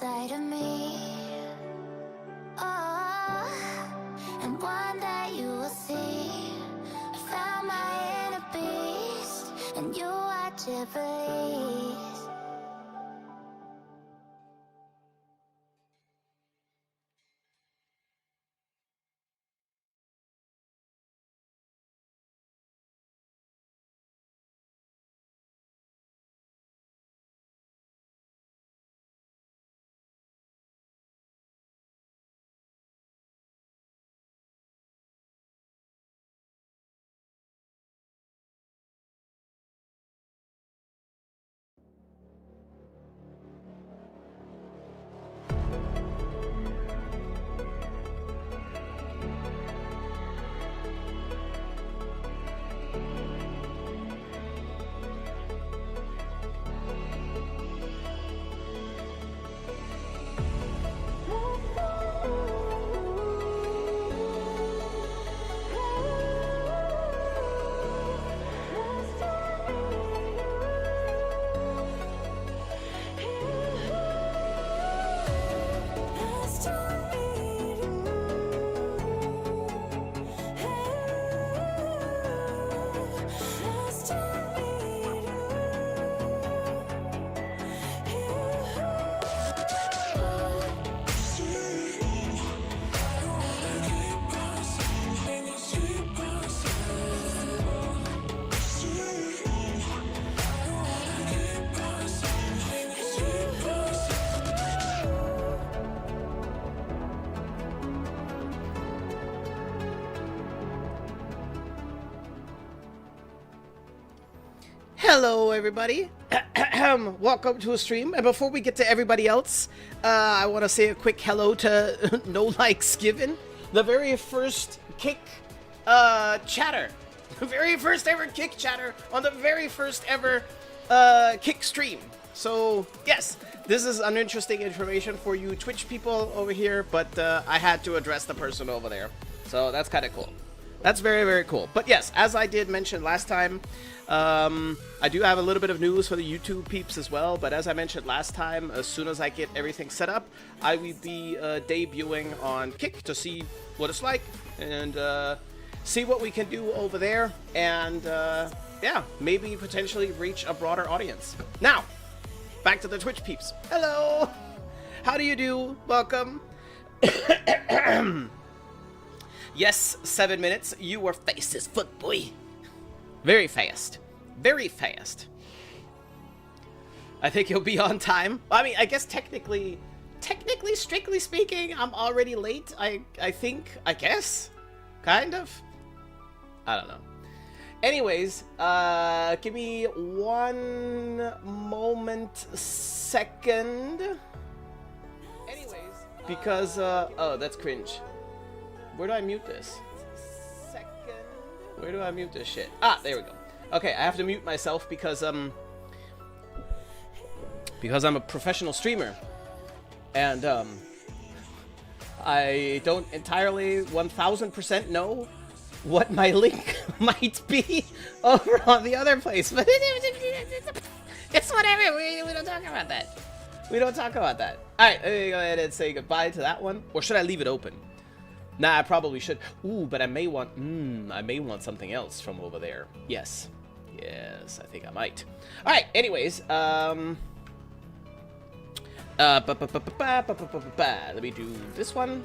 inside of me. Oh, and one day you will see I found my inner beast, and you watch it release. Hello everybody, welcome to a stream, and before we get to everybody else, I want to say a quick hello to No Likes Given, the very first Kick chatter, the very first ever Kick chatter on the very first ever Kick stream. So yes, this is uninteresting information for you Twitch people over here, but I had to address the person over there, so that's kind of cool. That's very, very cool. But yes, as I did mention last time, I do have a little bit of news for the YouTube peeps as well. But as I mentioned last time, as soon as I get everything set up, I will be debuting on Kick to see what it's like and see what we can do over there. And yeah, maybe potentially reach a broader audience. Now, back to the Twitch peeps. Hello! How do you do? Welcome. Yes, 7 minutes. You were fast as fuck, boy. Very fast. Very fast. I think you'll be on time. I mean, I guess technically, strictly speaking, I'm already late. I guess. Kind of. I don't know. Anyways, give me one second. Anyways, because, oh, that's cringe. Where do I mute this? Where do I mute this shit? Ah, there we go. Okay, I have to mute myself because I'm a professional streamer. And, I don't entirely 1000% know what my link might be over on the other place. But it's whatever. We don't talk about that. We don't talk about that. Alright, let me go ahead and say goodbye to that one. Or should I leave it open? Nah, I probably should. Ooh, but I may want something else from over there. Yes. Yes, I think I might. Alright, anyways, let me do this one.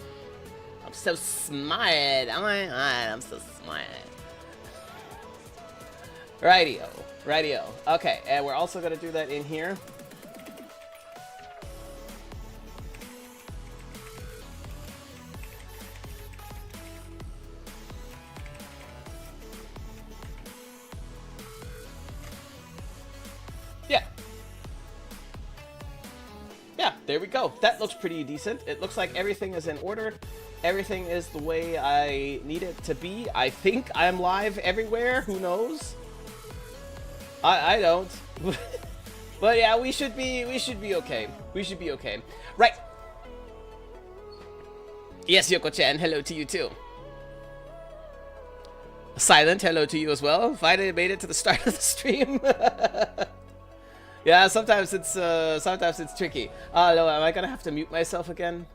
I'm so smart. Oh my god, I'm so smart. Rightio. Okay, and we're also gonna do that in here. Yeah, there we go. That looks pretty decent. It looks like everything is in order. Everything is the way I need it to be. I think I'm live everywhere. Who knows? I don't. But yeah, we should be okay. We should be okay. Right. Yes, Yoko-chan, hello to you too. Silent, hello to you as well. Finally made it to the start of the stream. Yeah, sometimes it's tricky. No, am I gonna have to mute myself again?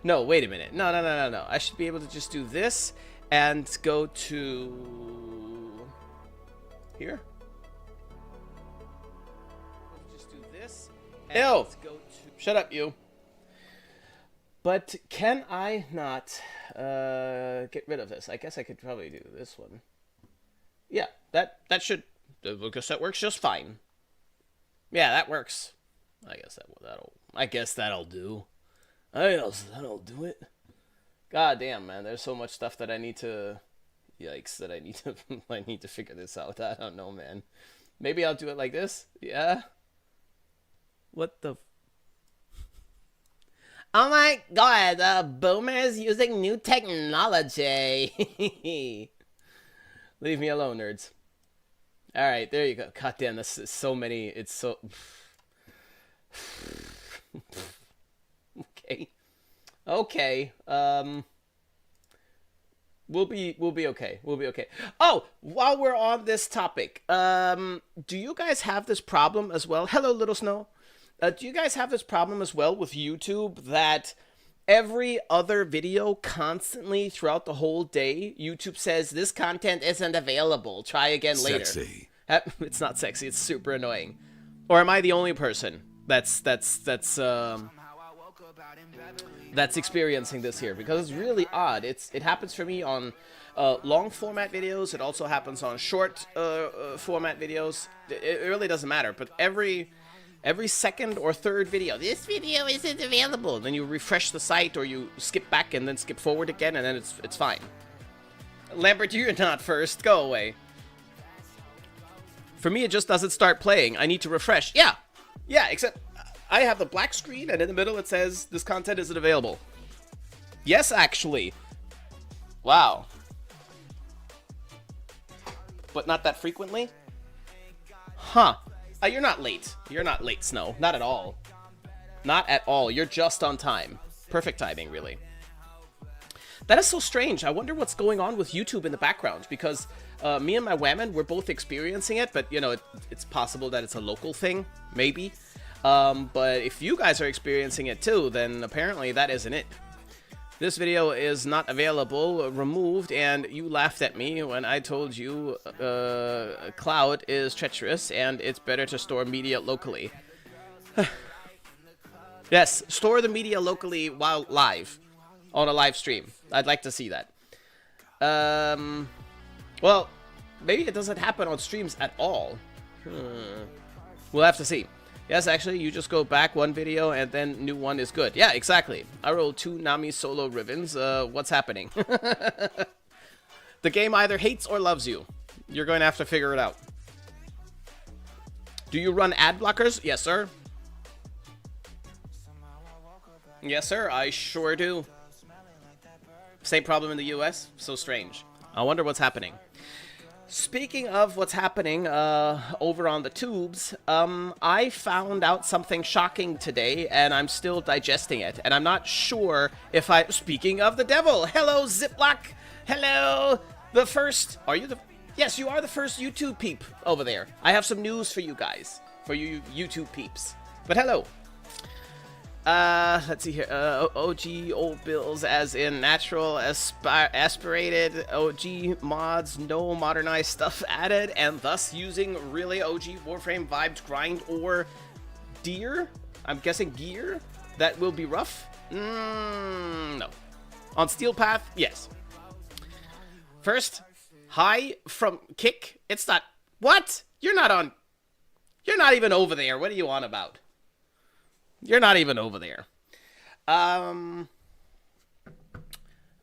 No, wait a minute. No. I should be able to just do this and go to here. Just do this. And go to... Shut up, you. But can I not get rid of this? I guess I could probably do this one. Yeah, that should. I guess that works just fine. Yeah, that works. I guess that'll do. That'll do it. God damn, man, there's so much stuff that I need to. Yikes! That I need to figure this out. I don't know, man. Maybe I'll do it like this. Yeah. What the? Oh my god, boomers using new technology. Leave me alone, nerds. Alright, there you go. God damn, this is so many. It's so... Okay. Okay. We'll be okay. We'll be okay. Oh, while we're on this topic, do you guys have this problem as well? Hello, Little Snow. Do you guys have this problem as well with YouTube that every other video constantly throughout the whole day, YouTube says this content isn't available. Try again later. Sexy. It's not sexy. It's super annoying. Or am I the only person that's experiencing this here? Because it's really odd. It happens for me on long format videos. It also happens on short format videos. It really doesn't matter. But every second or third video, this video isn't available. Then you refresh the site or you skip back and then skip forward again, and then it's fine. Lambert, you're not first. Go away. For me, it just doesn't start playing. I need to refresh. Yeah, except I have the black screen, and in the middle it says this content isn't available. Yes, actually. Wow. But not that frequently? Huh. You're not late. You're not late, Snow. Not at all. Not at all. You're just on time. Perfect timing, really. That is so strange. I wonder what's going on with YouTube in the background, because me and my whammon, we're both experiencing it, but, you know, it's possible that it's a local thing, maybe. But if you guys are experiencing it too, then apparently that isn't it. This video is not available, removed, and you laughed at me when I told you cloud is treacherous and it's better to store media locally. Yes, store the media locally while live, on a live stream. I'd like to see that. Well, maybe it doesn't happen on streams at all. We'll have to see. Yes, actually, you just go back one video and then new one is good. Yeah, exactly. I rolled 2 Nami solo ribbons. What's happening? The game either hates or loves you. You're going to have to figure it out. Do you run ad blockers? Yes, sir. Yes, sir. I sure do. Same problem in the US. So strange. I wonder what's happening. Speaking of what's happening over on the tubes, I found out something shocking today, and I'm still digesting it. And I'm not sure if I... Speaking of the devil, hello, Ziploc. Hello, the first... Are you the... Yes, you are the first YouTube peep over there. I have some news for you guys, for you YouTube peeps. But hello. Let's see here. OG old bills, as in natural, aspirated, OG mods, no modernized stuff added, and thus using really OG Warframe vibes grind or deer? I'm guessing gear? That will be rough? No. On Steel Path? Yes. First, hi from Kick. It's not... What? You're not on... You're not even over there. What are you on about? You're not even over there. I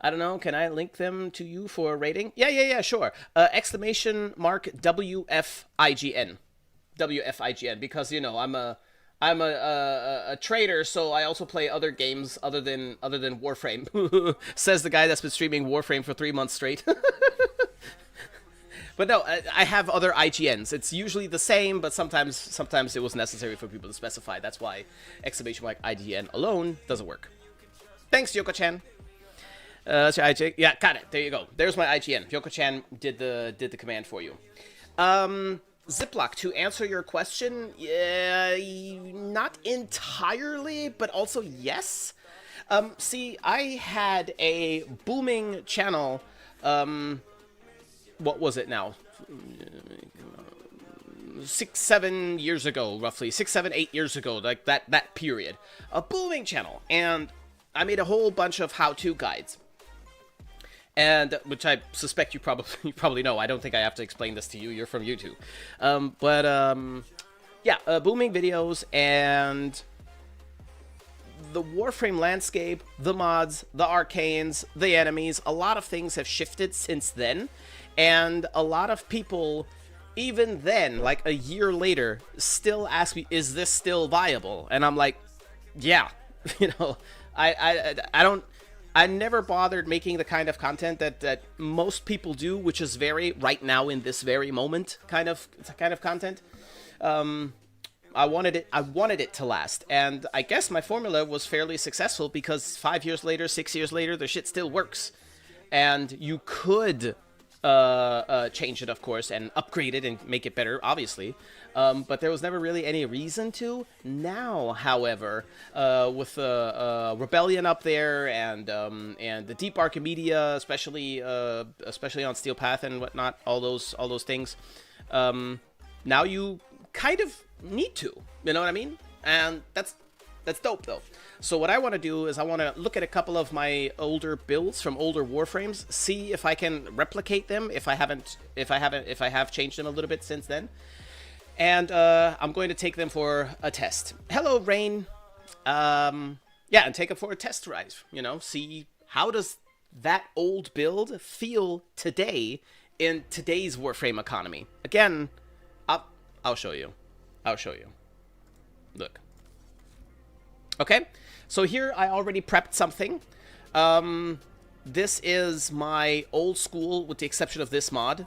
don't know. Can I link them to you for a rating? Yeah, sure. Exclamation mark WFIGN. WFIGN, because, you know, I'm a trader, so I also play other games other than Warframe. Says the guy that's been streaming Warframe for 3 months straight. But no, I have other IGNs. It's usually the same, but sometimes it was necessary for people to specify. That's why exclamation mark IGN alone doesn't work. Thanks, Yoko-chan. That's your IGN. Yeah, got it. There you go. There's my IGN. Yoko-chan did the command for you. Ziploc, to answer your question, yeah, not entirely, but also yes. See, I had a booming channel, what was it now? 6, 7 years ago, roughly. 6, 7, 8 years ago, like that period. A booming channel, and I made a whole bunch of how-to guides. And which I suspect you probably know. I don't think I have to explain this to you. You're from YouTube. Yeah, booming videos, and the Warframe landscape, the mods, the arcanes, the enemies, a lot of things have shifted since then. And a lot of people, even then, like a year later, still ask me, is this still viable? And I'm like, yeah. You know, I never bothered making the kind of content that most people do, which is very right now in this very moment kind of content. I wanted it to last, and I guess my formula was fairly successful because 5 years later, 6 years later, the shit still works, and you could change it, of course, and upgrade it and make it better, obviously. But there was never really any reason to. Now, however, with Rebellion up there and the Deep Archimedia, especially on Steel Path and whatnot, all those things, now you kind of need to. You know what I mean? And that's dope, though. So what I want to do is I want to look at a couple of my older builds from older Warframes, see if I can replicate them, if I have changed them a little bit since then. And I'm going to take them for a test. Hello, Rain. Yeah, and take them for a test drive. You know, see how does that old build feel today in today's Warframe economy. Again, I'll show you. I'll show you. Look. Okay, so here I already prepped something. This is my old school, with the exception of this mod.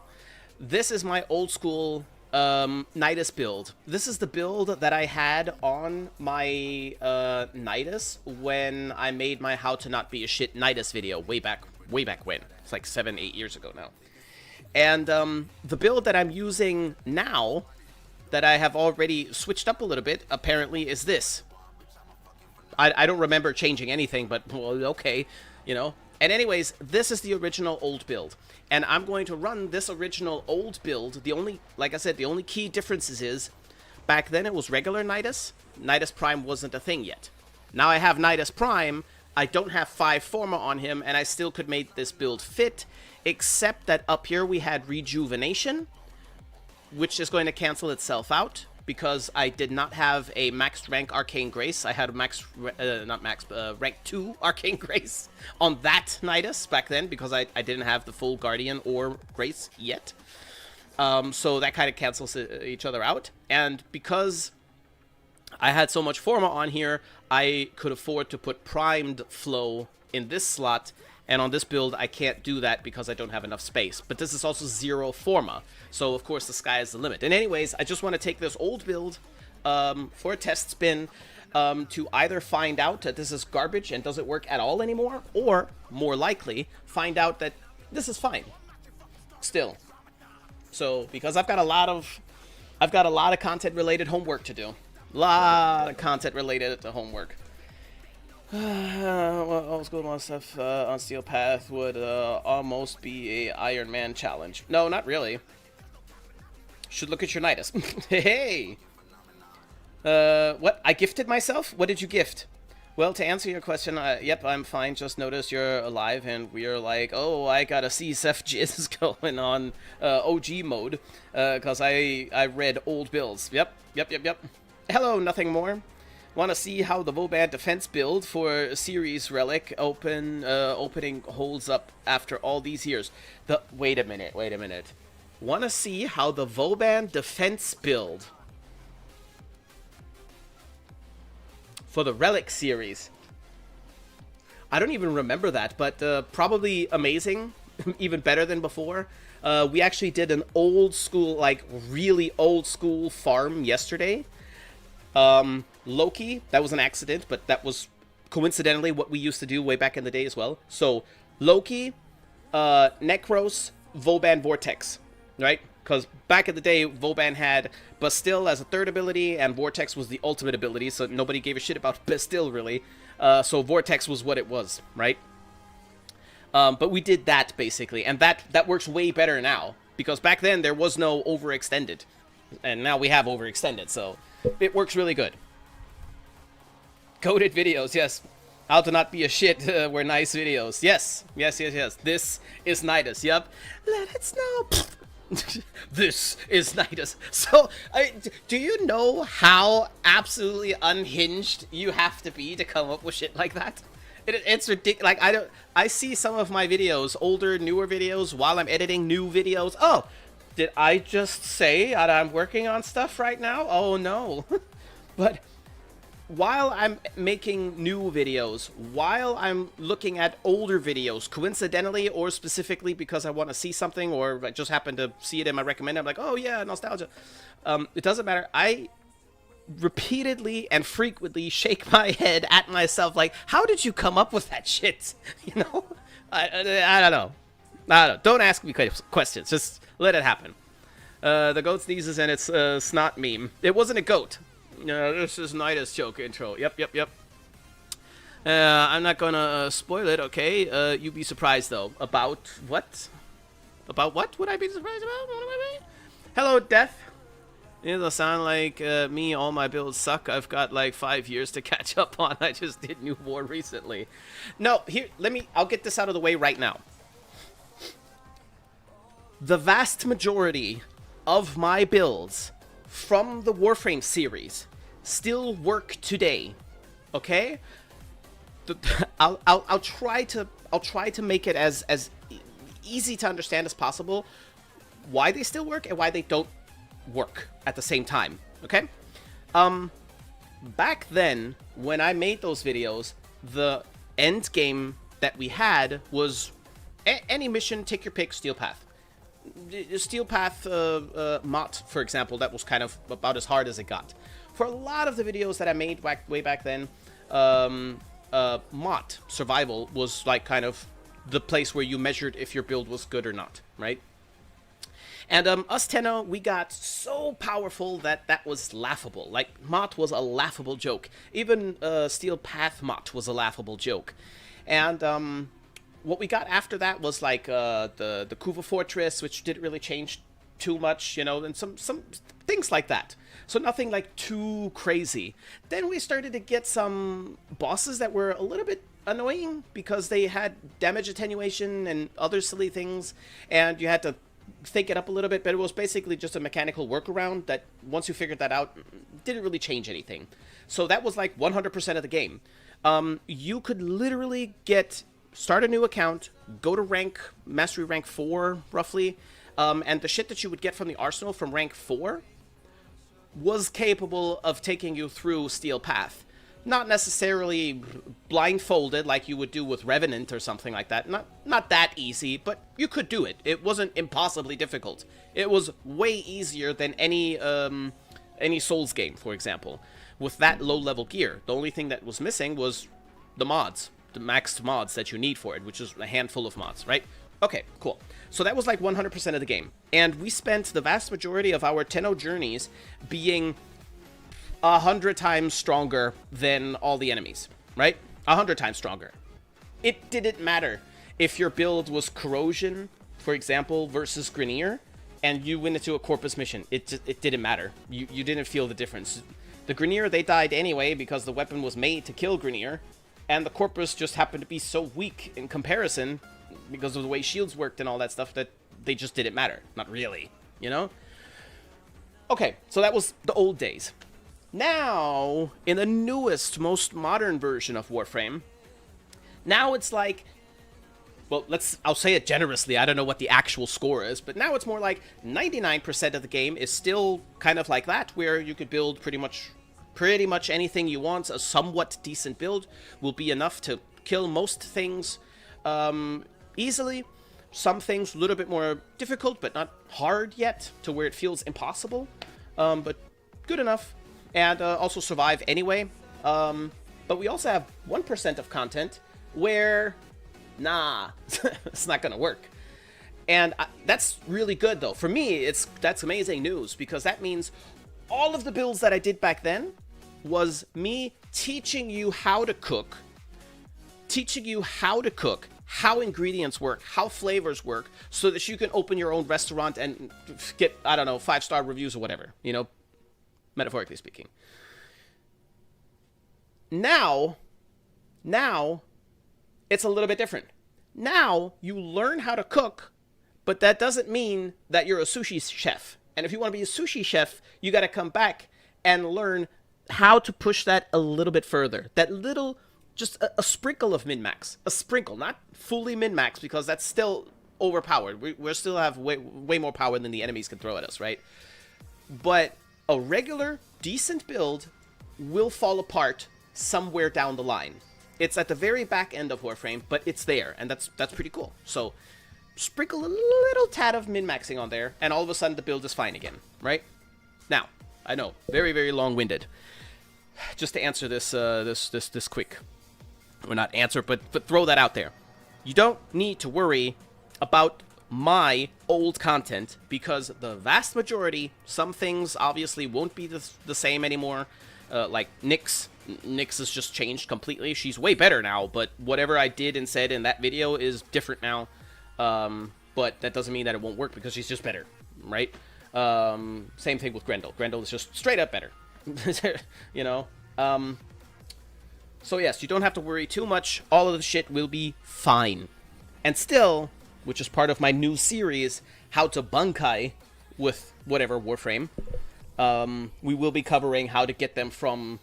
This is my old school Nidus build. This is the build that I had on my Nidus when I made my How to Not Be a Shit Nidus video way back when. It's like 7, 8 years ago now. And the build that I'm using now, that I have already switched up a little bit, apparently is this. I don't remember changing anything, but, well, okay, you know. And anyways, this is the original old build. And I'm going to run this original old build. The only, like I said, the only key differences is, back then it was regular Nidus. Nidus Prime wasn't a thing yet. Now I have Nidus Prime, I don't have 5 Forma on him, and I still could make this build fit, except that up here we had Rejuvenation, which is going to cancel itself out, because I did not have a maxed rank Arcane Grace. I had a rank 2 Arcane Grace on that Nidus back then, because I didn't have the full Guardian or Grace yet. So that kind of cancels each other out. And because I had so much Forma on here, I could afford to put Primed Flow in this slot, and on this build I can't do that because I don't have enough space. But this is also 0 Forma, so of course the sky is the limit. And anyways, I just want to take this old build for a test spin to either find out that this is garbage and doesn't work at all anymore, or, more likely, find out that this is fine still. So, because I've got a lot of content-related homework to do. A lot of content-related to homework. Well, old school mod stuff on Steel Path would almost be a Iron Man challenge. No, not really. Should look at your Nidus. Hey! What? I gifted myself? What did you gift? Well, to answer your question, yep, I'm fine. Just noticed you're alive, and we're like, oh, I got a CSF jizz going on OG mode, because I read old builds. Yep. Hello, nothing more. Want to see how the Voband defense build for Series Relic opening holds up after all these years. Wait a minute. Want to see how the Voband defense build for the Relic series. I don't even remember that, but probably amazing, even better than before. We actually did an old school, like really old school farm yesterday. Loki, that was an accident, but that was coincidentally what we used to do way back in the day as well. So, Loki, Necros, Voband Vortex, right? Because back in the day, Vauban had Bastille as a third ability, and Vortex was the ultimate ability, so nobody gave a shit about Bastille, really. So Vortex was what it was, right? But we did that, basically, and that works way better now. Because back then, there was no overextended. And now we have overextended, so it works really good. Coded videos, yes. How to not be a shit were nice videos. Yes, yes, yes, yes. This is Nidus, yep. Let it snow. This is Nidus. So, do you know how absolutely unhinged you have to be to come up with shit like that? It's ridiculous. Like, I see some of my videos, older, newer videos, while I'm editing new videos. Oh, did I just say that I'm working on stuff right now? Oh, no. But while I'm making new videos, while I'm looking at older videos, coincidentally or specifically because I want to see something or I just happen to see it in my recommended, I'm like, oh yeah, nostalgia. It doesn't matter. I repeatedly and frequently shake my head at myself like, how did you come up with that shit? You know? I don't know. I don't know. Don't ask me questions. Just let it happen. The goat sneezes and it's a snot meme. It wasn't a goat. This is Nidus joke intro. Yep. I'm not gonna spoil it, okay? You'd be surprised, though. About what? About what would I be surprised about? Hello, Death. It'll sound like me, all my builds suck. I've got like 5 years to catch up on. I just did New War recently. No, here, I'll get this out of the way right now. The vast majority of my builds from the Warframe series still work today. Okay? I'll try to make it as easy to understand as possible why they still work and why they don't work at the same time. Okay? Back then when I made those videos, the end game that we had was any mission, take your pick, Steel Path. Steel Path Mott, for example, that was kind of about as hard as it got. For a lot of the videos that I made way back then, Mott Survival was like kind of the place where you measured if your build was good or not, right? And us Tenno, we got so powerful that was laughable. Like, Mott was a laughable joke. Even Steel Path Mott was a laughable joke. And what we got after that was like the Kuva Fortress, which didn't really change too much, you know, and some things like that. So nothing like too crazy. Then we started to get some bosses that were a little bit annoying because they had damage attenuation and other silly things, and you had to think it up a little bit, but it was basically just a mechanical workaround that once you figured that out, didn't really change anything. So that was like 100% of the game. You could literally start a new account, go to mastery rank 4, roughly, and the shit that you would get from the arsenal from rank 4 was capable of taking you through Steel Path. Not necessarily blindfolded like you would do with Revenant or something like that. Not that easy, but you could do it. It wasn't impossibly difficult. It was way easier than any Souls game, for example. With that low-level gear, the only thing that was missing was the mods. The maxed mods that you need for it, which is a handful of mods, right? Okay, cool. So that was like 100% of the game. And we spent the vast majority of our Tenno journeys being 100 times stronger than all the enemies, right? 100 times stronger. It didn't matter if your build was Corrosion, for example, versus Grineer, and you went into a Corpus mission. It didn't matter. You didn't feel the difference. The Grineer, they died anyway because the weapon was made to kill Grineer, and the Corpus just happened to be so weak in comparison because of the way shields worked and all that stuff that they just didn't matter. Not really, you know? Okay, so that was the old days. Now, in the newest, most modern version of Warframe, now it's like, well, I'll say it generously, I don't know what the actual score is, but now it's more like 99% of the game is still kind of like that, where you could build pretty much anything you want. A somewhat decent build will be enough to kill most things easily. Some things a little bit more difficult, but not hard yet, to where it feels impossible, but good enough. And also survive anyway. But we also have 1% of content where, nah, it's not gonna work. And that's really good, though. For me, that's amazing news, because that means all of the builds that I did back then was me teaching you how to cook, how ingredients work, how flavors work, so that you can open your own restaurant and get, I don't know, 5-star reviews or whatever, you know, metaphorically speaking. Now, it's a little bit different. Now, you learn how to cook, but that doesn't mean that you're a sushi chef. And if you want to be a sushi chef, you got to come back and learn how to push that a little bit further. That little, just a sprinkle of min-max. A sprinkle, not fully min-max, because that's still overpowered. We still have way more power than the enemies can throw at us, right? But a regular, decent build will fall apart somewhere down the line. It's at the very back end of Warframe, but it's there, and that's pretty cool. So sprinkle a little tad of min-maxing on there, and all of a sudden the build is fine again, right? Now, I know, very, very long-winded. Just to answer this quick, or not answer, but throw that out there. You don't need to worry about my old content, because the vast majority, some things obviously won't be the same anymore. Like Nyx has just changed completely. She's way better now, but whatever I did and said in that video is different now. But that doesn't mean that it won't work, because she's just better, right? Same thing with Grendel. Grendel is just straight up better, you know? So yes, you don't have to worry too much. All of the shit will be fine. And still, which is part of my new series, How to Bunkai with whatever Warframe, we will be covering how to get them from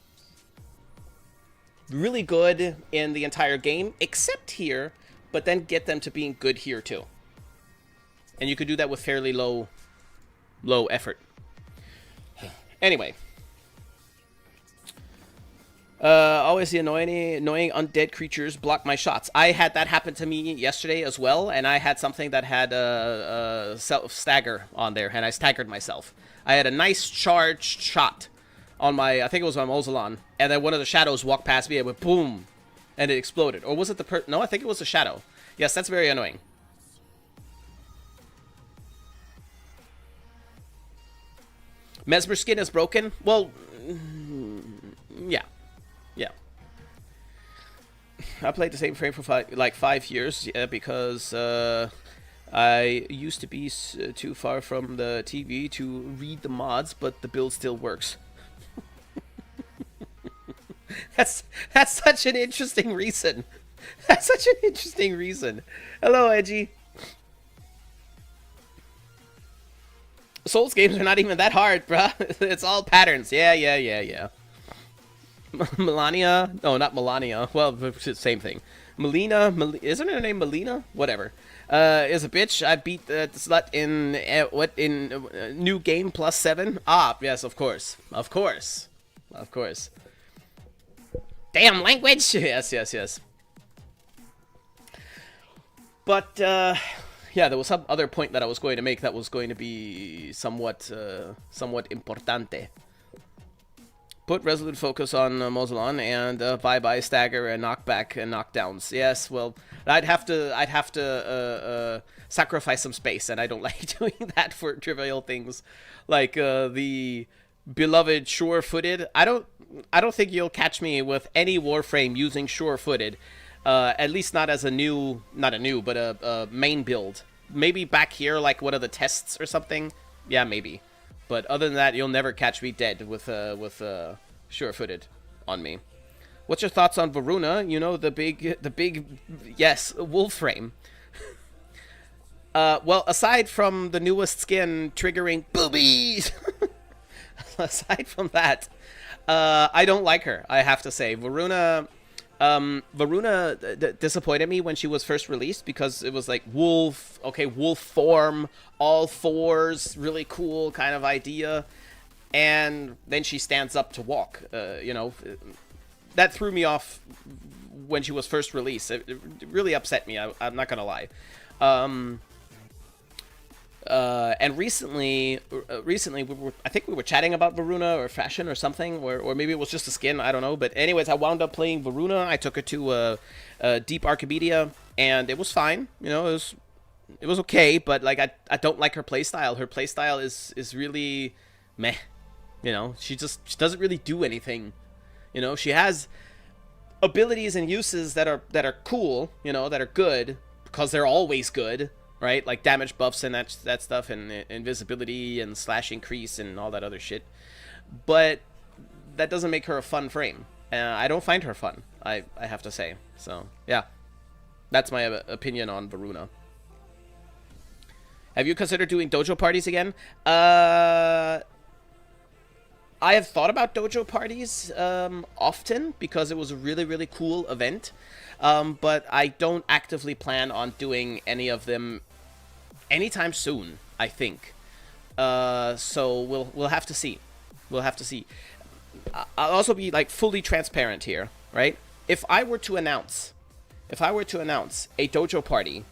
really good in the entire game, except here, but then get them to being good here too. And you could do that with fairly low effort. Anyway. Always the annoying undead creatures block my shots. I had that happen to me yesterday as well, and I had something that had a stagger on there, and I staggered myself. I had a nice charged shot on my, I think it was on Mosalon, and then one of the shadows walked past me and went boom, and it exploded. Or was it the no, I think it was the shadow. Yes, that's very annoying. Mesmer skin is broken? Well, yeah. Yeah. I played the same frame for 5 years, yeah, because I used to be too far from the TV to read the mods, but the build still works. That's such an interesting reason. That's such an interesting reason. Hello, Edgy. Souls games are not even that hard, bruh. It's all patterns. Yeah. Melania? No, not Melania. Well, same thing. Melina? Isn't her name Melina? Whatever. Is a bitch. I beat the slut in new game plus 7. Ah, yes, of course. Of course. Damn language. Yes. But yeah, there was some other point that I was going to make that was going to be somewhat importante. Put resolute focus on Mosalon and bye-bye stagger and knockback and knockdowns. Yes, well, I'd have to sacrifice some space, and I don't like doing that for trivial things like the beloved sure-footed. I don't think you'll catch me with any Warframe using sure-footed, at least not as but a main build. Maybe back here, like one of the tests or something. Yeah, maybe. But other than that, you'll never catch me dead with sure-footed on me. What's your thoughts on Varuna? You know, the big, yes, Wolframe. Well, aside from the newest skin triggering boobies, aside from that, I don't like her, I have to say. Varuna disappointed me when she was first released, because it was like wolf, okay, wolf form, all fours, really cool kind of idea, and then she stands up to walk. You know, that threw me off when she was first released. It really upset me, I'm not gonna lie. And recently I think we were chatting about Varuna or fashion or something, or maybe it was just a skin, I don't know. But anyways, I wound up playing Varuna. I took her to Deep Archimedia, and it was fine. You know, it was it was okay, but like I don't like her playstyle. Her playstyle is really meh. You know, she doesn't really do anything. You know, she has abilities and uses that are cool, you know, that are good because they're always good, right? Like damage buffs and that stuff, and invisibility and slash increase and all that other shit. But that doesn't make her a fun frame. I don't find her fun, I have to say. So yeah, that's my opinion on Varuna. Have you considered doing dojo parties again? I have thought about dojo parties often because it was a really, really cool event. But I don't actively plan on doing any of them anytime soon, I think. So we'll have to see. We'll have to see. I'll also be like fully transparent here, right? If I were to announce a dojo party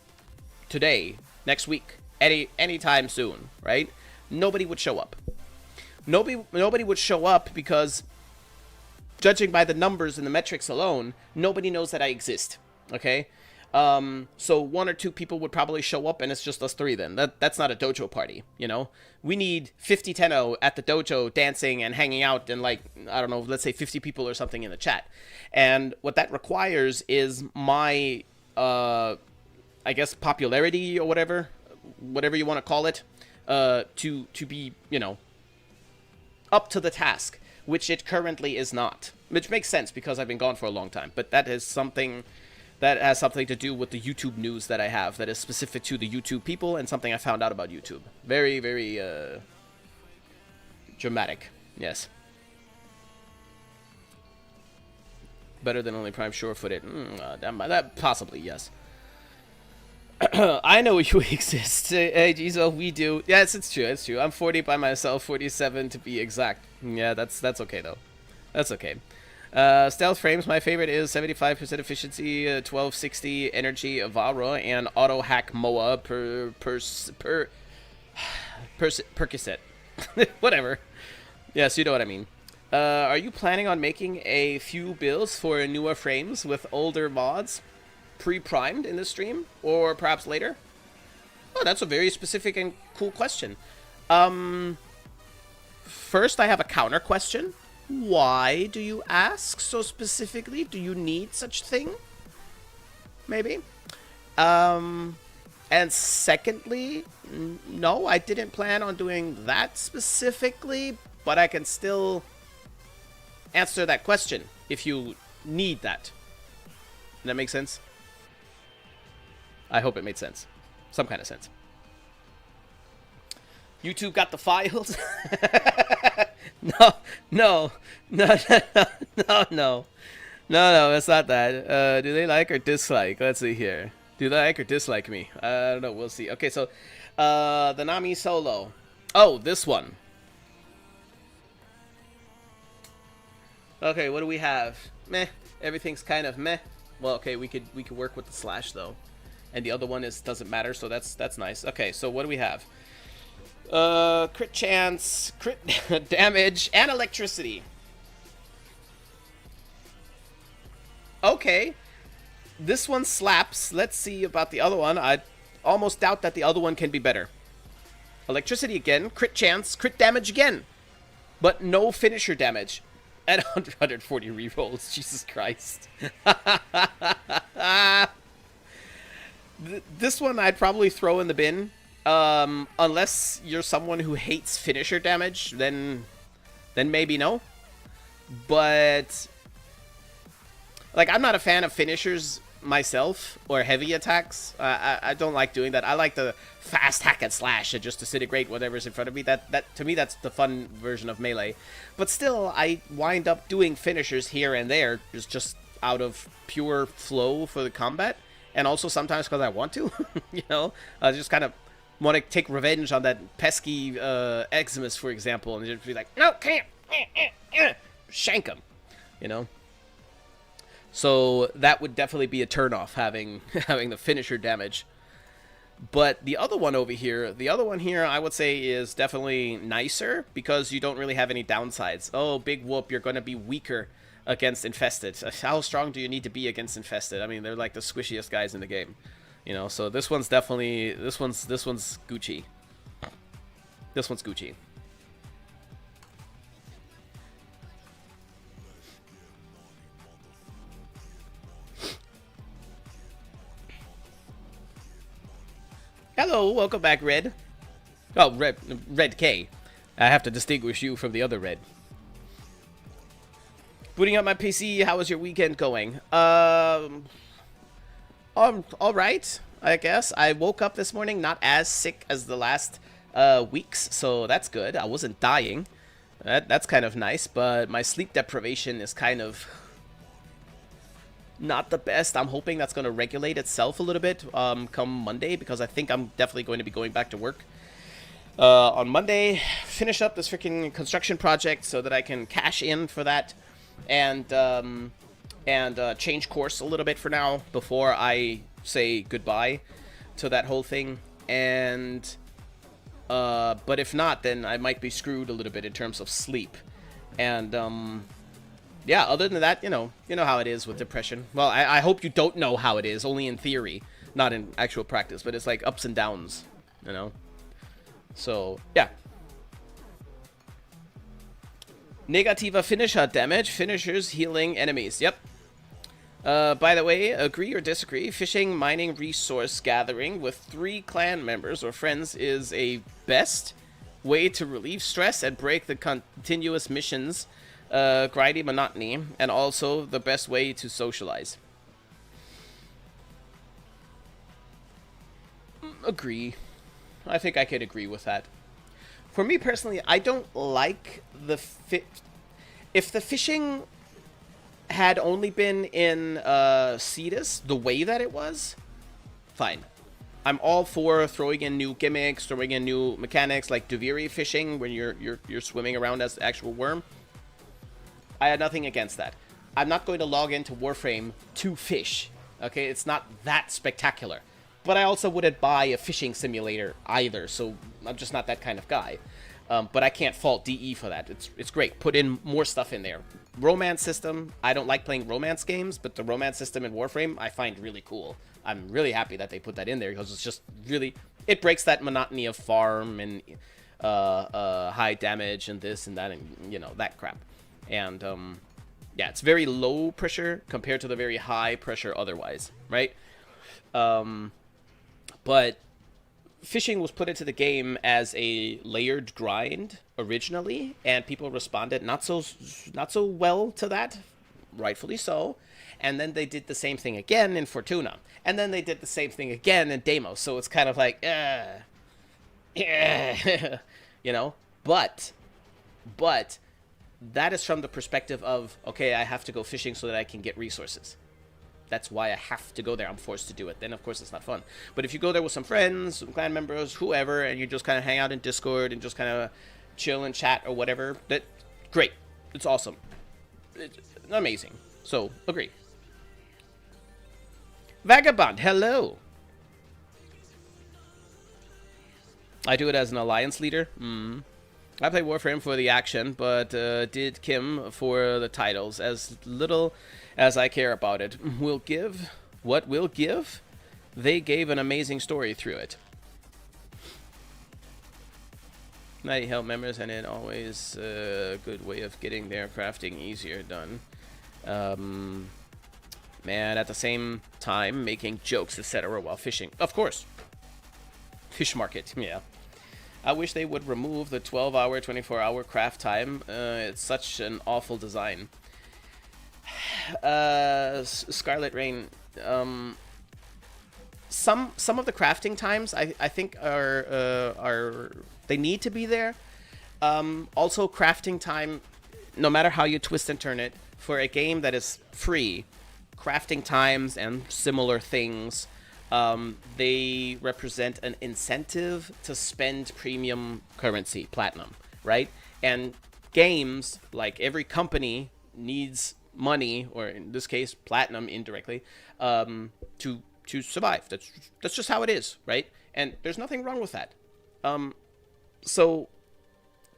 today, next week, anytime soon, right? Nobody would show up. Nobody would show up because, judging by the numbers and the metrics alone, nobody knows that I exist. Okay, so 1 or 2 people would probably show up, and it's just us 3. Then that's not a dojo party. You know, we need 50 Tenno at the dojo dancing and hanging out, and like I don't know, let's say 50 people or something in the chat. And what that requires is my, I guess, popularity or whatever you want to call it, to be, you know, up to the task, which it currently is not. Which makes sense because I've been gone for a long time. But that is something that has something to do with the YouTube news that I have that is specific to the YouTube people and something I found out about YouTube. Very, very dramatic. Yes. Better than only Prime sure-footed. That possibly, yes. I know you exist. Hey, Jizo, we do. Yes, it's true. It's true. I'm 40 by myself, 47 to be exact. Yeah, that's okay though. That's okay. Stealth frames. My favorite is 75% efficiency, 1260 energy Avara, and auto hack Moa per cassette. Whatever. Yes, you know what I mean. Are you planning on making a few builds for newer frames with older mods pre-primed in the stream, or perhaps later? Oh, that's a very specific and cool question. First, I have a counter question. Why do you ask so specifically? Do you need such thing? Maybe. And secondly, no, I didn't plan on doing that specifically, but I can still answer that question if you need that. Does that make sense? I hope it made sense. Some kind of sense. YouTube got the files? No, it's not that. Do they like or dislike? Let's see here. Do they like or dislike me? I don't know. We'll see. Okay, so the Nami solo. Oh, this one. Okay, what do we have? Meh. Everything's kind of meh. Well, okay, we could work with the slash though. And the other one doesn't matter, so that's nice. Okay, so what do we have? Crit chance, crit damage, and electricity. Okay. This one slaps. Let's see about the other one. I almost doubt that the other one can be better. Electricity again, crit chance, crit damage again. But no finisher damage. And 140 rerolls. Jesus Christ. This one I'd probably throw in the bin. Unless you're someone who hates finisher damage, then maybe no. But like, I'm not a fan of finishers myself, or heavy attacks. I don't like doing that. I like the fast hack and slash and just disintegrate whatever's in front of me. That to me, that's the fun version of melee. But still, I wind up doing finishers here and there, just out of pure flow for the combat. And also sometimes because I want to, you know, I just kind of want to take revenge on that pesky Eximus, for example, and just be like, no, can't, shank him, you know. So that would definitely be a turnoff, having the finisher damage. But the other one over here, I would say is definitely nicer because you don't really have any downsides. Oh, big whoop, you're going to be weaker against Infested. How strong do you need to be against Infested? I mean, they're like the squishiest guys in the game. You know, so this one's definitely this one's Gucci. This one's Gucci. Hello, welcome back, Red. Oh, Red K. I have to distinguish you from the other Red. Booting up my PC, how was your weekend going? All right, I guess. I woke up this morning not as sick as the last weeks, so that's good. I wasn't dying. That's kind of nice, but my sleep deprivation is kind of not the best. I'm hoping that's going to regulate itself a little bit come Monday, because I think I'm definitely going to be going back to work on Monday. Finish up this freaking construction project so that I can cash in for that and change course a little bit for now before I say goodbye to that whole thing. And but if not, then I might be screwed a little bit in terms of sleep. And yeah, other than that, you know how it is with depression. Well, I hope you don't know how it is, only in theory, not in actual practice, but it's like ups and downs, you know? So, yeah. Negativa finisher damage, finishers healing enemies, yep. By the way, agree or disagree, fishing, mining, resource gathering with 3 clan members or friends is a best way to relieve stress and break the continuous missions grindy monotony, and also the best way to socialize. Agree. I think I could agree with that. For me personally, I don't like the if the fishing had only been in Cetus the way that it was, fine. I'm all for throwing in new gimmicks, throwing in new mechanics like Duviri fishing when you're swimming around as the actual worm. I had nothing against that. I'm not going to log into Warframe to fish. Okay, it's not that spectacular. But I also wouldn't buy a fishing simulator either, so I'm just not that kind of guy. But I can't fault DE for that. It's great. Put in more stuff in there. Romance system. I don't like playing romance games, but the romance system in Warframe I find really cool. I'm really happy that they put that in there, because it's just really... It breaks that monotony of farm and high damage and this and that and, you know, that crap. And, yeah, it's very low pressure compared to the very high pressure otherwise, right? But fishing was put into the game as a layered grind originally, and people responded not so well to that, rightfully so. And then they did the same thing again in Fortuna, and then they did the same thing again in Deimos. So it's kind of like, you know. But that is from the perspective of, okay, I have to go fishing so that I can get resources. That's why I have to go there. I'm forced to do it. Then, of course, it's not fun. But if you go there with some friends, some clan members, whoever, and you just kind of hang out in Discord and just kind of chill and chat or whatever, that great. It's awesome. It's amazing. So, agree. Vagabond, hello. I do it as an alliance leader. I play Warframe for the action, but did Kim for the titles. As little as I care about it. Will give what will give. They gave an amazing story through it. Mighty help members, and it always a good way of getting their crafting easier done. Man, at the same time, making jokes, etc. while fishing. Of course. Fish market, yeah. I wish they would remove the 12-hour, 24-hour craft time. It's such an awful design. Scarlet Rain. Some of the crafting times I think are they need to be there. Also, crafting time, no matter how you twist and turn it, for a game that is free, crafting times and similar things. They represent an incentive to spend premium currency, platinum, right? And games, like every company, needs money, or in this case, platinum indirectly, to survive. That's just how it is, right? And there's nothing wrong with that. So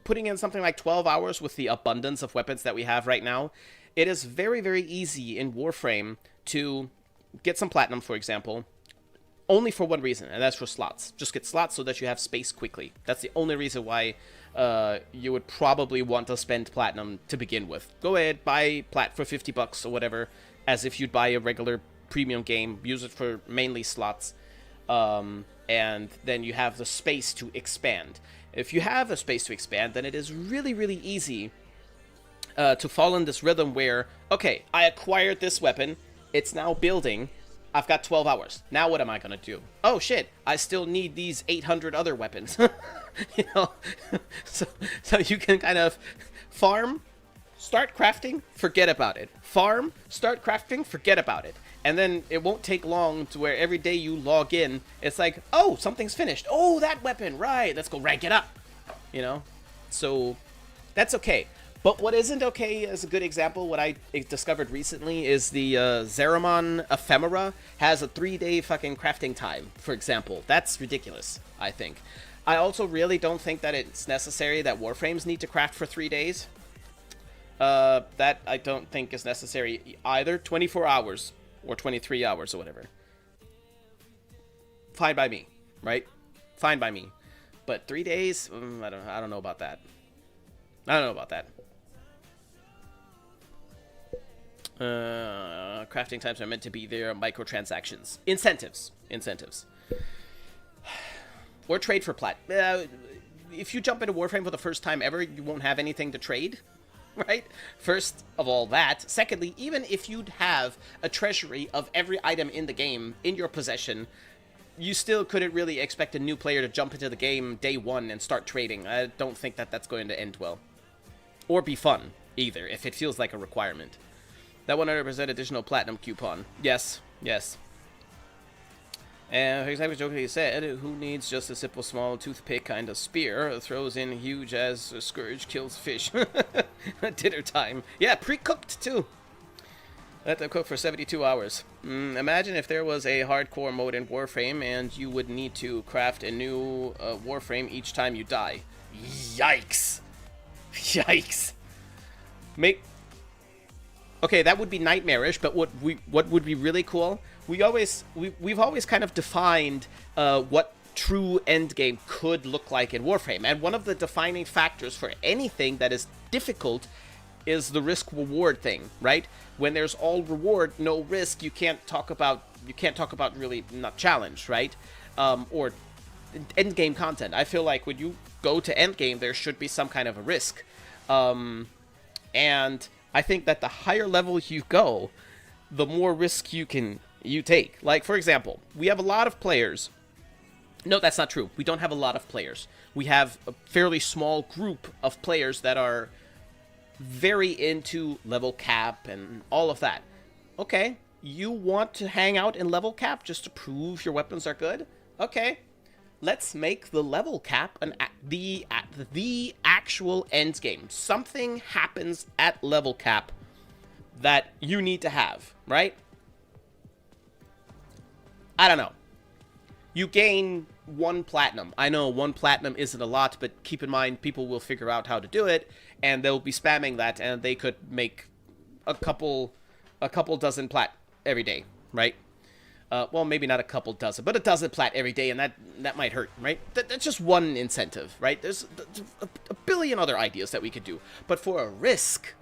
putting in something like 12 hours with the abundance of weapons that we have right now, it is very, very easy in Warframe to get some platinum, for example, only for one reason, and that's for slots. Just get slots so that you have space quickly. That's the only reason why you would probably want to spend platinum to begin with. Go ahead, buy plat for 50 bucks or whatever, as if you'd buy a regular premium game. Use it for mainly slots, and then you have the space to expand. If you have a space to expand, then it is really, really easy to fall in this rhythm where, okay, I acquired this weapon, it's now building, I've got 12 hours. Now what am I gonna do? Oh shit, I still need these 800 other weapons. You know, so you can kind of farm, start crafting, forget about it. Farm, start crafting, forget about it. And then it won't take long to where every day you log in, it's like, oh, something's finished. Oh, that weapon, right, let's go rank it up. You know, so that's okay. But what isn't okay, as a good example, what I discovered recently is the Zeramon Ephemera has a 3-day fucking crafting time, for example. That's ridiculous, I think. I also really don't think that it's necessary that Warframes need to craft for 3 days. That I don't think is necessary either. 24 hours or 23 hours or whatever. Fine by me, right? Fine by me. But 3 days? I don't know about that. I don't know about that. Crafting times are meant to be their microtransactions. Incentives. Or trade for plat. If you jump into Warframe for the first time ever, you won't have anything to trade. Right? First of all that. Secondly, even if you'd have a treasury of every item in the game in your possession, you still couldn't really expect a new player to jump into the game day one and start trading. I don't think that that's going to end well. Or be fun, either, if it feels like a requirement. That 100% additional platinum coupon. Yes. And for example, jokingly said, who needs just a simple small toothpick kind of spear? Throws in huge as a scourge kills fish. Dinner time. Yeah, pre-cooked too. Let them cook for 72 hours. Imagine if there was a hardcore mode in Warframe and you would need to craft a new Warframe each time you die. Yikes. Okay, that would be nightmarish, but what would be really cool? We've always kind of defined what true endgame could look like in Warframe, and one of the defining factors for anything that is difficult is the risk-reward thing, right? When there's all reward, no risk, you can't talk about really not challenge, right? Or endgame content. I feel like when you go to endgame, there should be some kind of a risk, and I think that the higher level you go, the more risk you take. Like, for example, we have a lot of players. No, that's not true. We don't have a lot of players. We have a fairly small group of players that are very into level cap and all of that. Okay, you want to hang out in level cap just to prove your weapons are good? Okay, let's make the level cap the actual end game. Something happens at level cap that you need to have, right? I don't know. You gain 1 platinum. I know 1 platinum isn't a lot, but keep in mind people will figure out how to do it, and they'll be spamming that, and they could make a couple dozen plat every day, right? Well, maybe not a couple dozen, but a dozen plat every day, and that might hurt, right? That's just one incentive, right? There's a billion other ideas that we could do. But for a risk,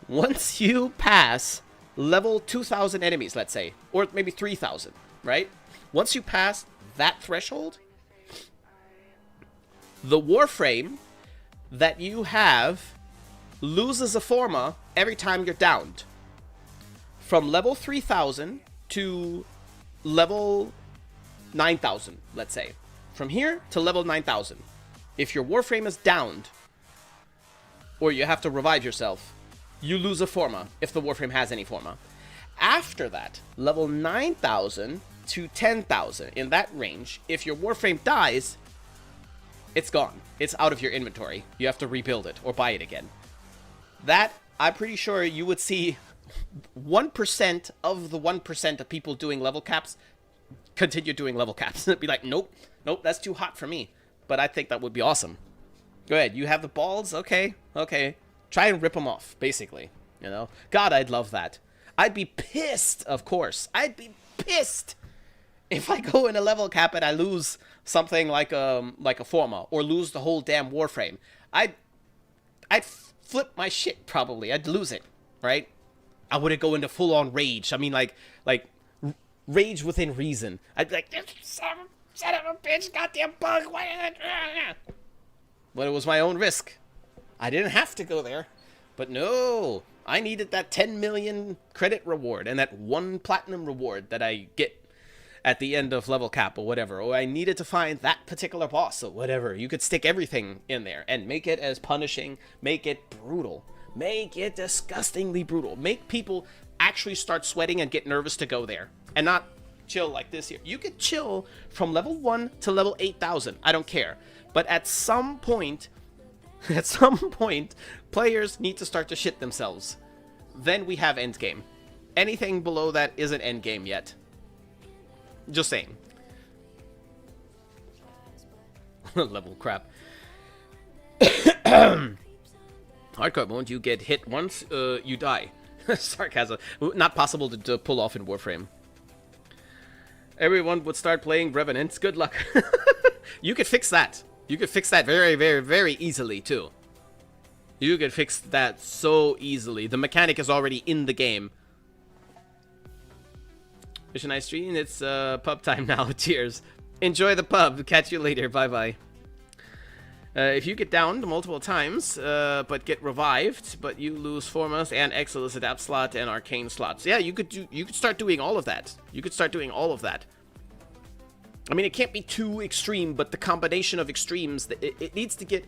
once you pass level 2,000 enemies, let's say, or maybe 3,000, right? Once you pass that threshold, the Warframe that you have loses a forma every time you're downed. From level 3,000 to level 9,000, let's say. From here to level 9,000. If your Warframe is downed, or you have to revive yourself, you lose a forma, if the Warframe has any forma. After that, level 9,000 to 10,000, in that range, if your Warframe dies, it's gone. It's out of your inventory. You have to rebuild it, or buy it again. That, I'm pretty sure you would see 1% of the 1% of people doing level caps continue doing level caps. Be like, nope, that's too hot for me. But I think that would be awesome. Go ahead, you have the balls? Okay. Try and rip them off, basically. You know? God, I'd love that. I'd be pissed, of course. I'd be pissed if I go in a level cap and I lose something like a forma or lose the whole damn Warframe. I'd flip my shit probably. I'd lose it, right? I wouldn't go into full on rage. I mean, like rage within reason. I'd be like, son of a bitch, goddamn bug. But it was my own risk. I didn't have to go there. But no, I needed that 10 million credit reward and that 1 platinum reward that I get at the end of level cap or whatever. Or I needed to find that particular boss or whatever. You could stick everything in there and make it as punishing, make it brutal, make it disgustingly brutal. Make people actually start sweating and get nervous to go there and not chill like this here. You could chill from level 1 to level 8,000. I don't care. But at some point, players need to start to shit themselves. Then we have endgame. Anything below that isn't endgame yet. Just saying. Level crap. Hardcore mode, you get hit once, you die. Sarcasm. Not possible to pull off in Warframe. Everyone would start playing Revenants. Good luck. You could fix that. You could fix that very, very, very easily, too. You could fix that so easily. The mechanic is already in the game. Wish a nice stream. It's pub time now. Cheers. Enjoy the pub. Catch you later. Bye-bye. If you get downed multiple times, but get revived, but you lose Formas and Exilus Adapt slot and Arcane slots. Yeah, you could start doing all of that. You could start doing all of that. I mean, it can't be too extreme, but the combination of extremes, it needs to get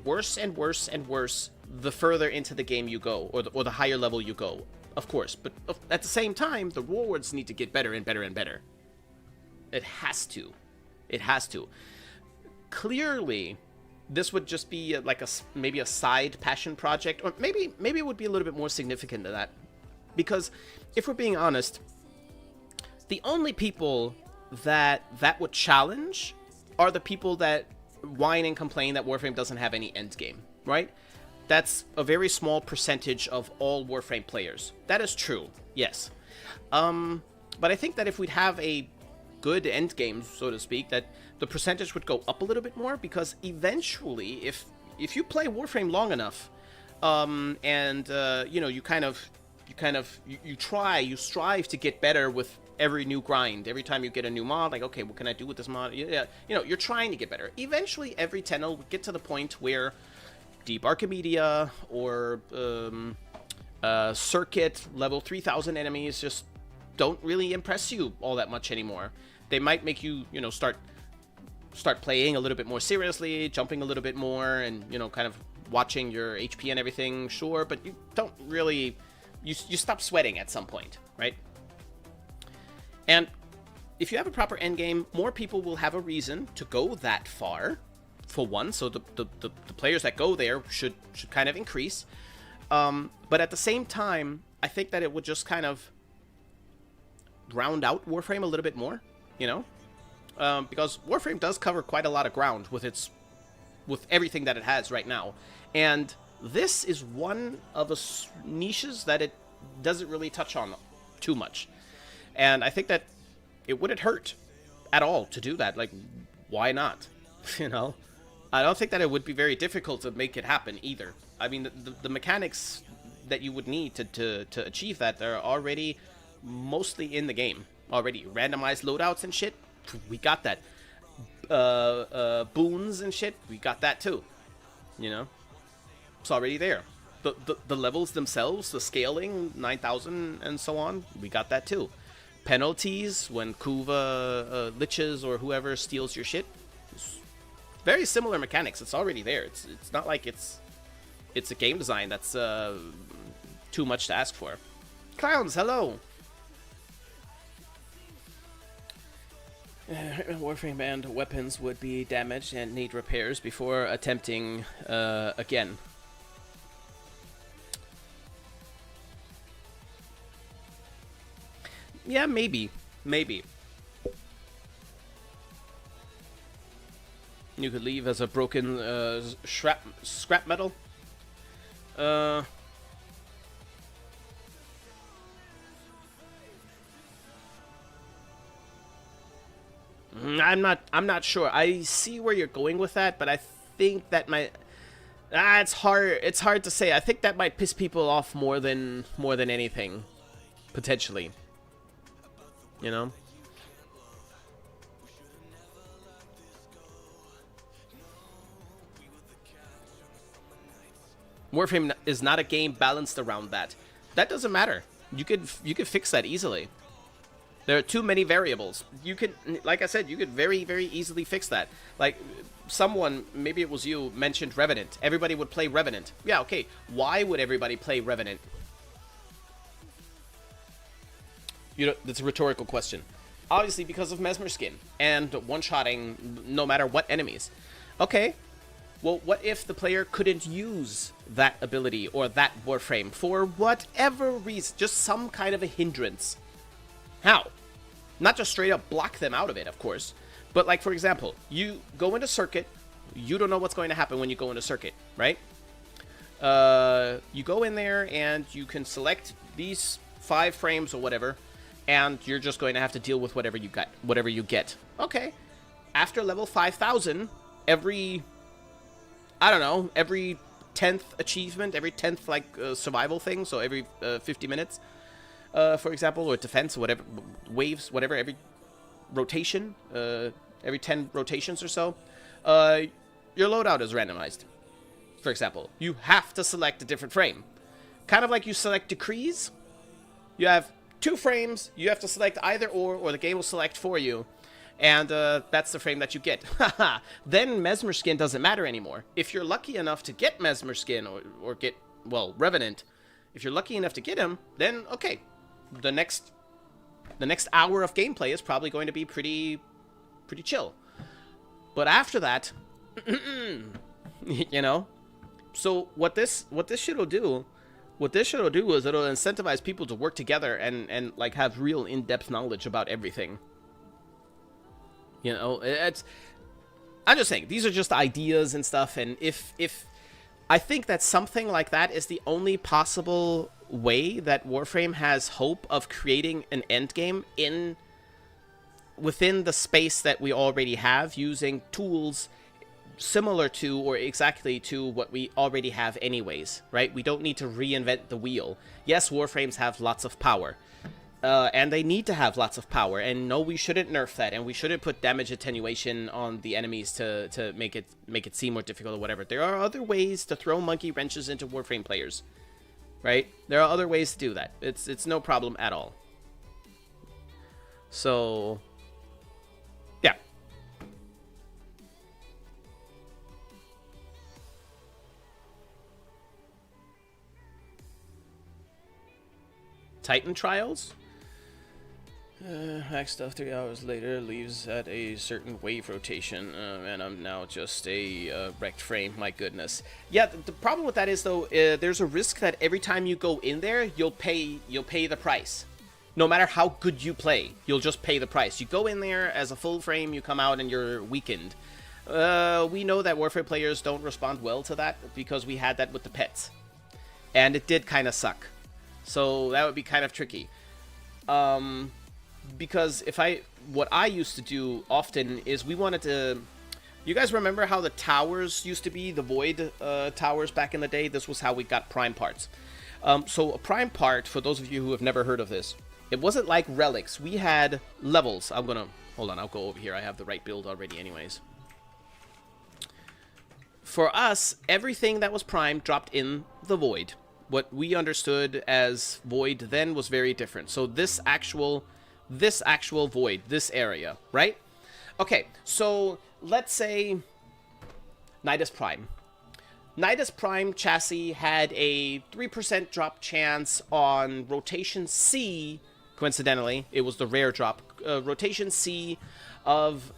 worse and worse and worse the further into the game you go, or the higher level you go, of course. But at the same time, the rewards need to get better and better and better. It has to. It has to. Clearly, this would just be like maybe a side passion project, or maybe it would be a little bit more significant than that. Because if we're being honest, the only people that would challenge are the people that whine and complain that Warframe doesn't have any end game, right? That's a very small percentage of all Warframe players. That is true, yes. But I think that if we'd have a good end game, so to speak, that the percentage would go up a little bit more, because eventually, if you play Warframe long enough, you know, you strive to get better with every new grind. Every time you get a new mod, like, okay, what can I do with this mod? Yeah, you know, you're trying to get better. Eventually, every Tenno would get to the point where Deep Archimedia or Circuit level 3000 enemies just don't really impress you all that much anymore. They might make you, you know, start playing a little bit more seriously, jumping a little bit more, and, you know, kind of watching your HP and everything, sure, but you don't really, you stop sweating at some point, right? And if you have a proper endgame, more people will have a reason to go that far, for one, so the players that go there should kind of increase. But at the same time, I think that it would just kind of round out Warframe a little bit more, you know? Because Warframe does cover quite a lot of ground with everything that it has right now. And this is one of the niches that it doesn't really touch on too much. And I think that it wouldn't hurt at all to do that. Like, why not? You know? I don't think that it would be very difficult to make it happen either. I mean, the mechanics that you would need to achieve that, they're already mostly in the game. Already. Randomized loadouts and shit, we got that. Boons and shit, we got that too. You know? It's already there. The levels themselves, the scaling, 9,000 and so on, we got that too. Penalties when Kuva liches or whoever steals your shit. It's very similar mechanics. It's already there. It's not like it's a game design that's too much to ask for. Clowns, hello. Warframe band weapons would be damaged and need repairs before attempting again. Yeah, maybe. You could leave as a broken scrap metal. I'm not sure. I see where you're going with that, but I think that might it's hard to say. I think that might piss people off more than anything, potentially. You know? Warframe is not a game balanced around that. That doesn't matter. You could fix that easily. There are too many variables. You could, like I said, you could very, very easily fix that. Like, someone, maybe it was you, mentioned Revenant. Everybody would play Revenant. Yeah, okay. Why would everybody play Revenant? You know, that's a rhetorical question. Obviously because of Mesmer Skin and one-shotting no matter what enemies. Okay. Well, what if the player couldn't use that ability or that Warframe for whatever reason? Just some kind of a hindrance. How? Not just straight up block them out of it, of course. But like, for example, you go into Circuit. You don't know what's going to happen when you go into Circuit, right? You go in there and you can select these 5 frames or whatever. And you're just going to have to deal with whatever you get. Okay. After level 5,000, every 10th achievement, every 10th, like, survival thing, so every 50 minutes, for example, or defense, whatever, waves, whatever, every rotation, every 10 rotations or so, your loadout is randomized. For example, you have to select a different frame. Kind of like you select decrees. You have 2 frames, you have to select either or the game will select for you. And that's the frame that you get. Then Mesmer Skin doesn't matter anymore. If you're lucky enough to get Mesmer Skin or get, well, Revenant, if you're lucky enough to get him, then okay. The next hour of gameplay is probably going to be pretty chill. But after that, you know. So what this shit will do is it'll incentivize people to work together and like have real in-depth knowledge about everything. You know, I'm just saying, these are just ideas and stuff, and if I think that something like that is the only possible way that Warframe has hope of creating an endgame within the space that we already have, using tools similar to or exactly to what we already have anyways, right? We don't need to reinvent the wheel. Yes, Warframes have lots of power. And they need to have lots of power, and no, we shouldn't nerf that, and we shouldn't put damage attenuation on the enemies to make it seem more difficult or whatever. There are other ways to throw monkey wrenches into Warframe players, right? There are other ways to do that. It's no problem at all. So, yeah. Titan Trials? Hack stuff 3 hours later leaves at a certain wave rotation, and I'm now just a wrecked frame. My goodness. Yeah, the problem with that is though, there's a risk that every time you go in there, you'll pay the price. No matter how good you play, you'll just pay the price. You go in there as a full frame, you come out and you're weakened. We know that Warfare players don't respond well to that because we had that with the pets, and it did kind of suck. So that would be kind of tricky. Because what I used to do often is we wanted to, you guys remember how the towers used to be, the void towers back in the day? This was how we got prime parts. So a prime part, for those of you who have never heard of this, it wasn't like relics. We had levels. Hold on, I'll go over here. I have the right build already anyways. For us, everything that was prime dropped in the void. What we understood as void then was very different. So this actual void, this area, right? Okay, so let's say Nidus Prime. Nidus Prime chassis had a 3% drop chance on rotation C. Coincidentally, it was the rare drop. Rotation C of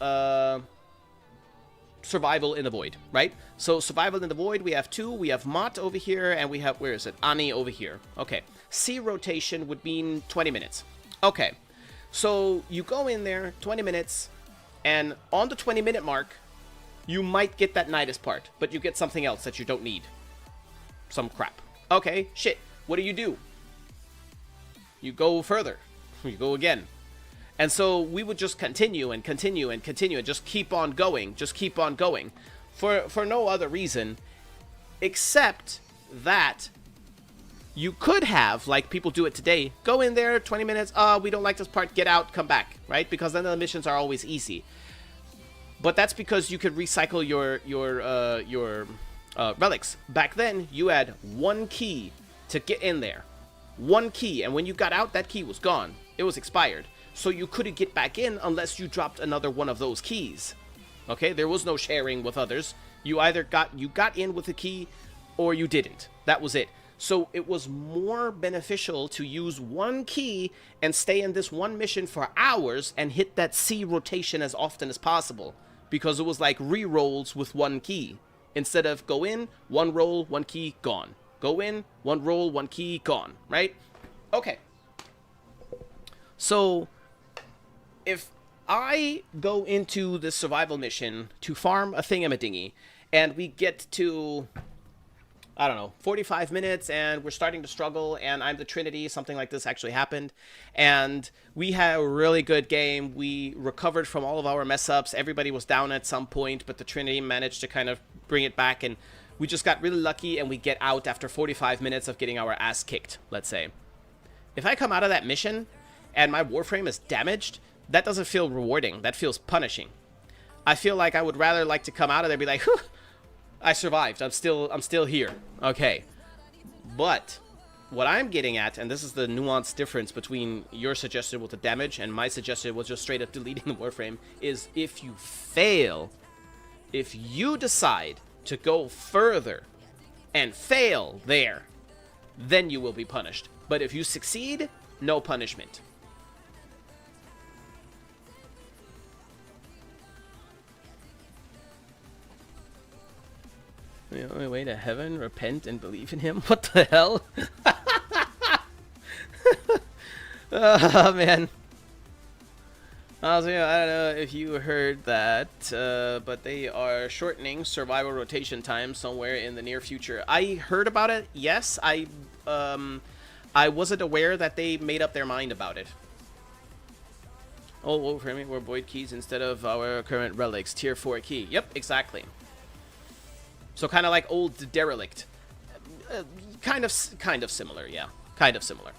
survival in the void, right? So survival in the void, we have 2. We have Mott over here, and we have, where is it? Ani over here. Okay, C rotation would mean 20 minutes. Okay. So you go in there, 20 minutes, and on the 20-minute mark, you might get that Nidus part, but you get something else that you don't need. Some crap. Okay, shit. What do? You go further. You go again. And so we would just continue and continue and continue and just keep on going, for no other reason except that you could have, like people do it today, go in there, 20 minutes, we don't like this part, get out, come back, right? Because then the missions are always easy. But that's because you could recycle your relics. Back then, you had one key to get in there. One key, and when you got out, that key was gone. It was expired. So you couldn't get back in unless you dropped another one of those keys. Okay, there was no sharing with others. You either got in with a key or you didn't. That was it. So it was more beneficial to use one key and stay in this one mission for hours and hit that C rotation as often as possible, because it was like re-rolls with one key. Instead of go in, one roll, one key, gone. Go in, one roll, one key, gone, right? Okay. So if I go into this survival mission to farm a thingamadingy, and we get to, I don't know, 45 minutes, and we're starting to struggle, and I'm the Trinity, something like this actually happened, and we had a really good game. We recovered from all of our mess-ups. Everybody was down at some point, but the Trinity managed to kind of bring it back, and we just got really lucky, and we get out after 45 minutes of getting our ass kicked, let's say. If I come out of that mission, and my Warframe is damaged, that doesn't feel rewarding. That feels punishing. I feel like I would rather like to come out of there and be like, whew, I survived. I'm still here. Okay. But what I'm getting at, and this is the nuanced difference between your suggestion with the damage and my suggestion was just straight up deleting the Warframe, is if you fail, if you decide to go further and fail there, then you will be punished. But if you succeed, no punishment. The only way to heaven, repent and believe in him? What the hell? Oh, man. Also, I don't know if you heard that, but they are shortening survival rotation time somewhere in the near future. I heard about it, yes. I wasn't aware that they made up their mind about it. Oh, framing were void keys instead of our current relics. Tier 4 key. Yep, exactly. So kind of like old derelict. Kind of similar, yeah. Kind of similar.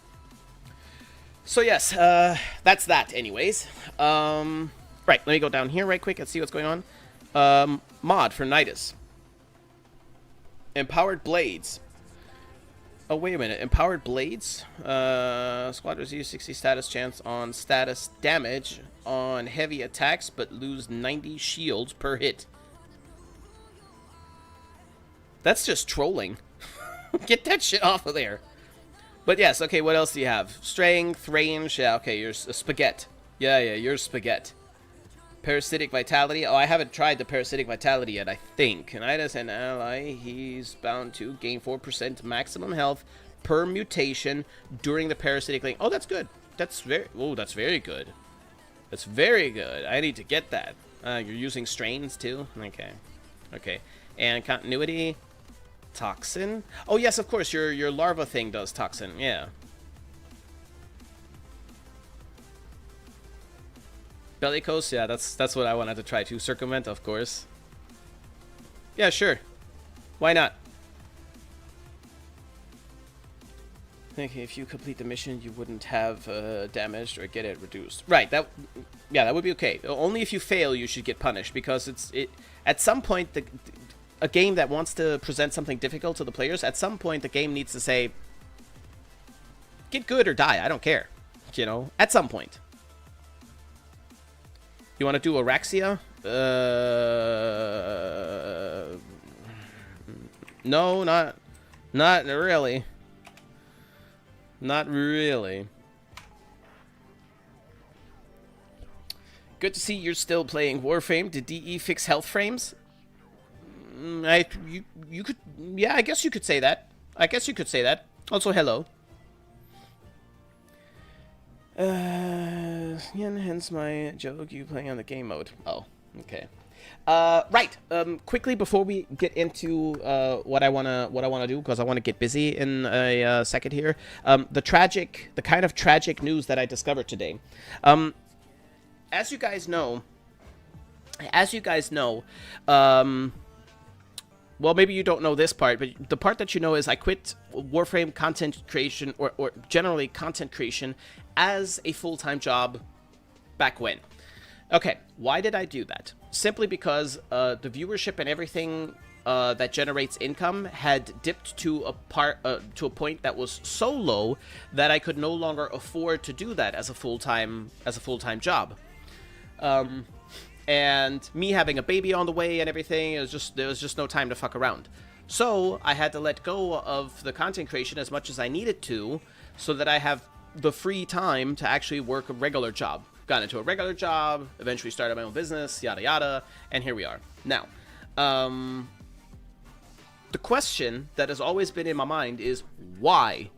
So yes, that's that anyways. Right, let me go down here right quick and see what's going on. Mod for Nidus. Empowered Blades. Oh, wait a minute. Empowered Blades? Squad receives 60 status chance on status damage on heavy attacks, but lose 90 shields per hit. That's just trolling. Get that shit off of there. But yes, okay, what else do you have? Strength, range, yeah, okay, you're a spaghetti. Yeah, you're spaghetti. Parasitic Vitality. Oh, I haven't tried the Parasitic Vitality yet, I think. Nidus an ally, he's bound to gain 4% maximum health per mutation during the parasitic link. Oh, that's good. That's very good. That's very good. I need to get that. You're using strains too? Okay. Okay. And continuity. Toxin. Oh yes, of course, your larva thing does toxin. Yeah. Bellicose, yeah, that's what I wanted to try to circumvent, of course. Yeah, sure. Why not? I think if you complete the mission, you wouldn't have damaged or get it reduced. Right. That would be okay. Only if you fail, you should get punished, because at some point a game that wants to present something difficult to the players, at some point the game needs to say, get good or die, I don't care. You know, at some point. You want to do Araxia? No, not really. Not really. Good to see you're still playing Warframe. Did DE fix health frames? You could, yeah, I guess you could say that. I guess you could say that. Also, hello. Hence my joke, you playing on the game mode. Oh, okay. Right. Quickly before we get into what I wanna do, because I want to get busy in a second here. The kind of tragic news that I discovered today. as you guys know, um, well, maybe you don't know this part, but the part that you know is I quit Warframe content creation, or generally content creation, as a full-time job back when. Okay, why did I do that? Simply because the viewership and everything that generates income had dipped to a point that was so low that I could no longer afford to do that as a full-time job. And me having a baby on the way and everything, there was just no time to fuck around. So I had to let go of the content creation as much as I needed to, so that I have the free time to actually work a regular job. Got into a regular job, eventually started my own business, yada yada, and here we are. Now, the question that has always been in my mind is, why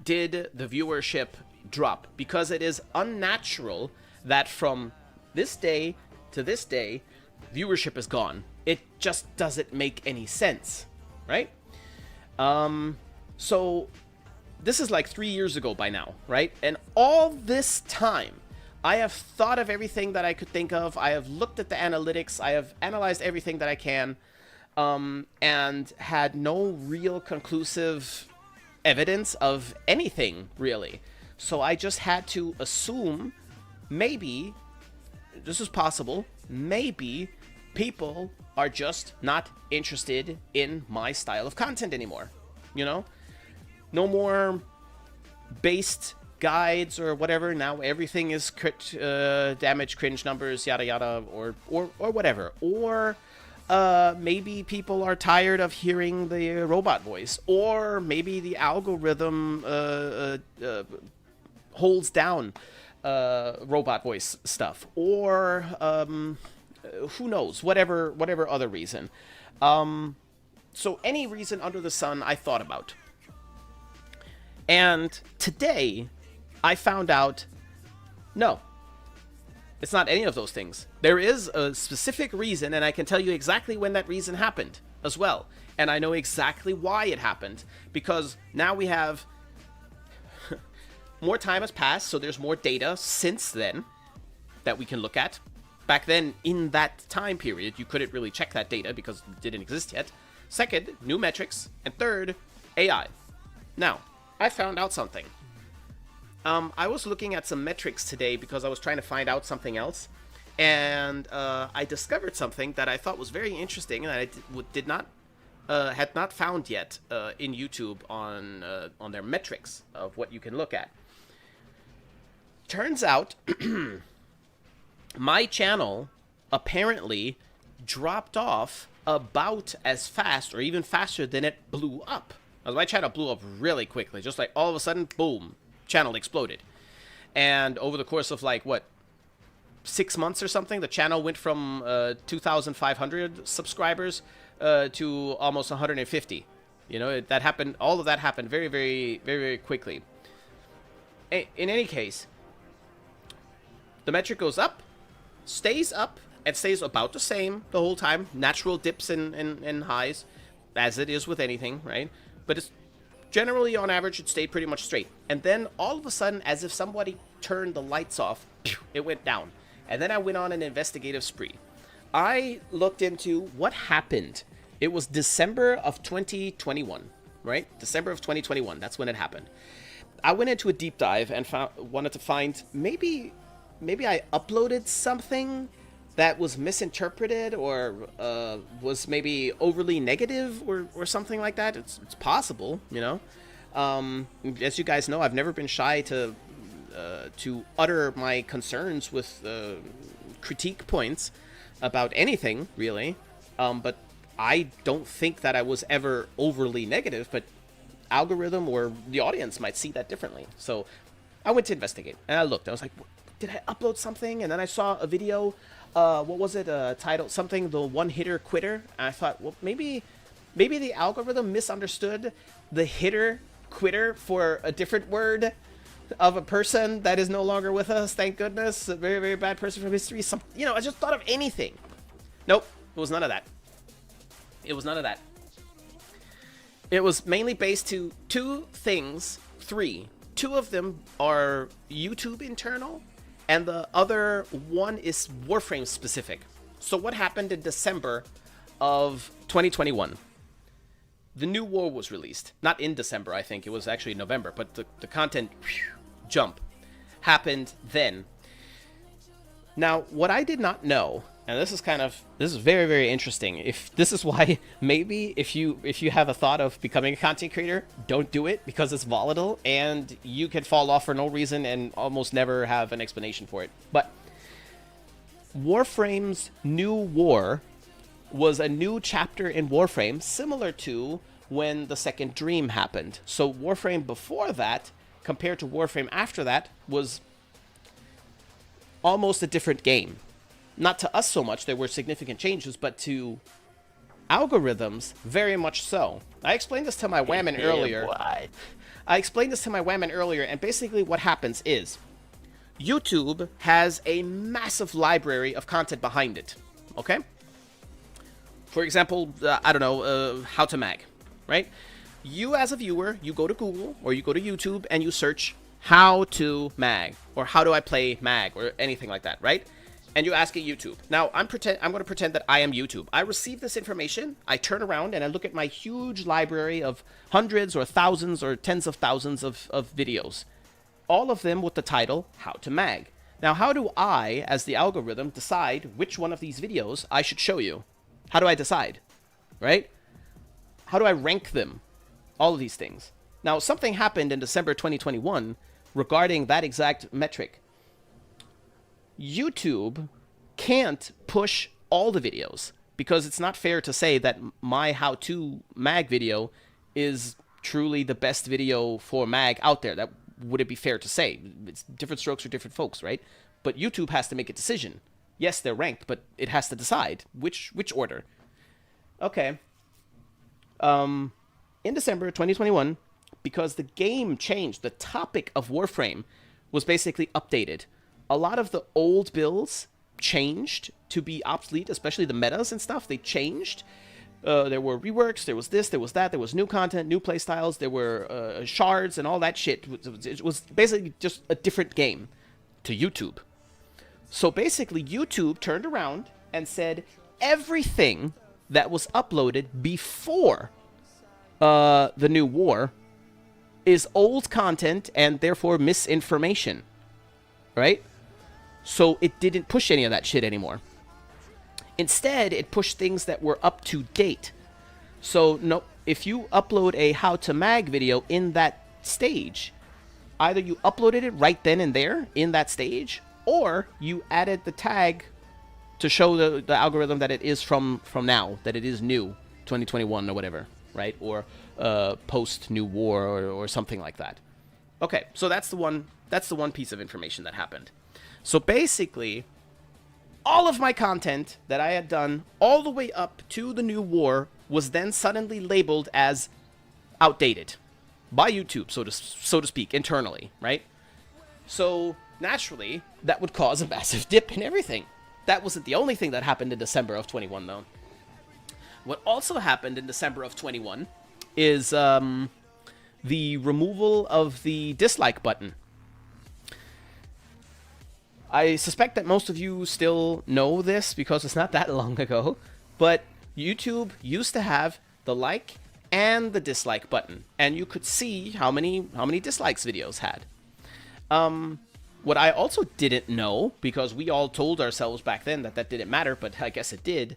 did the viewership drop? Because it is unnatural that from this day to this day, viewership is gone. It just doesn't make any sense, right? So this is like 3 years ago by now, right? And all this time, I have thought of everything that I could think of. I have looked at the analytics. I have analyzed everything that I can, and had no real conclusive evidence of anything, really. So I just had to assume maybe this is possible. Maybe people are just not interested in my style of content anymore. You know? No more based guides or whatever. Now everything is crit, damage, cringe numbers, yada yada, or whatever. Or maybe people are tired of hearing the robot voice. Or maybe the algorithm holds down robot voice stuff, or who knows, whatever other reason. So any reason under the sun I thought about. And today I found out, no, it's not any of those things. There is a specific reason, and I can tell you exactly when that reason happened as well. And I know exactly why it happened, because now we have more time has passed, so there's more data since then that we can look at. Back then, in that time period, you couldn't really check that data because it didn't exist yet. Second, new metrics. And third, AI. Now, I found out something. I was looking at some metrics today because I was trying to find out something else. And I discovered something that I thought was very interesting and I had not found yet in YouTube on their metrics of what you can look at. Turns out, my channel apparently dropped off about as fast or even faster than it blew up. My channel blew up really quickly, just like all of a sudden, boom, channel exploded. And over the course of like, what, 6 months or something, the channel went from 2,500 subscribers to almost 150. You know, that happened, all of that happened very, very, very, very quickly. In any case, the metric goes up, stays up, and stays about the same the whole time. Natural dips and highs, as it is with anything, right? But it's generally, on average, it stayed pretty much straight. And then, all of a sudden, as if somebody turned the lights off, it went down. And then I went on an investigative spree. I looked into what happened. It was December of 2021, right? December of 2021, that's when it happened. I went into a deep dive and wanted to find maybe I uploaded something that was misinterpreted or was maybe overly negative or something like that. It's possible, you know. As you guys know, I've never been shy to utter my concerns with critique points about anything, really. But I don't think that I was ever overly negative, but algorithm or the audience might see that differently. So I went to investigate, and I looked. I was like, did I upload something? And then I saw a video, what was it, titled something, the one-hitter quitter. And I thought, well, maybe the algorithm misunderstood the hitter quitter for a different word of a person that is no longer with us, thank goodness. A very, very bad person from history. You know, I just thought of anything. Nope, it was none of that. It was none of that. It was mainly based to three. Two of them are YouTube internal, and the other one is Warframe specific. So what happened in December of 2021? The new war was released. Not in December, I think. It was actually November, but the content jump happened then. Now, what I did not know, and this is very, very interesting. If this is why maybe if you have a thought of becoming a content creator, don't do it, because it's volatile and you can fall off for no reason and almost never have an explanation for it. But Warframe's new war was a new chapter in Warframe, similar to when the second Dream happened. So Warframe before that, compared to Warframe after that, was almost a different game. Not to us so much, there were significant changes, but to algorithms, very much so. I explained this to my whammon earlier. And basically what happens is YouTube has a massive library of content behind it, okay? For example, I don't know, how to mag, right? You as a viewer, you go to Google or you go to YouTube and you search how to mag or how do I play mag or anything like that, right? And you ask it YouTube. Now, I'm going to pretend that I am YouTube. I receive this information, I turn around and I look at my huge library of hundreds or thousands or tens of thousands of videos. All of them with the title, How to Mag. Now, how do I, as the algorithm, decide which one of these videos I should show you? How do I decide, right? How do I rank them? All of these things. Now, something happened in December 2021 regarding that exact metric. YouTube can't push all the videos because it's not fair to say that my how-to mag video is truly the best video for mag out there. That wouldn't be fair to say. It's different strokes for different folks, right? But YouTube has to make a decision. Yes, they're ranked, but it has to decide which order. Okay. In December 2021, because the game changed, the topic of Warframe was basically updated. A lot of the old builds changed to be obsolete, especially the metas and stuff. They changed. There were reworks, there was this, there was that, there was new content, new playstyles, there were shards and all that shit. It was basically just a different game to YouTube. So basically, YouTube turned around and said everything that was uploaded before the new war is old content and therefore misinformation, right? So it didn't push any of that shit anymore. Instead, it pushed things that were up to date. So no, if you upload a how to mag video in that stage, either you uploaded it right then and there in that stage, or you added the tag to show the algorithm that it is from now, that it is new, 2021 or whatever, right? Or post new war or something like that. Okay, so that's the one piece of information that happened. So basically, all of my content that I had done all the way up to the new war was then suddenly labeled as outdated by YouTube, so to speak, internally, right? So naturally, that would cause a massive dip in everything. That wasn't the only thing that happened in December of 21, though. What also happened in December of 21 is the removal of the dislike button. I suspect that most of you still know this because it's not that long ago, but YouTube used to have the like and the dislike button, and you could see how many dislikes videos had. What I also didn't know, because we all told ourselves back then that that didn't matter, but I guess it did,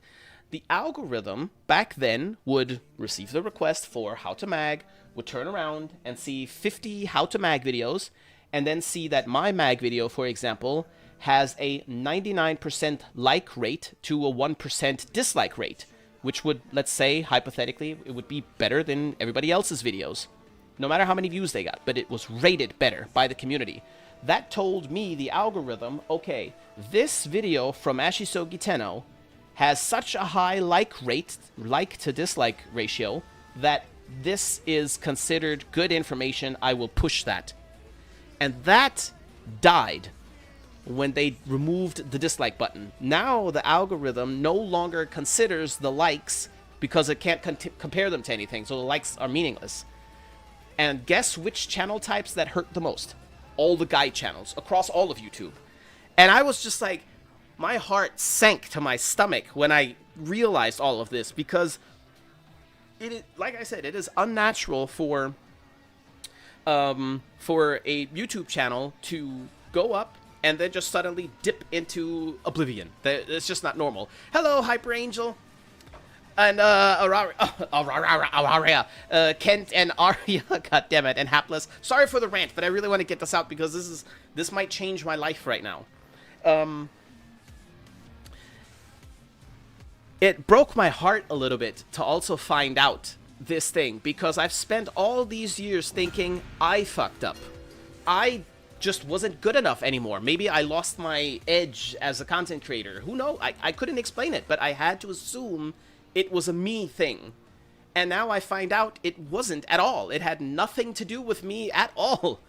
the algorithm back then would receive the request for how to mag, would turn around and see 50 how to mag videos, and then see that my mag video, for example, has a 99% like rate to a 1% dislike rate, which would, let's say, hypothetically, it would be better than everybody else's videos, no matter how many views they got, but it was rated better by the community. That told me, the algorithm, okay, this video from Ashisogi Tenno has such a high like to dislike ratio that this is considered good information. I will push that. And that died when they removed the dislike button. Now the algorithm no longer considers the likes because it can't compare them to anything, so the likes are meaningless. And guess which channel types that hurt the most? All the guide channels across all of YouTube. And I was just like, my heart sank to my stomach when I realized all of this, because it is, like I said, it is unnatural for a YouTube channel to go up and then just suddenly dip into oblivion. It's just not normal. Hello, Hyper Angel. And Auraria, Kent and Arya, goddammit, and Hapless. Sorry for the rant, but I really want to get this out because this might change my life right now. It broke my heart a little bit to also find out this thing, because I've spent all these years thinking I fucked up. I just wasn't good enough anymore. Maybe I lost my edge as a content creator. Who knows? I couldn't explain it, but I had to assume it was a me thing. And now I find out it wasn't at all. It had nothing to do with me at all.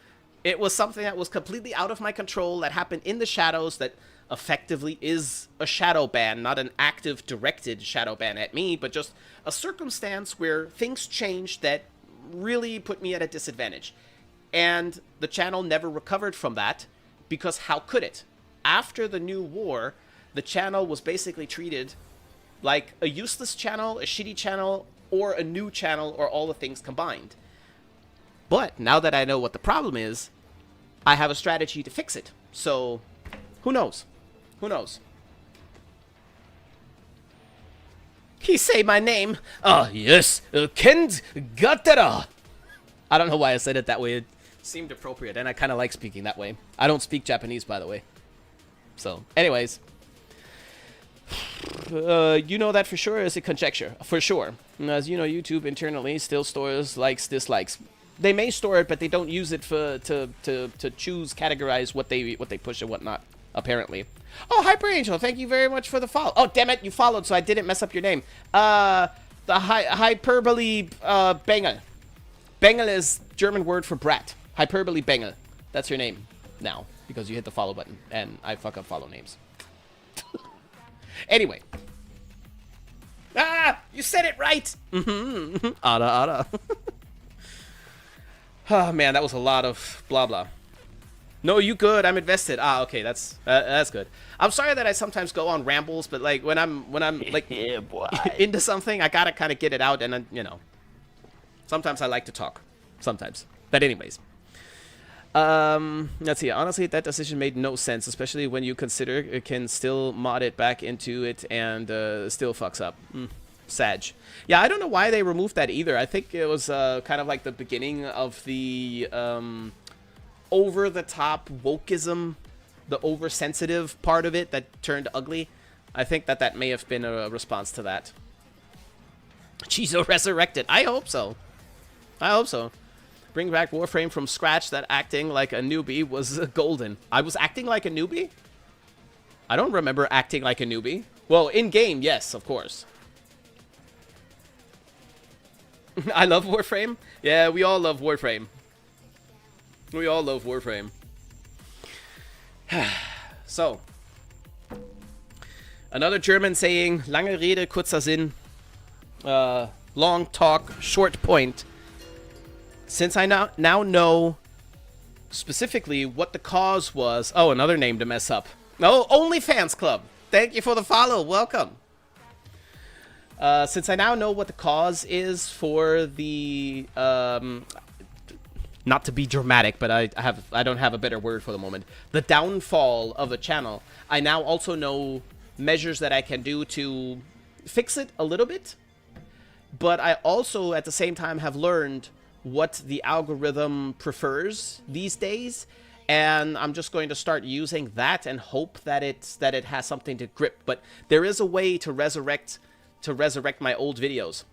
It was something that was completely out of my control, that happened in the shadows, that effectively is a shadow ban, not an active directed shadow ban at me, but just a circumstance where things changed that really put me at a disadvantage. And the channel never recovered from that, because how could it? After the new war, the channel was basically treated like a useless channel, a shitty channel, or a new channel, or all the things combined. But now that I know what the problem is, I have a strategy to fix it. So, who knows? Who knows? He say my name. Ah, yes, Kent Gatara. I don't know why I said it that way. It seemed appropriate, and I kind of like speaking that way. I don't speak Japanese, by the way. So, anyways. You know that for sure, is a conjecture. For sure. As you know, YouTube internally still stores likes, dislikes. They may store it, but they don't use it for to choose, categorize what they push and whatnot, apparently. Oh, Hyper Angel, thank you very much for the follow. Oh, damn it, you followed, so I didn't mess up your name. The hyperbole Bengel. Bengel is German word for brat. Hyperbole Bengel. That's your name now, because you hit the follow button, and I fuck up follow names. Anyway. Ah! You said it right! Mm-hmm. Ada. Oh, man, that was a lot of blah blah. No, you good. I'm invested. Ah, okay, that's good. I'm sorry that I sometimes go on rambles, but like when I'm like yeah, boy. Into something, I gotta kind of get it out, and then, you know, sometimes I like to talk. Sometimes. But anyways. Let's see. Honestly, that decision made no sense, especially when you consider it can still mod it back into it and still fucks up. Sag. Yeah, I don't know why they removed that either. I think it was kind of like the beginning of the over-the-top wokeism, the oversensitive part of it that turned ugly. I think that may have been a response to that. Chizo resurrected. I hope so. I hope so. Bring back Warframe from scratch. That acting like a newbie was golden. I was acting like a newbie? I don't remember acting like a newbie. Well, in-game, yes, of course. I love Warframe. Yeah, we all love Warframe. We all love Warframe. So. Another German saying, lange Rede, kurzer Sinn. Long talk, short point. Since I now know specifically what the cause was... Oh, another name to mess up. No, OnlyFans Club. Thank you for the follow. Welcome. Since I now know what the cause is for the... not to be dramatic, but I don't have a better word for the moment. The downfall of the channel. I now also know measures that I can do to fix it a little bit. But I also, at the same time, have learned what the algorithm prefers these days, and I'm just going to start using that and hope that it has something to grip. But there is a way to resurrect my old videos.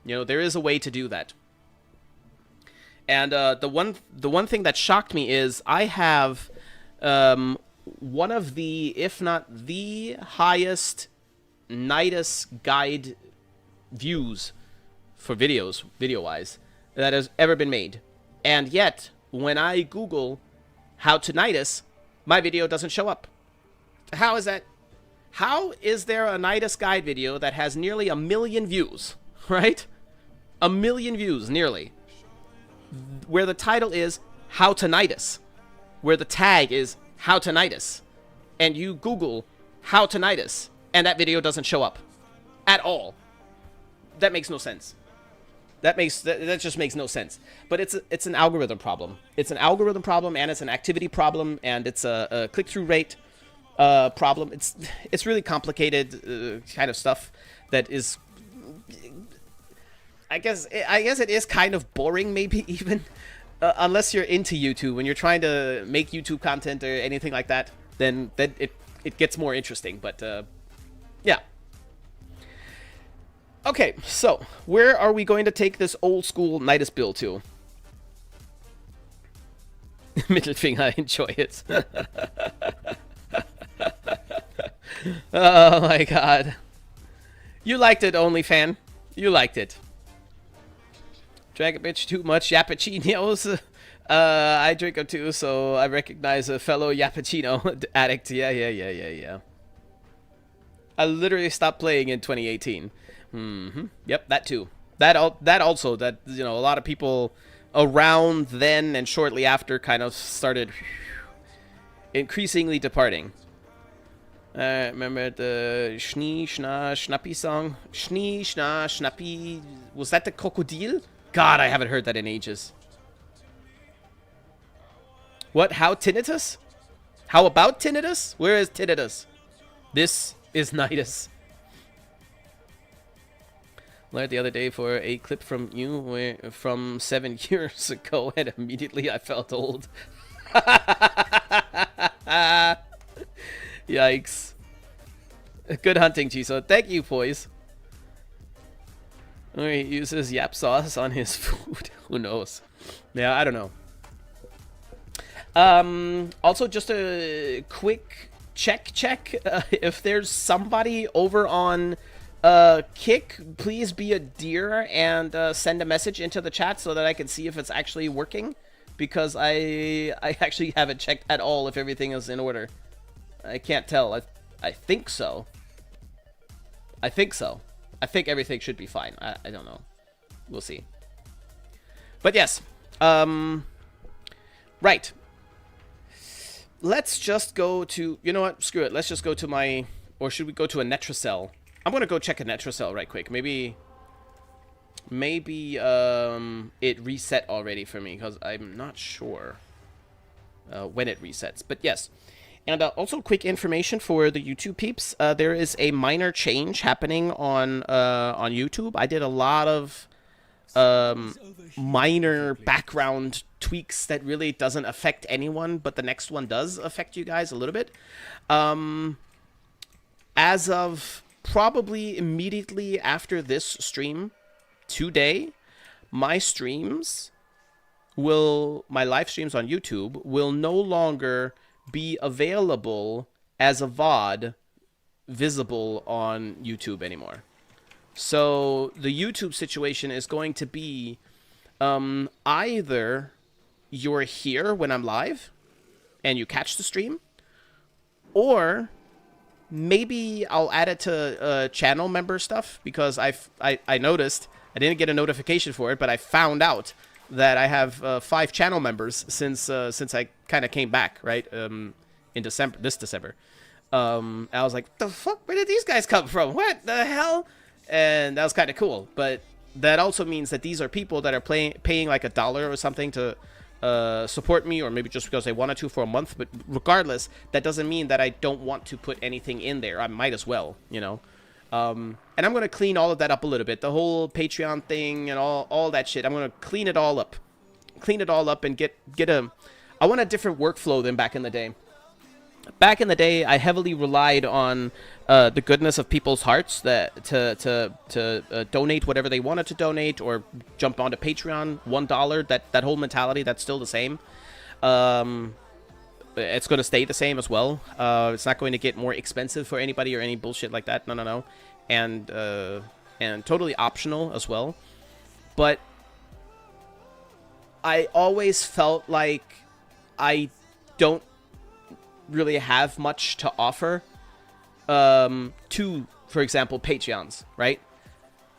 You know, there is a way to do that. And the one thing that shocked me is I have one of the, if not the highest Nidus guide views for videos, video-wise, that has ever been made. And yet, when I Google how to Nidus, my video doesn't show up. How is that? How is there a Nidus guide video that has nearly 1 million views, right? 1 million views, nearly. Where the title is How to Nidus. Where the tag is How to Nidus. and you Google how tinnitus, and that video doesn't show up at all. That makes no sense. That just makes no sense. But it's an algorithm problem. It's an algorithm problem, and it's an activity problem, and it's a click-through rate problem. It's really complicated kind of stuff that is. I guess it is kind of boring, maybe even, unless you're into YouTube. When you're trying to make YouTube content or anything like that, then it gets more interesting. But yeah. Okay, so where are we going to take this old school Nidus build to? Middle finger, I enjoy it. Oh my god. You liked it, OnlyFan. You liked it. Drag a bitch too much yappuccinos. I drink them too, so I recognize a fellow yappuccino addict. Yeah. I literally stopped playing in 2018. Yep, that too. That also, you know, a lot of people around then and shortly after kind of started increasingly departing. Remember the Schnee, Schna, Schnappi song? Schnee, Schna, Schnappi. Was that the Krokodil? God, I haven't heard that in ages. What? How tinnitus? How about tinnitus? Where is tinnitus? This is Nidus. Learned the other day for a clip from you from 7 years ago, and immediately I felt old. Yikes. Good hunting, Chiso. Thank you, boys. Or he uses yap sauce on his food. Who knows? Yeah, I don't know. Also, just a quick check. If there's somebody over on Kick, please be a dear and send a message into the chat so that I can see if it's actually working. Because I actually haven't checked at all if everything is in order. I can't tell. I think so. I think everything should be fine. I don't know. We'll see. But yes. Right. Let's just go to... You know what? Screw it. Let's just go to my... Or should we go to a Netracell? I'm going to go check a Netracell right quick. Maybe it reset already for me. Because I'm not sure when it resets. But yes. And also quick information for the YouTube peeps. There is a minor change happening on YouTube. I did a lot of minor background tweaks that really doesn't affect anyone, but the next one does affect you guys a little bit. As of probably immediately after this stream today, my live streams on YouTube will no longer be available as a VOD visible on YouTube anymore. So the YouTube situation is going to be either you're here when I'm live and you catch the stream, or maybe I'll add it to channel member stuff, because I noticed I didn't get a notification for it, but I found out that I have 5 channel members since I kind of came back, right, in this December. I was like, the fuck, where did these guys come from? What the hell? And that was kind of cool. But that also means that these are people that are paying like $1 or something to support me, or maybe just because they wanted to for a month. But regardless, that doesn't mean that I don't want to put anything in there. I might as well, you know. And I'm going to clean all of that up a little bit. The whole Patreon thing and all that shit. I'm going to clean it all up. Clean it all up and get I want a different workflow than back in the day. Back in the day, I heavily relied on the goodness of people's hearts to donate whatever they wanted to donate, or jump onto Patreon, $1. That whole mentality, that's still the same. It's going to stay the same as well. It's not going to get more expensive for anybody or any bullshit like that. No. And totally optional as well. But I always felt like I don't really have much to offer to, for example, Patreons, right?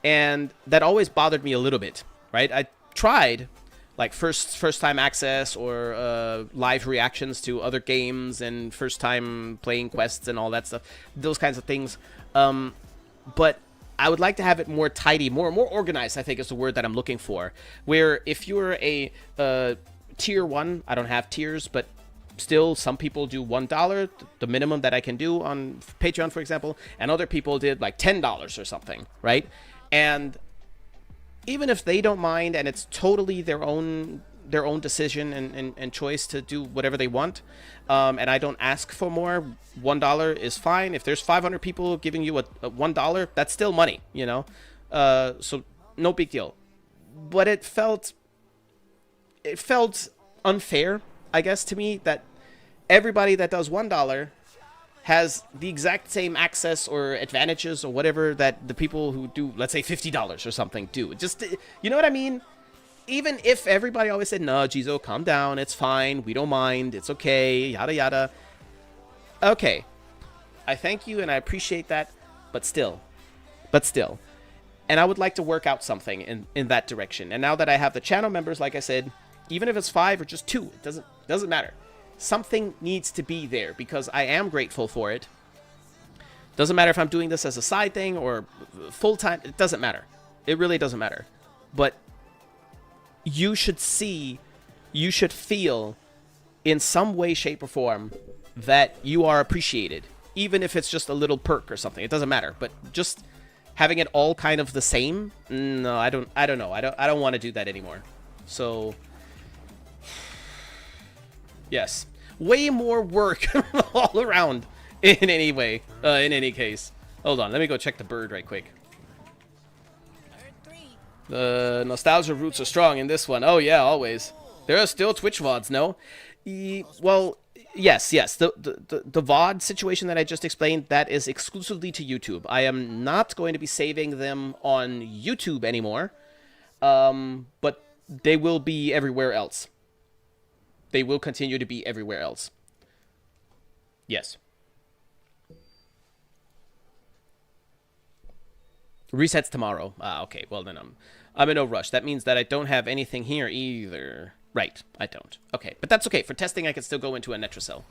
And that always bothered me a little bit, right? I tried, like first time access or live reactions to other games and first time playing quests and all that stuff, those kinds of things. But I would like to have it more tidy, more organized, I think is the word that I'm looking for. Where if you're a tier 1, I don't have tiers, but still some people do $1, the minimum that I can do on Patreon, for example, and other people did like $10 or something, right? And even if they don't mind and it's totally their own decision and choice to do whatever they want, and I don't ask for more, $1 is fine. If there's 500 people giving you a $1, that's still money, you know? So no big deal. But it felt unfair, I guess, to me, that everybody that does $1 has the exact same access or advantages or whatever that the people who do, let's say, $50 or something do. Just, you know what I mean? Even if everybody always said, no, Jizo, calm down, it's fine, we don't mind, it's okay, yada yada. Okay, I thank you and I appreciate that, but still. And I would like to work out something in that direction. And now that I have the channel members, like I said, even if it's 5 or just 2, it doesn't matter. Something needs to be there because I am grateful for it. Doesn't matter if I'm doing this as a side thing or full-time. It doesn't matter. It really doesn't matter. But you should feel in some way, shape, or form that you are appreciated. Even if it's just a little perk or something. It doesn't matter. But just having it all kind of the same, no, I don't know. I don't want to do that anymore. So yes. Way more work all around in any case. Hold on, let me go check the bird right quick. The nostalgia roots are strong in this one. Oh yeah, always. There are still Twitch VODs, no? Well, yes. The VOD situation that I just explained, that is exclusively to YouTube. I am not going to be saving them on YouTube anymore. But they will be everywhere else. They will continue to be everywhere else. Yes. Resets tomorrow. Ah, okay. Well, then I'm in no rush. That means that I don't have anything here either. Right. I don't. Okay. But that's okay. For testing, I can still go into a Netracell.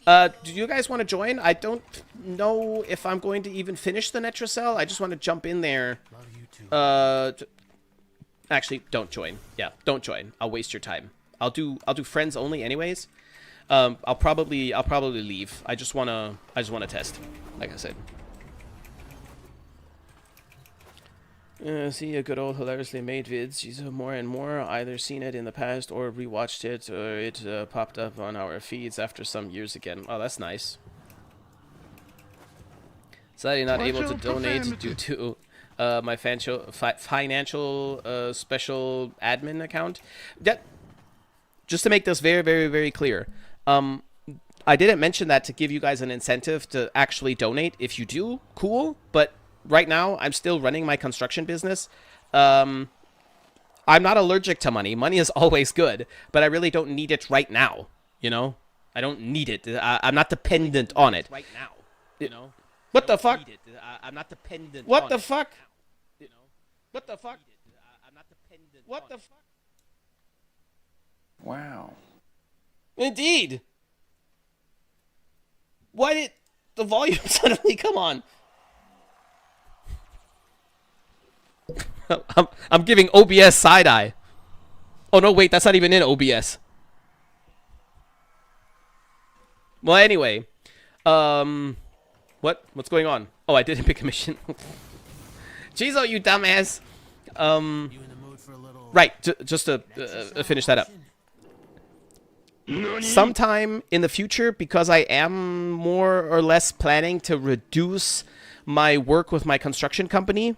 Do you guys want to join? I don't know if I'm going to even finish the Netracell. I just want to jump in there. Actually, don't join. Yeah, don't join. I'll waste your time. I'll do friends only anyways. I'll probably leave. I just wanna test, like I said. See a good old hilariously made vids. She's more and more either seen it in the past or rewatched it, or it popped up on our feeds after some years again. Oh, that's nice. Sadly not able to donate due to my financial special admin account. Just to make this very, very, very clear, I didn't mention that to give you guys an incentive to actually donate. If you do, cool. But right now, I'm still running my construction business. I'm not allergic to money. Money is always good, but I really don't need it right now. You know, I don't need it. I'm not dependent on it right now. You know, what the fuck? I'm not dependent. What the fuck? You know, what the fuck? I'm not dependent. What the fuck? Wow. Indeed. Why did the volume suddenly come on? I'm giving OBS side eye. Oh no, wait, that's not even in OBS. Well, anyway, what's going on? Oh, I didn't pick a mission. Jeez, you dumbass. Right, just to finish that up. Sometime in the future, because I am more or less planning to reduce my work with my construction company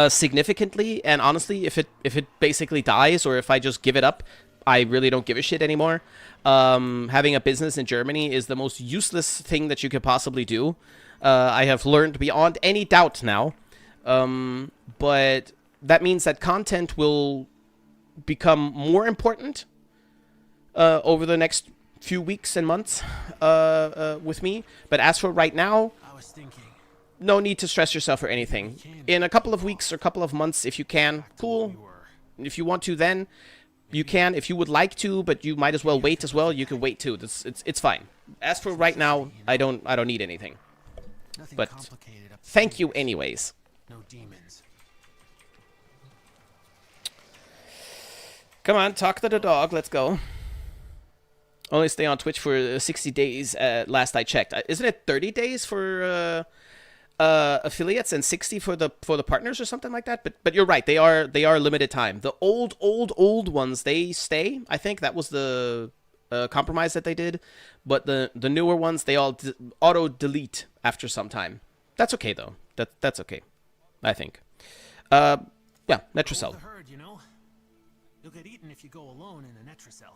significantly, and honestly, if it basically dies or if I just give it up, I really don't give a shit anymore. Having a business in Germany is the most useless thing that you could possibly do. I have learned beyond any doubt now. But that means that content will become more important over the next few weeks and months with me. But as for right now, no need to stress yourself or anything. In a couple of weeks or couple of months, if you can, cool. if you want to, then you can. If you would like to, but you might as well wait as well. You can wait too. It's fine. As for right now, I don't need anything. But thank you anyways. No demons. Come on, talk to the dog. Let's go. Only stay on Twitch for 60 days. Last I checked. Isn't it 30 days for affiliates and 60 for the partners or something like that? But you're right. They are limited time. The old ones, they stay. I think that was the compromise that they did. But the newer ones, they all auto delete after some time. That's okay though. That's okay, I think. Yeah, Netracell. You'll get eaten if you go alone in a Netracell.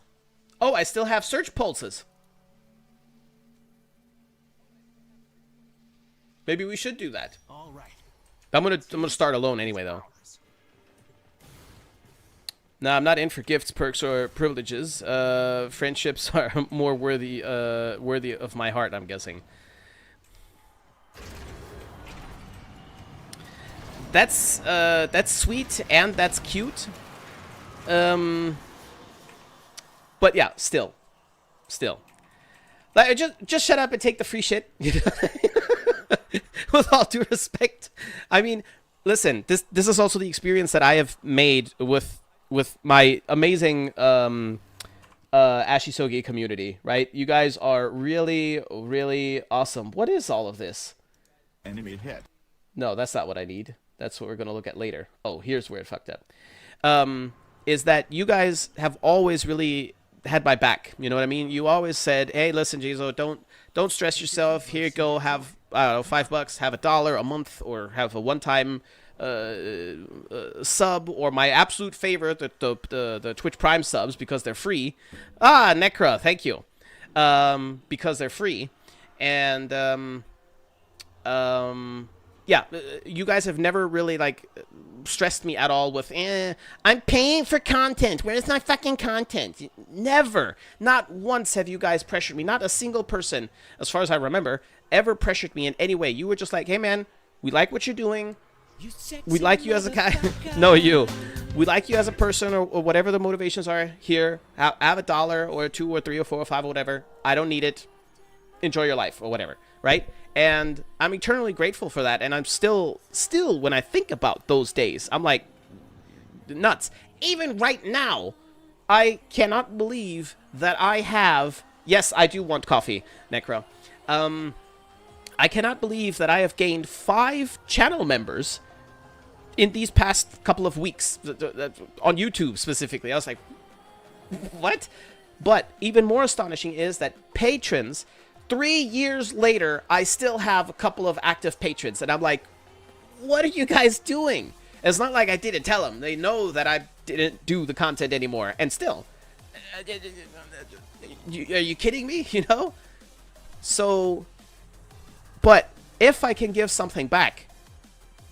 Oh, I still have search pulses. Maybe we should do that. All right. I'm gonna start alone anyway though. No, I'm not in for gifts, perks, or privileges. Friendships are more worthy of my heart, I'm guessing. That's sweet and that's cute. But yeah, still. Like, just shut up and take the free shit. With all due respect. I mean, listen, this is also the experience that I have made with my amazing Ashisogi community, right? You guys are really, really awesome. What is all of this? Enemy hit. No, that's not what I need. That's what we're going to look at later. Oh, here's where it fucked up. Is that you guys have always really had my back. You know what I mean? You always said, hey, listen, Jizo, don't stress yourself. Here you go. Have, I don't know, $5, have $1 a month, or have a one-time sub, or my absolute favorite, the Twitch Prime subs, because they're free. Ah, Necra, thank you. Because they're free. And, yeah, you guys have never really, like, stressed me at all with, I'm paying for content. Where's my fucking content? Never. Not once have you guys pressured me. Not a single person, as far as I remember, ever pressured me in any way. You were just like, hey, man, we like what you're doing. We like you as a guy. No, you. We like you as a person, or whatever the motivations are. Here, have $1 or $2 or $3 or $4 or $5 or whatever. I don't need it. Enjoy your life or whatever, right? And I'm eternally grateful for that. And I'm still, when I think about those days, I'm like, nuts. Even right now, I cannot believe that I have, yes, I do want coffee, Necro. I cannot believe that I have gained 5 channel members in these past couple of weeks, on YouTube specifically. I was like, what? But even more astonishing is that patrons, 3 years later, I still have a couple of active patrons. And I'm like, what are you guys doing? It's not like I didn't tell them. They know that I didn't do the content anymore. And still, are you kidding me? You know? So, but if I can give something back,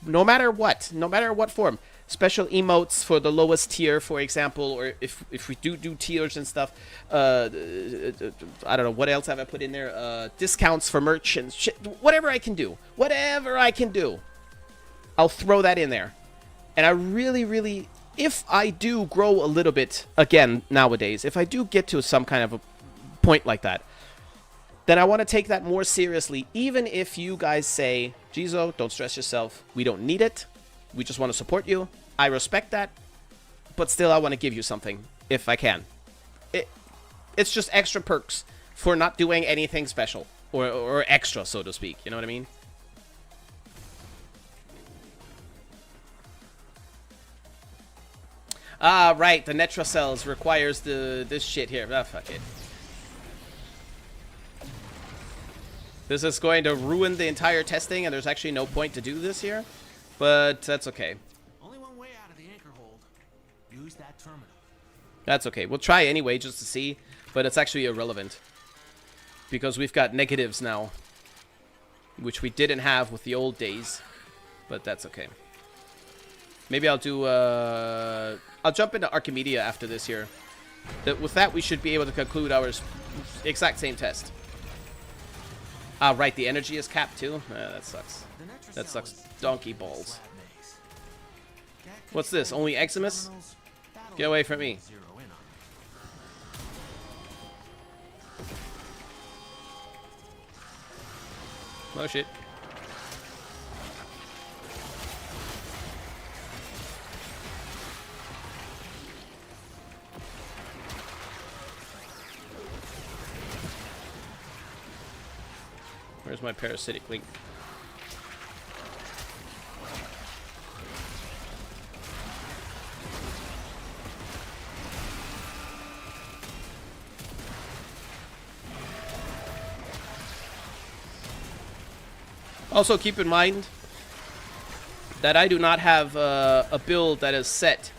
no matter what form, special emotes for the lowest tier, for example, or if we do tiers and stuff, I don't know, what else have I put in there? Discounts for merch and shit, whatever I can do, I'll throw that in there. And I really, if I do grow a little bit again nowadays, if I do get to some kind of a point like that, then I want to take that more seriously, even if you guys say, Jizo, don't stress yourself, we don't need it, we just want to support you. I respect that, but still I want to give you something, if I can. It's just extra perks for not doing anything special, or extra, so to speak, you know what I mean? Ah, right, the Netracells requires this shit here. Ah, fuck it. This is going to ruin the entire testing, and there's actually no point to do this here. But that's okay. Only one way out of the anchor hold. Use that terminal. That's okay. We'll try anyway just to see, but it's actually irrelevant. Because we've got negatives now. Which we didn't have with the old days. But that's okay. Maybe I'll do, I'll jump into Archimedia after this here. With that, we should be able to conclude our exact same test. Ah, right, the energy is capped too? That sucks. That sucks donkey balls. What's this? Only Eximus? Get away from me. Zero in on it. Oh shit. Where's my parasitic link? Also, keep in mind that I do not have a build that is set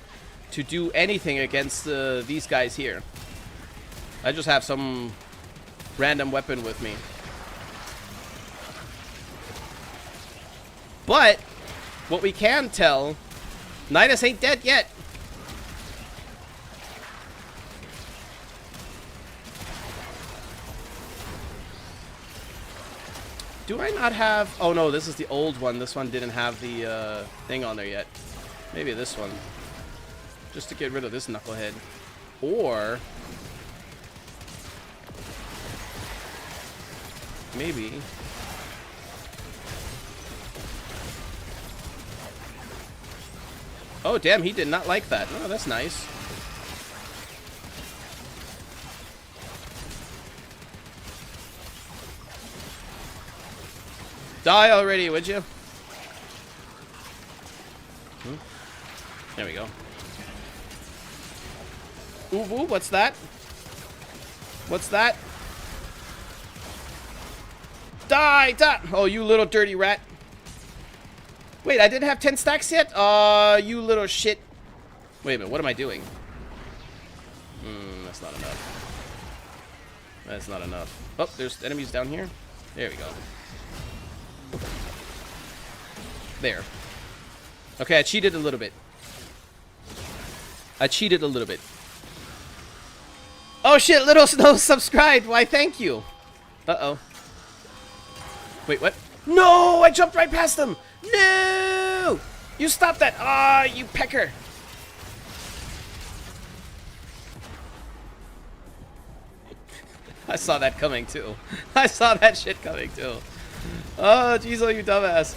to do anything against these guys here. I just have some random weapon with me. But what we can tell, Nidus ain't dead yet. Do I not have... Oh no, this is the old one. This one didn't have the thing on there yet. Maybe this one. Just to get rid of this knucklehead. Or... maybe... Oh, damn, he did not like that. Oh, that's nice. Die already, would you? There we go. Ooh, ooh, what's that? What's that? Die, die! Oh, you little dirty rat. Wait, I didn't have 10 stacks yet? You little shit. Wait a minute, what am I doing? That's not enough. That's not enough. Oh, there's enemies down here. There we go. There. Okay, I cheated a little bit. I cheated a little bit. Oh shit, Little Snow subscribed. Why, thank you. Uh-oh. Wait, what? No, I jumped right past him. No! You stop that. Ah, you pecker. I saw that coming too. I saw that shit coming too. Oh, jeez, oh, you dumbass.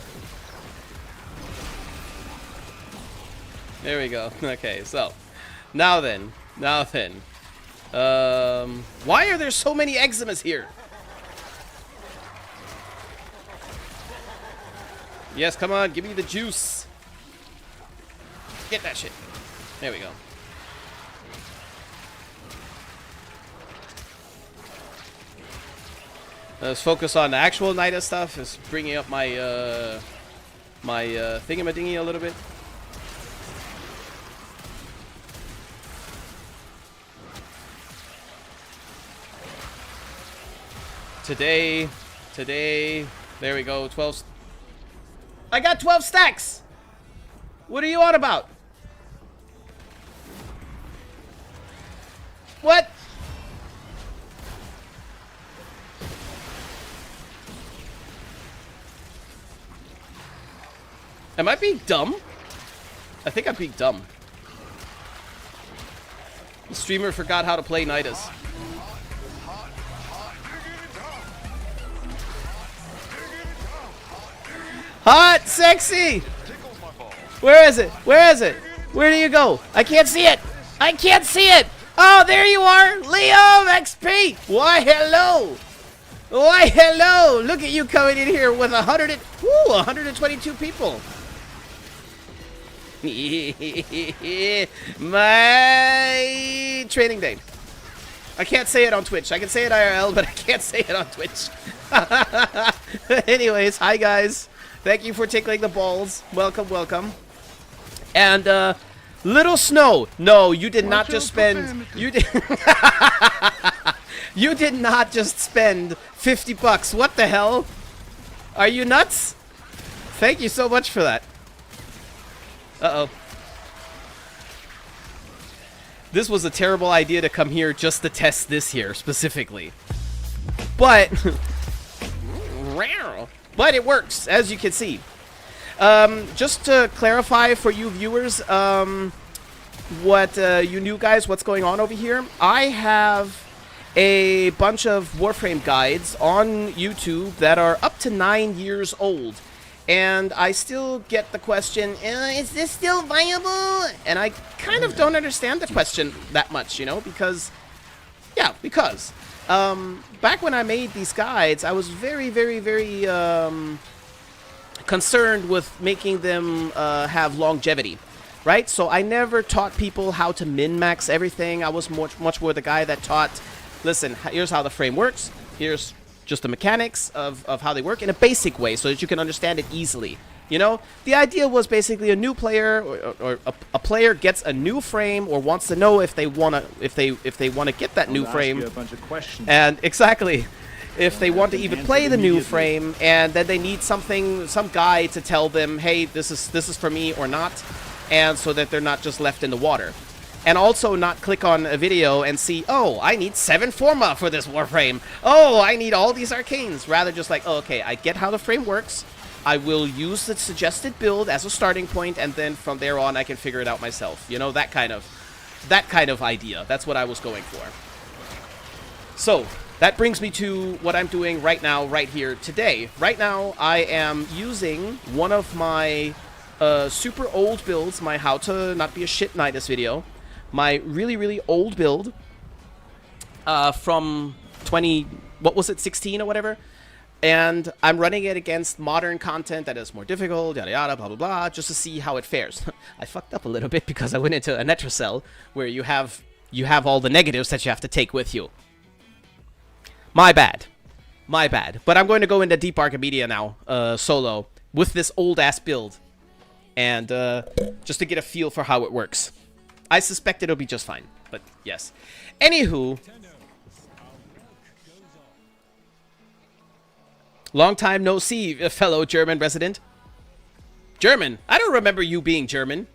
There we go. Okay, so now then, why are there so many eczemas here? Yes, come on, give me the juice. Get that shit. There we go. Let's focus on the actual Nidus stuff. Is bringing up my my thingamadingy a little bit. Today, there we go, 12. I got 12 stacks! What are you on about? What? Am I being dumb? I think I'm being dumb. The streamer forgot how to play Nidus. Hot, sexy! Where is it? Where is it? Where do you go? I can't see it! I can't see it! Oh, there you are! Leo XP! Why, hello! Why, hello! Look at you coming in here with 122 people. My training day. I can't say it on Twitch. I can say it IRL, but I can't say it on Twitch. Anyways, hi guys. Thank you for tickling the balls. Welcome, welcome. And Little Snow. No, you did not just spend. You did. You did not just spend 50 bucks. What the hell? Are you nuts? Thank you so much for that. Uh-oh. This was a terrible idea to come here just to test this here specifically. But but it works, as you can see. Just to clarify for you viewers, what you new guys, what's going on over here. I have a bunch of Warframe guides on YouTube that are up to 9 years old. And I still get the question, is this still viable? And I kind of don't understand the question that much, you know, because, yeah, because. Back when I made these guides, I was very, very, very concerned with making them have longevity. Right? So I never taught people how to min-max everything. I was much more the guy that taught, listen, here's how the frame works. Here's just the mechanics of how they work in a basic way so that you can understand it easily. You know? The idea was basically a new player or a player gets a new frame or wants to know if they want to get that new frame. Ask you a bunch of questions. And exactly. If they want to even play the new frame and then they need some guy to tell them, hey, this is for me or not. And so that they're not just left in the water. And also not click on a video and see, oh, I need 7 Forma for this Warframe. Oh, I need all these arcanes. Rather just like, oh, okay, I get how the frame works. I will use the suggested build as a starting point, and then from there on I can figure it out myself. You know, that kind of idea. That's what I was going for. So, that brings me to what I'm doing right now, right here, today. Right now, I am using one of my super old builds, my how to not be a shit Nidus video, my really, really old build from 16 or whatever, and I'm running it against modern content that is more difficult, yada yada, blah blah blah, just to see how it fares. I fucked up a little bit because I went into a Netracell where you have all the negatives that you have to take with you. My bad. But I'm going to go into Deep Archimedia now, solo, with this old ass build. And just to get a feel for how it works. I suspect it'll be just fine, but yes. Anywho, long time no see, fellow German resident. German? I don't remember you being German.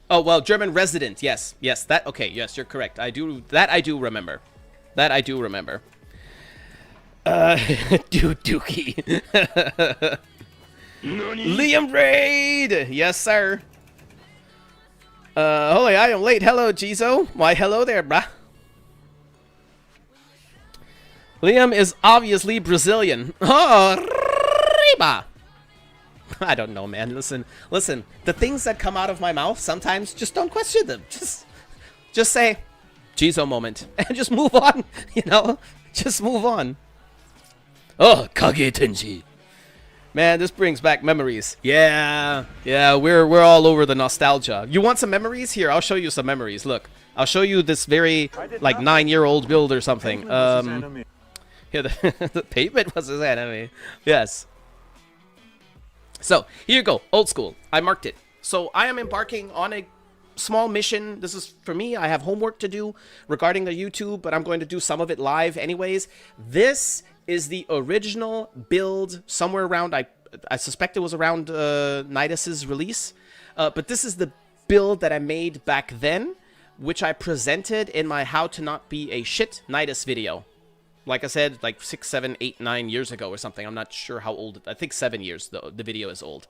Oh, well, German resident, yes. Yes, that, okay, yes, you're correct. I do remember. That I do remember. Dookie. Liam Raid! Yes, sir. Holy, I am late. Hello, Jizo. Why, hello there, bruh. Liam is obviously Brazilian. Oh, Riba! I don't know, man. Listen. The things that come out of my mouth, sometimes just don't question them. Just say, Jizo moment. And just move on, you know? Just move on. Oh, Kage Tenji. Man, this brings back memories. Yeah, we're all over the nostalgia. You want some memories? Here, I'll show you some memories. Look, I'll show you this very, like, 9-year-old build or something. Yeah, the pavement was his enemy. Yes. So, here you go. Old school. I marked it. So, I am embarking on a small mission. This is, for me, I have homework to do regarding the YouTube, but I'm going to do some of it live anyways. This is the original build somewhere around, I suspect it was around Nidus's release, but this is the build that I made back then, which I presented in my How to Not Be a Shit Nidus video. Like I said, like 6, 7, 8, 9 years ago or something. I'm not sure how old. I think 7 years, though. The video is old.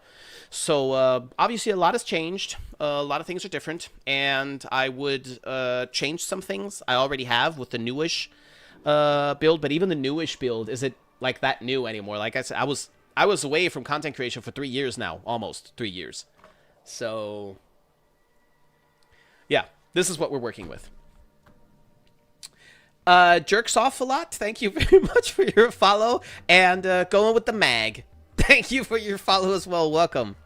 So, obviously, a lot has changed. A lot of things are different. And I would change some things I already have with the newish build. But even the newish build isn't, like, that new anymore. Like I said, I was away from content creation for 3 years now. Almost 3 years. So, yeah. This is what we're working with. Jerks off a lot. Thank you very much for your follow. And going with the mag. Thank you for your follow as well. Welcome.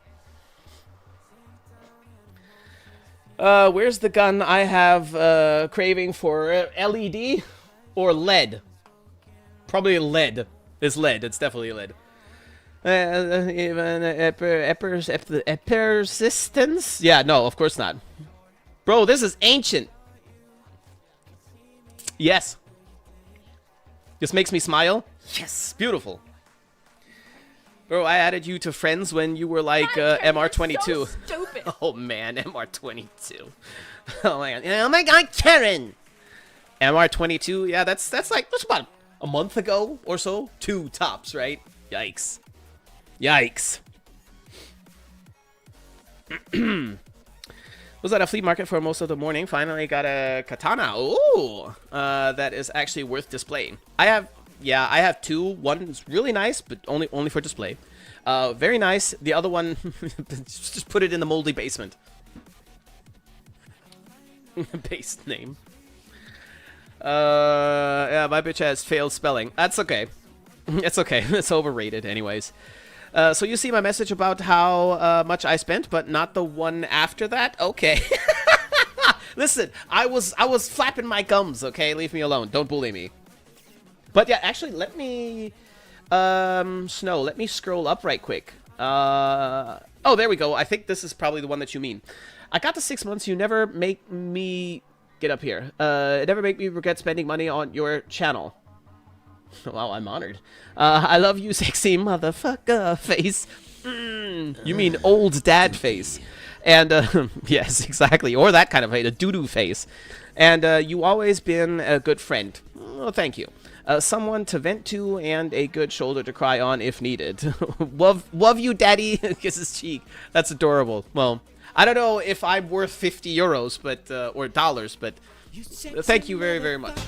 Where's the gun I have craving for? LED or lead? Probably lead. It's lead. It's definitely lead. Even persistence? Yeah, no, of course not. Bro, this is ancient. Yes. This makes me smile. Yes, beautiful. Bro, I added you to friends when you were like MR22. So stupid. Oh man, MR22. Oh my god. Oh my god, Karen. MR22. Yeah, that's about a month ago or so. 2 tops, right? Yikes. Yikes. Was at a flea market for most of the morning. Finally got a katana. Ooh, that is actually worth displaying. I have two. One is really nice, but only for display. Very nice. The other one, just put it in the moldy basement. Base name. Yeah, my bitch has failed spelling. That's okay. It's okay. It's overrated, anyways. So you see my message about how much I spent, but not the one after that? Okay. Listen, I was flapping my gums, okay? Leave me alone. Don't bully me. But yeah, actually, let me... Snow, let me scroll up right quick. Oh, there we go. I think this is probably the one that you mean. I got the 6 months. You never make me... Get up here. Never make me regret spending money on your channel. Wow, I'm honored. I love you, sexy motherfucker face. You mean old dad face. And, yes, exactly. Or that kind of face, a doo-doo face. And you always been a good friend. Oh, thank you. Someone to vent to and a good shoulder to cry on if needed. love you, daddy. Kiss his cheek. That's adorable. Well, I don't know if I'm worth 50 euros, but, or dollars, but thank you very, very much.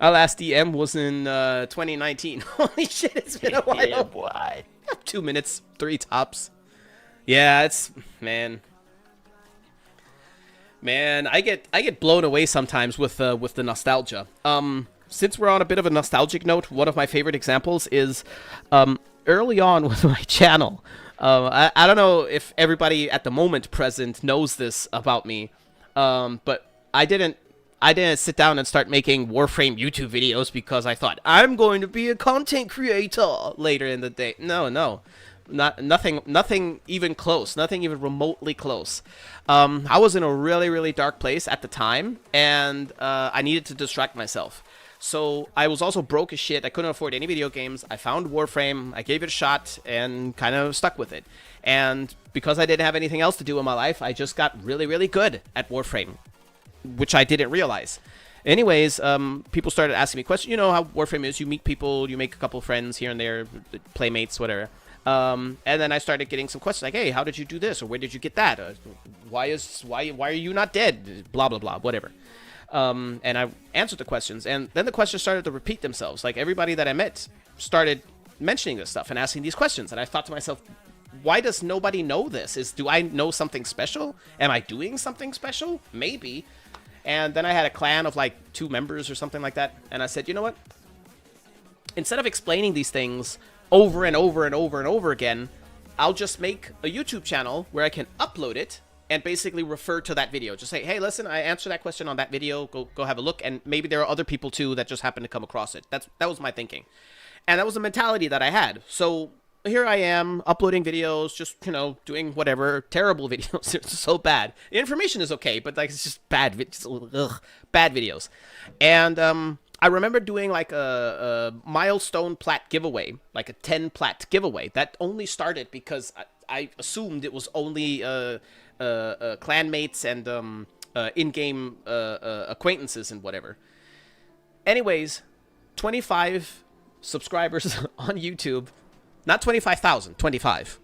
Our last DM was in 2019. Holy shit, it's been a while. Yeah, boy. 2 minutes, 3 tops. Yeah, it's man, I get blown away sometimes with the nostalgia. Since we're on a bit of a nostalgic note, one of my favorite examples is early on with my channel. I don't know if everybody at the moment present knows this about me, but I didn't sit down and start making Warframe YouTube videos because I thought I'm going to be a content creator later in the day. No, nothing even close, nothing even remotely close. I was in a really, really dark place at the time, and I needed to distract myself. So I was also broke as shit. I couldn't afford any video games. I found Warframe. I gave it a shot and kind of stuck with it. And because I didn't have anything else to do in my life, I just got really, really good at Warframe, which I didn't realize. Anyways, people started asking me questions. You know how Warframe is. You meet people. You make a couple friends here and there, playmates, whatever. And then I started getting some questions like, hey, how did you do this? Or where did you get that? Why are you not dead? Blah, blah, blah, whatever. And I answered the questions, and then the questions started to repeat themselves. Like, everybody that I met started mentioning this stuff and asking these questions, and I thought to myself, why does nobody know this? Do I know something special? Am I doing something special? Maybe. And then I had a clan of like 2 members or something like that, and I said, you know what? Instead of explaining these things over and over and over and over again, I'll just make a YouTube channel where I can upload it and basically refer to that video. Just say, hey, listen, I answered that question on that video. Go have a look. And maybe there are other people too that just happen to come across it. That was my thinking. And that was the mentality that I had. So here I am uploading videos, just, you know, doing whatever. Terrible videos. It's so bad. The information is okay, but like, it's just bad. Bad videos. And I remember doing like a milestone plat giveaway, like a 10 plat giveaway. That only started because I assumed it was only clanmates and in-game acquaintances and whatever. Anyways, 25 subscribers on YouTube. Not 25,000, 25.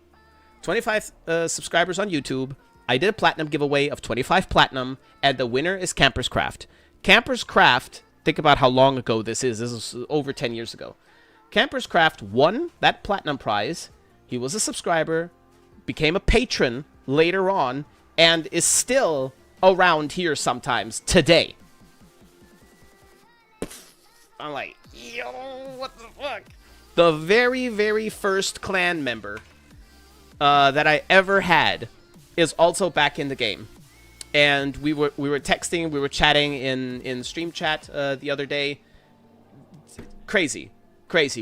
25 subscribers on YouTube. I did a platinum giveaway of 25 platinum, and the winner is Camper's Craft. Camper's Craft, think about how long ago this is. This is over 10 years ago. Camper's Craft won that platinum prize. He was a subscriber, became a patron later on, and is still around here sometimes today. I'm like, yo, what the fuck? The very, very first clan member that I ever had is also back in the game. And we were texting, we were chatting in stream chat the other day. Crazy.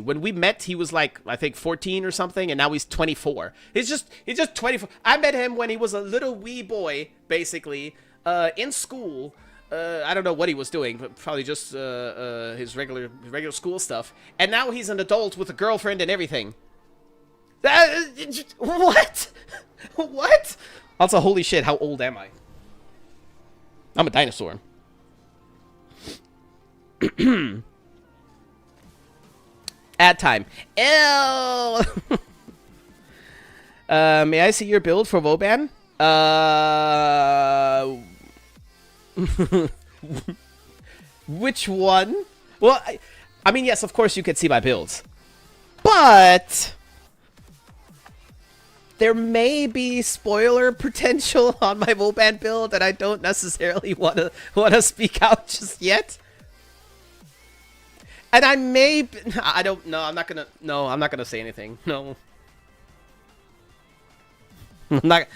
When we met, he was like, I think 14 or something, and now he's 24. He's just 24. I met him when he was a little wee boy, basically, in school. I don't know what he was doing, but probably just his regular school stuff. And now he's an adult with a girlfriend and everything. What? What? Also, holy shit, how old am I? I'm a dinosaur. Ad time. Ew. May I see your build for Vauban? Which one? Well, I mean, yes, of course you could see my builds. But there may be spoiler potential on my Vauban build that I don't necessarily want to speak out just yet. And I may, I don't know. I'm not gonna say anything. No, I'm not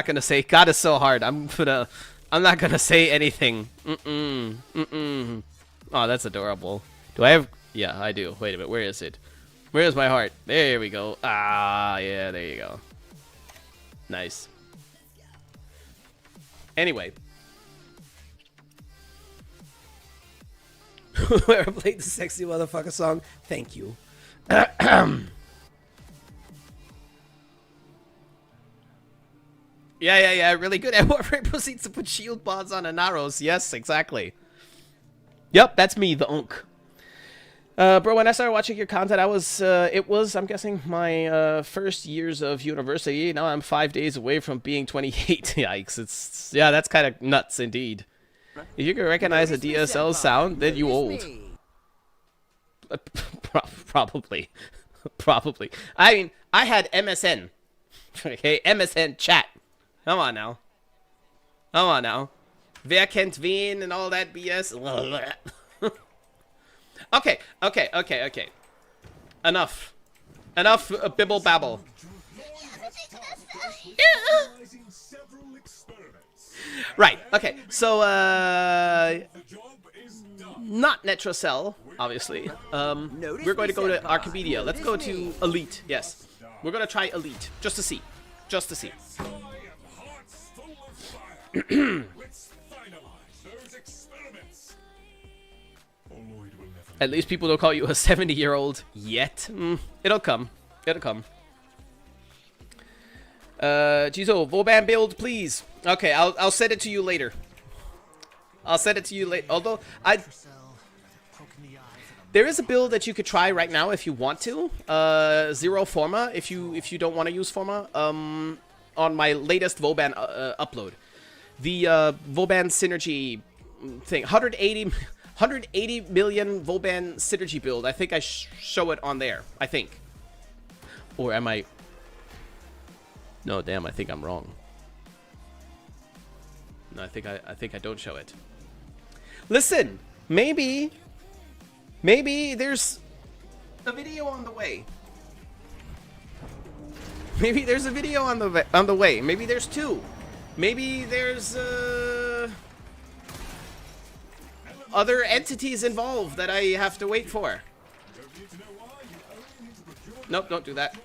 gonna say. God is so hard. I'm not gonna say anything. Oh, that's adorable. Do I have? Yeah, I do. Wait a minute. Where is it? Where is my heart? There we go. Ah, yeah, there you go. Nice. Anyway. Whoever played the sexy motherfucker song, thank you. Yeah, really good. And Warframe proceeds to put shield bonds on Anaros. Yes, exactly. Yep, that's me, the Unk. Bro, when I started watching your content, it was, I'm guessing, my first years of university. Now I'm 5 days away from being 28. Yikes, yeah, that's kind of nuts indeed. If you can recognize a DSL sound, then you old. Probably. Probably. I mean, I had MSN. Okay, MSN chat. Come on now. Come on now. Wer kennt wen and all that BS. Okay. Enough. Enough bibble babble. Right, okay, so, not Netrocell, obviously. We're going to go to Archimedia. Let's go to Elite, yes. We're going to try Elite, just to see. Just to see. At least people don't call you a 70-year-old yet. It'll come. It'll come. Jizo, Vauban build, please. Okay, I'll send it to you later. I'll send it to you later. Although there is a build that you could try right now if you want to. Zero Forma, if you don't want to use Forma. On my latest Vauban upload, the Vauban synergy thing, 180 million Vauban synergy build. I think I show it on there. I think, or am I? No, damn, I think I'm wrong. No, I think I don't show it. Listen, maybe there's a video on the way. Maybe there's a video on the way. Maybe there's two. Maybe there's other entities involved that I have to wait for. Nope, don't do that.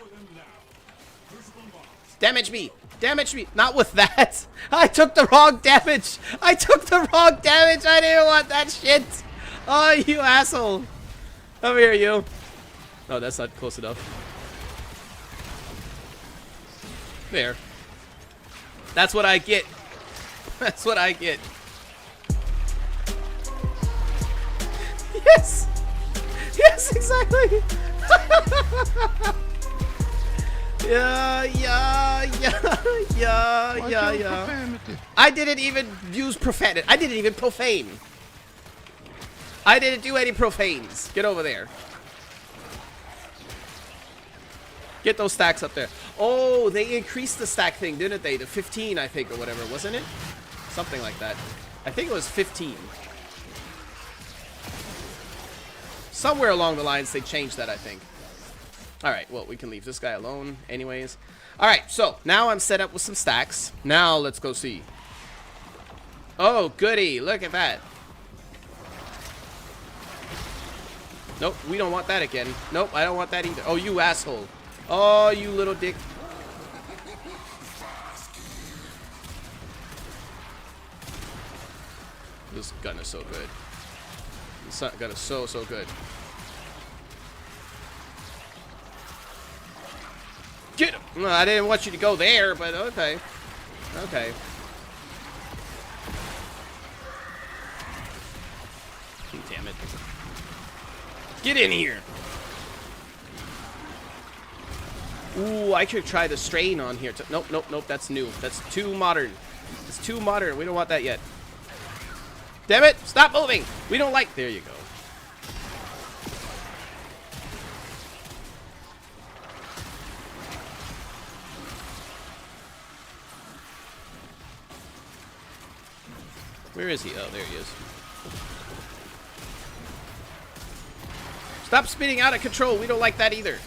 Damage me! Damage me! Not with that! I took the wrong damage! I took the wrong damage! I didn't want that shit! Oh, you asshole! Come here, you! Oh, that's not close enough. There. That's what I get. That's what I get. Yes! Yes, exactly! Yeah. I didn't even use profanity. I didn't even profane. I didn't do any profanes. Get over there. Get those stacks up there. Oh, they increased the stack thing, didn't they? To 15, I think, or whatever, wasn't it? Something like that. I think it was 15. Somewhere along the lines, they changed that, I think. Alright, well, we can leave this guy alone anyways. Alright, so now I'm set up with some stacks. Now let's go see. Oh, goody. Look at that. Nope, we don't want that again. Nope, I don't want that either. Oh, you asshole. Oh, you little dick. This gun is so good. This gun is so good. Get him! No, I didn't want you to go there, but okay. Okay. Damn it. Get in here! Ooh, I could try the strain on here. Nope, nope, nope. That's new. That's too modern. It's too modern. We don't want that yet. Damn it! Stop moving! We don't like... There you go. Where is he? Oh, there he is. Stop spinning out of control. We don't like that either.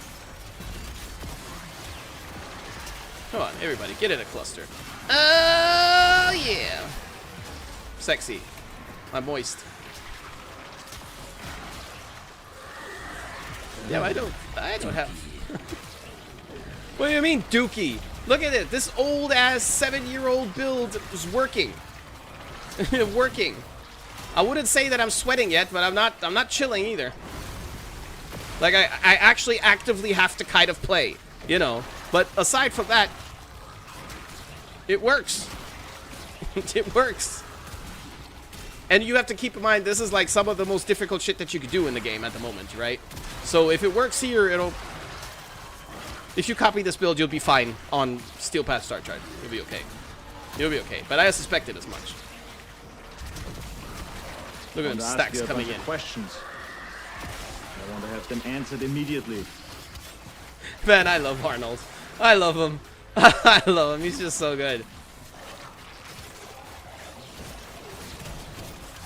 Come on, everybody. Get in a cluster. Oh, yeah. Sexy. I'm moist. Yeah, I don't have... What do you mean, Dookie? Look at it. This old-ass 7-year-old build is working. Working. I wouldn't say that I'm sweating yet, but I'm not chilling either. Like, I actually actively have to kind of play, you know. But aside from that, it works. It works. And you have to keep in mind, this is like some of the most difficult shit that you could do in the game at the moment, right? So if it works here, it'll... If you copy this build, you'll be fine on Steel Path Star Chart. You'll be okay. You'll be okay. But I suspected as much. Look at them stacks coming in. Questions. I want to have them answered immediately. Man, I love Arnold. I love him. I love him. He's just so good.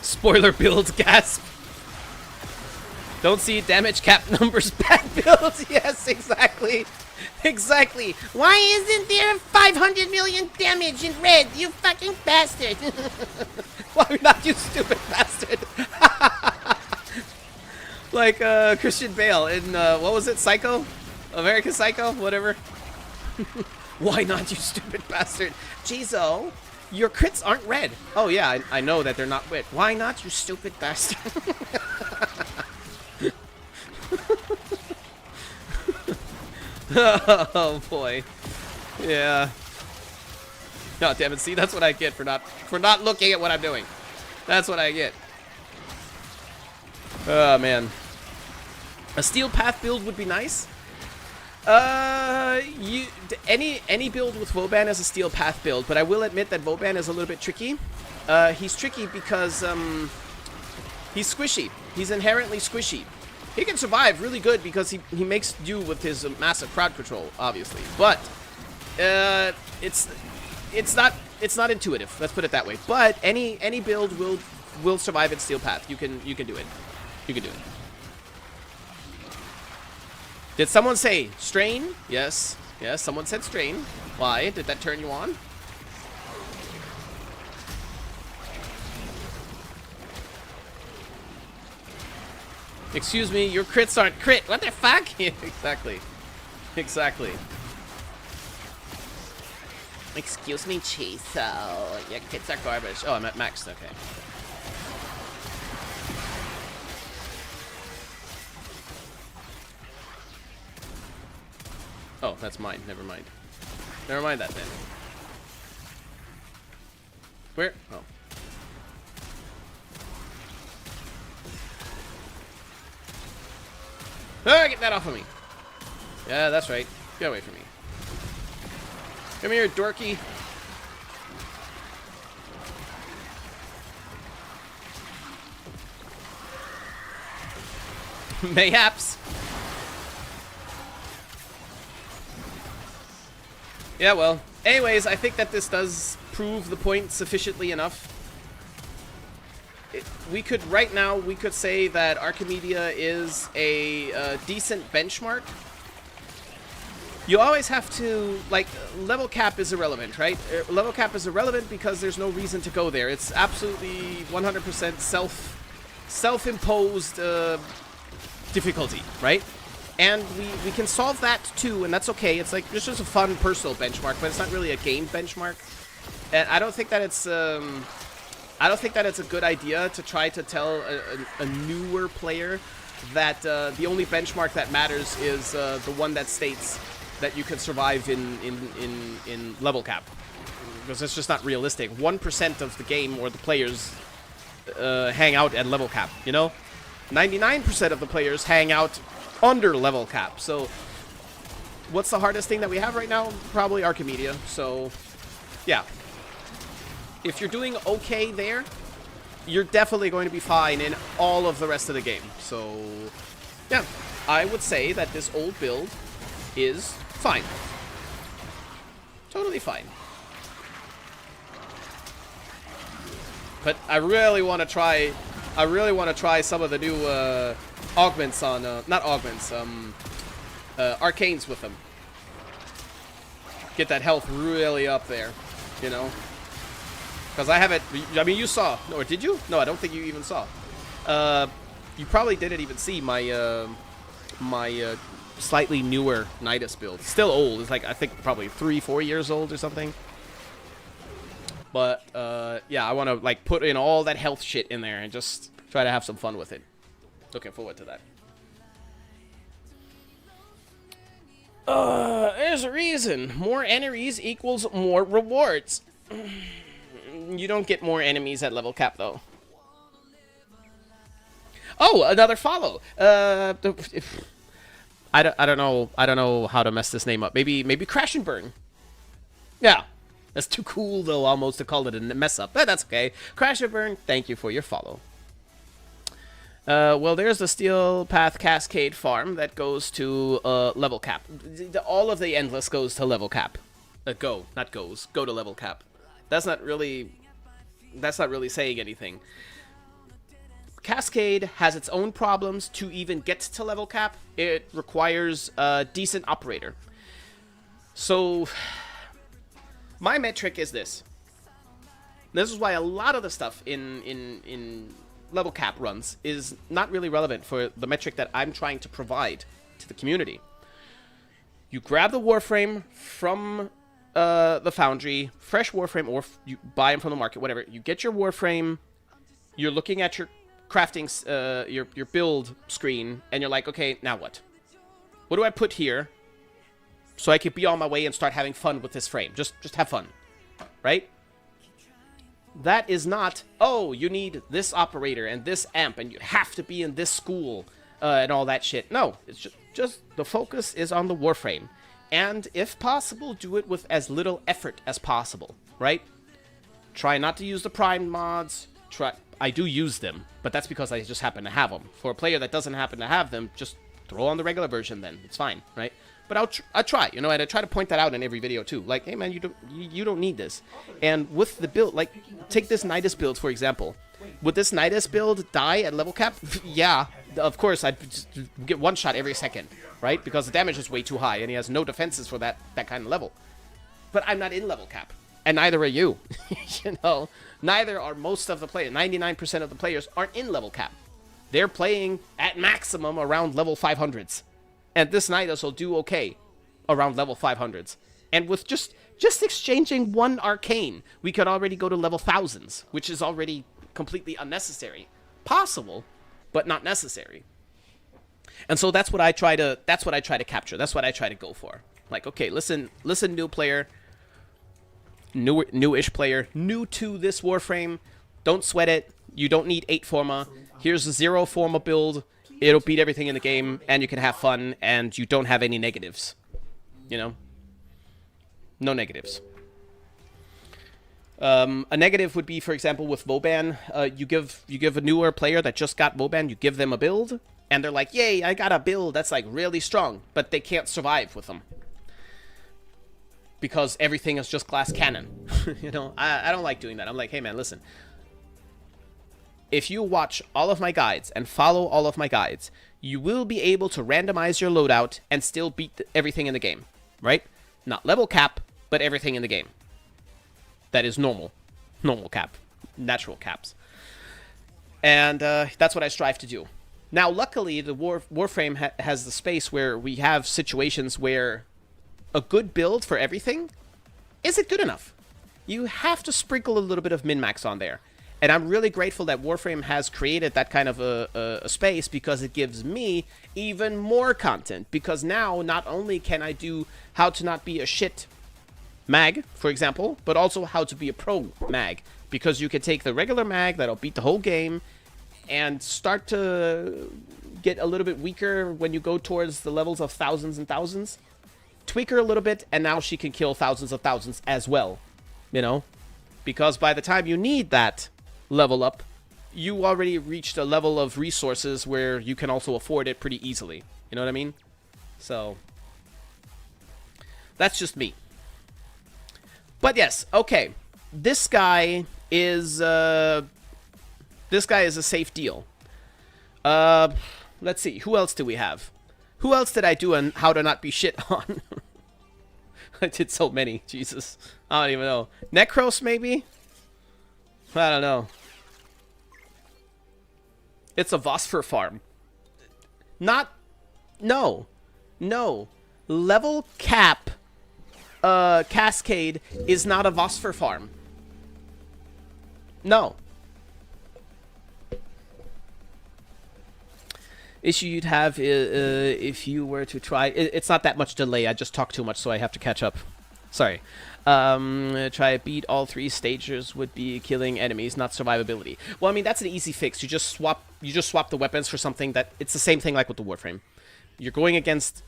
Spoiler build, gasp. Don't see damage cap numbers, bad builds. Yes, exactly. Exactly. Why isn't there 500 million damage in red, you fucking bastard? Why not, you stupid bastard? Like Christian Bale in, what was it, Psycho? American Psycho? Whatever. Why not, you stupid bastard? Jeez-o, your crits aren't red. Oh yeah, I know that they're not red. Why not, you stupid bastard? Oh boy. Yeah. Oh damn it, see, that's what I get for not looking at what I'm doing. That's what I get. Oh man. A Steel Path build would be nice. Any build with Vauban is a Steel Path build, but I will admit that Vauban is a little bit tricky. He's tricky because he's squishy. He's inherently squishy. He can survive really good because he makes do with his massive crowd control, obviously. But it's not intuitive. Let's put it that way. But any build will survive its Steel Path. You can do it. You can do it. Did someone say strain? Yes. Yes, someone said strain. Why? Did that turn you on? Excuse me, your crits aren't crit. What the fuck? Exactly. Exactly. Excuse me, Chiso. Your crits are garbage. Oh, I'm at max. Okay. Oh, that's mine. Never mind. Never mind that then. Where? Oh. Ah, get that off of me. Yeah, that's right. Get away from me. Come here, dorky. Mayhaps. Yeah, well. Anyways, I think that this does prove the point sufficiently enough. We could, right now, we could say that Archimedia is a decent benchmark. You always have to, like, level cap is irrelevant, right? Level cap is irrelevant because there's no reason to go there. It's absolutely 100% self-imposed difficulty, right? And we can solve that too, and that's okay. It's like, it's just a fun personal benchmark, but it's not really a game benchmark. And I don't think that it's a good idea to try to tell a newer player that the only benchmark that matters is the one that states that you can survive in level cap, because it's just not realistic. 1% of the game or the players hang out at level cap, you know? 99% of the players hang out under level cap. So what's the hardest thing that we have right now? Probably Archimedia. So, yeah. If you're doing okay there, you're definitely going to be fine in all of the rest of the game. So, yeah. I would say that this old build is fine. Totally fine. But I really want to try some of the new augments on not augments, arcanes with them. Get that health really up there, you know? Because I haven't, I mean, you saw, no, or did you? No, I don't think you even saw. You probably didn't even see my my slightly newer Nidus build. Still old. It's like, I think probably 3-4 years old or something. But yeah, I want to like put in all that health shit in there and just try to have some fun with it. Looking forward to that. There's a reason. More enemies equals more rewards. You don't get more enemies at level cap though. Oh, another follow. I don't know how to mess this name up. Maybe Crash and Burn. Yeah. That's too cool, though, almost to call it a mess up. But that's okay. Crash and Burn, thank you for your follow. Well, there's the Steel Path Cascade farm that goes to level cap. All of the Endless goes to level cap. Go to level cap. That's not really saying anything. Cascade has its own problems to even get to level cap. It requires a decent operator. So my metric is this. This is why a lot of the stuff in level cap runs is not really relevant for the metric that I'm trying to provide to the community. You grab the Warframe from the Foundry, fresh Warframe, or you buy them from the market, whatever. You get your Warframe, you're looking at your crafting, your build screen, and you're like, okay, now what? What do I put here so I could be on my way and start having fun with this frame? Just have fun, right? That is not, oh, you need this operator and this amp, and you have to be in this school and all that shit. No, it's just the focus is on the Warframe. And if possible, do it with as little effort as possible, right? Try not to use the Prime mods. I do use them, but that's because I just happen to have them. For a player that doesn't happen to have them, just throw on the regular version then. It's fine, right? But I'll try, you know, and I try to point that out in every video too. Like, hey man, you don't need this. And with the build, like, take this Nidus build, for example. Would this Nidus build die at level cap? Yeah, of course, I'd just get one shot every second, right? Because the damage is way too high, and he has no defenses for that kind of level. But I'm not in level cap, and neither are you. You know, neither are most of the players. 99% of the players aren't in level cap. They're playing at maximum around level 500s. And this Nidus will do okay around level 500s. And with just exchanging one arcane, we could already go to level thousands, which is already completely unnecessary. Possible, but not necessary. And so that's what I try to capture. That's what I try to go for. Like, okay, listen, new player, newish player, new to this Warframe. Don't sweat it. You don't need 8 Forma. Here's a 0 Forma build. It'll beat everything in the game, and you can have fun, and you don't have any negatives. You know? No negatives. A negative would be, for example, with Vauban. You give a newer player that just got Vauban, you give them a build, and they're like, yay, I got a build that's like really strong, but they can't survive with them. Because everything is just glass cannon. You know, I don't like doing that. I'm like, hey man, listen. If you watch all of my guides and follow all of my guides, you will be able to randomize your loadout and still beat everything in the game, right? Not level cap, but everything in the game. That is normal cap, natural caps. And that's what I strive to do. Now, luckily, the Warframe has the space where we have situations where a good build for everything isn't good enough. You have to sprinkle a little bit of min-max on there. And I'm really grateful that Warframe has created that kind of a space, because it gives me even more content. Because now, not only can I do how to not be a shit mag, for example, but also how to be a pro mag. Because you can take the regular mag that'll beat the whole game and start to get a little bit weaker when you go towards the levels of thousands and thousands. tweak her a little bit, and now she can kill thousands of thousands as well, you know? Because by the time you need that level up, you already reached a level of resources where you can also afford it pretty easily. You know what I mean? So, that's just me. But yes, okay. This guy is a safe deal. Let's see. Who else do we have? Who else did I do on how to not be shit on? I did so many. Jesus. I don't even know. Necros, maybe? I don't know. It's a Vosper farm. Not... No. No. Level cap Cascade is not a Vosper farm. No. Issue you'd have if you were to try... It's not that much delay. I just talk too much, so I have to catch up. Sorry. Try beat all 3 stages would be killing enemies, not survivability. Well, I mean, that's an easy fix. You just swap the weapons for something that... It's the same thing like with the Warframe. You're going against...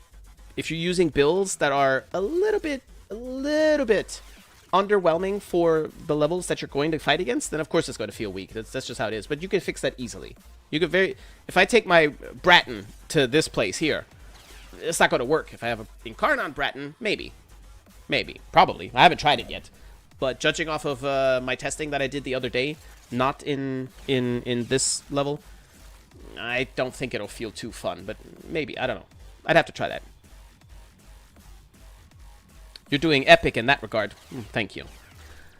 If you're using builds that are a little bit underwhelming for the levels that you're going to fight against, then of course it's going to feel weak. That's just how it is. But you can fix that easily. You could if I take my Bratton to this place here, it's not going to work. If I have an Incarnon Bratton, maybe. Probably. I haven't tried it yet. But judging off of my testing that I did the other day, not in this level, I don't think it'll feel too fun. But maybe. I don't know. I'd have to try that. You're doing epic in that regard. Thank you.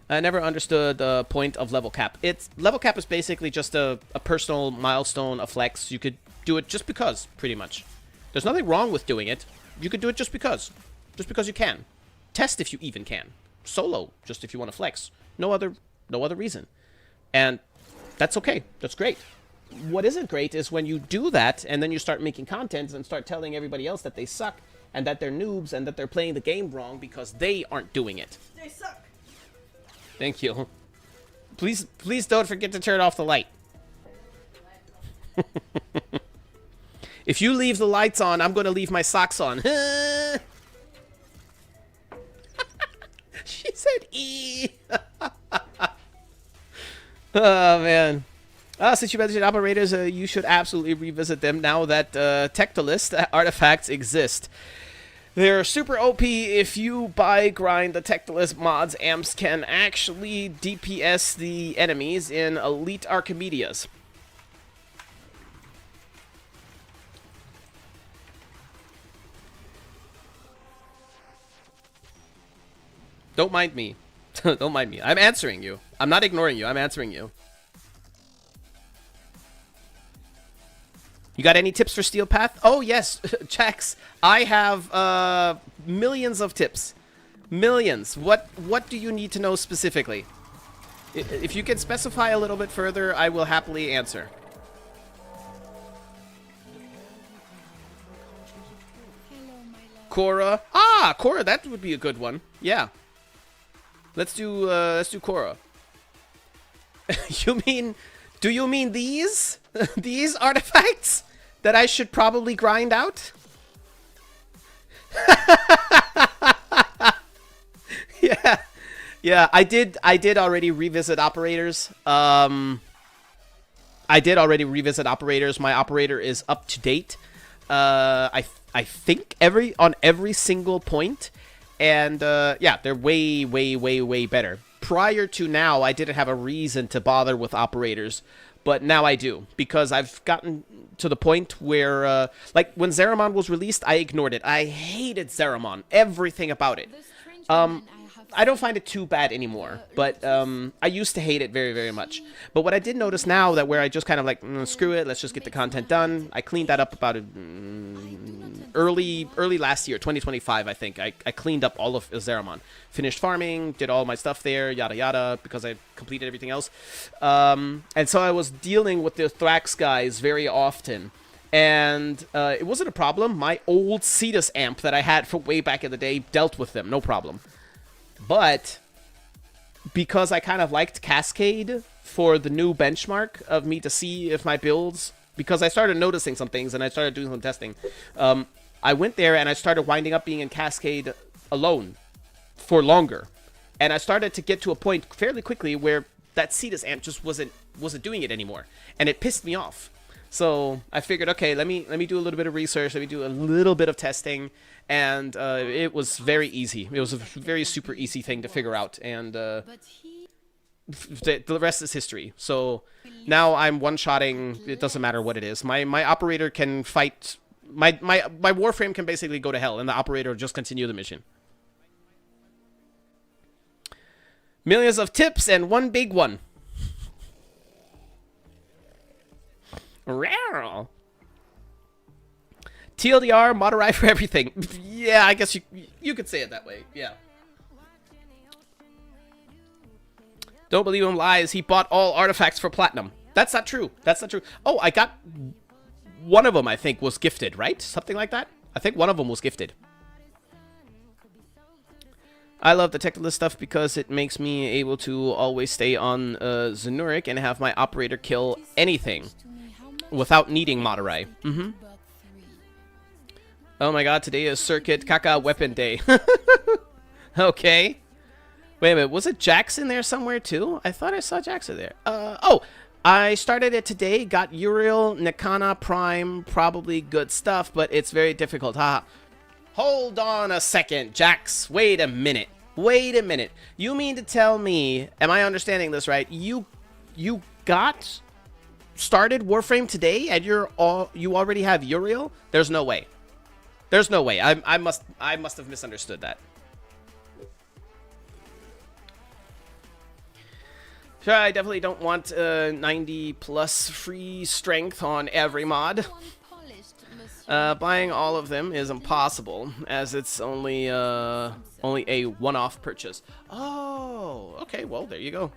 I never understood the point of level cap. Level cap is basically just a personal milestone, a flex. You could do it just because, pretty much. There's nothing wrong with doing it. You could do it just because. Just because you can. Test if you even can. Solo, just if you want to flex. No other reason. And that's okay. That's great. What isn't great is when you do that and then you start making content and start telling everybody else that they suck and that they're noobs and that they're playing the game wrong because they aren't doing it. They suck. Thank you. Please don't forget to turn off the light. If you leave the lights on, I'm going to leave my socks on. She said E. Oh, man. Since you mentioned operators, you should absolutely revisit them now that Tectolist artifacts exist. They're super OP. If you buy grind the Tectolist mods, amps can actually DPS the enemies in Elite Archimedias. Don't mind me. Don't mind me. I'm answering you. I'm not ignoring you. I'm answering you. You got any tips for Steel Path? Oh, yes, Jax. I have millions of tips. Millions. What do you need to know specifically? If you can specify a little bit further, I will happily answer. Korra. Ah, Korra, that would be a good one. Yeah. Let's do Korra. Do you mean these? These artifacts that I should probably grind out? Yeah, I did already revisit operators. My operator is up to date. I think on every single point. And yeah, they're way better. Prior to now, I didn't have a reason to bother with operators, but now I do, because I've gotten to the point where, like, when Zeramon was released, I ignored it. I hated Zeramon, everything about it. I don't find it too bad anymore, but I used to hate it very much. But what I did notice now, that where I just kind of like, screw it, let's just get the content done, I cleaned that up about early last year, 2025, I think. I cleaned up all of Zeramon. Finished farming, did all my stuff there, yada yada, because I completed everything else. And so I was dealing with the Thrax guys very often. And it wasn't a problem. My old Cetus amp that I had from way back in the day dealt with them, no problem. But because I kind of liked Cascade for the new benchmark of me to see if my builds, because I started noticing some things and I started doing some testing, I went there and I started winding up being in Cascade alone for longer. And I started to get to a point fairly quickly where that Cetus amp just wasn't doing it anymore. And it pissed me off. So I figured, okay, let me do a little bit of research. Let me do a little bit of testing. And it was very easy. It was a very super easy thing to figure out. And the rest is history. So now I'm one-shotting. It doesn't matter what it is. My operator can fight. My Warframe can basically go to hell. And the operator will just continue the mission. Millions of tips and one big one. Rare. TLDR, Moderai for everything. Yeah, I guess you could say it that way. Yeah. Don't believe him lies. He bought all artifacts for platinum. That's not true. That's not true. Oh, I got one of them, I think, was gifted, right? Something like that. I think one of them was gifted. I love the technical stuff because it makes me able to always stay on Zenuric and have my operator kill anything without needing Moderai. Oh my god, today is Circuit Kaka Weapon Day. Okay. Wait a minute, was it Jackson there somewhere too? I thought I saw Jackson there. Oh, I started it today, got Uriel, Nikana Prime, probably good stuff, but it's very difficult. Haha. Hold on a second, Jax. Wait a minute. Wait a minute. You mean to tell me, am I understanding this right? You got started Warframe today and you already have Uriel? There's no way. There's no way. I must have misunderstood that. Sure, I definitely don't want 90 plus free strength on every mod. Buying all of them is impossible, as it's only a one-off purchase. Oh, okay, well, there you go.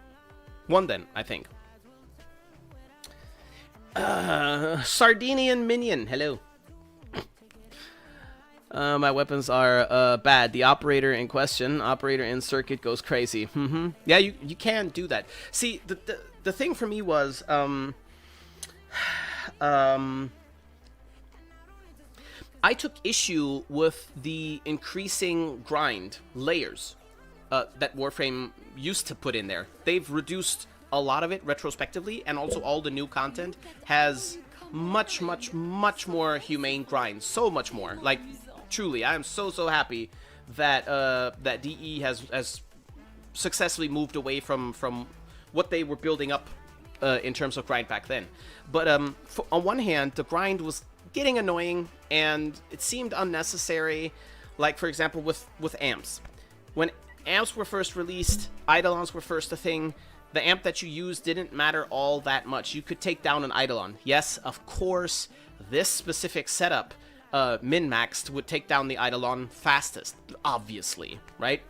One then, I think. Sardinian Minion, hello. My weapons are bad. The operator in question, operator in circuit, goes crazy. Yeah, you can do that. See, the thing for me was I took issue with the increasing grind layers that Warframe used to put in there. They've reduced a lot of it retrospectively, and also all the new content has much more humane grind. So much more. Like, truly, I am so happy that that DE has successfully moved away from what they were building up in terms of grind back then. But on one hand, the grind was getting annoying and it seemed unnecessary. Like, for example, with amps. When amps were first released, Eidolons were first a thing. The amp that you used didn't matter all that much. You could take down an Eidolon. Yes, of course, this specific setup, min-maxed, would take down the Eidolon fastest, obviously, right?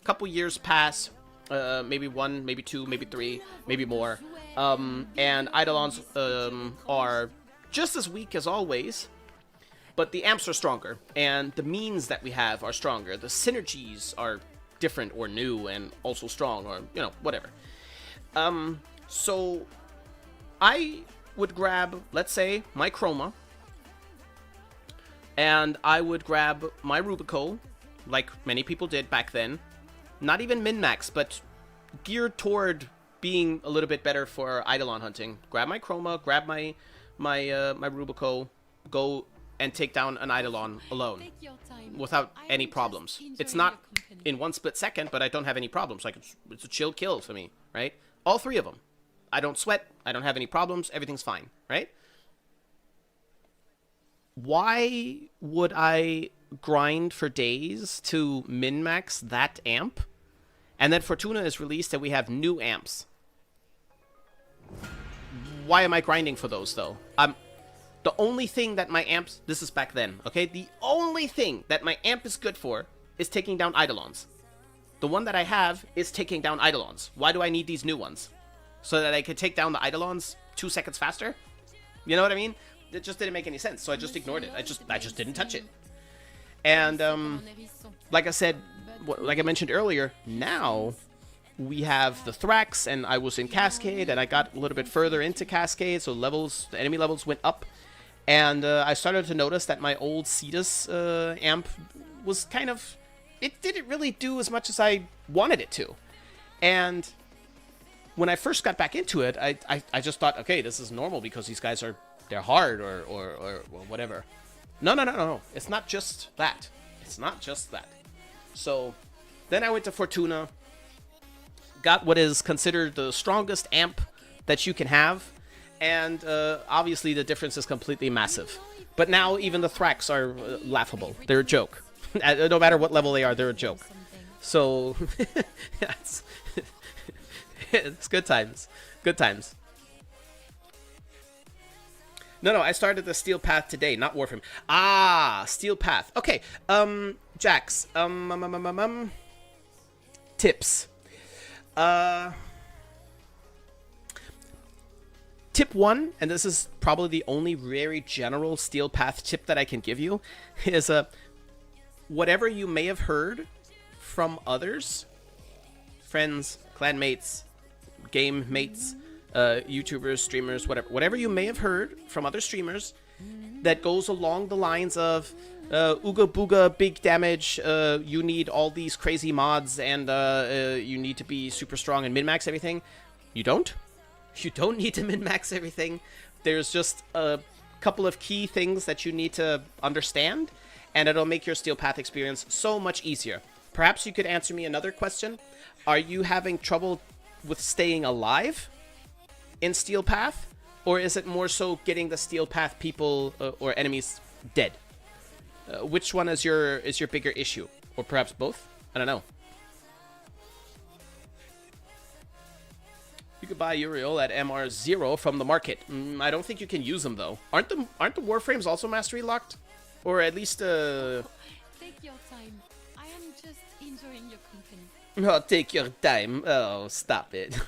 A couple years pass, maybe 1, maybe 2, maybe 3, maybe more, and Eidolons are just as weak as always, but the amps are stronger, and the means that we have are stronger. The synergies are different or new and also strong, or, you know, whatever. So I would grab, let's say, my Chroma, and I would grab my Rubico, like many people did back then. Not even min-max, but geared toward being a little bit better for Eidolon hunting. Grab my Chroma, grab my Rubico, go and take down an Eidolon alone without any problems. It's not in one split second, but I don't have any problems. Like, it's a chill kill for me, right? All 3 of them. I don't sweat. I don't have any problems. Everything's fine, right? Why would I grind for days to min-max that amp? And then Fortuna is released and we have new amps. Why am I grinding for those, though? The only thing that my amps... This is back then, okay? The only thing that my amp is good for is taking down Eidolons. The one that I have is taking down Eidolons. Why do I need these new ones? So that I could take down the Eidolons 2 seconds faster? You know what I mean? It just didn't make any sense, so I just ignored it. I just didn't touch it. And, like I said, like I mentioned earlier, now we have the Thrax, and I was in Cascade, and I got a little bit further into Cascade, so the enemy levels went up. And I started to notice that my old Cetus amp was kind of... It didn't really do as much as I wanted it to. And when I first got back into it, I just thought, okay, this is normal because these guys are... They're hard or whatever. No. It's not just that. It's not just that. So then I went to Fortuna. Got what is considered the strongest amp that you can have. And obviously the difference is completely massive. But now even the Thrax are laughable. They're a joke. No matter what level they are, they're a joke. So, it's good times. Good times. No, I started the Steel Path today, not Warframe. Ah, Steel Path. Okay, Jax. Tips. Tip 1, and this is probably the only very general Steel Path tip that I can give you, is whatever you may have heard from others, friends, clanmates, game mates, YouTubers, streamers, whatever you may have heard from other streamers that goes along the lines of ooga booga, big damage, you need all these crazy mods, and you need to be super strong and min-max everything. You don't. You don't need to min-max everything. There's just a couple of key things that you need to understand, and it'll make your Steel Path experience so much easier. Perhaps you could answer me another question. Are you having trouble with staying alive in Steel Path? Or is it more so getting the Steel Path people or enemies dead? Which one is your bigger issue? Or perhaps both? I don't know. You could buy Uriel at MR0 from the market. I don't think you can use them though. Aren't the Warframes also mastery locked? Or at least Take your time. I am just enjoying your company. Oh, take your time. Oh, stop it.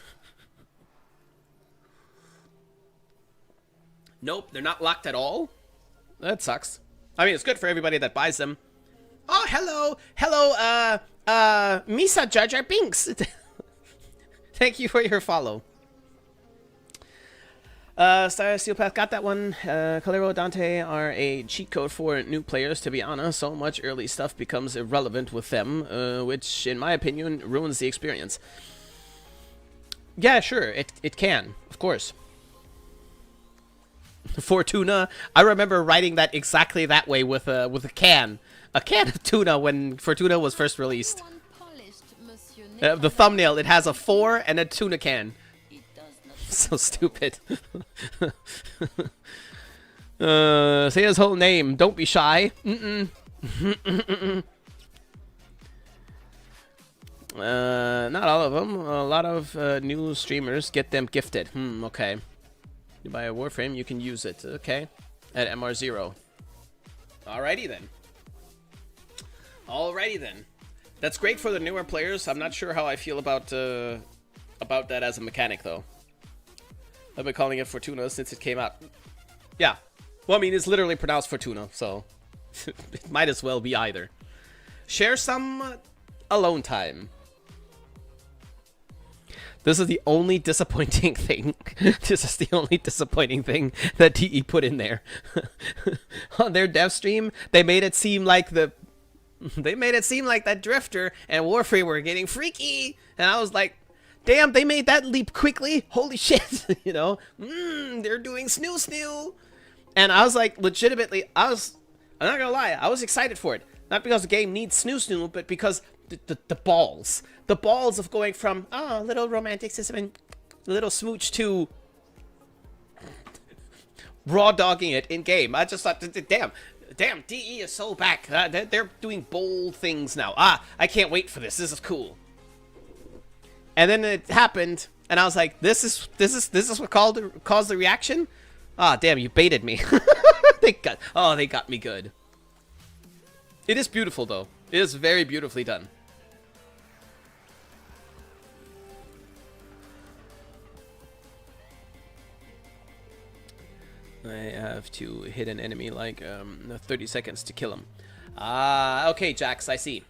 Nope, they're not locked at all. That sucks. I mean, it's good for everybody that buys them. Oh, hello, Misa Jar Jar Binks. Thank you for your follow. Star Steel Path got that one. Calero Dante are a cheat code for new players, to be honest. So much early stuff becomes irrelevant with them, which, in my opinion, ruins the experience. Yeah, sure, it can, of course. Fortuna, I remember writing that exactly that way with a can of tuna when Fortuna was first released. The thumbnail, it has a 4 and a tuna can. So stupid. Say his whole name. Don't be shy. Not all of them. A lot of new streamers get them gifted. Okay. You buy a Warframe, you can use it. Okay. At MR0. Alrighty then. Alrighty then. That's great for the newer players. I'm not sure how I feel about that as a mechanic, though. I've been calling it Fortuna since it came out. Yeah. Well, I mean, it's literally pronounced Fortuna, so it might as well be either. Share some alone time. This is the only disappointing thing. This is the only disappointing thing that DE put in there. On their dev stream, they made it seem like that Drifter and Warframe were getting freaky, and I was like, damn, they made that leap quickly. Holy shit, you know? They're doing snoo. And I was like, legitimately, I'm not gonna lie, I was excited for it. Not because the game needs snoo, but because the balls. The balls of going from, oh, little romantic system and little smooch to raw dogging it in game. I just thought, damn, DE is so back. They're doing bold things now. I can't wait for this. This is cool. And then it happened, and I was like, this is what caused the reaction? Ah, damn, you baited me. They got me good. It is beautiful, though. It is very beautifully done. I have to hit an enemy like 30 seconds to kill him. Okay, Jax, I see.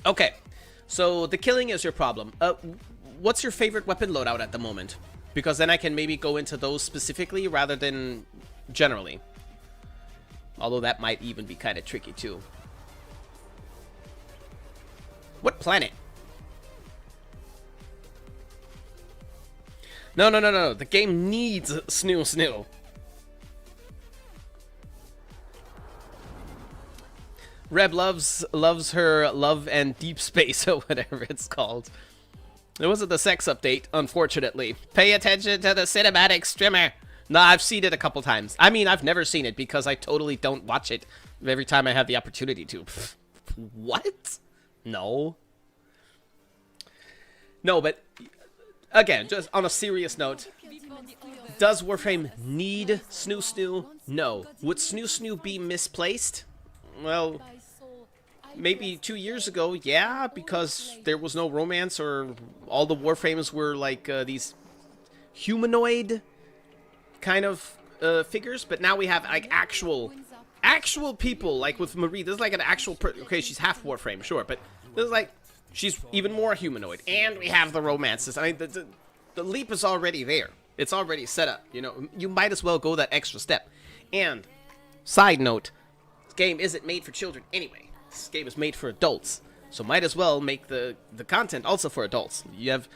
Okay, so the killing is your problem. What's your favorite weapon loadout at the moment? Because then I can maybe go into those specifically rather than generally. Although that might even be kind of tricky too. What planet? No, no, no, no. The game needs Snoo Snoo. Reb loves her Love and Deep Space or whatever it's called. It wasn't the sex update, unfortunately. Pay attention to the cinematic streamer. No, I've seen it a couple times. I mean, I've never seen it because I totally don't watch it every time I have the opportunity to. What? No. No, but again, just on a serious note, does Warframe need Snoo Snoo? No. Would Snoo Snoo be misplaced? Well, maybe 2 years ago, yeah, because there was no romance, or all the Warframes were like these humanoid kind of figures. But now we have like actual people, like with Marie. This is like an actual okay, she's half Warframe, sure, but this is like she's even more humanoid, and we have the romances. I mean, the leap is already there. It's already set up. You know, you might as well go that extra step. And side note, this game isn't made for children anyway. This game is made for adults, so might as well make the content also for adults. You have,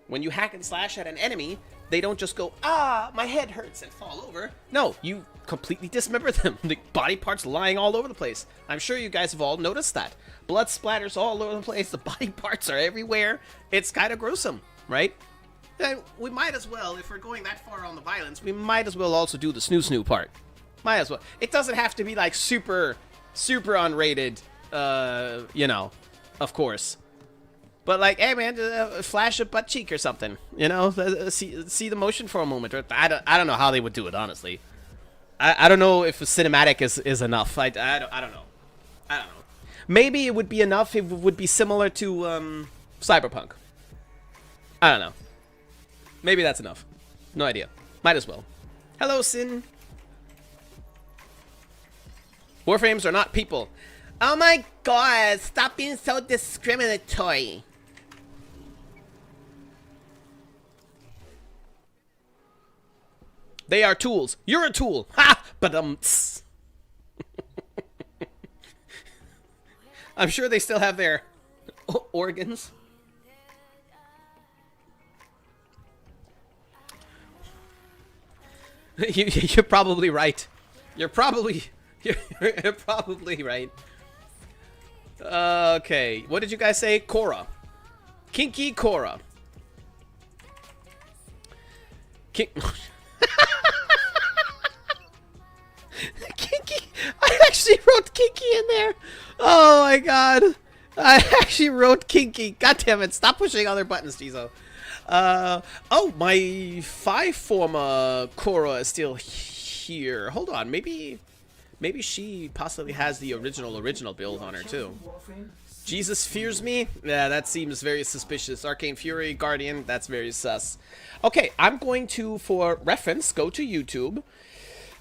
when you hack and slash at an enemy, they don't just go, ah, my head hurts, and fall over. No, you completely dismember them. The body parts lying all over the place. I'm sure you guys have all noticed that. Blood splatters all over the place. The body parts are everywhere. It's kind of gruesome, right? And we might as well, if we're going that far on the violence, we might as well also do the Snoo Snoo part. Might as well. It doesn't have to be like super unrated, you know, of course. But like, hey man, flash a butt cheek or something, you know, see the motion for a moment. Or I don't know how they would do it, honestly. I don't know if a cinematic is enough. I don't know. I don't know. Maybe it would be enough. It would be similar to Cyberpunk. I don't know. Maybe that's enough. No idea. Might as well. Hello, Sin. Warframes are not people. Oh my god, stop being so discriminatory. They are tools. You're a tool. Ha! But I'm sure they still have their organs. You're probably right. You're probably right. Okay, what did you guys say? Korra. Kinky Korra. Kinky. I actually wrote Kinky in there. Oh my god. I actually wrote Kinky. God damn it. Stop pushing other buttons, Jizo. Oh, my 5 former Korra is still here. Hold on. Maybe she possibly has the original build on her too. Jesus fears me? Yeah, that seems very suspicious. Arcane Fury, Guardian, that's very sus. Okay, I'm going to, for reference, go to YouTube,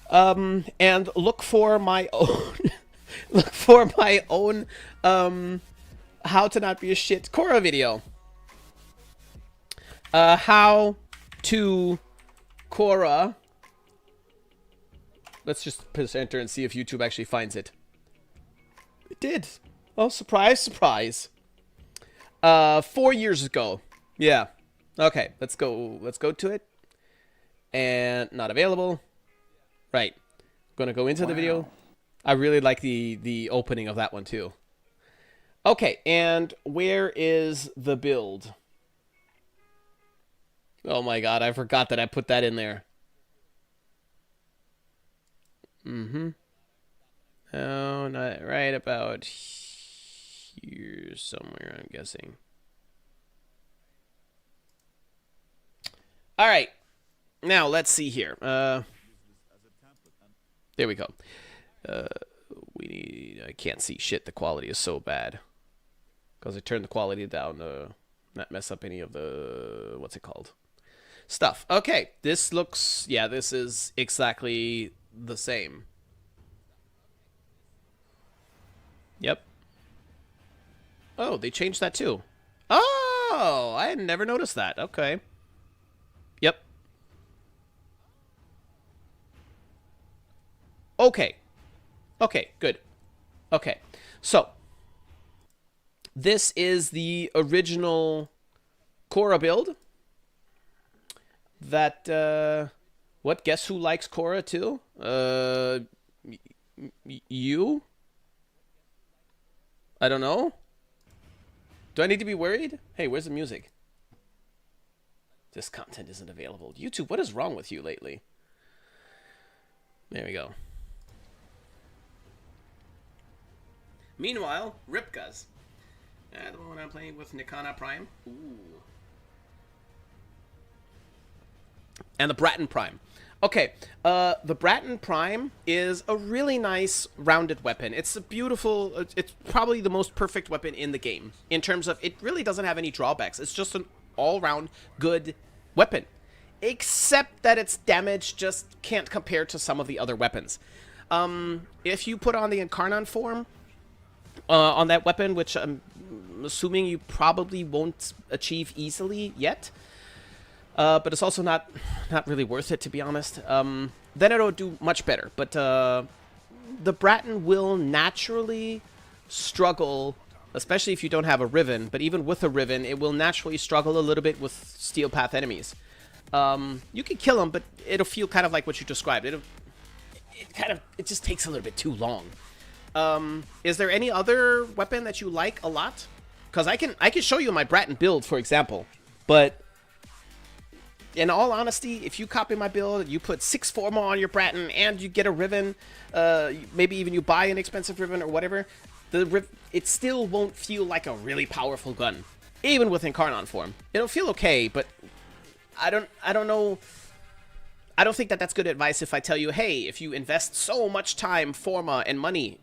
and look for my own, how to not be a shit Korra video. How to Korra. Let's just press enter and see if YouTube actually finds it. It did. Oh, surprise, surprise. 4 years ago. Yeah. Okay, let's go to it. And not available. Right. Gonna go into the video. I really like the opening of that one too. Okay, and where is the build? Oh my god, I forgot that I put that in there. Oh, not right about here somewhere, I'm guessing. All right. Now, let's see here. There we go. I can't see shit. The quality is so bad. Because I turned the quality down to not mess up any of the, what's it called? Stuff. Okay, this looks, yeah, this is exactly the same. Yep. Oh, they changed that too. Oh, I had never noticed that. Okay. Yep. Okay. Okay, good. Okay. So, this is the original Korra build. That, what? Guess who likes Korra too? You? I don't know. Do I need to be worried? Hey, where's the music? This content isn't available. YouTube, what is wrong with you lately? There we go. Meanwhile, Ripkas. The one I'm playing with Nikana Prime. Ooh. And the Bratton Prime. Okay, the Bratton Prime is a really nice rounded weapon. It's a beautiful, it's probably the most perfect weapon in the game. In terms of, it really doesn't have any drawbacks. It's just an all-round good weapon. Except that its damage just can't compare to some of the other weapons. If you put on the Incarnon form on that weapon, which I'm assuming you probably won't achieve easily yet, but it's also not really worth it, to be honest, then it'll do much better. But the Bratton will naturally struggle, especially if you don't have a Riven, but even with a Riven, it will naturally struggle a little bit with Steel Path enemies. You can kill them, but it'll feel kind of like what you described. It just takes a little bit too long. Is there any other weapon that you like a lot? Because I can show you my Bratton build, for example. But in all honesty, if you copy my build, you put 6 Forma on your Bratton, and you get a Riven, maybe even you buy an expensive Riven or whatever, it still won't feel like a really powerful gun. Even with Incarnon form. It'll feel okay, but I don't know. I don't think that that's good advice if I tell you, hey, if you invest so much time, Forma, and money,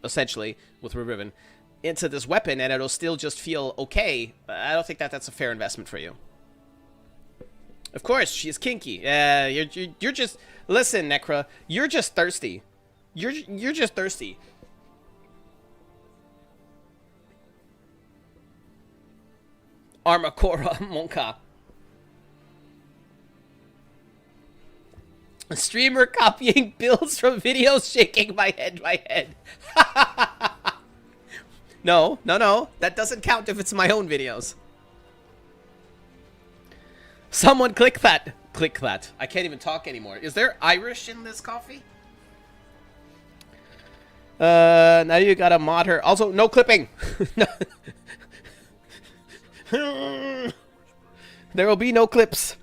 essentially, with Riven, into this weapon, and it'll still just feel okay, I don't think that that's a fair investment for you. Of course, she's kinky. You're just... Listen, Necra, you're just thirsty. You're just thirsty. Armakora Monka. A streamer copying builds from videos, shaking my head. No. That doesn't count if it's my own videos. Someone click that. Click that. I can't even talk anymore. Is there Irish in this coffee? Now you gotta mod her. Also, no clipping. There will be no clips.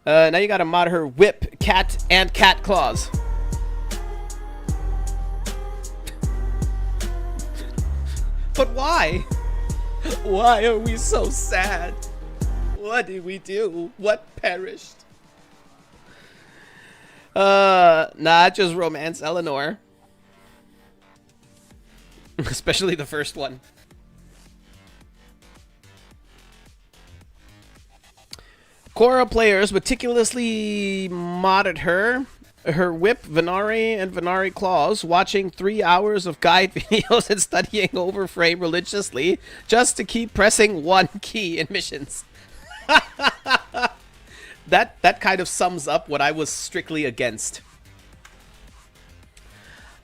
Now you gotta mod her whip, cat, and cat claws. But why? Why are we so sad? What did we do? What perished? Not just romance Eleanor. Especially the first one. Korra players meticulously modded her whip, Venari, and Venari claws, watching 3 hours of guide videos and studying Overframe religiously just to keep pressing one key in missions. That kind of sums up what I was strictly against.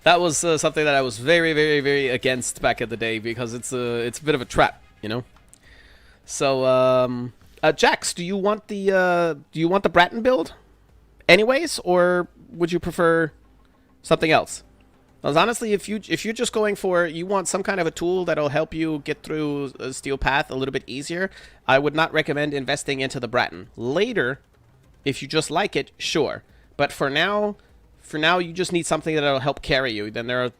That was something that I was very, very, very against back in the day, because it's a bit of a trap, you know. So Jax, do you want the Bratton build, anyways, or would you prefer something else? Because honestly, if you're just going for, you want some kind of a tool that'll help you get through a Steel Path a little bit easier, I would not recommend investing into the Bratton. Later, if you just like it, sure. But for now, you just need something that'll help carry you. Then there are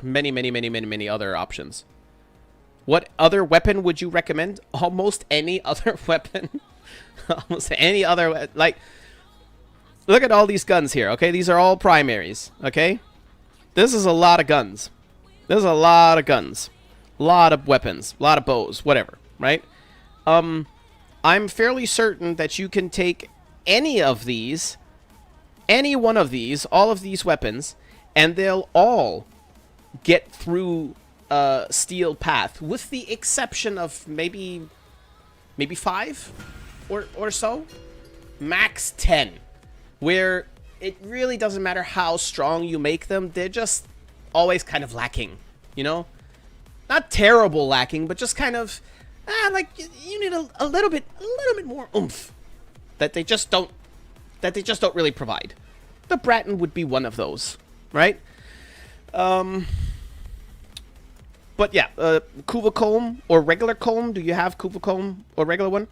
many, many, many, many, many other options. What other weapon would you recommend? Almost any other weapon. Almost any other, like, look at all these guns here, okay? These are all primaries, okay? This is a lot of guns. There's a lot of guns. A lot of weapons. A lot of bows. Whatever, right? I'm fairly certain that you can take any of these, any one of these, all of these weapons, and they'll all get through Steel Path, with the exception of maybe 5 or so, max 10, where it really doesn't matter how strong you make them. They're just always kind of lacking, you know? Not terrible lacking, but just kind of, like, you need a little bit more oomph that they just don't really provide. The Bratton would be one of those, right? But yeah, Kuva Comb or regular comb. Do you have Kuva Comb or regular one?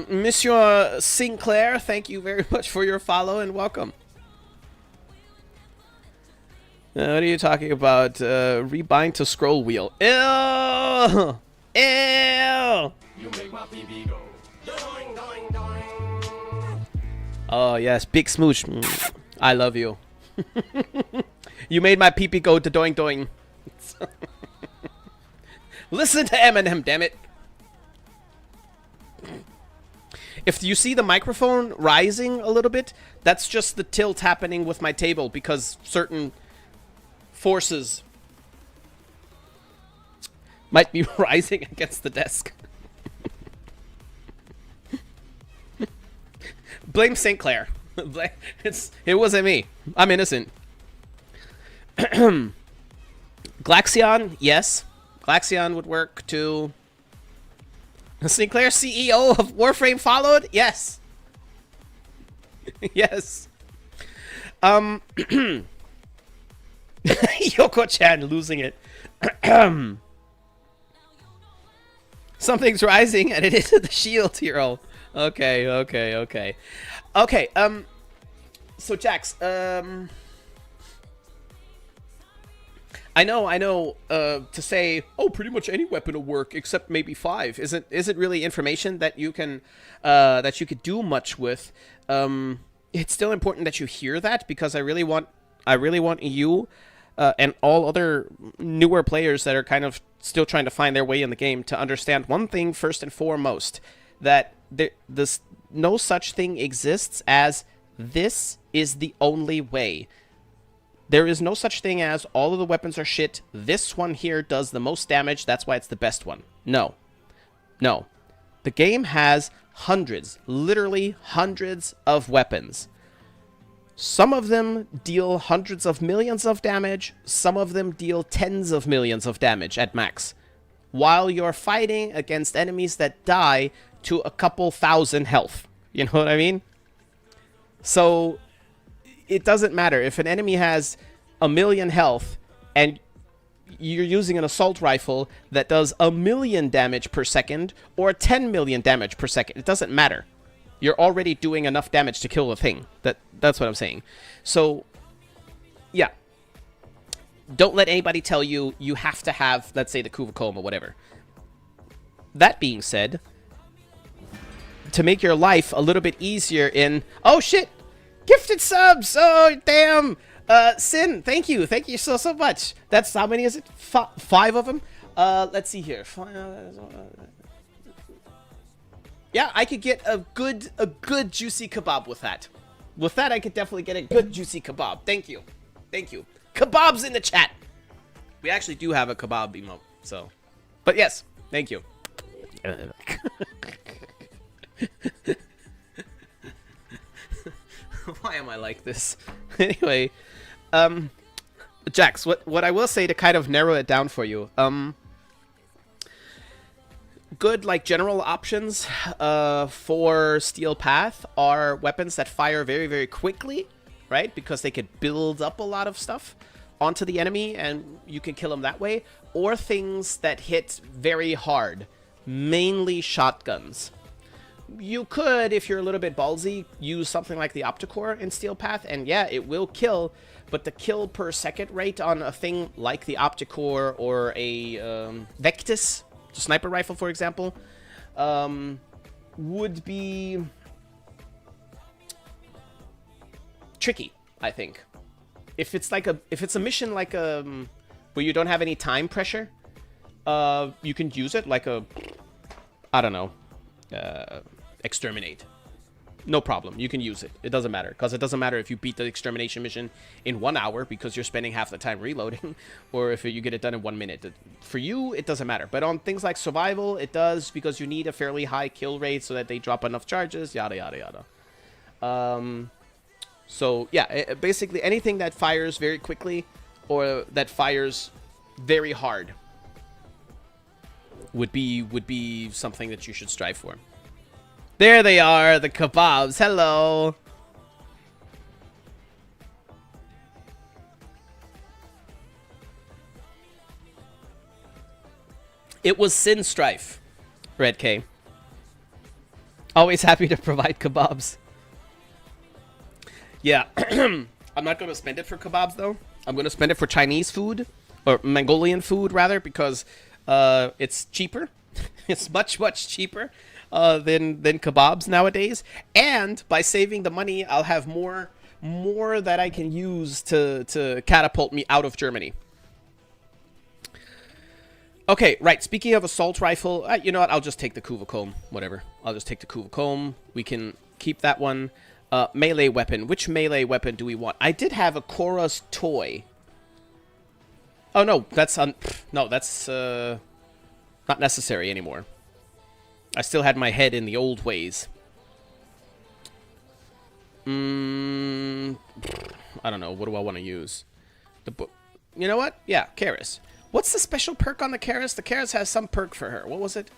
Monsieur Sinclair, thank you very much for your follow and welcome. What are you talking about? Rebind to scroll wheel. Ew! Ew! You make my pee go. Doing, doing, doing. Oh yes, big smooch. I love you. You made my pee go to doing doing. Listen to Eminem, damn it. If you see the microphone rising a little bit, that's just the tilt happening with my table because certain forces might be rising against the desk. Blame St. Clair. It wasn't me. I'm innocent. Glaxion, yes. Glaxion would work too. Sinclair, CEO of Warframe, followed? Yes. Yes. Yoko-chan losing it. Something's rising and it is the shield hero. Okay. Okay, so Jax, I know, to say, oh, pretty much any weapon will work except maybe 5 isn't really information that you can, that you could do much with. It's still important that you hear that because I really want you, and all other newer players that are kind of still trying to find their way in the game to understand one thing first and foremost, that this no such thing exists as this is the only way. There is no such thing as all of the weapons are shit. This one here does the most damage. That's why it's the best one. No. No. The game has hundreds, literally hundreds of weapons. Some of them deal hundreds of millions of damage. Some of them deal tens of millions of damage at max. While you're fighting against enemies that die to a couple thousand health. You know what I mean? So it doesn't matter if an enemy has 1,000,000 health and you're using an assault rifle that does 1,000,000 damage per second or 10 million damage per second. It doesn't matter. You're already doing enough damage to kill the thing. That's what I'm saying. So yeah, don't let anybody tell you you have to have, let's say, the Kuvacoma or whatever. That being said, to make your life a little bit easier in... Oh, shit! Gifted subs! Oh, damn! Sin, thank you so much. That's, how many is it? 5 of them? Let's see here. Yeah, I could get a good juicy kebab with that. With that, I could definitely get a good juicy kebab. Thank you. Thank you. Kebabs in the chat! We actually do have a kebab emote, so... But yes, thank you. Why am I like this? Anyway, Jax, what I will say to kind of narrow it down for you, good, like, general options for Steel Path are weapons that fire very, very quickly, right? Because they could build up a lot of stuff onto the enemy and you can kill them that way, or things that hit very hard, mainly shotguns. You could, if you're a little bit ballsy, use something like the Opticore in Steel Path, and yeah, it will kill, but the kill per second rate on a thing like the Opticore or a Vectis, sniper rifle, for example, would be tricky, I think. If it's a mission like where you don't have any time pressure, you can use it like a, I don't know, Exterminate. no problem. You can use it. It doesn't matter, because it doesn't matter if you beat the extermination mission in 1 hour because you're spending half the time reloading, or if you get it done in 1 minute. For you, it doesn't matter. But on things like survival, it does, because you need a fairly high kill rate so that they drop enough charges, yada, yada, yada. So, yeah, basically anything that fires very quickly or that fires very hard would be something that you should strive for. There they are, the kebabs. Hello. It was Sin Strife, Red K. Always happy to provide kebabs. Yeah, I'm not going to spend it for kebabs, though. I'm going to spend it for Chinese food, or Mongolian food, rather, because it's cheaper. It's much, much cheaper than kebabs nowadays. And by saving the money, I'll have more that I can use to catapult me out of Germany. Okay, right. Speaking of assault rifle, you know what? I'll just take the Kuvacomb. Whatever. I'll just take the Kuvacomb. We can keep that one. Melee weapon. Which melee weapon do we want? I did have a Korra's toy. Oh, no. That's not necessary anymore. I still had my head in the old ways. I don't know. What do I want to use? You know what? Yeah, Karis. What's the special perk on the Karis? The Karis has some perk for her. What was it?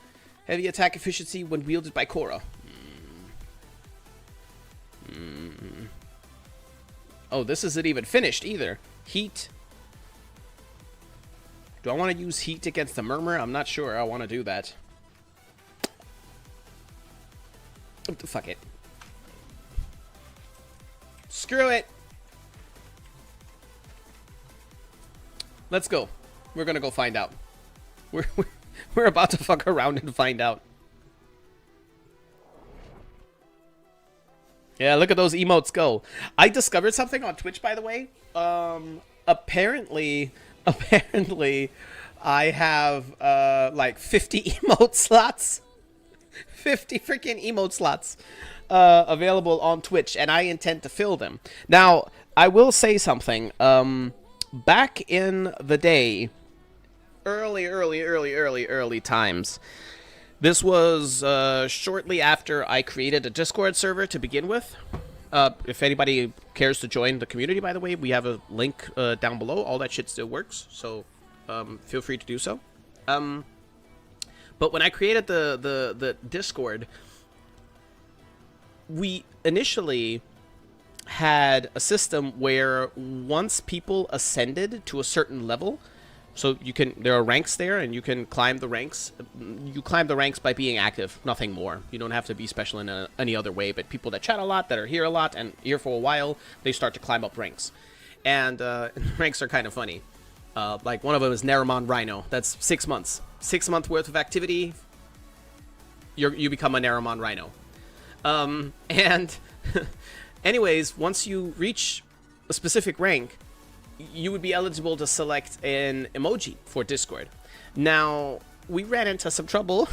Heavy attack efficiency when wielded by Korra. Oh, this isn't even finished either. Heat. Do I want to use heat against the Murmur? I'm not sure I want to do that. Fuck it. Screw it. Let's go. We're gonna go find out. We're about to fuck around and find out. Yeah, look at those emotes go. I discovered something on Twitch, by the way. Apparently, I have like 50 emote slots. 50 freaking emote slots available on Twitch, and I intend to fill them. Now, I will say something. Back in the day, early times, this was shortly after I created a Discord server to begin with. If anybody cares to join the community, by the way, we have a link down below. All that shit still works, so feel free to do so. But when I created the Discord, we initially had a system where once people ascended to a certain level, so there are ranks there, and you can climb the ranks. You climb the ranks by being active, nothing more. You don't have to be special in any other way, but people that chat a lot, that are here a lot, and here for a while, they start to climb up ranks. And ranks are kind of funny. Like, one of them is Naramon Rhino. That's 6 months. 6 month worth of activity, you become a Naramon Rhino. And anyways, once you reach a specific rank, you would be eligible to select an emoji for Discord. Now, we ran into some trouble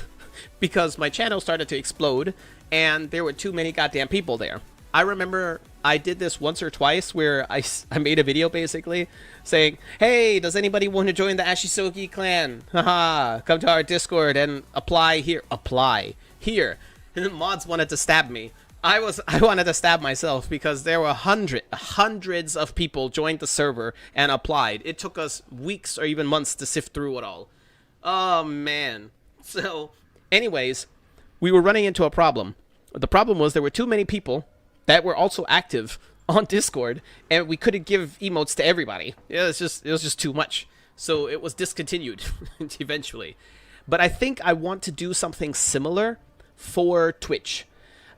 because my channel started to explode and there were too many goddamn people there. I remember I did this once or twice where I made a video basically saying, hey, does anybody want to join the Ashisoki clan? Haha, come to our Discord and apply here. Apply here. And the mods wanted to stab me. I wanted to stab myself because there were hundreds of people joined the server and applied. It took us weeks or even months to sift through it all. Oh, man. So, anyways, we were running into a problem. The problem was there were too many people that were also active on Discord, and we couldn't give emotes to everybody. It was just too much. So it was discontinued eventually. But I think I want to do something similar for Twitch.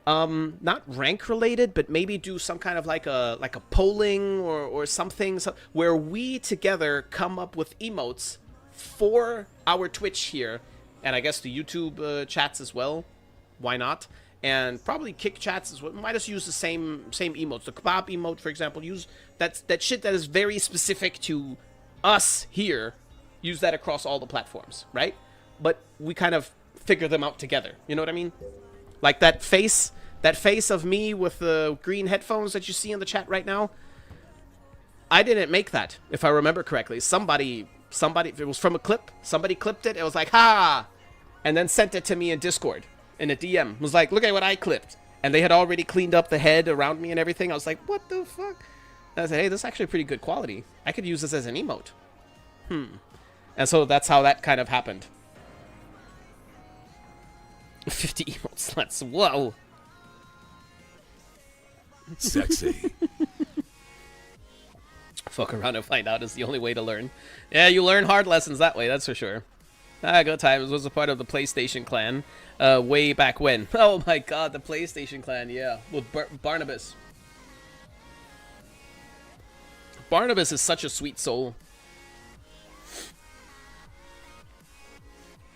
Not rank related, but maybe do some kind of like a polling or something where we together come up with emotes for our Twitch here, and I guess the YouTube chats as well. Why not? And probably Kick chats as well. Might just use the same emotes. The kebab emote, for example, use that shit that is very specific to us here. Use that across all the platforms, right? But we kind of figure them out together. You know what I mean? Like that face That face of me with the green headphones that you see in the chat right now, I didn't make that, if I remember correctly. Somebody, if it was from a clip, somebody clipped it. It was like, ha! And then sent it to me in Discord, in a DM. It was like, look at what I clipped. And they had already cleaned up the head around me and everything. I was like, what the fuck? And I said, hey, this is actually pretty good quality. I could use this as an emote. And so that's how that kind of happened. 50 emotes. Let's, whoa. Sexy. Fuck around and find out is the only way to learn. Yeah, you learn hard lessons that way, that's for sure. Good times. Was a part of the PlayStation clan way back when. Oh my god, the PlayStation clan, yeah. With Barnabas. Barnabas is such a sweet soul.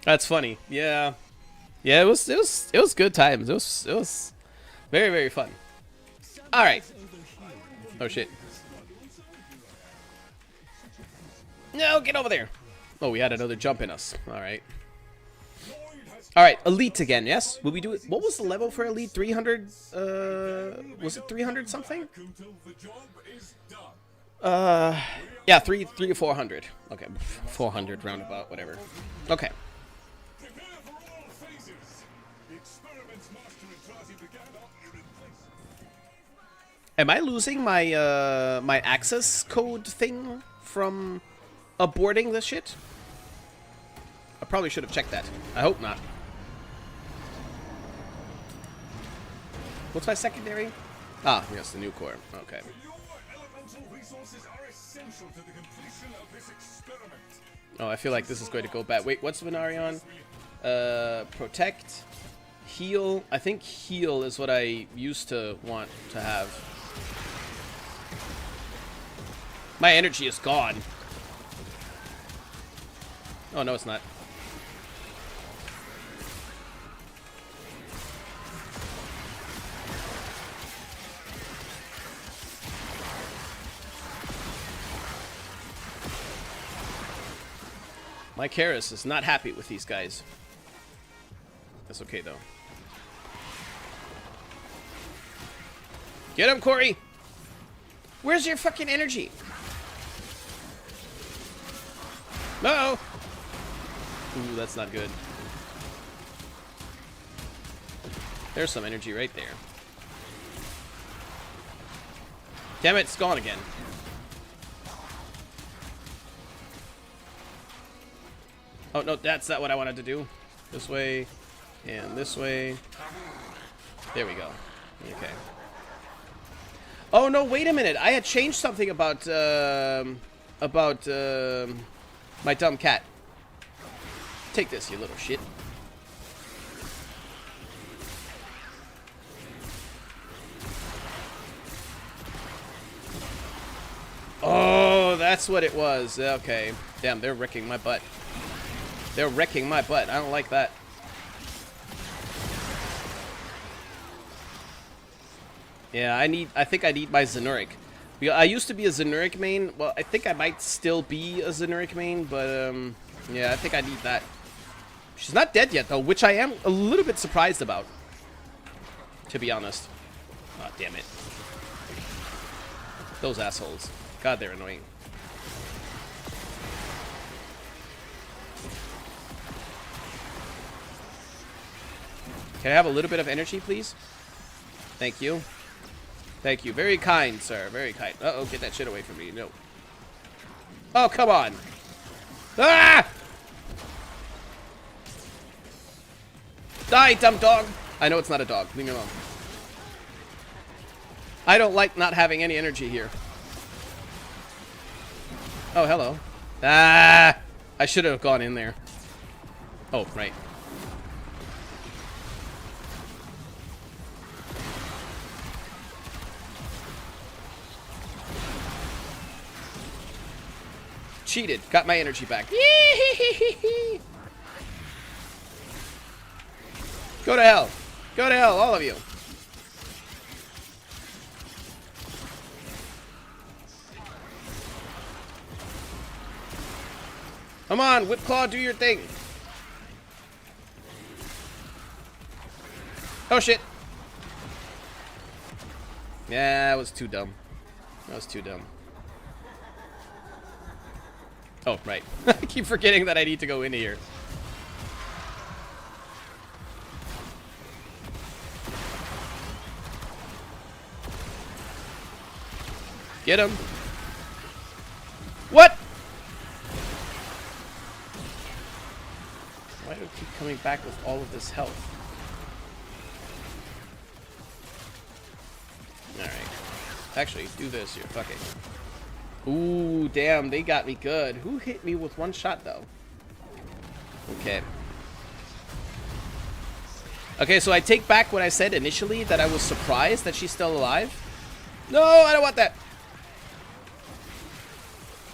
That's funny. Yeah. Yeah, it was good times. It was very, very fun. Alright. Oh shit. No, get over there. Oh, we had another jump in us. Alright. Alright, Elite again, yes? Will we do it? What was the level for Elite? 300? Was it 300 something? Yeah, 3 to 400. Okay, 400 roundabout, whatever. Okay. Am I losing my my access code thing from aborting this shit? I probably should have checked that. I hope not. What's my secondary? Ah, yes, the new core. Okay. Oh, I feel like this is going to go bad. Wait, what's Venarion? Protect, heal. I think heal is what I used to want to have. My energy is gone. Oh, no, it's not. My Karis is not happy with these guys. That's okay, though. Get him, Corey! Where's your fucking energy? No! Ooh, that's not good. There's some energy right there. Damn it, it's gone again. Oh, no, that's not what I wanted to do. This way, and this way. There we go. Okay. Oh, no, wait a minute. I had changed something about my dumb cat. Take this, you little shit. Oh, that's what it was. Okay. Damn, they're wrecking my butt. They're wrecking my butt. I don't like that. Yeah, I think I need my Zenuric. I used to be a Zenuric main. Well, I think I might still be a Zenuric main, but yeah, I think I need that. She's not dead yet, though, which I am a little bit surprised about, to be honest. Oh, damn it. Those assholes. God, they're annoying. Can I have a little bit of energy, please? Thank you. Thank you. Very kind, sir. Very kind. Uh-oh, get that shit away from me. No. Oh, come on. Ah! Die, dumb dog. I know it's not a dog. Leave me alone. I don't like not having any energy here. Oh, hello. Ah! I should have gone in there. Oh, right. Cheated. Got my energy back. Go to hell. Go to hell, all of you. Come on, Whipclaw, do your thing. Oh, shit. Yeah, that was too dumb. That was too dumb. Oh, right. I keep forgetting that I need to go into here. Get him. What? Why do I keep coming back with all of this health? Alright. Actually, do this here. Fuck it. Ooh, damn. They got me good. Who hit me with one shot, though? Okay. Okay, so I take back what I said initially, that I was surprised that she's still alive. No, I don't want that.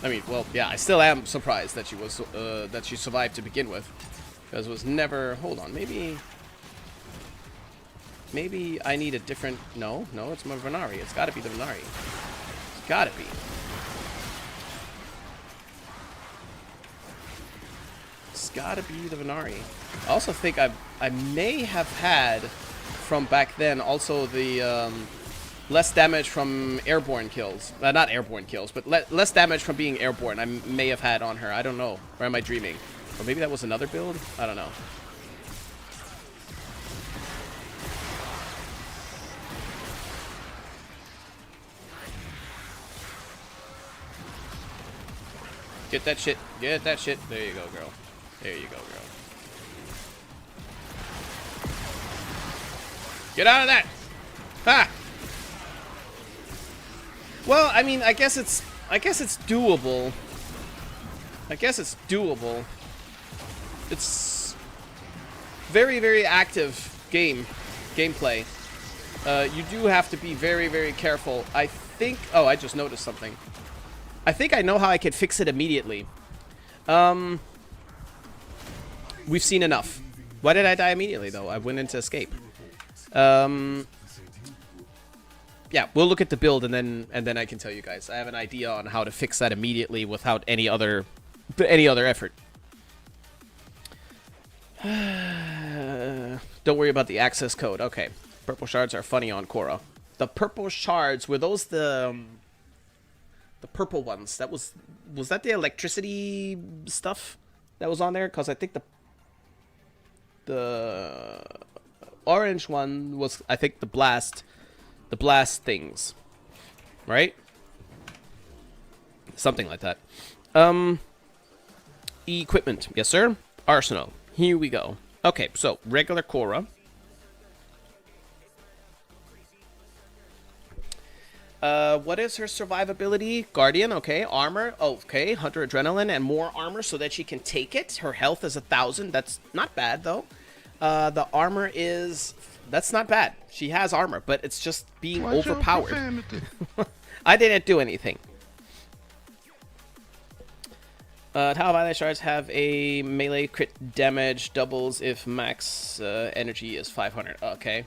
I mean, well, yeah, I still am surprised that she was that she survived to begin with, because it was never. Hold on, maybe I need a different. No, it's my Venari. It's got to be the Venari. It's got to be. It's got to be the Venari. I also think I may have had from back then also the. Less damage from airborne kills. Not airborne kills, but less damage from being airborne I may have had on her. I don't know. Or am I dreaming? Or maybe that was another build? I don't know. Get that shit. Get that shit. There you go, girl. There you go, girl. Get out of that! Ha! Well, I mean, I guess it's doable. I guess it's doable. It's very, very active gameplay. You do have to be very, very careful. I think. Oh, I just noticed something. I think I know how I could fix it immediately. We've seen enough. Why did I die immediately though? I went into escape. Yeah, we'll look at the build and then I can tell you guys. I have an idea on how to fix that immediately without any other effort. Don't worry about the access code. Okay. Purple shards are funny on Korra. The purple shards, were those the purple ones? Was that the electricity stuff that was on there? Because I think the orange one was, I think, the blast things, right? Something like that. Equipment, yes sir. Arsenal, here we go. Okay, so regular Korra. What is her survivability? Guardian, okay. Armor, okay. Hunter Adrenaline and more armor so that she can take it. Her health is 1,000. That's not bad though. The armor is. That's not bad. She has armor, but it's just being overpowered. I didn't do anything. Tau Violet Shards have a melee crit damage, doubles if max energy is 500. Okay.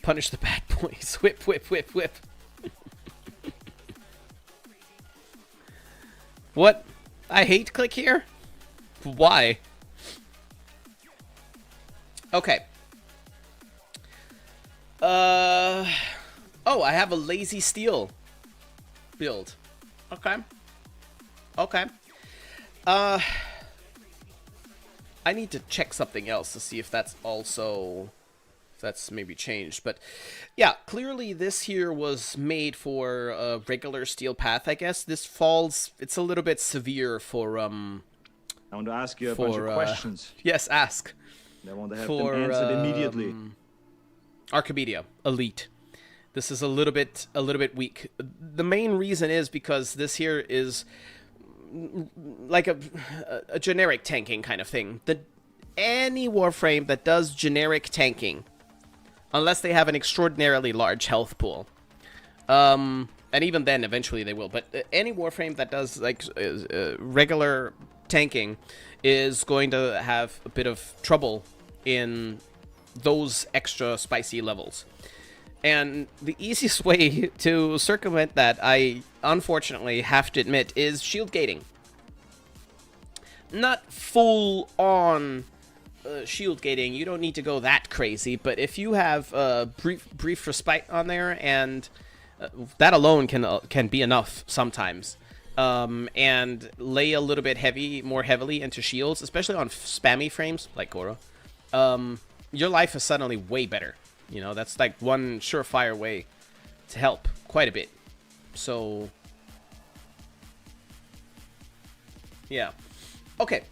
Punish the bad boys. Whip, whip, whip, whip. What? I hate click here? Why? Okay. Oh, I have a lazy steel build. Okay. Okay. I need to check something else to see if that's also, if that's maybe changed. But yeah, clearly this here was made for a regular steel path, I guess. This falls, it's a little bit severe for, I want to ask you a bunch of questions. Yes, ask. I want to have them answered immediately. Archimedia, Elite. This is a little bit weak. The main reason is because this here is like a generic tanking kind of thing. Any Warframe that does generic tanking, unless they have an extraordinarily large health pool, and even then eventually they will, but any Warframe that does like regular tanking is going to have a bit of trouble in those extra spicy levels. And the easiest way to circumvent that, I unfortunately have to admit, is shield gating. Not full on shield gating, you don't need to go that crazy. But if you have brief respite on there, and that alone can be enough sometimes. And lay a little bit more heavily into shields, especially on spammy frames like Goro. Your life is suddenly way better. You know, that's like one surefire way to help quite a bit. So, yeah. Okay.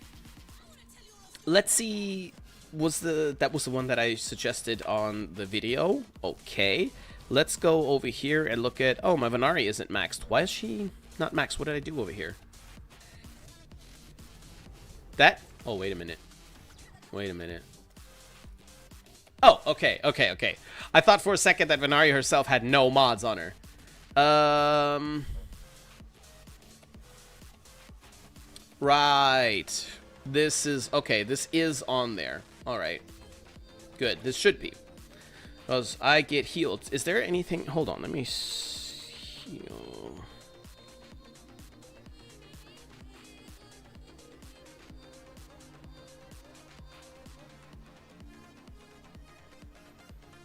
Let's see. That was the one that I suggested on the video. Okay. Let's go over here and look at. Oh, my Venari isn't maxed. Why is she not maxed? What did I do over here? That. Oh, wait a minute. Wait a minute. Oh, okay. I thought for a second that Venari herself had no mods on her. Right. This is okay. This is on there. All right. Good. This should be. Because I get healed. Is there anything? Hold on. Let me heal.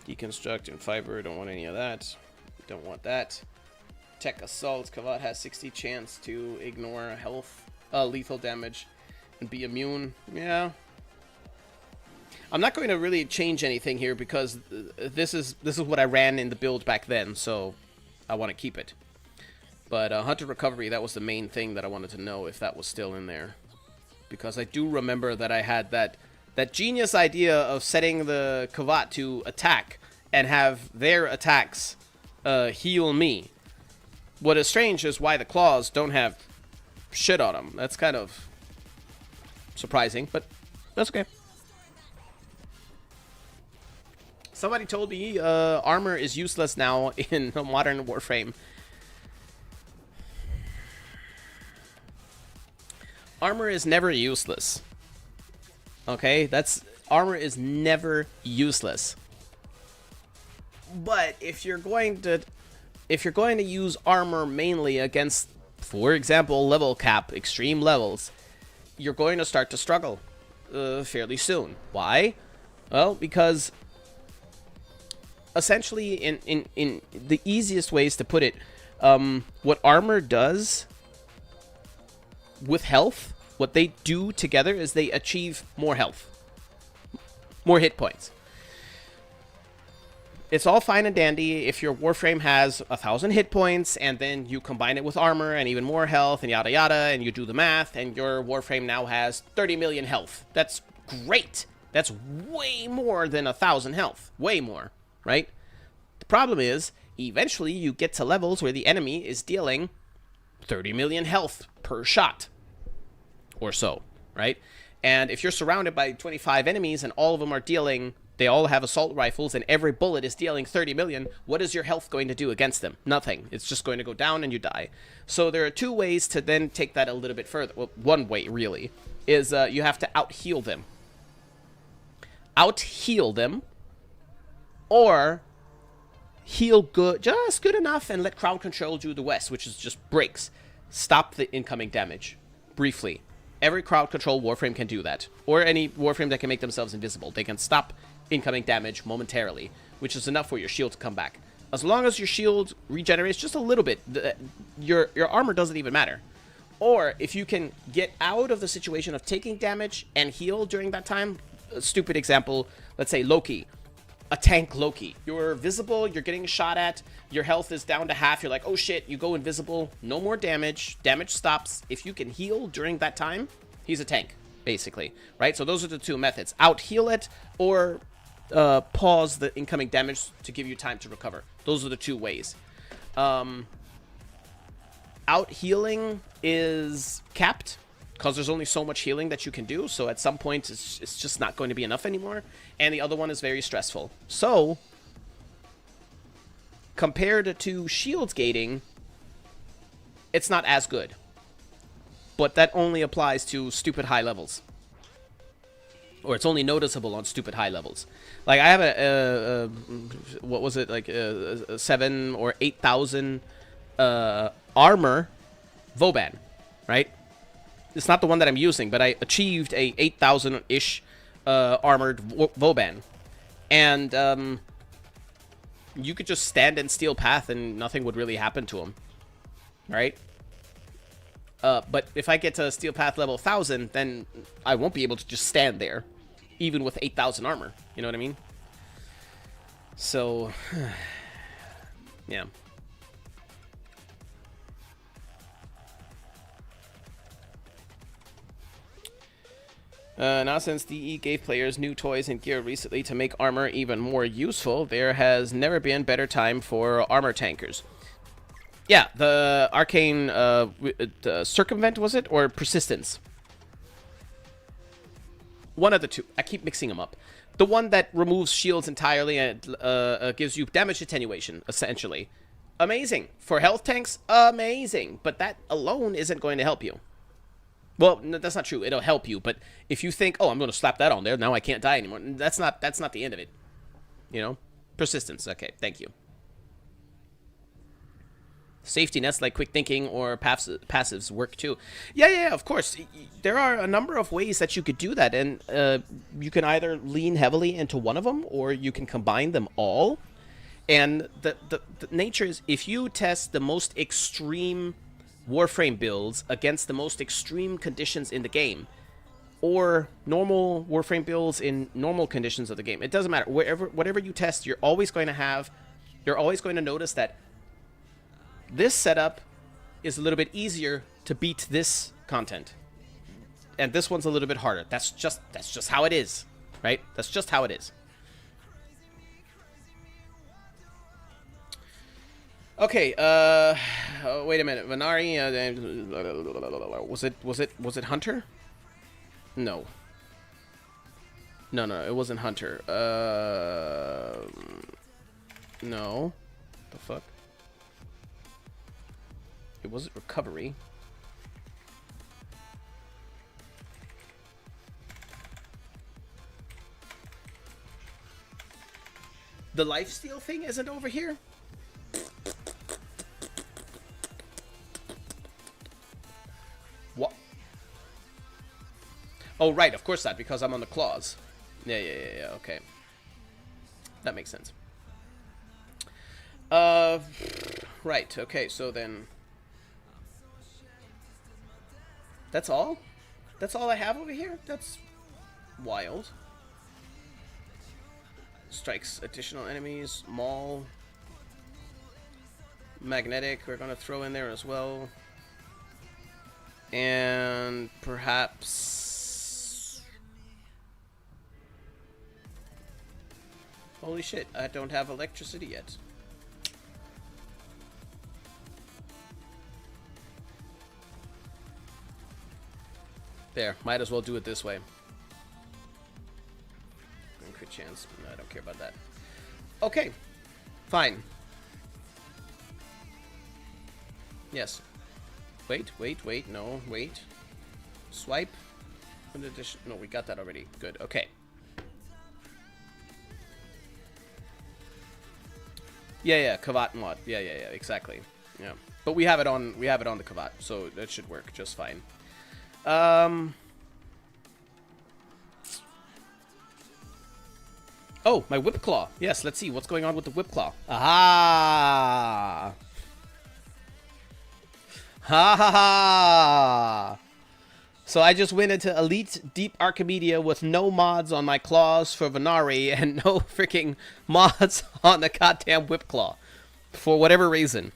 Deconstruct and fiber. Don't want any of that. Don't want that. Tech assault. Kavat has 60 chance to ignore health, lethal damage, and be immune. Yeah. I'm not going to really change anything here because this is what I ran in the build back then, so I want to keep it. But Hunter Recovery, that was the main thing that I wanted to know if that was still in there. Because I do remember that I had that genius idea of setting the Kavat to attack and have their attacks heal me. What is strange is why the claws don't have shit on them. That's kind of surprising, but that's okay. Somebody told me armor is useless now in a modern Warframe. Armor is never useless. Okay, armor is never useless. But if you're going to use armor mainly against, for example, level cap, extreme levels, you're going to start to struggle fairly soon. Why? Well, because essentially, in the easiest ways to put it, what armor does with health, what they do together is they achieve more health, more hit points. It's all fine and dandy if your Warframe has 1,000 hit points and then you combine it with armor and even more health and yada yada, and you do the math and your Warframe now has 30 million health. That's great. That's way more than 1,000 health. Way more, right? The problem is, eventually you get to levels where the enemy is dealing 30 million health per shot. Or so, right? And if you're surrounded by 25 enemies and all of them are dealing, they all have assault rifles and every bullet is dealing 30 million, what is your health going to do against them? Nothing. It's just going to go down and you die. So there are two ways to then take that a little bit further. Well, one way, really, is you have to out-heal them. Out-heal them, or heal good, just good enough, and let crowd control do the rest, which is just breaks. Stop the incoming damage. Briefly. Every crowd control Warframe can do that. Or any Warframe that can make themselves invisible. They can stop incoming damage momentarily, which is enough for your shield to come back. As long as your shield regenerates just a little bit, your armor doesn't even matter. Or if you can get out of the situation of taking damage and heal during that time, a stupid example, let's say Loki. A tank Loki. You're visible, you're getting shot at, your health is down to half, you're like, oh shit, you go invisible, no more damage, damage stops. If you can heal during that time, he's a tank, basically, right? So those are the two methods. Out-heal it, or pause the incoming damage to give you time to recover. Those are the two ways. Out-healing is capped, because there's only so much healing that you can do, so at some point it's just not going to be enough anymore. And the other one is very stressful. So, compared to shields gating, it's not as good. But that only applies to stupid high levels. Or it's only noticeable on stupid high levels. Like, I have a what was it, like a 7,000 or 8,000 armor Vauban, right? It's not the one that I'm using, but I achieved a 8,000-ish armored Vauban. And you could just stand in Steel Path and nothing would really happen to him. Right? But if I get to Steel Path level 1000, then I won't be able to just stand there, even with 8000 armor. You know what I mean? So, yeah. Now, since DE gave players new toys and gear recently to make armor even more useful, there has never been better time for armor tankers. Yeah, the arcane circumvent, was it? Or persistence? One of the two. I keep mixing them up. The one that removes shields entirely and gives you damage attenuation, essentially. Amazing. For health tanks, amazing. But that alone isn't going to help you. Well, no, that's not true. It'll help you, but if you think, "Oh, I'm going to slap that on there, now I can't die anymore," that's not the end of it. You know? Persistence. Okay, thank you. Safety nets like quick thinking or passives work too. Yeah, of course. There are a number of ways that you could do that, and you can either lean heavily into one of them, or you can combine them all. And the nature is, if you test the most extreme Warframe builds against the most extreme conditions in the game, or normal Warframe builds in normal conditions of the game, it doesn't matter. Whatever you test, you're always going to notice that this setup is a little bit easier to beat this content, and this one's a little bit harder. That's just how it is, right? That's just how it is. Okay, wait a minute. Venari, was it Hunter? No. No, it wasn't Hunter. No. The fuck? It wasn't Recovery. The lifesteal thing isn't over here? What? Oh, right, of course not, because I'm on the claws. Yeah, okay. That makes sense. Right, okay, so then... That's all? That's all I have over here? That's wild. Strikes additional enemies, maul. Magnetic, we're gonna throw in there as well. And perhaps... Holy shit, I don't have electricity yet. There, might as well do it this way. Crit chance. No, I don't care about that. Okay, fine. Yes. Wait, no, wait. Swipe. No, we got that already. Good, okay. Yeah, Kavat mod. Yeah, exactly. Yeah. But we have it on the Kavat, so that should work just fine. Oh, my Whip Claw. Yes, let's see what's going on with the Whip Claw. Aha! Ha ha ha! So I just went into Elite Deep Archimedia with no mods on my claws for Venari and no freaking mods on the goddamn Whip Claw. For whatever reason.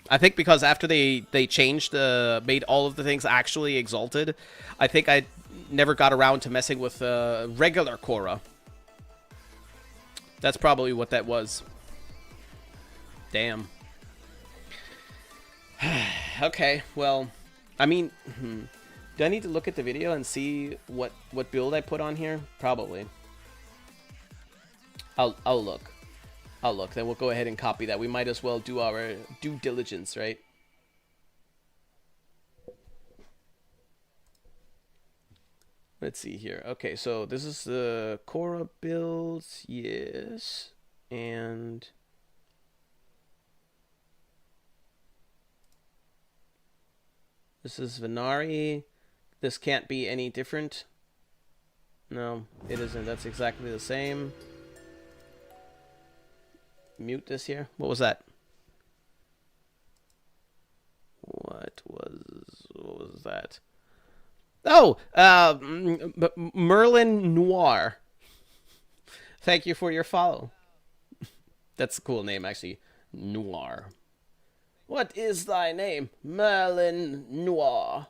I think because after they changed, made all of the things actually exalted, I think I never got around to messing with regular Korra. That's probably what that was. Damn. Okay, well, I mean, do I need to look at the video and see what build I put on here? Probably. I'll look. Then we'll go ahead and copy that. We might as well do our due diligence, right? Let's see here. Okay, so this is the Korra builds, yes, and this is Venari. This can't be any different. No, it isn't. That's exactly the same. Mute this here. What was that? What was that? Oh, Merlin Noir. Thank you for your follow. That's a cool name, actually. Noir. What is thy name? Merlin Noir.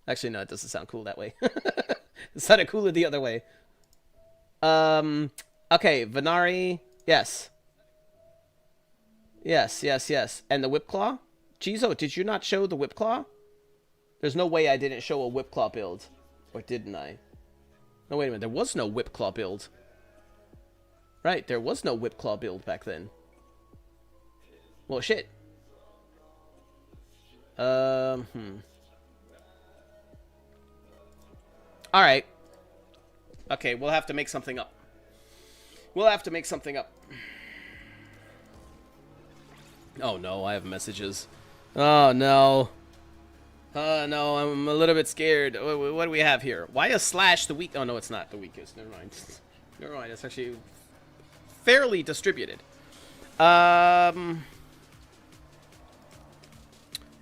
Actually, no, it doesn't sound cool that way. It sounded cooler the other way. Okay, Venari. Yes. Yes. And the Whip Claw? Jizo, did you not show the Whip Claw? There's no way I didn't show a Whip Claw build. Or didn't I? No, wait a minute. There was no Whip Claw build. Right, there was no Whip Claw build back then. Well, shit. Alright. Okay, we'll have to make something up. Oh no, I have messages. Oh no. No, I'm a little bit scared. What do we have here? Why is Slash the weak? Oh no, it's not the weakest. Never mind. Never mind. It's actually fairly distributed.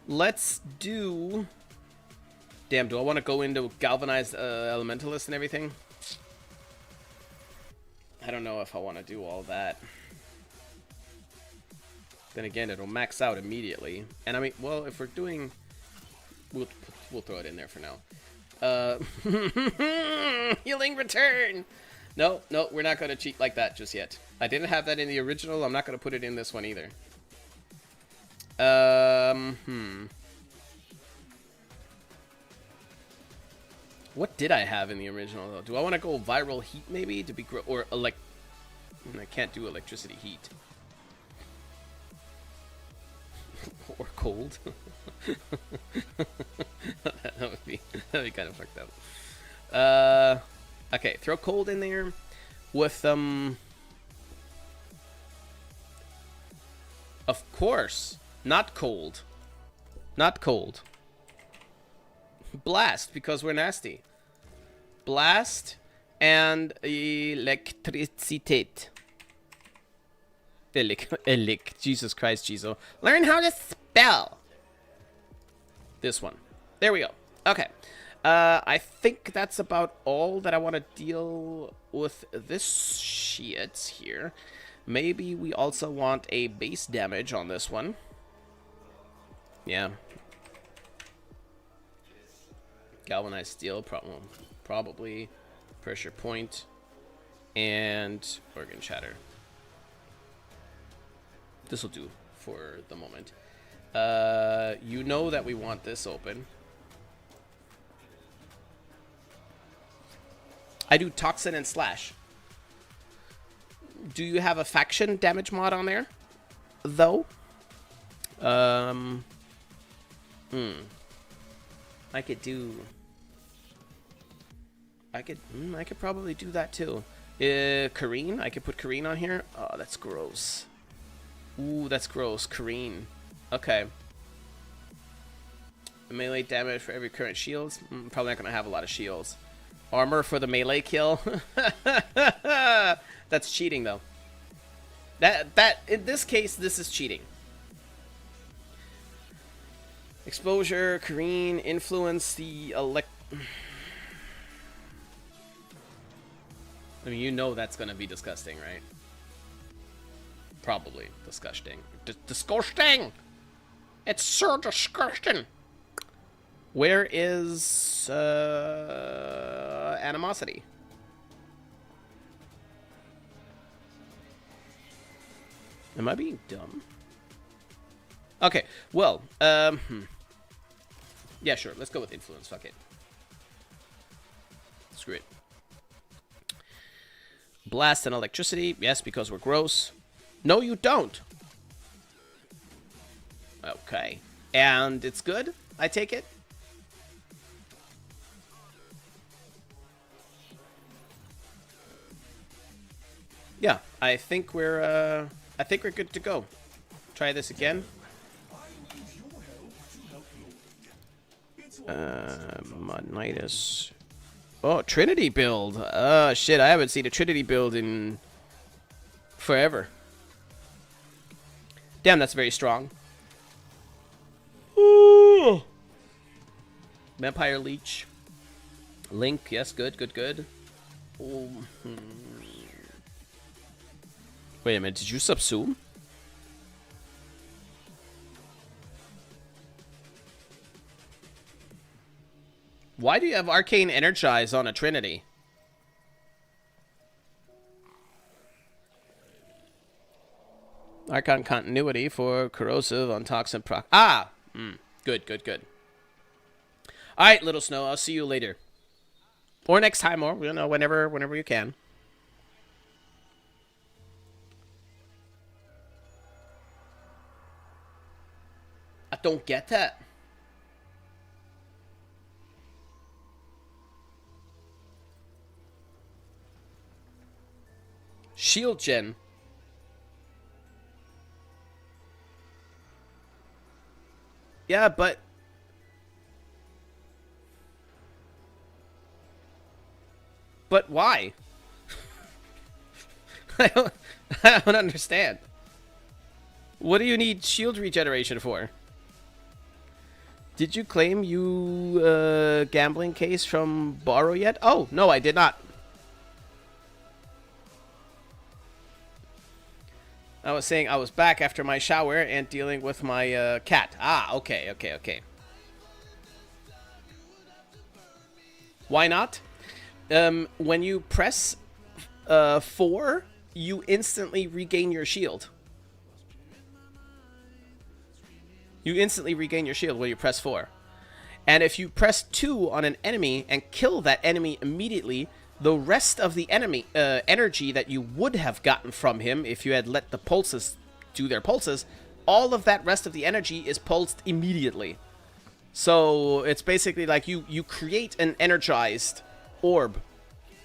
Let's do... Damn, do I want to go into Galvanized Elementalist and everything? I don't know if I want to do all that. Then again, it'll max out immediately. And I mean, well, if we're doing... We'll throw it in there for now. Healing return! No, we're not going to cheat like that just yet. I didn't have that in the original. I'm not going to put it in this one either. What did I have in the original, though? Do I want to go viral heat, maybe? To be or I can't do electricity heat. Or cold. that would be kind of fucked up. Okay, throw cold in there with of course, not cold. Not cold. Blast, because we're nasty. Blast and electricität. Jesus Christ, Jizo. Learn how to spell. This one. There we go. Okay. I think that's about all that I want to deal with this shit here. Maybe we also want a base damage on this one. Yeah. Galvanized steel, probably. Pressure point. And organ shatter. This will do for the moment. You know that we want this open. I do Toxin and Slash. Do you have a faction damage mod on there? Though? I could do... I could probably do that too. Kareen? I could put Kareen on here? Oh, that's gross. Ooh, that's gross. Kareen. Okay. Melee damage for every current shields. Probably not going to have a lot of shields. Armor for the melee kill. That's cheating, though. That in this case, this is cheating. Exposure, Kareen, influence, the I mean, you know that's going to be disgusting, right? Probably disgusting. Disgusting! It's so disgusting! Where is animosity? Am I being dumb? Okay, well, yeah, sure, let's go with influence, fuck it. Screw it. Blast and electricity, yes, because we're gross. No, you don't! Okay. And it's good, I take it? Yeah, I think we're good to go. Try this again. Modnitis. Oh, Trinity build. Shit, I haven't seen a Trinity build in forever. Damn, that's very strong. Ooh. Vampire Leech. Link, yes, good, good, good. Oh, Wait a minute, did you subsume? Why do you have Arcane Energize on a Trinity? Archon Continuity for Corrosive on Toxin Proc. Ah! Good, good, good. Alright, Little Snow, I'll see you later. Or next time, or, you know, whenever you can. I don't get that. Shield gen. Yeah, but why? I don't understand. What do you need shield regeneration for? Did you claim you gambling case from Borrow yet? Oh, no, I did not. I was saying I was back after my shower and dealing with my cat. Ah, okay, okay, okay. Why not? When you press 4, you instantly regain your shield. You instantly regain your shield when you press 4. And if you press 2 on an enemy and kill that enemy immediately, the rest of the enemy energy that you would have gotten from him if you had let the pulses do their pulses, all of that rest of the energy is pulsed immediately. So it's basically like you create an energized orb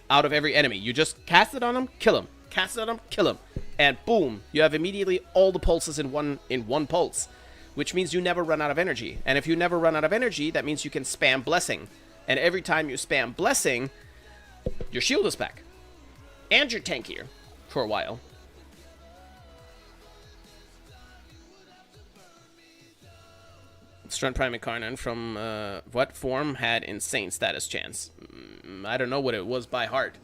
out of every enemy. You just cast it on them, kill him. Cast it on them, kill him. And boom, you have immediately all the pulses in one pulse, which means you never run out of energy. And if you never run out of energy, that means you can spam Blessing. And every time you spam Blessing, your shield is back. And you're tankier for a while. Strun Prime Incarnate from what form had insane status chance? I don't know what it was by heart.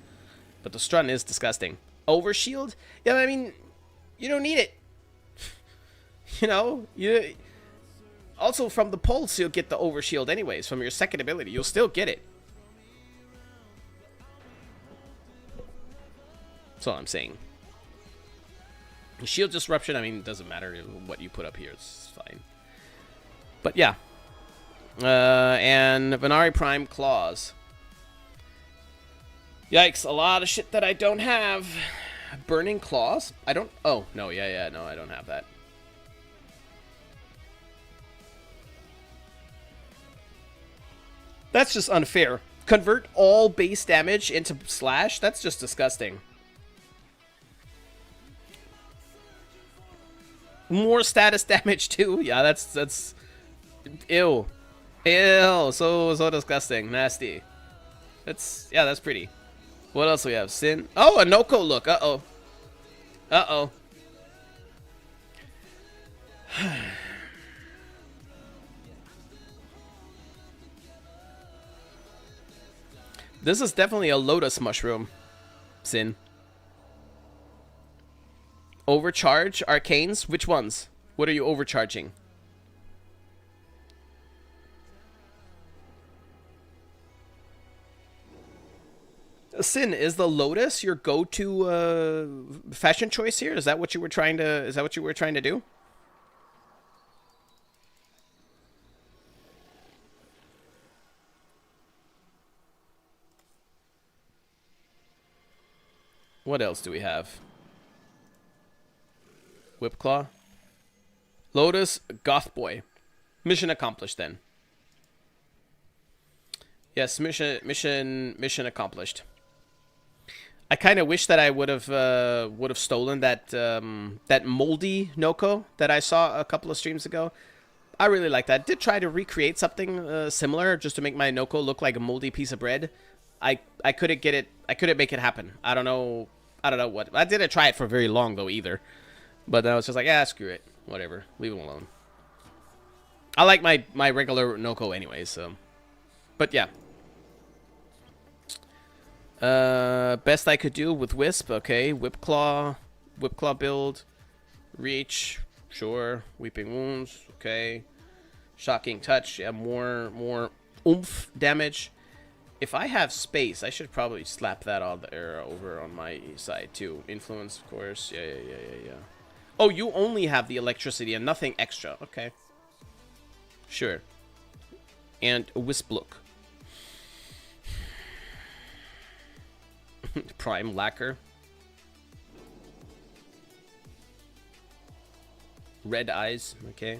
But the Strun is disgusting. Overshield? Yeah, I mean, you don't need it. You know, you also from the pulse you'll get the overshield anyways. From your second ability, you'll still get it. That's all I'm saying. Shield disruption, I mean, it doesn't matter what you put up here. It's fine. But yeah. And Venari Prime Claws. Yikes, a lot of shit that I don't have. Burning Claws? I don't... Oh, no, yeah, no, I don't have that. That's just unfair. Convert all base damage into slash? That's just disgusting. More status damage too? Yeah, that's... Ew. Ew, so disgusting. Nasty. Yeah, that's pretty. What else do we have? Sin. Oh, a Noko look. Uh-oh. Uh-oh. This is definitely a lotus mushroom. Sin. Overcharge arcanes? Which ones? What are you overcharging? Sin, is the lotus your go-to fashion choice here? Is that what you were trying to do? What else do we have? Whipclaw. Lotus, Goth Boy. Mission accomplished then. Yes, mission accomplished. I kind of wish that I would have stolen that that moldy Noko that I saw a couple of streams ago. I really like that. Did try to recreate something similar just to make my Noko look like a moldy piece of bread. I couldn't get it. I couldn't make it happen. I don't know what. I didn't try it for very long though either. But then I was just like, yeah, screw it. Whatever. Leave him alone. I like my regular Noko anyway, so. But yeah. Best I could do with Wisp, okay. Whip Claw build. Reach, sure. Weeping Wounds, okay. Shocking Touch, yeah, more oomph damage. If I have space, I should probably slap that on there over on my side too. Influence, of course. Yeah. Oh, you only have the electricity and nothing extra. Okay. Sure. And a Wisp Look. Prime Lacquer. Red Eyes, okay.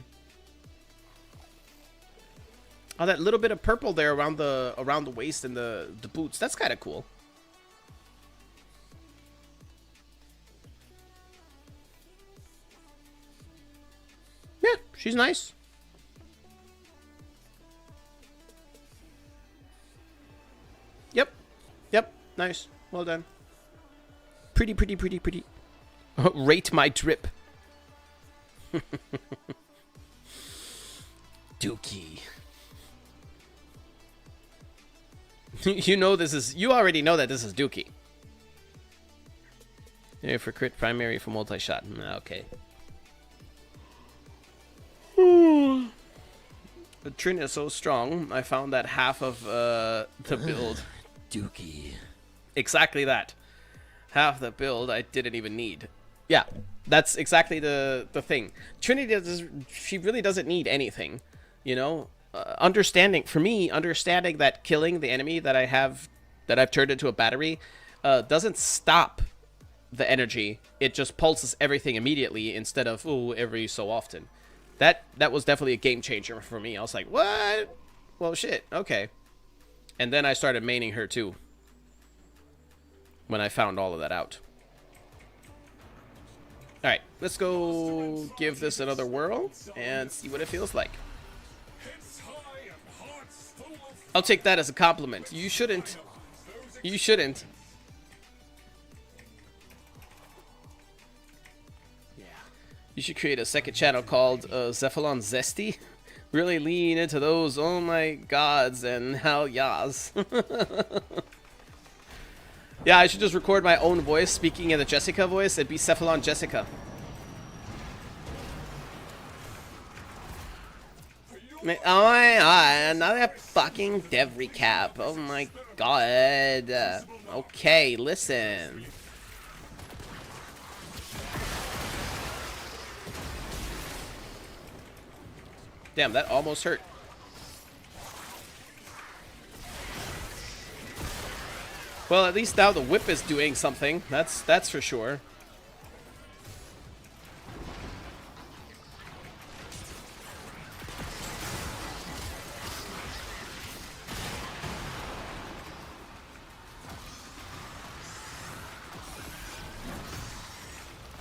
Oh, that little bit of purple there around the waist and the boots. That's kind of cool. Yeah, she's nice. Yep, nice. Well done. Pretty. Rate my drip. Dookie. You already know that this is Dookie. Yeah, for crit, primary for multi-shot. Okay. The Trin is so strong, I found that half of the build. Dookie. Exactly that. Half the build I didn't even need. Yeah, that's exactly the thing. Trinity she really doesn't need anything, you know. Understanding that killing the enemy that I've turned into a battery doesn't stop the energy. It just pulses everything immediately instead of every so often. That was definitely a game changer for me. I was like, what? Well, shit. Okay. And then I started maining her too. When I found all of that out. Alright, let's go give this another whirl and see what it feels like. I'll take that as a compliment. You shouldn't. You shouldn't. Yeah. You should create a second channel called Cephalon Zesty. Really lean into those oh my gods and hell yas. Yeah, I should just record my own voice speaking in the Jessica voice. It'd be Cephalon Jessica. Oh my god, another fucking dev recap. Oh my god. Okay, listen. Damn, that almost hurt. Well, at least now the whip is doing something. That's for sure.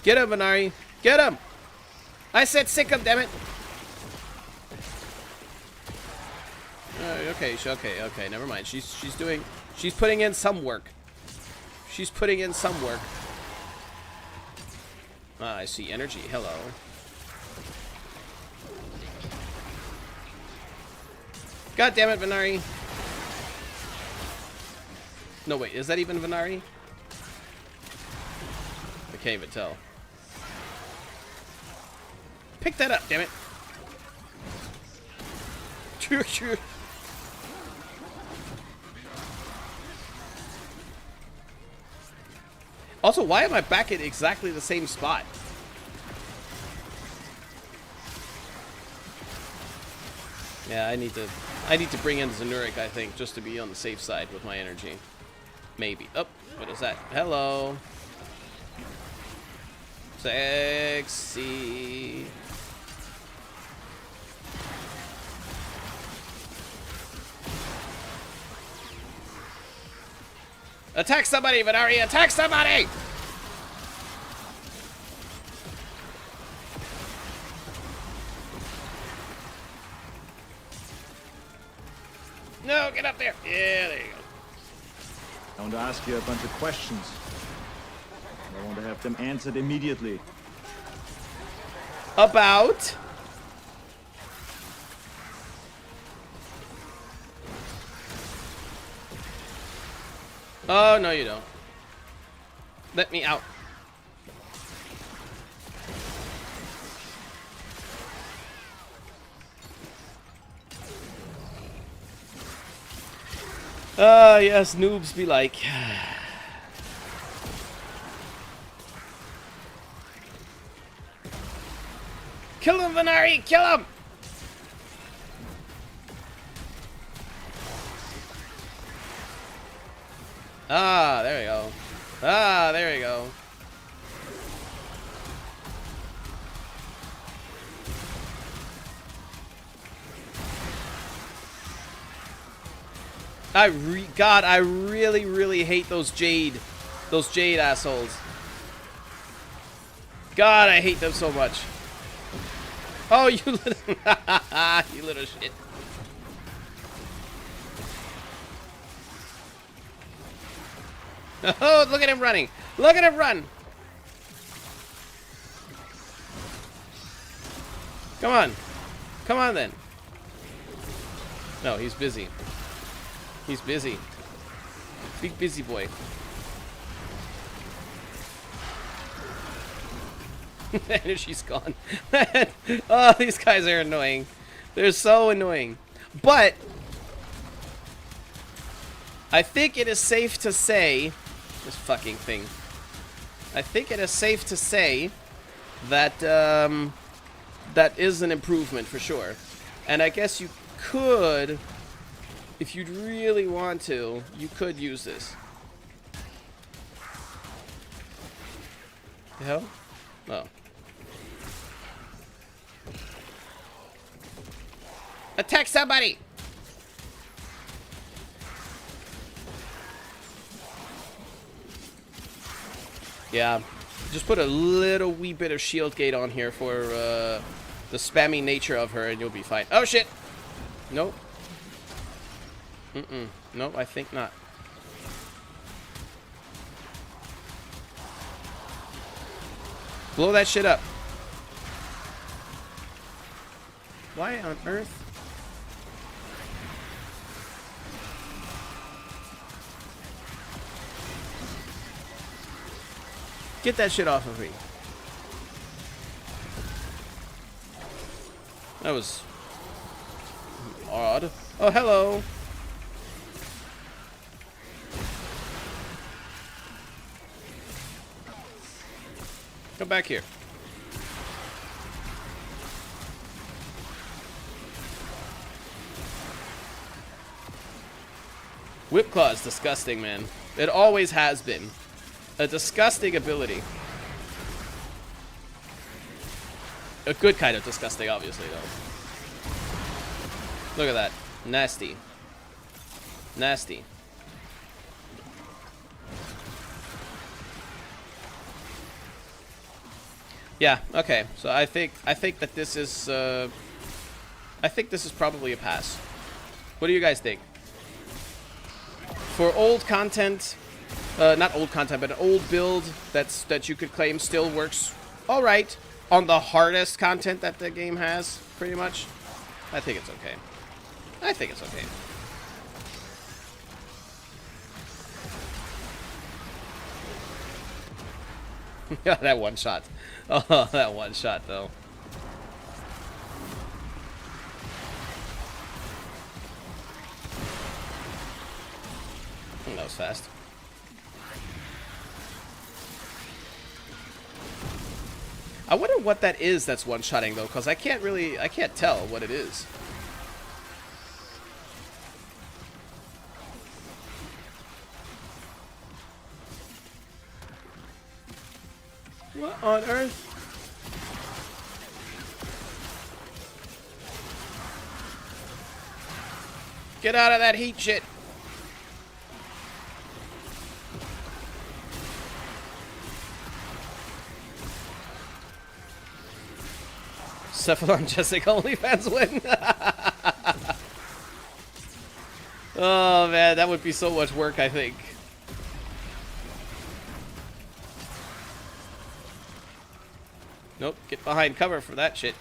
Get him, Venari. Get him! I said sick him, damn it! Okay, never mind. She's putting in some work. She's putting in some work. Ah, I see energy. Hello. God damn it, Venari. No, wait, is that even Venari? I can't even tell. Pick that up, damn it. Also, why am I back at exactly the same spot? Yeah, I need to bring in Zenuric, I think, just to be on the safe side with my energy. Maybe. Oh, what is that? Hello. Sexy. Attack somebody, Venari! Attack somebody! No, get up there! Yeah, there you go. I want to ask you a bunch of questions. I want to have them answered immediately. About? Oh, no you don't. Let me out. Yes, noobs be like. Kill him, Venari! Kill him! Ah, there we go. Ah, there we go. God, I really, really hate those Jade assholes. God, I hate them so much. Oh, you little, you little shit. Oh, look at him running. Look at him run. Come on. Come on then. No, he's busy. He's busy. Big busy boy. And she's gone. Oh, these guys are annoying. They're so annoying. But I think it is safe to say this fucking thing. I think it is safe to say that that is an improvement for sure. And I guess you could, if you'd really want to, you could use this. The hell? Oh. Attack somebody! Yeah, just put a little wee bit of shield gate on here for the spammy nature of her and you'll be fine. Oh shit! Nope. Nope, I think not. Blow that shit up. Why on earth? Get that shit off of me. That was odd. Oh, hello. Come back here. Whip Claw is disgusting, man. It always has been. A disgusting ability. A good kind of disgusting, obviously, though. Look at that. Nasty. Nasty. Yeah, okay. So I think that this is I think this is probably a pass. What do you guys think? For old content, not old content, but an old build that you could claim still works all right on the hardest content that the game has, pretty much. I think it's okay. I think it's okay. Yeah, that one shot. Oh, that one shot, though. That was fast. I wonder what that is that's one-shotting, though, because I can't tell what it is. What on earth? Get out of that heat shit. Cephalon Jessica OnlyFans win. Oh man, that would be so much work, I think. Nope, get behind cover for that shit.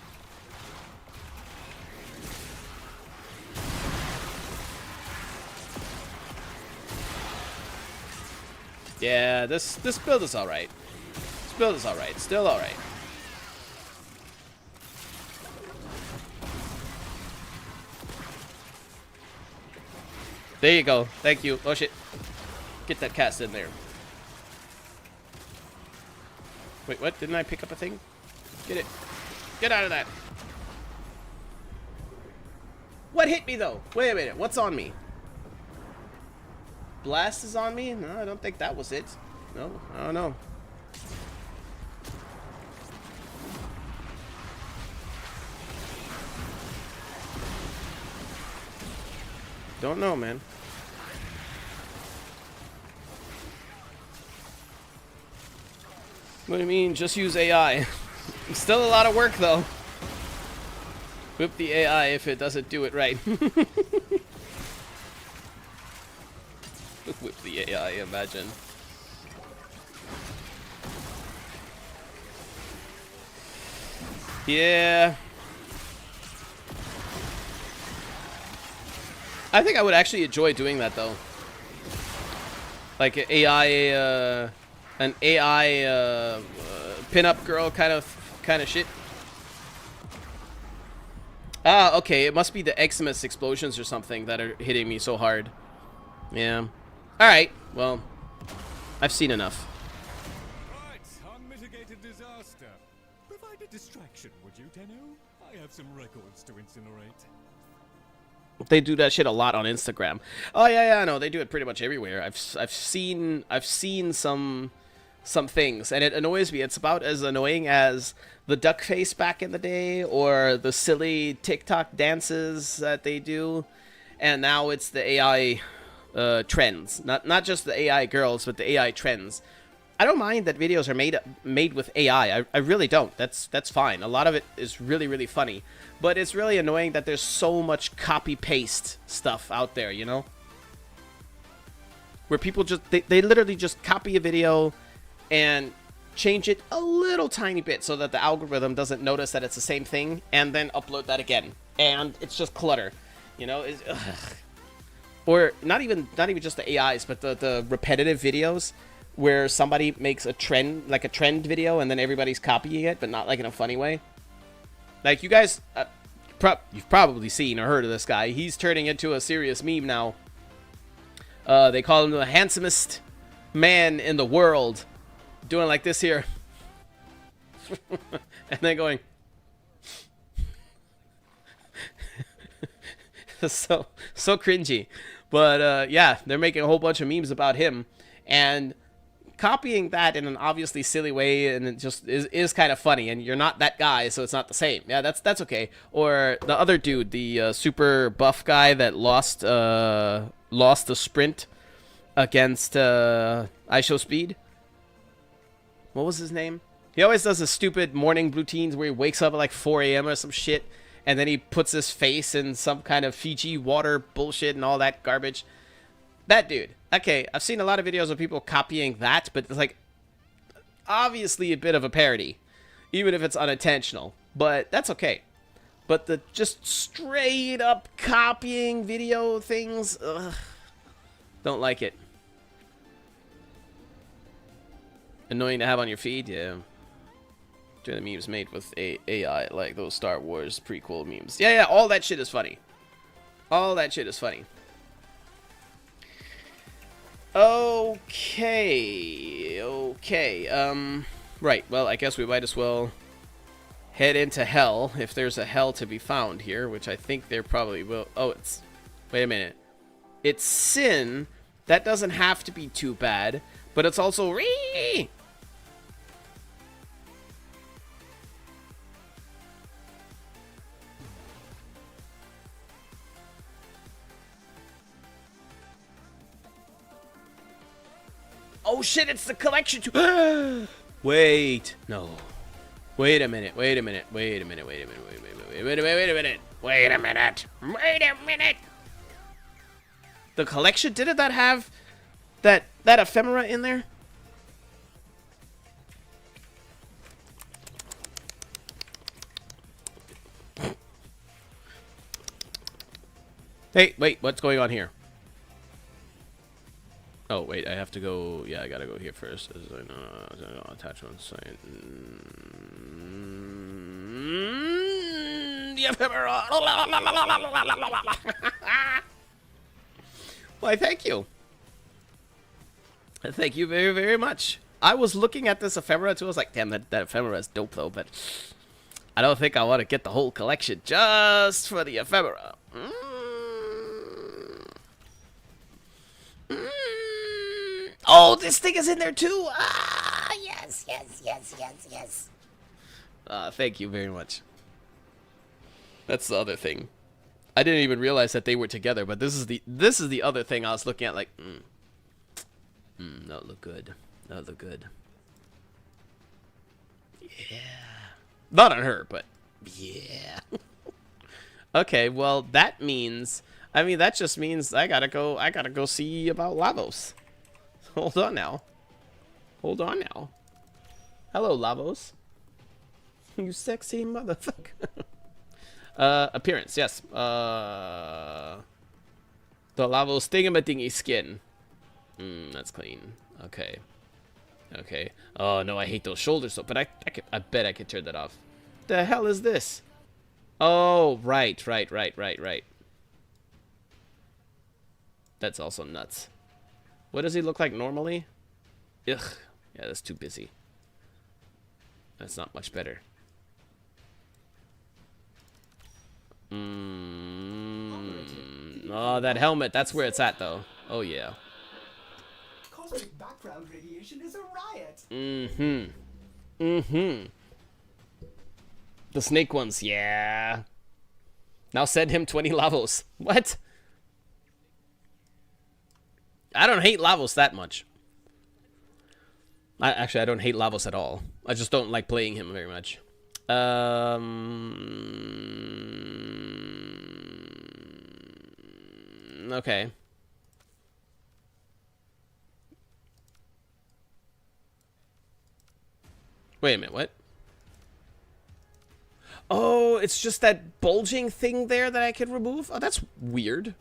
Yeah, this build is alright. This build is alright. Still alright. There you go. Thank you. Oh shit. Get that cast in there. Wait, what? Didn't I pick up a thing? Get it. Get out of that. What hit me though? Wait a minute. What's on me? Blast is on me? No, I don't think that was it. No, I don't know. Don't know, man. What do you mean? Just use AI. Still a lot of work, though. Whip the AI if it doesn't do it right. Whip the AI, imagine. Yeah. I think I would actually enjoy doing that, though. Like an AI pinup girl kind of shit. Ah, okay. It must be the Xmas explosions or something that are hitting me so hard. Yeah. All right. Well, I've seen enough. Right, unmitigated disaster. Provide a distraction, would you, Tenno? I have some records to incinerate. They do that shit a lot on Instagram. Oh yeah, I know. They do it pretty much everywhere. I've seen some things, and it annoys me. It's about as annoying as the duck face back in the day, or the silly TikTok dances that they do, and now it's the AI trends. Not just the AI girls, but the AI trends. I don't mind that videos are made with AI. I really don't. That's fine. A lot of it is really funny, but it's really annoying that there's so much copy paste stuff out there. You know, where people just they literally just copy a video and change it a little tiny bit so that the algorithm doesn't notice that it's the same thing, and then upload that again, and it's just clutter. You know, or not even just the AIs, but the repetitive videos, where somebody makes a trend, like a trend video, and then everybody's copying it, but not like in a funny way. Like you guys, you've probably seen or heard of this guy. He's turning into a serious meme now. They call him the handsomest man in the world, doing like this here, and then going. so cringy, but yeah, they're making a whole bunch of memes about him, and copying that in an obviously silly way, and it just is kind of funny, and you're not that guy, so it's not the same. Yeah, that's okay. Or the other dude, the super buff guy that lost the sprint against IShowSpeed. What was his name? He always does the stupid morning routines where he wakes up at like 4 a.m. or some shit, and then he puts his face in some kind of Fiji water bullshit and all that garbage. That dude. Okay, I've seen a lot of videos of people copying that, but it's like obviously a bit of a parody, even if it's unintentional. But that's okay. But the just straight up copying video things, ugh, don't like it. Annoying to have on your feed, yeah. Doing the memes made with AI, like those Star Wars prequel memes. Yeah, all that shit is funny. All that shit is funny. Okay. Right, well, I guess we might as well head into hell, if there's a hell to be found here, which I think there probably will. Oh, it's... Wait a minute. It's sin. That doesn't have to be too bad, but it's also... Oh shit, it's the collection too. Wait, no. Wait a minute. Wait a minute. The collection, didn't that have that ephemera in there? Hey, wait, what's going on here? Oh, wait, I have to go... Yeah, I gotta go here first. Attachments. The ephemera. Why, thank you. Thank you very, very much. I was looking at this ephemera, too. I was like, damn, that ephemera is dope, though, but... I don't think I want to get the whole collection just for the ephemera. Oh, this thing is in there too. Ah, yes, yes, yes, yes, yes. Thank you very much. That's the other thing. I didn't even realize that they were together, but this is the other thing I was looking at. Like, that look good. That look good. Yeah. Not on her, but yeah. Okay, well that means. I mean, that just means I gotta go see about Lavos. Hold on now. Hold on now. Hello, Lavos. You sexy motherfucker. Appearance, yes. The Lavos thingamadingy skin. That's clean. Okay. Okay. Oh no, I hate those shoulders though. But I bet I could turn that off. The hell is this? Oh, right. That's also nuts. What does he look like normally? Ugh. Yeah, that's too busy. That's not much better. Oh, that helmet. That's where it's at, though. Oh, yeah. Cosmic background radiation is a riot. The snake ones, yeah. Now send him 20 Lavos. What? I don't hate Lavos that much. Actually, I don't hate Lavos at all. I just don't like playing him very much. Okay. Wait a minute, what? Oh, it's just that bulging thing there that I could remove? Oh, that's weird.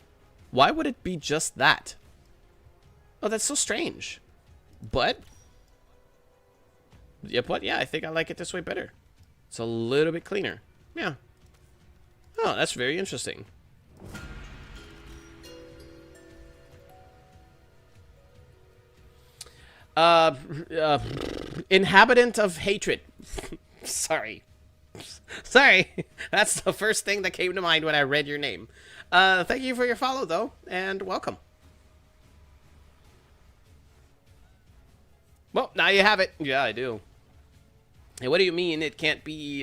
Why would it be just that? Oh, that's so strange. But... yeah, I think I like it this way better. It's a little bit cleaner. Yeah. Oh, that's very interesting. Inhabitant of hatred. Sorry. Sorry. That's the first thing that came to mind when I read your name. Thank you for your follow, though, and welcome. Well, now you have it. Yeah, I do. Hey, what do you mean it can't be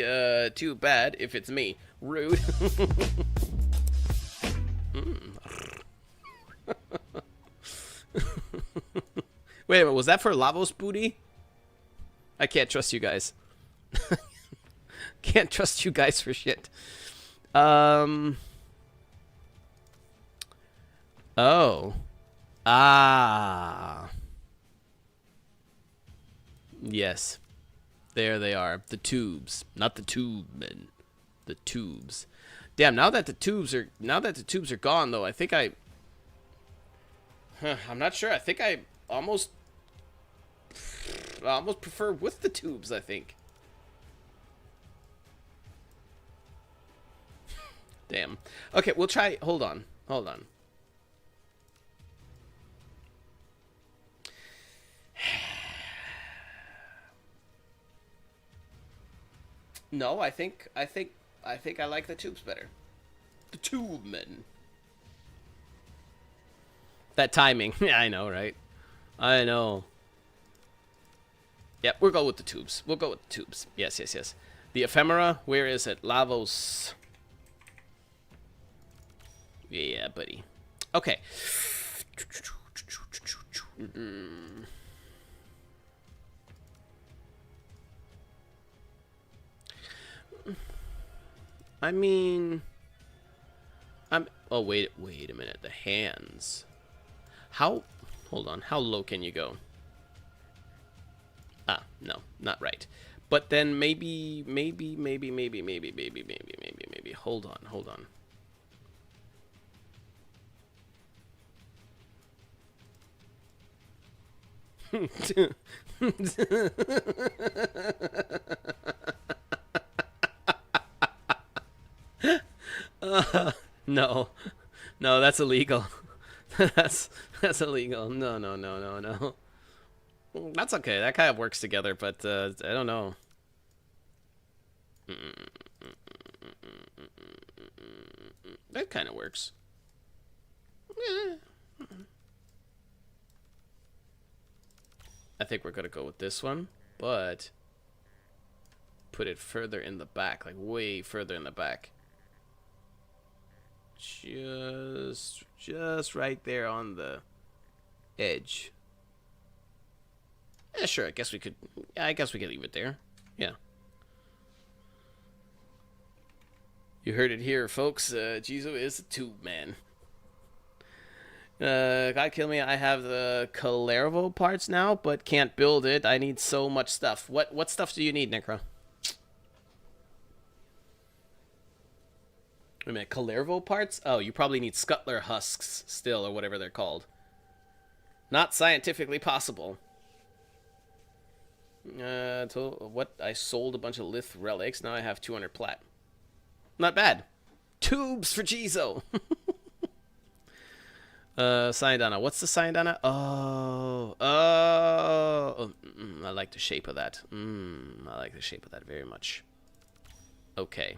too bad if it's me? Rude. Wait a minute, was that for Lavos booty? I can't trust you guys. Can't trust you guys for shit. Oh. Ah. Yes. There they are. The tubes. Not the tube men. The tubes. Damn, now that the tubes are gone though, I think I'm not sure. I think I almost prefer with the tubes, I think. Damn. Okay, we'll try. Hold on. Hold on. No, I think I like the tubes better. The tube men. That timing. Yeah, I know, right? I know. Yeah, we'll go with the tubes. We'll go with the tubes. Yes, yes, yes. The ephemera, where is it? Lavos. Yeah, buddy. Okay. I mean, oh, wait a minute. The hands. Hold on. How low can you go? Ah, no, not right. But then maybe. Hold on. No. No, that's illegal. that's illegal. No, no, no, no, no. That's okay. That kind of works together, but I don't know. That kind of works. I think we're gonna go with this one, but put it further in the back, like way further in the back. Just right there on the edge. Yeah, sure. I guess we could leave it there. Yeah. You heard it here, folks. Jizo is a tube man. God kill me. I have the Calervo parts now, but can't build it. I need so much stuff. What stuff do you need, Necro? Wait a minute, Calervo parts? Oh, you probably need Scuttler husks still, or whatever they're called. Not scientifically possible. What? I sold a bunch of Lith relics. Now I have 200 plat. Not bad. Tubes for Jizo. Sayandana. What's the Sayandana? Oh. I like the shape of that. I like the shape of that very much. Okay.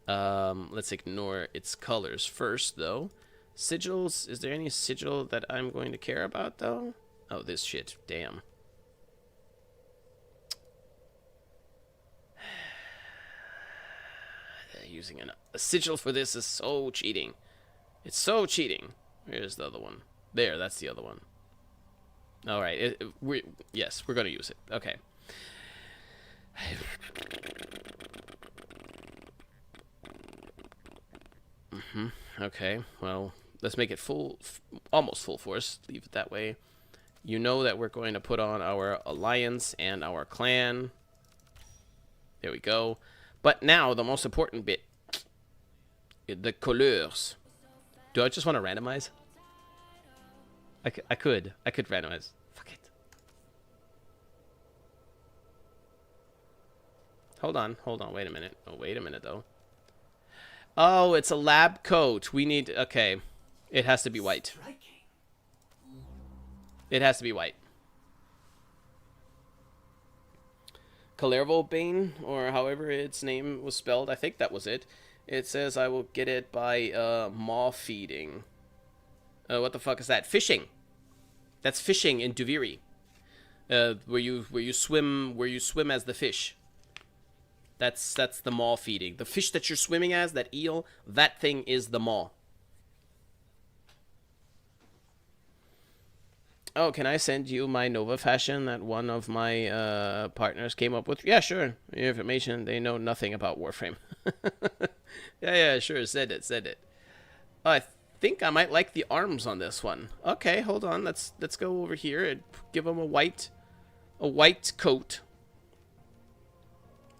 Let's ignore its colors first, though. Sigils. Is there any sigil that I'm going to care about, though? Oh, this shit. Damn. Using a sigil for this is so cheating. It's so cheating. Where's the other one? There, that's the other one. All right. Yes, we're going to use it. Okay. Okay, well, let's make it almost full force. Leave it that way. You know that we're going to put on our alliance and our clan. There we go. But now, the most important bit. The couleurs. Do I just want to randomize? I could randomize. Fuck it. Hold on. Wait a minute. Oh, wait a minute, though. Oh, it's a lab coat. We need... Okay. It has to be white. It has to be white. Calervo Bane, or however its name was spelled. I think that was it. It says I will get it by maw feeding. What the fuck is that? Fishing. That's fishing in Duviri. Where you swim as the fish. That's the maw feeding. The fish that you're swimming as, that eel, that thing is the maw. Oh, can I send you my Nova fashion that one of my partners came up with? Yeah, sure. Your information, they know nothing about Warframe. yeah, sure. Send it. Oh, I think I might like the arms on this one. Okay, hold on. Let's go over here and give him a white coat.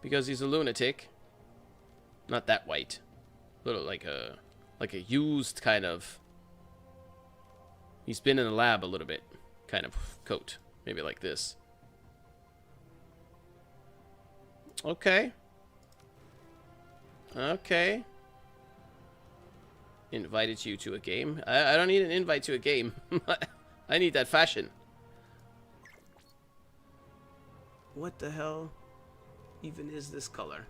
Because he's a lunatic. Not that white. Little like a used kind of. He's been in the lab a little bit. Kind of coat. Maybe like this. Okay. Invited you to a game. I don't need an invite to a game. I need that fashion. What the hell even is this color?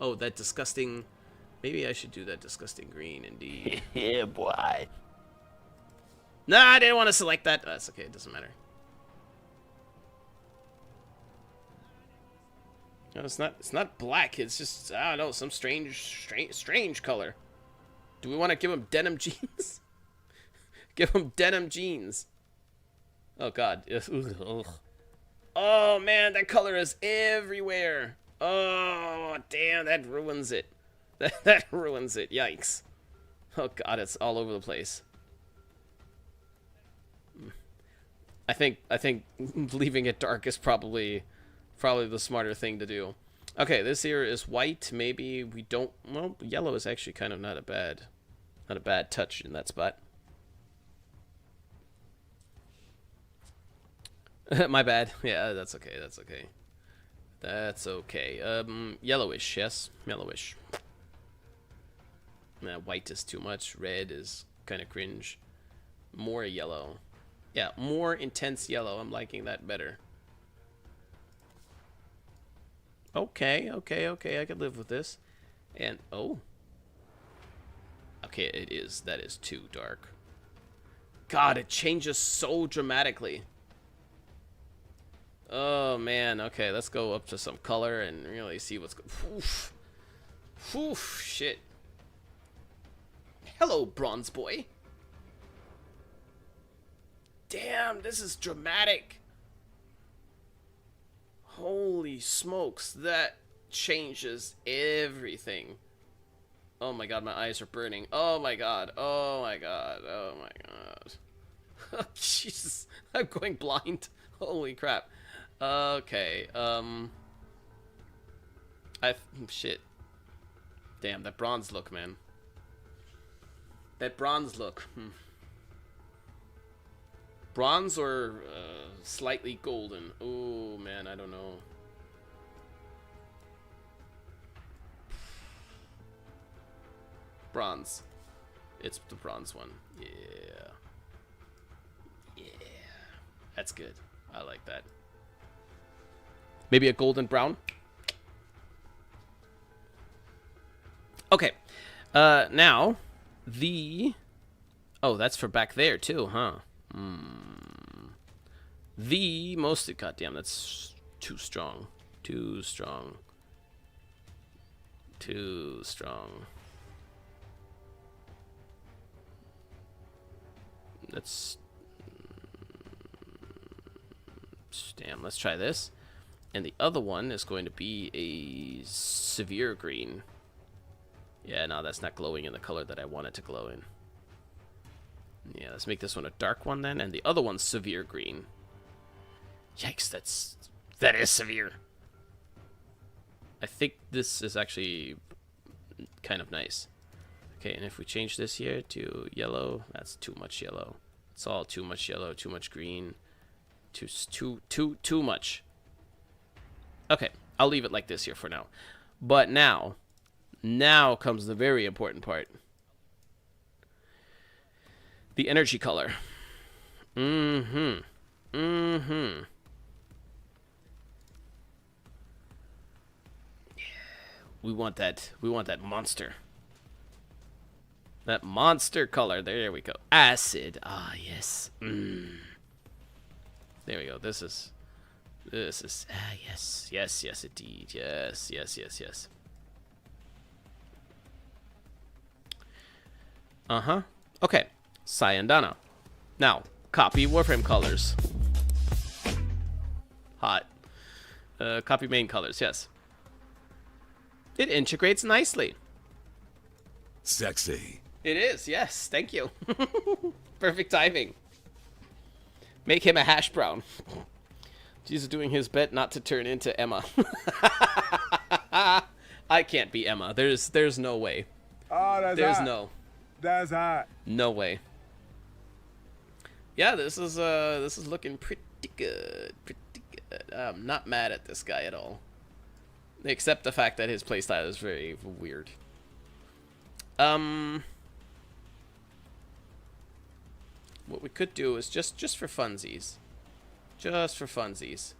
Oh, that disgusting... Maybe I should do that disgusting green, indeed. Yeah, boy. Nah, I didn't want to select that. That's okay, it doesn't matter. No, it's not black. It's just, I don't know, some strange color. Do we want to give him denim jeans? Give him denim jeans. Oh god. Oh man, that color is everywhere. Oh damn, that ruins it. That ruins it. Yikes. Oh god, it's all over the place. I think leaving it dark is probably the smarter thing to do. Okay, this here is white. Maybe we don't... Well, yellow is actually kind of not a bad touch in that spot. My bad. Yeah, that's okay. That's okay. That's okay. Yellowish, yes. Yellowish. White is too much. Red is kind of cringe. More yellow. Yeah, more intense yellow. I'm liking that better. Okay, okay, okay. I could live with this. And, oh. Okay, it is. That is too dark. God, it changes so dramatically. Oh, man. Okay, let's go up to some color and really see what's going on. Oof. Oof, shit. Hello, bronze boy. Damn, this is dramatic. Holy smokes, that changes everything. Oh my god, my eyes are burning. Oh my god, oh my god, oh my god. Oh, Jesus, I'm going blind. Holy crap. Okay, shit. Damn, that bronze look, man. That bronze look. Bronze or slightly golden? Oh, man, I don't know. Bronze. It's the bronze one. Yeah. Yeah. That's good. I like that. Maybe a golden brown? Okay. Now, the... Oh, that's for back there, too, huh? The most... Goddamn, that's too strong. Too strong. Too strong. Let's... Damn, let's try this. And the other one is going to be a severe green. Yeah, no, that's not glowing in the color that I want it to glow in. Yeah, let's make this one a dark one then, and the other one's severe green. Yikes, that is severe. I think this is actually kind of nice. Okay, and if we change this here to yellow, that's too much yellow. It's all too much yellow, too much green, too much. Okay, I'll leave it like this here for now. But now comes the very important part. The energy color. We want that monster. That monster color. There we go. Acid. Ah, yes. There we go. This is yes indeed. Yes. Uh-huh. Okay. Sayandana. Now, copy Warframe colors. Hot. Copy main colors, yes. It integrates nicely. Sexy. It is, yes. Thank you. Perfect timing. Make him a hash brown. Jesus doing his bet not to turn into Emma. I can't be Emma. There's no way. Oh, that's hot. That's hot. No way. Yeah, this is looking pretty good. Pretty good. I'm not mad at this guy at all. Except the fact that his playstyle is very weird. What we could do is just for funsies. Just for funsies.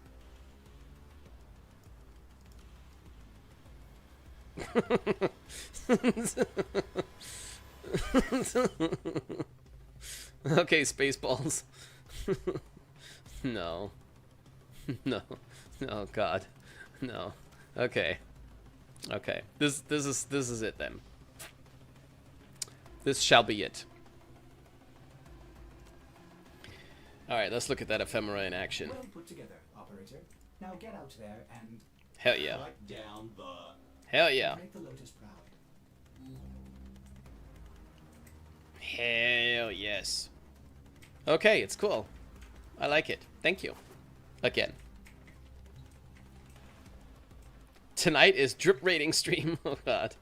Okay, Spaceballs. No. No. Oh God. No. Okay. Okay. This is it then. This shall be it. Alright, let's look at that ephemera in action. Well put together, operator. Now get out there and Hell yeah. Cut down the... Hell yeah. make the Lotus proud. Hell yes. Okay, it's cool. I like it. Thank you. Again. Tonight is drip rating stream. Oh god.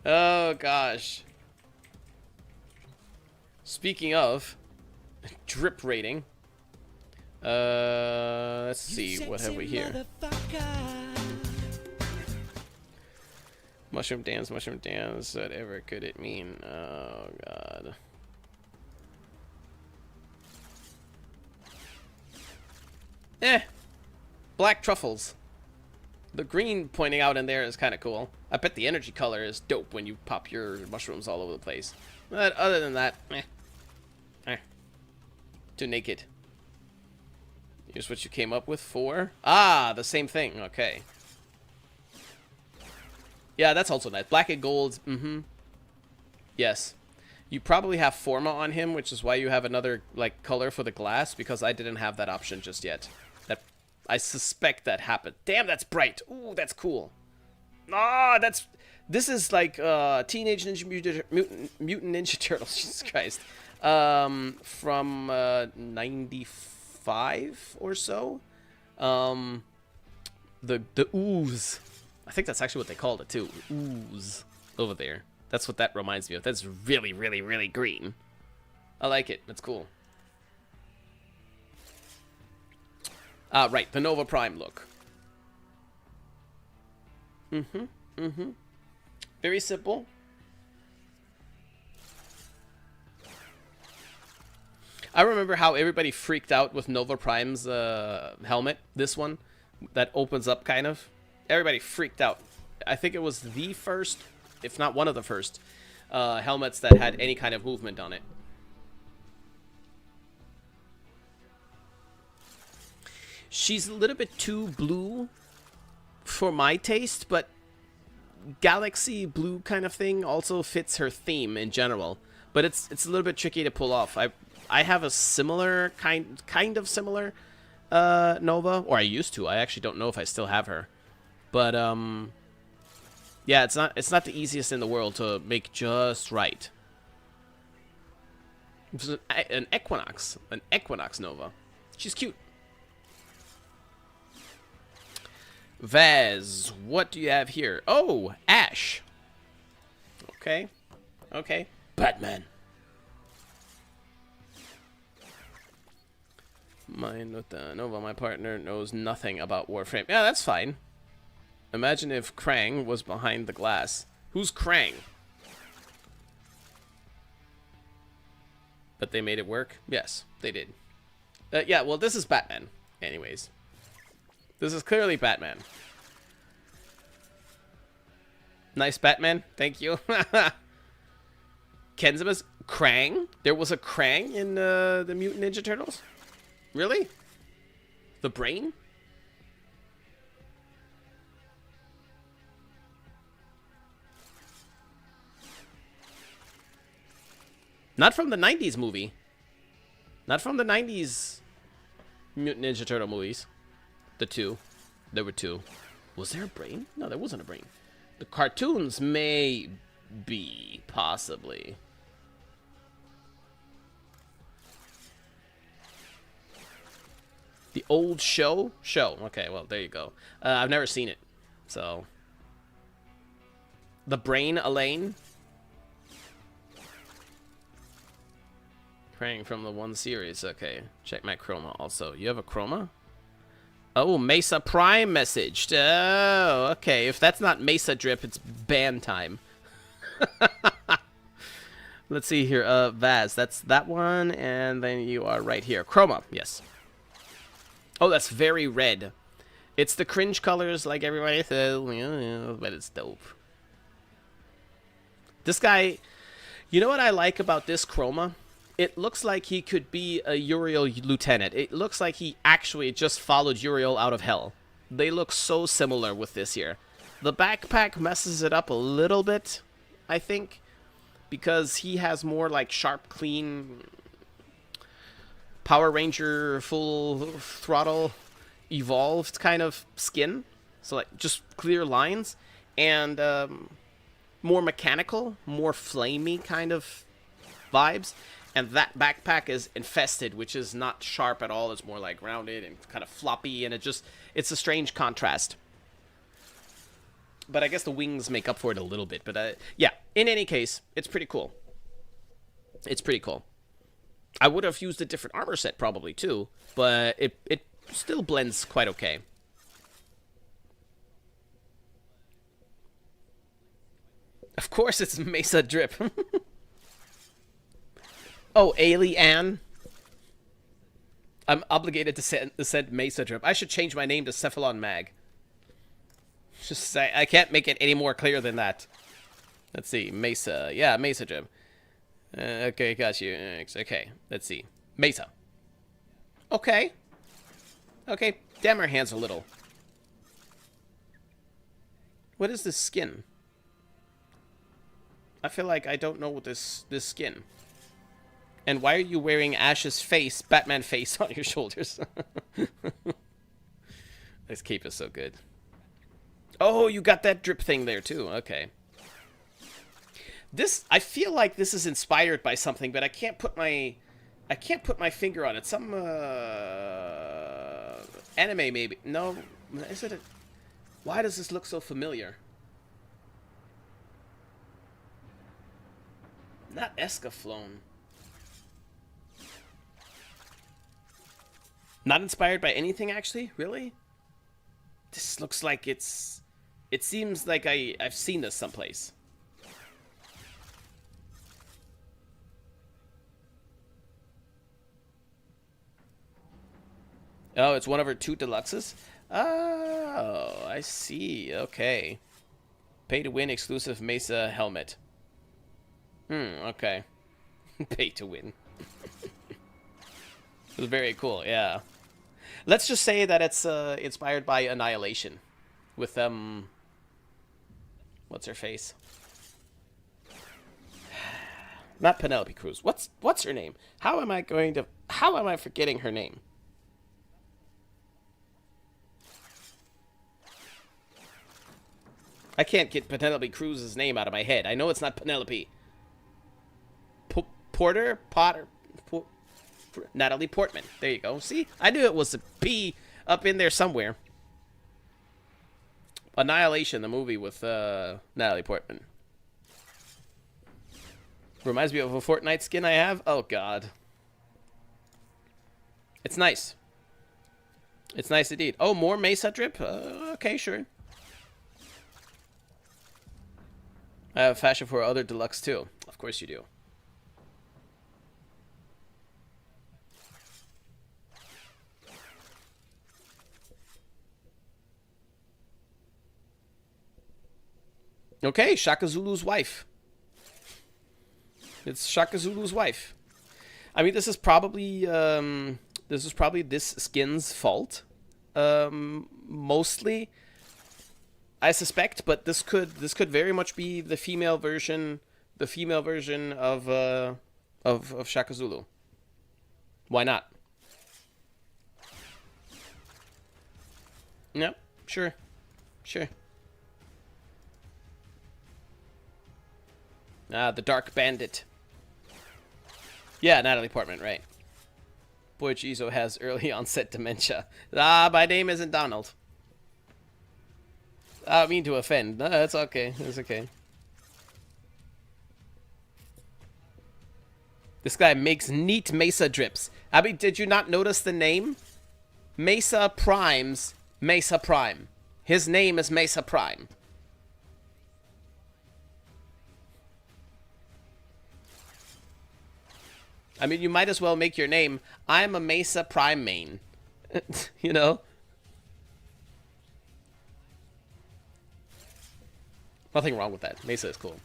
Oh gosh. Speaking of drip rating, Let's see, what have we here? Mushroom dance, whatever could it mean? Oh, God. Black truffles. The green pointing out in there is kind of cool. I bet the energy color is dope when you pop your mushrooms all over the place. But other than that, Too naked. Here's what you came up with for. Ah, the same thing. Okay. Yeah, that's also nice. Black and gold. Yes. You probably have Forma on him, which is why you have another like color for the glass, because I didn't have that option just yet. That I suspect that happened. Damn, that's bright. Ooh, that's cool. Ah, this is like Teenage Mutant Ninja Turtles. Jesus Christ. From 95 or so. The ooze. I think that's actually what they called it too. Ooze over there. That's what that reminds me of. That's really, really, really green. I like it. That's cool. Right, the Nova Prime look. Very simple. I remember how everybody freaked out with Nova Prime's helmet. This one that opens up, kind of. Everybody freaked out. I think it was the first, if not one of the first, helmets that had any kind of movement on it. She's a little bit too blue for my taste, but galaxy blue kind of thing also fits her theme in general. But it's a little bit tricky to pull off. I have a similar kind of similar Nova, or I used to. I actually don't know if I still have her. But yeah, it's not the easiest in the world to make just right. It's an Equinox Nova. She's cute. Vaz, what do you have here? Oh, Ash. Okay. Okay. Batman. Mine with the Nova, my partner, knows nothing about Warframe. Yeah, that's fine. Imagine if Krang was behind the glass. Who's Krang? But they made it work? Yes, they did. Yeah, well, this is Batman. Anyways. This is clearly Batman. Nice Batman. Thank you. Kenzima's Krang? There was a Krang in the Mutant Ninja Turtles? Really? The brain? Not from the 90s movie. Not from the 90s Mutant Ninja Turtle movies. The two. There were two. Was there a brain? No, there wasn't a brain. The cartoons may be, possibly. The old show? Show. Okay, well, there you go. I've never seen it. So. The brain, Elaine. Praying from the one series. Okay. Check my chroma also. You have a chroma? Oh, Mesa Prime messaged. Oh, okay. If that's not Mesa Drip, it's ban time. Let's see here. Vaz, that's that one. And then you are right here. Chroma, yes. Oh, that's very red. It's the cringe colors like everybody says. But it's dope. This guy, you know what I like about this chroma? It looks like he could be a Uriel lieutenant. It looks like he actually just followed Uriel out of hell. They look so similar with this here. The backpack messes it up a little bit, I think, because he has more like sharp, clean, Power Ranger, full throttle, evolved kind of skin. So like just clear lines and more mechanical, more flamey kind of vibes. And that backpack is infested, which is not sharp at all. It's more like rounded and kind of floppy, and it's a strange contrast. But I guess the wings make up for it a little bit. But yeah, in any case, it's pretty cool. It's pretty cool. I would have used a different armor set probably too, but it still blends quite okay. Of course it's Mesa Drip. Oh, Alien. I'm obligated to send Mesa Drip. I should change my name to Cephalon Mag. Just say, I can't make it any more clear than that. Let's see, Mesa. Yeah, Mesa Drip. Okay, got you. Okay, let's see. Mesa. Okay. Okay, damn her hands a little. What is this skin? I feel like I don't know this skin. And why are you wearing Ash's face, Batman face, on your shoulders? This cape is so good. Oh, you got that drip thing there too. Okay. This, I feel like this is inspired by something, but I can't put my finger on it. Some anime maybe. No, is it? Why does this look so familiar? Not Escaflowne. Not inspired by anything, actually? Really? This looks like it's... It seems like I've seen this someplace. Oh, it's one of her 2 deluxes? Oh, I see. Okay. Pay to win exclusive Mesa helmet. Okay. Pay to win. It was very cool, yeah. Let's just say that it's inspired by Annihilation. With, what's her face? Not Penelope Cruz. What's her name? How am I forgetting her name? I can't get Penelope Cruz's name out of my head. I know it's not Penelope. Natalie Portman. There you go. See? I knew it was a P up in there somewhere. Annihilation, the movie with Natalie Portman. Reminds me of a Fortnite skin I have. Oh, God. It's nice. It's nice indeed. Oh, more Mesa Drip? Okay, sure. I have fashion for other deluxe, too. Of course you do. Okay, Shaka Zulu's wife. It's Shaka Zulu's wife. I mean, this is probably this skin's fault, mostly, I suspect. But this could very much be the female version of Shaka Zulu. Why not? No, sure. Ah, the Dark Bandit. Yeah, Natalie Portman, right. Boy Chizo has early onset dementia. Ah, my name isn't Donald. I don't mean to offend. No, it's okay. It's okay. This guy makes neat Mesa drips. I mean, did you not notice the name? Mesa Prime's Mesa Prime. His name is Mesa Prime. I mean, you might as well make your name, I'm a Mesa Prime main. You know? Nothing wrong with that. Mesa is cool.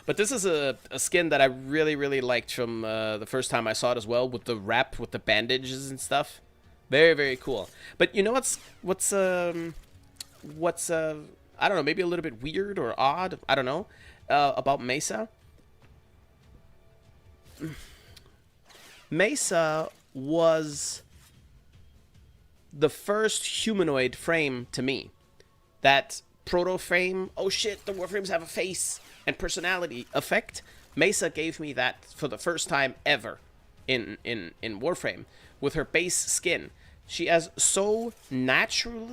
But this is a skin that I really, really liked from the first time I saw it as well, with the wrap, with the bandages and stuff. Very, very cool. But you know what's I don't know, maybe a little bit weird or odd, I don't know, about Mesa? Mesa was the first humanoid frame to me. That proto frame, oh shit, the Warframes have a face and personality effect. Mesa gave me that for the first time ever in Warframe with her base skin. She has so natural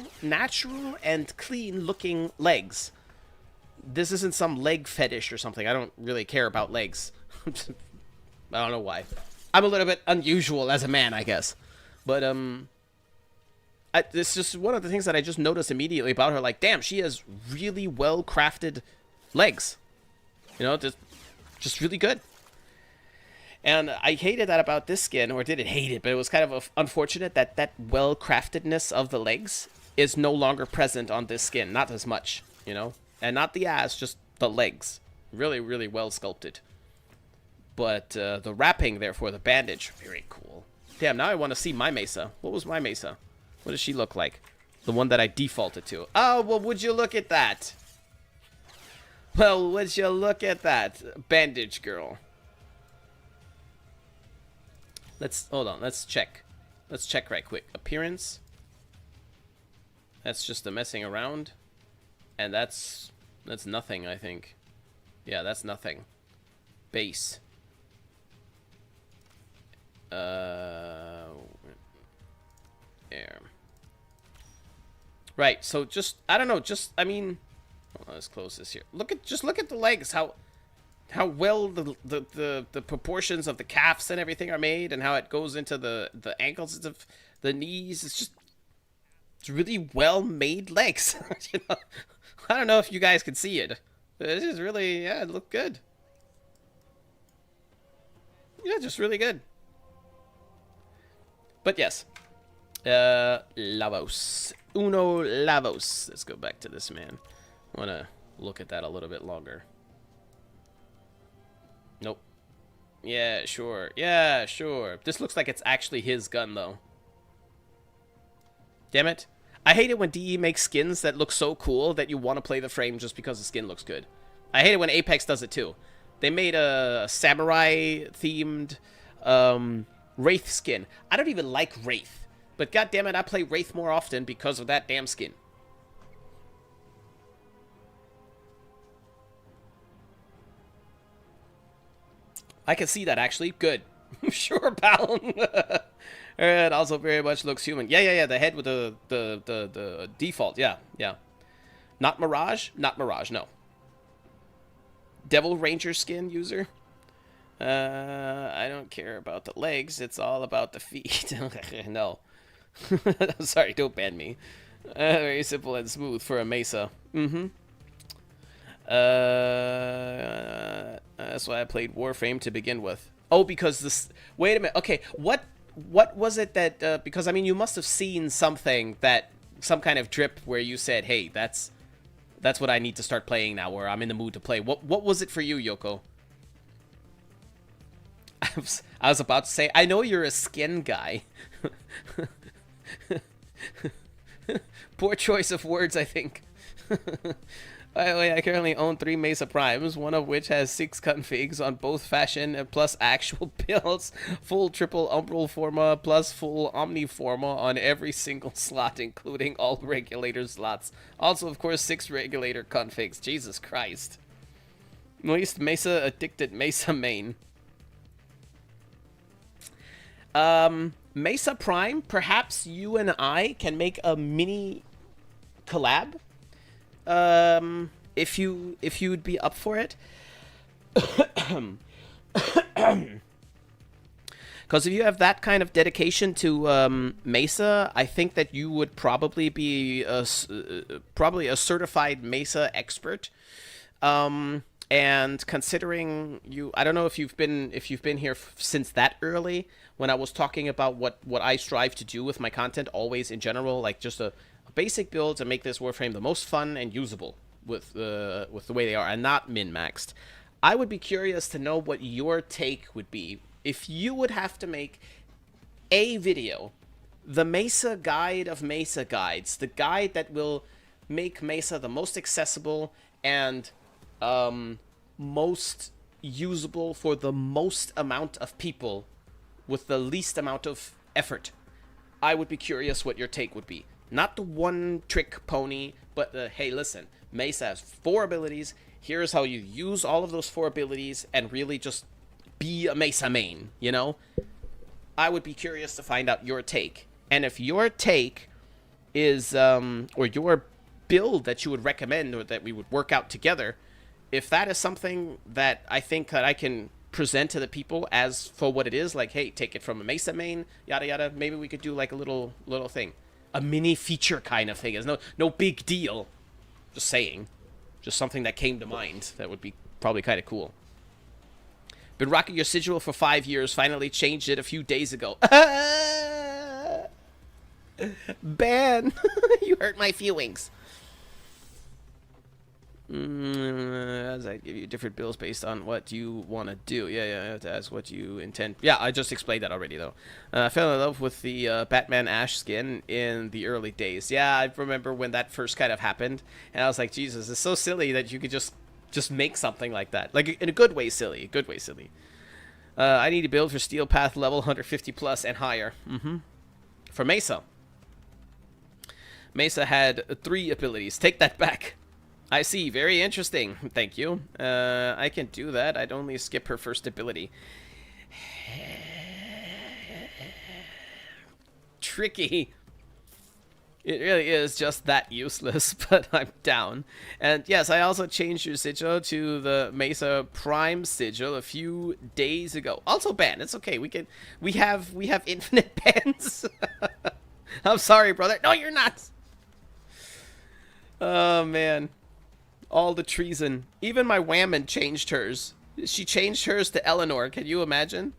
and clean looking legs. This isn't some leg fetish or something. I don't really care about legs. I don't know why. I'm a little bit unusual as a man, I guess. But, it's just one of the things that I just noticed immediately about her. Like, damn, she has really well-crafted legs. You know, just really good. And I hated that about this skin, or didn't hate it, but it was kind of unfortunate that that well-craftedness of the legs is no longer present on this skin. Not as much, you know? And not the ass, just the legs. Really, really well sculpted. But the wrapping, therefore, the bandage, very cool. Damn, now I want to see my Mesa. What was my Mesa? What does she look like? The one that I defaulted to. Oh, well, would you look at that? Well, would you look at that? Bandage girl. Hold on, let's check. Let's check right quick. Appearance. That's just the messing around. And that's nothing, I think. Yeah, that's nothing. Base. Air. Right, so just, I don't know, just, I mean, hold on, let's close this here. Just look at the legs, how well the proportions of the calves and everything are made, and how it goes into the ankles of the knees. It's really well made legs. You know? I don't know if you guys can see it. This is really, yeah, it looked good. Yeah, just really good. But yes. Lavos. Uno Lavos. Let's go back to this man. I want to look at that a little bit longer. Nope. Yeah, sure. Yeah, sure. This looks like it's actually his gun, though. Damn it. I hate it when DE makes skins that look so cool that you want to play the frame just because the skin looks good. I hate it when Apex does it, too. They made a samurai-themed Wraith skin. I don't even like Wraith. But goddammit, I play Wraith more often because of that damn skin. I can see that, actually. Good. Sure, pal. It also very much looks human. Yeah. The head with the default. Yeah. Not Mirage? Not Mirage, no. Devil Ranger skin user? I don't care about the legs. It's all about the feet. No. Sorry, don't ban me. Very simple and smooth for a Mesa. That's why I played Warframe to begin with. Oh, because this... Wait a minute. Okay, what was it that... because, I mean, you must have seen something that... Some kind of drip where you said, hey, that's what I need to start playing now, or I'm in the mood to play. What was it for you, Yoko? I was about to say, I know you're a skin guy. Poor choice of words, I think. By the way, I currently own 3 Mesa Primes, one of which has 6 configs on both fashion plus actual builds, full triple umbral forma plus full omniforma on every single slot, including all regulator slots. Also, of course, 6 regulator configs. Jesus Christ. Moist Mesa addicted Mesa main. Mesa Prime, perhaps you and I can make a mini collab. If you'd be up for it. Because if you have that kind of dedication to Mesa, I think that you would probably be probably a certified Mesa expert. And considering you, I don't know if you've been here since that early, when I was talking about what I strive to do with my content, always in general, like just a basic build to make this Warframe the most fun and usable with the way they are, and not min-maxed. I would be curious to know what your take would be if you would have to make a video, the Mesa guide of Mesa guides, the guide that will make Mesa the most accessible and most usable for the most amount of people with the least amount of effort. I would be curious what your take would be. Not the one-trick pony, but the, hey, listen, Mesa has 4 abilities. Here's how you use all of those 4 abilities and really just be a Mesa main, you know? I would be curious to find out your take. And if your take is, or your build that you would recommend or that we would work out together, if that is something that I think that I can present to the people as for what it is. Like, hey, take it from a Mesa main, yada yada. Maybe we could do like a little thing, a mini feature kind of thing. It's no big deal. Just saying, just something that came to mind. That would be probably kind of cool. Been rocking your sigil for 5 years. Finally changed it a few days ago. Ben, you hurt my feelings. As I give you different bills based on what you want to do. Yeah, I have to ask what you intend. Yeah, I just explained that already, though. I fell in love with the Batman Ash skin in the early days. Yeah, I remember when that first kind of happened, and I was like, Jesus, it's so silly that you could just make something like that. Like, in a good way silly. Good way silly. I need to build for Steel Path level 150 plus and higher. For Mesa. Mesa had 3 abilities. Take that back. I see. Very interesting. Thank you. I can do that. I'd only skip her first ability. Tricky. It really is just that useless, but I'm down. And yes, I also changed your sigil to the Mesa Prime sigil a few days ago. Also banned. It's okay. We have infinite bans. I'm sorry, brother. No, you're not. Oh man. All the treason. Even my Whammon changed hers. She changed hers to Eleanor. Can you imagine?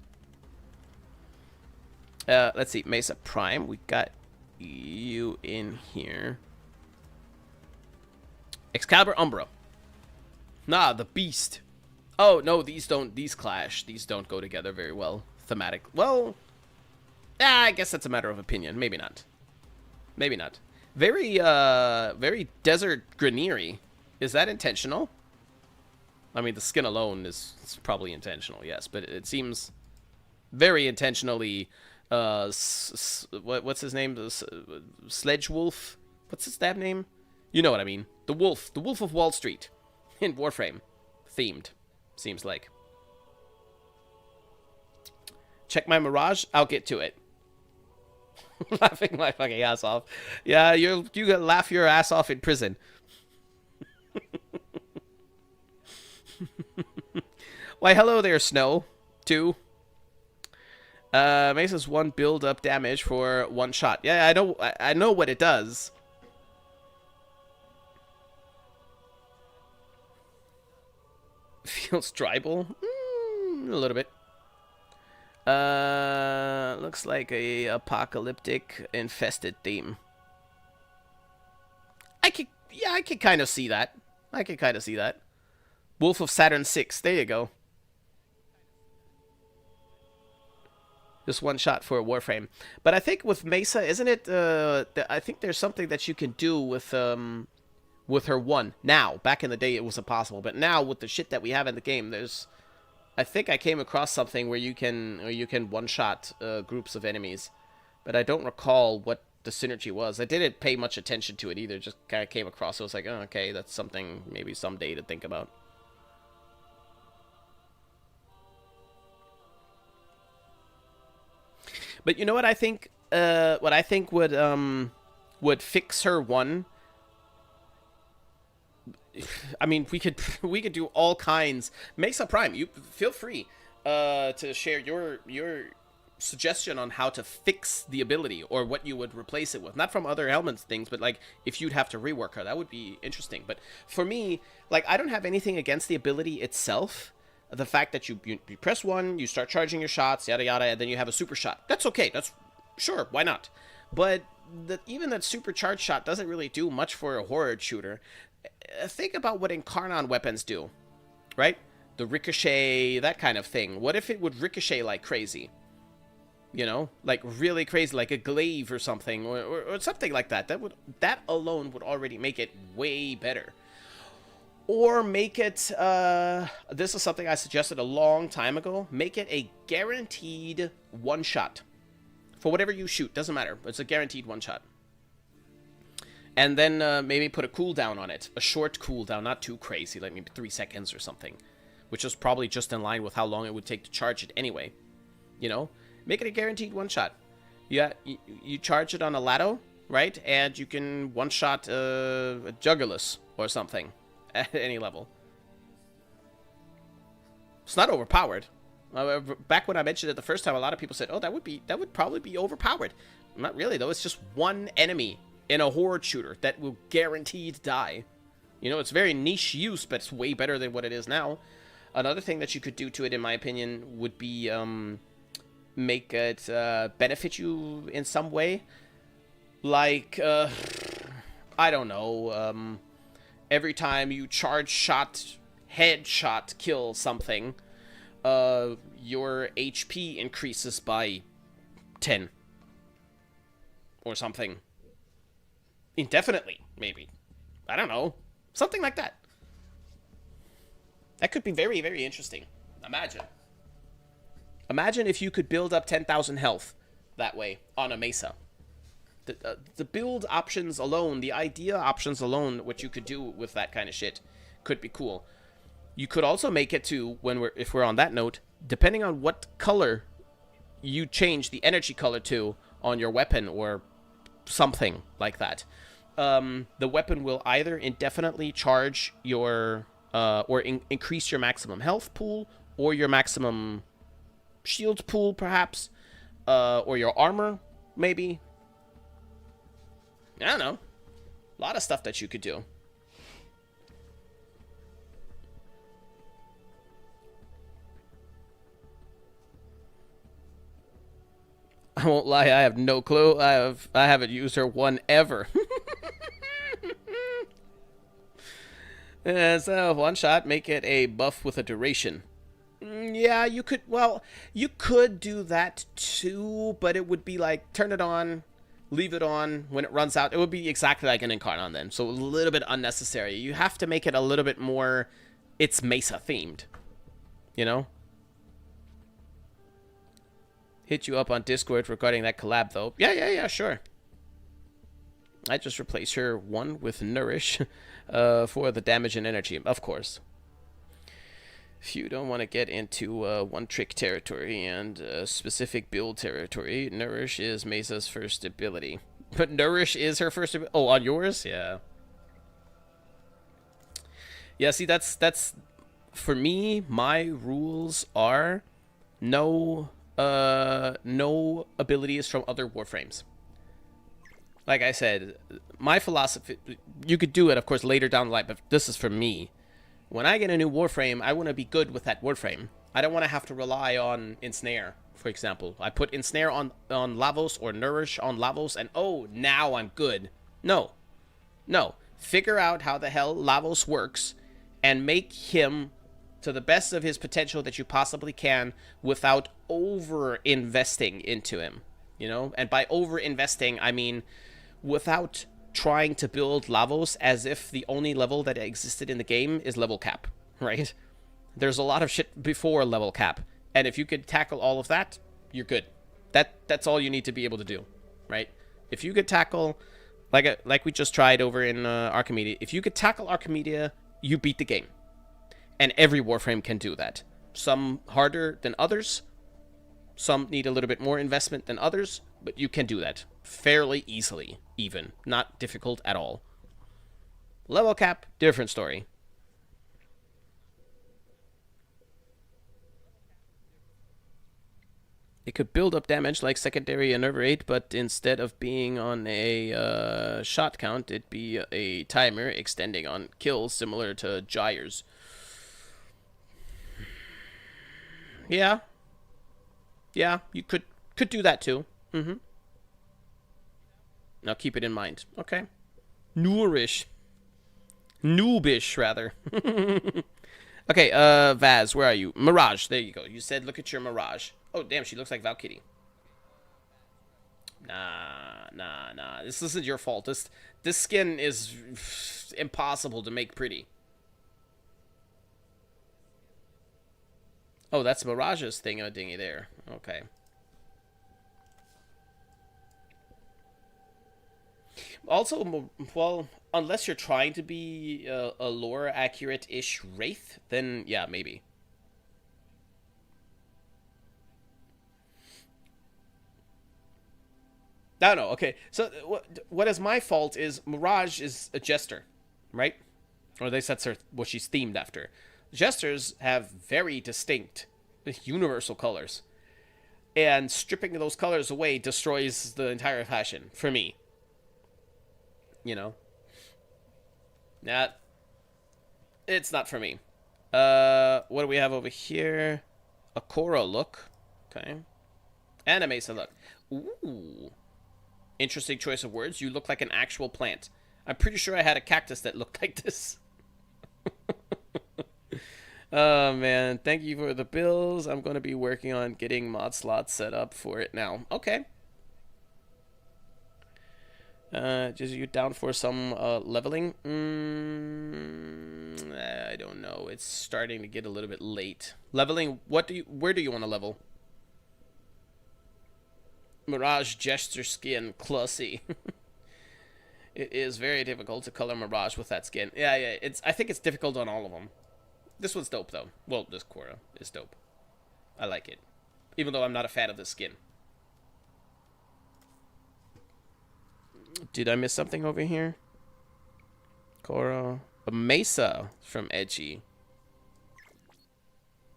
Let's see. Mesa Prime. We got you in here. Excalibur Umbra. Nah, the Beast. Oh, no, these clash. These don't go together very well. Thematic. Well, I guess that's a matter of opinion. Maybe not. Maybe not. Very Desert Grenieri. Is that intentional? I mean, the skin alone is probably intentional, yes, but it seems very intentionally. What's his name? Sledge Wolf. What's his damn name? You know what I mean. The Wolf of Wall Street, in Warframe, themed. Seems like. Check my Mirage. I'll get to it. Laughing my fucking ass off. Yeah, you gotta laugh your ass off in prison. Why, hello there, Snow. 2. Mesa's 1 build-up damage for 1 shot. Yeah, I know what it does. Feels tribal? A little bit. Looks like a apocalyptic infested theme. I could kind of see that. Wolf of Saturn 6. There you go. Just 1 shot for a Warframe. But I think with Mesa, isn't it? I think there's something that you can do with her 1 now. Back in the day, it was impossible, but now with the shit that we have in the game, there's. I think I came across something where you can 1-shot groups of enemies, but I don't recall what the synergy was. I didn't pay much attention to it either. Just kind of came across. It was like, oh, okay, that's something maybe someday to think about. But you know what I think? What I think would fix her 1. I mean, we could do all kinds. Mesa Prime, you feel free to share your suggestion on how to fix the ability or what you would replace it with. Not from other elements things, but like if you'd have to rework her, that would be interesting. But for me, like I don't have anything against the ability itself. The fact that you press 1, you start charging your shots, yada yada, and then you have a super shot. That's okay. That's sure, why not? But even that supercharged shot doesn't really do much for a horror shooter. Think about what Incarnon weapons do, right? The ricochet, that kind of thing. What if it would ricochet like crazy? You know, like really crazy, like a glaive or something, or something like that. That alone would already make it way better. Or make it, this is something I suggested a long time ago, make it a guaranteed 1-shot. For whatever you shoot, doesn't matter, it's a guaranteed 1-shot. And then maybe put a cooldown on it, a short cooldown, not too crazy, like maybe 3 seconds or something. Which is probably just in line with how long it would take to charge it anyway. You know, make it a guaranteed 1-shot. Yeah, you charge it on a Lado, right? And you can 1-shot a Juggerless or something. At any level. It's not overpowered. Back when I mentioned it the first time, a lot of people said, "Oh, that would probably be overpowered." Not really, though. It's just one enemy in a horde shooter that will guaranteed die. You know, it's very niche use, but it's way better than what it is now. Another thing that you could do to it, in my opinion, would be make it benefit you in some way. Like, I don't know, every time you charge shot, headshot kill something, your HP increases by 10. Or something. Indefinitely, maybe. I don't know. Something like that. That could be very, very interesting. Imagine. Imagine if you could build up 10,000 health that way on a mesa. The build options alone, the idea options alone, what you could do with that kind of shit could be cool. You could also make it to, if we're on that note, depending on what color you change the energy color to on your weapon or something like that, the weapon will either indefinitely charge your or increase your maximum health pool or your maximum shield pool, perhaps, or your armor, maybe. I don't know. A lot of stuff that you could do. I won't lie, I have no clue. I haven't used her one ever. So one shot, make it a buff with a duration. Yeah, you could. Well, you could do that too, but it would be like turn it on, leave it on when it runs out. It would be exactly like an Incarnon then, so a little bit unnecessary. You have to make it a little bit more. It's Mesa themed, you know. Hit you up on Discord regarding that collab, though. Yeah, sure. I just replace her one with Nourish for the damage and energy, of course. If you don't want to get into one-trick territory and specific build territory, Nourish is Mesa's first ability. But Nourish is her first ability? Oh, on yours? Yeah. Yeah, see, that's... For me, my rules are no abilities from other Warframes. Like I said, my philosophy, you could do it, of course, later down the line, but this is for me. When I get a new Warframe, I want to be good with that Warframe. I don't want to have to rely on Ensnare, for example. I put Ensnare on Lavos or Nourish on Lavos, and oh, now I'm good. No. Figure out how the hell Lavos works, and make him to the best of his potential that you possibly can without over-investing into him, you know? And by over-investing, I mean without trying to build Lavos as if the only level that existed in the game is level cap, right? There's a lot of shit before level cap, and if you could tackle all of that, you're good. That's all you need to be able to do, right? If you could tackle, like we just tried over in Archimedia, if you could tackle Archimedia, you beat the game. And every Warframe can do that. Some harder than others. Some need a little bit more investment than others. But you can do that fairly easily, even. Not difficult at all. Level cap, different story. It could build up damage like secondary Enervate, but instead of being on a shot count, it'd be a timer extending on kills similar to Gyre's. Yeah, you could do that too. Now keep it in mind. Okay. Noobish, rather. Okay, Vaz, where are you? Mirage, there you go. You said look at your Mirage. Oh, damn, she looks like Valkyrie. Nah. This isn't your fault. This skin is impossible to make pretty. Oh, that's Mirage's thing-a-dingy there. Okay. Also, well, unless you're trying to be a lore-accurate-ish Wraith, then, yeah, maybe. No, okay. So, what is my fault is Mirage is a Jester, right? Or at least that's what she's themed after. Jesters have very distinct universal colors. And stripping those colors away destroys the entire fashion, for me. You know? It's not for me. What do we have over here? A Korra look. Okay. And a Mesa look. Ooh. Interesting choice of words. You look like an actual plant. I'm pretty sure I had a cactus that looked like this. Oh, man. Thank you for the bills. I'm going to be working on getting mod slots set up for it now. Okay. Just you down for some leveling? I don't know. It's starting to get a little bit late. Leveling, where do you want to level? Mirage Gesture Skin, classy. It is very difficult to color Mirage with that skin. Yeah, I think it's difficult on all of them. This one's dope, though. Well, this Korra is dope. I like it. Even though I'm not a fan of the skin. Did I miss something over here? Korra. A Mesa from Edgy.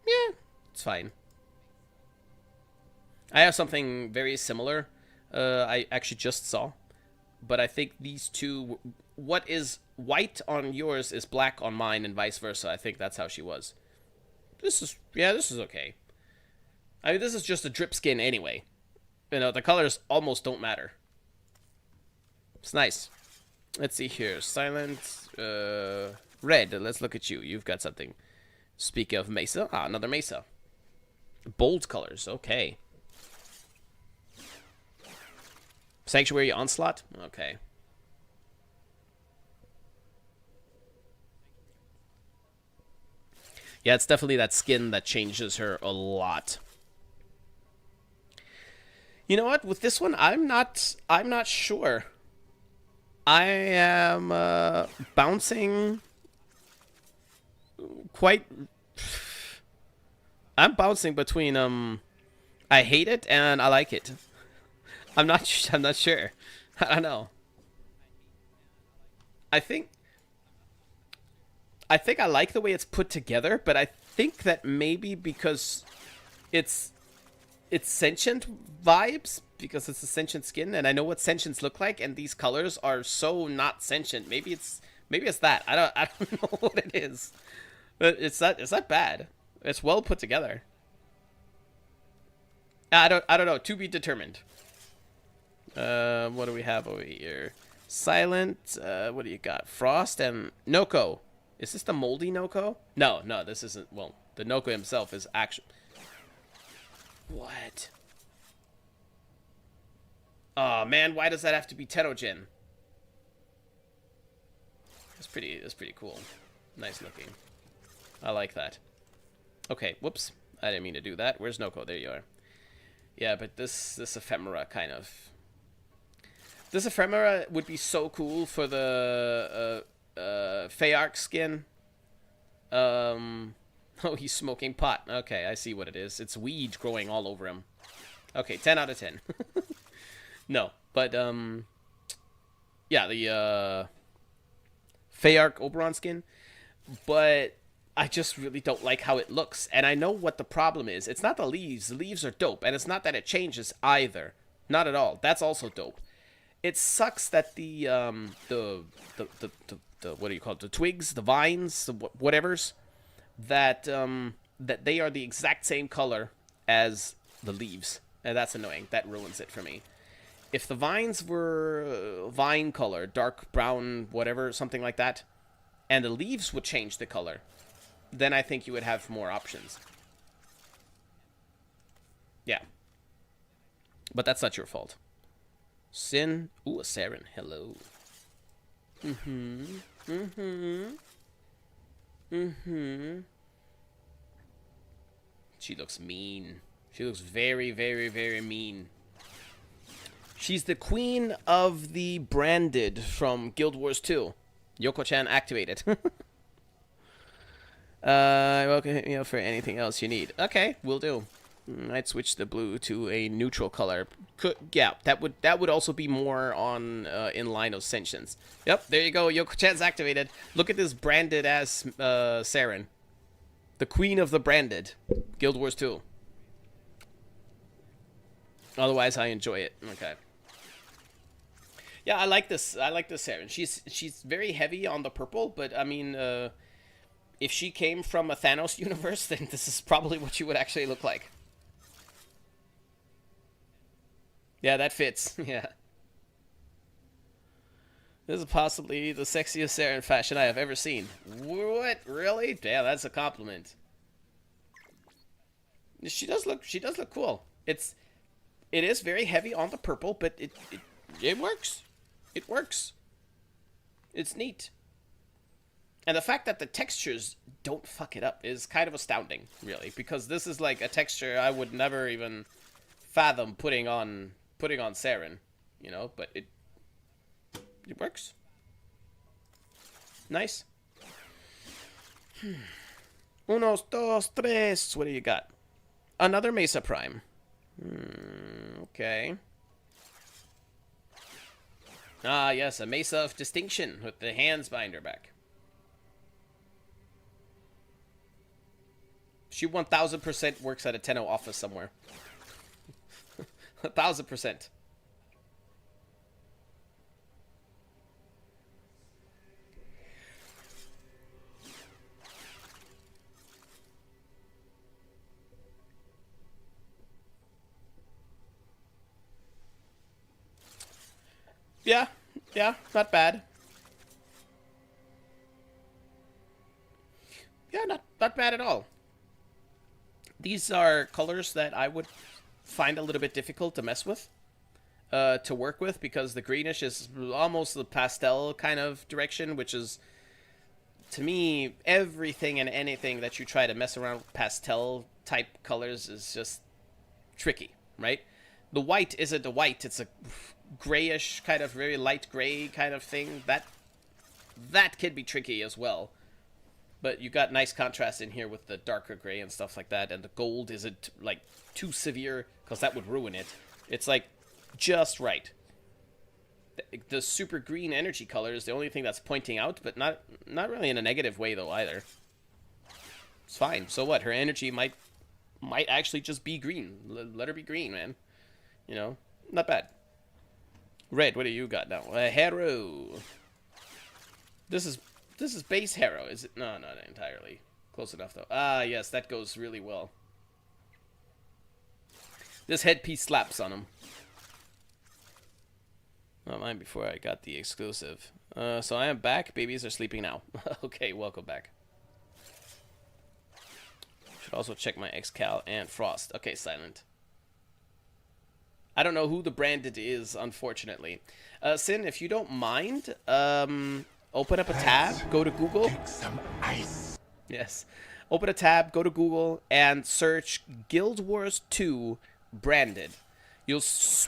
Yeah, it's fine. I have something very similar. I actually just saw. But I think these two... What is white on yours is black on mine and vice versa. I think that's how she was. This is okay. I mean, this is just a drip skin anyway. You know, the colors almost don't matter. It's nice. Let's see here. Silent, red. Let's look at you. You've got something. Speak of Mesa. Ah, another Mesa. Bold colors. Okay. Sanctuary Onslaught. Okay. Yeah, it's definitely that skin that changes her a lot. You know what? With this one, I'm not sure. I am bouncing quite... I'm bouncing between I hate it and I like it. I'm not sure. I don't know. I think I like the way it's put together, but I think that maybe because it's sentient vibes, because it's a sentient skin, and I know what sentients look like, and these colors are so not sentient. Maybe it's that. I don't know what it is. But it's not bad. It's well put together. I don't know. To be determined. What do we have over here? Silent. What do you got? Frost and Noko. Is this the moldy Noko? No, this isn't. Well, the Noko himself is actually... What? Oh, man, why does that have to be Tenno-gen? That's pretty cool. Nice looking. I like that. Okay, whoops. I didn't mean to do that. Where's Noko? There you are. Yeah, but this ephemera kind of... This ephemera would be so cool for the Feyark skin. Oh, he's smoking pot. Okay, I see what it is. It's weed growing all over him. Okay, 10 out of 10. No, but yeah, the Feyark Oberon skin. But I just really don't like how it looks, and I know what the problem is. It's not the leaves. The leaves are dope, and it's not that it changes either. Not at all. That's also dope. It sucks that the what do you call it? The twigs, the vines, the whatevers, that they are the exact same color as the leaves, and that's annoying. That ruins it for me. If the vines were vine color, dark brown, whatever, something like that, and the leaves would change the color, then I think you would have more options. Yeah. But that's not your fault. Sin. Ooh, a Saren. Hello. She looks mean. She looks very, very, very mean. She's the queen of the branded from Guild Wars 2. Yoko-chan activated. Welcome, hit me up for anything else you need. Okay, will do. I'd switch the blue to a neutral color. Yeah, that would also be more on in line of sentience. Yep, there you go. Yoko-chan's activated. Look at this branded as Saren. The queen of the branded. Guild Wars 2. Otherwise, I enjoy it. Okay. Yeah, I like this. I like this Saren. She's very heavy on the purple, but I mean, if she came from a Thanos universe, then this is probably what she would actually look like. Yeah, that fits. Yeah. This is possibly the sexiest Saren fashion I have ever seen. What? Really? Damn, that's a compliment. She does look cool. It is very heavy on the purple, but it works. It works. It's neat. And the fact that the textures don't fuck it up is kind of astounding, really, because this is like a texture I would never even fathom putting on Saren, you know, but it works. Nice. Unos, dos, tres. What do you got? Another Mesa Prime. Okay. Ah, yes, a Mesa of Distinction with the hands binder back. She 1000% works at a Tenno office somewhere. 1000%. Yeah, not bad. Yeah, not bad at all. These are colors that I would find a little bit difficult to mess with, to work with, because the greenish is almost the pastel kind of direction, which is, to me, everything and anything that you try to mess around with pastel type colors is just tricky, right? The white isn't a white, it's a grayish, kind of very light gray kind of thing. That can be tricky as well. But you got nice contrast in here with the darker gray and stuff like that, and the gold isn't like too severe, because that would ruin it. It's like just right. The super green energy color is the only thing that's pointing out, but not really in a negative way though either. It's fine. So what? Her energy might actually just be green. Let her be green, man. You know, not bad. Red, what do you got now? Harrow. This is base Harrow, is it? No, not entirely. Close enough, though. Ah, yes, that goes really well. This headpiece slaps on him. Not mine before I got the exclusive. So I am back. Babies are sleeping now. Okay, welcome back. Should also check my Xcal and Frost. Okay, silent. I don't know who the branded is, unfortunately. Sin, if you don't mind, open up a tab, go to Google. Take some ice. Yes. Open a tab, go to Google, and search Guild Wars 2 branded. You'll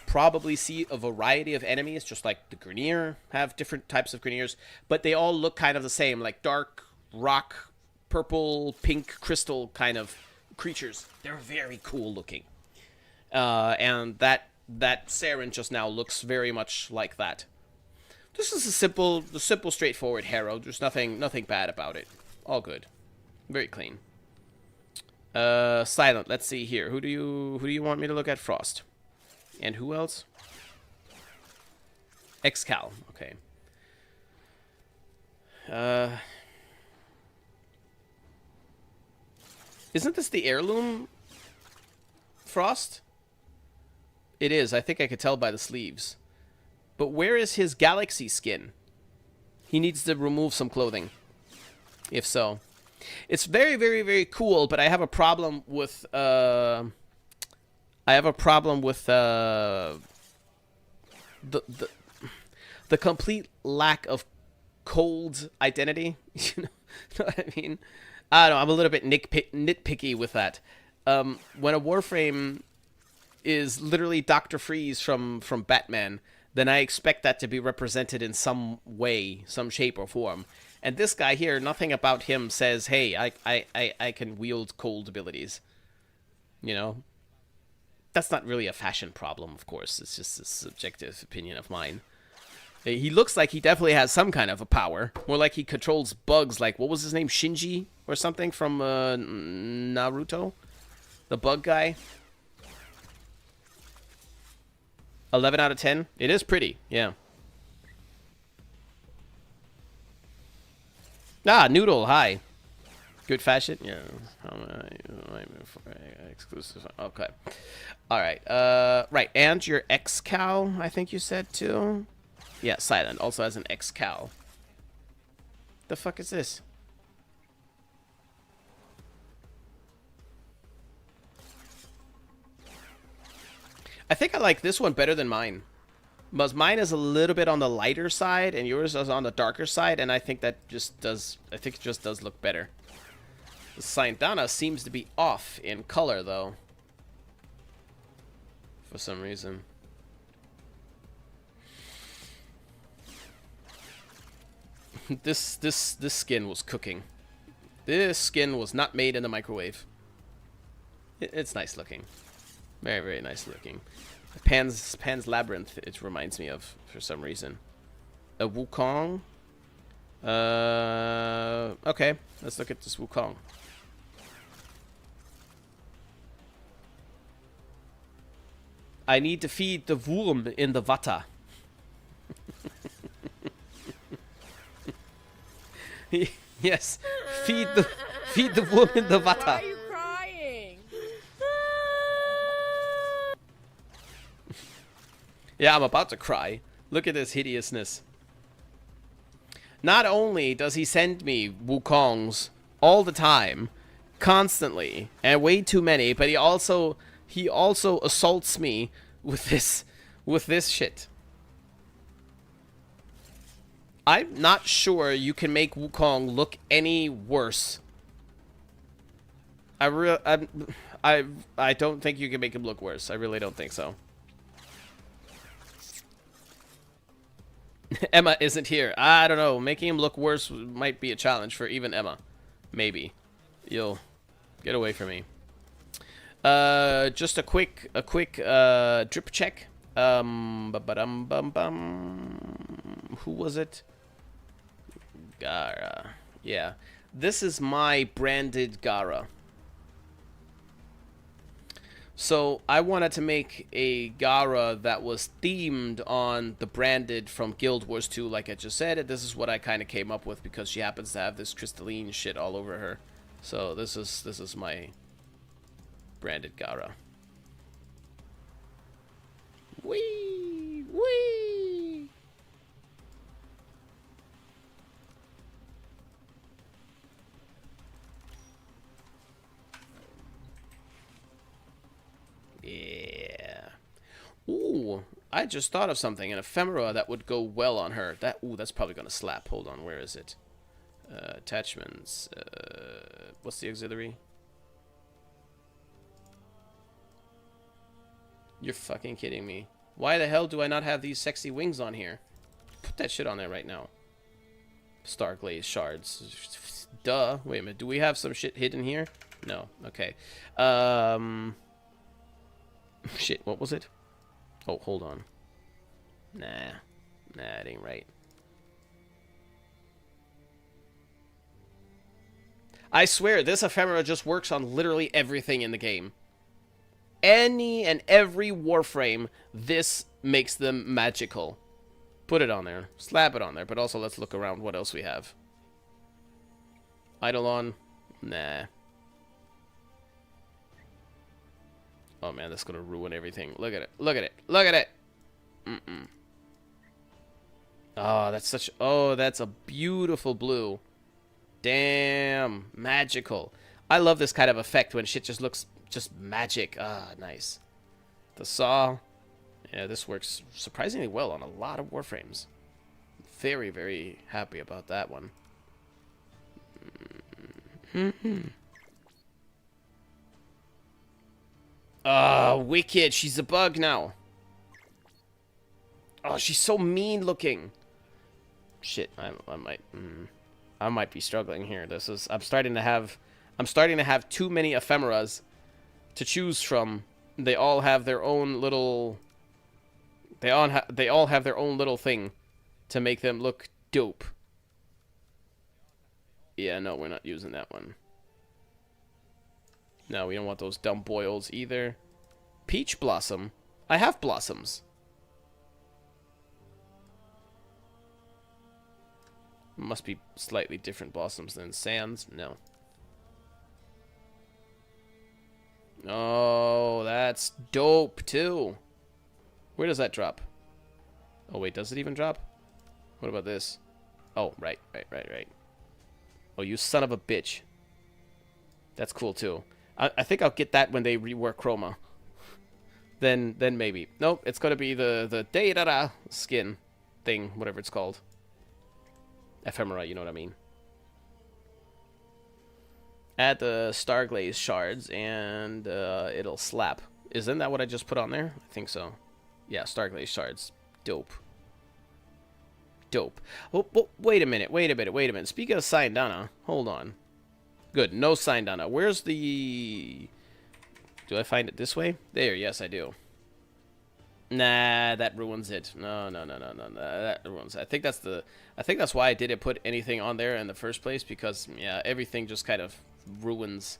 probably see a variety of enemies, just like the Grineer have different types of Grineers, but they all look kind of the same, like dark, rock, purple, pink, crystal kind of creatures. They're very cool looking. And that Saren just now looks very much like that. This is the simple, straightforward Harrow. There's nothing bad about it. All good. Very clean. Silent. Let's see here. Who do you want me to look at? Frost. And who else? Xcal. Okay. Isn't this the heirloom Frost? It is. I think I could tell by the sleeves. But where is his galaxy skin? He needs to remove some clothing. If so. It's very, very, very cool, but I have a problem with the complete lack of cold identity. You know what I mean? I don't know, I'm a little bit nitpicky with that. When a Warframe is literally Dr. Freeze from Batman, then I expect that to be represented in some way, some shape or form. And this guy here, nothing about him says, hey, I can wield cold abilities. You know? That's not really a fashion problem, of course. It's just a subjective opinion of mine. He looks like he definitely has some kind of a power. More like he controls bugs like, what was his name? Shinji? or something from Naruto, the bug guy. 11 out of 10. It is pretty, yeah. Ah, Noodle, hi. Good fashion, yeah. Exclusive. Okay. All right. Right. And your X-Cal, I think you said too. Yeah, silent. Also has an X-Cal. The fuck is this? I think I like this one better than mine. But mine is a little bit on the lighter side, and yours is on the darker side, and I think that just does. I think it just does look better. The Saintana seems to be off in color, though. For some reason. This skin was cooking. This skin was not made in the microwave. It's nice looking. Very, very nice looking. Pan's Labyrinth, it reminds me of, for some reason. A Wukong. Okay, let's look at this Wukong. I need to feed the Wurm in the Water. Yes, feed the Wurm in the Water. Why are you crying? Yeah, I'm about to cry. Look at this hideousness. Not only does he send me Wukongs all the time, constantly, and way too many, but he also assaults me with this shit. I'm not sure you can make Wukong look any worse. I don't think you can make him look worse. I really don't think so. Emma isn't here. I don't know. Making him look worse might be a challenge for even Emma. Maybe. You'll get away from me. Just a quick drip check. Who was it? Gara. Yeah. This is my branded Gara. So I wanted to make a Gara that was themed on the branded from Guild Wars 2, like I just said. This is what I kind of came up with because she happens to have this crystalline shit all over her. So this is my branded Gara. Wee! Wee! Yeah. Ooh, I just thought of something. An ephemera that would go well on her. That's probably gonna slap. Hold on, where is it? Attachments. What's the auxiliary? You're fucking kidding me. Why the hell do I not have these sexy wings on here? Put that shit on there right now. Starglaze shards. Duh. Wait a minute. Do we have some shit hidden here? No. Okay. Shit, what was it? Oh, hold on. Nah, it ain't right. I swear, this ephemera just works on literally everything in the game. Any and every Warframe, this makes them magical. Put it on there. Slap it on there. But also, let's look around what else we have. Eidolon. Nah. Oh man, that's gonna ruin everything. Look at it. Look at it. Look at it. Mm-mm. Oh, that's such... Oh, that's a beautiful blue. Damn. Magical. I love this kind of effect when shit just looks just magic. Ah, nice. The saw. Yeah, this works surprisingly well on a lot of Warframes. Very, very happy about that one. Wicked. She's a bug now. Oh, she's so mean looking. Shit, I might be struggling here. I'm starting to have too many ephemeras to choose from. They all have their own little they all have their own little thing to make them look dope. Yeah, no, we're not using that one. No, we don't want those dumb boils either. Peach Blossom. I have blossoms. Must be slightly different blossoms than sands. No. Oh, that's dope too. Where does that drop? Oh wait, does it even drop? What about this? Oh, right. Oh, you son of a bitch. That's cool too. I think I'll get that when they rework Chroma. Then maybe. Nope, it's gonna be the da-da-da skin thing, whatever it's called. Ephemera, you know what I mean. Add the Starglaze shards and it'll slap. Isn't that what I just put on there? I think so. Yeah, Starglaze shards. Dope. Dope. Oh, wait a minute. Speaking of Syndana, hold on. Good, no Syndana. Where's the... Do I find it this way? There, yes I do. Nah, that ruins it. No, that ruins it. I think that's why I didn't put anything on there in the first place, because yeah, everything just kind of ruins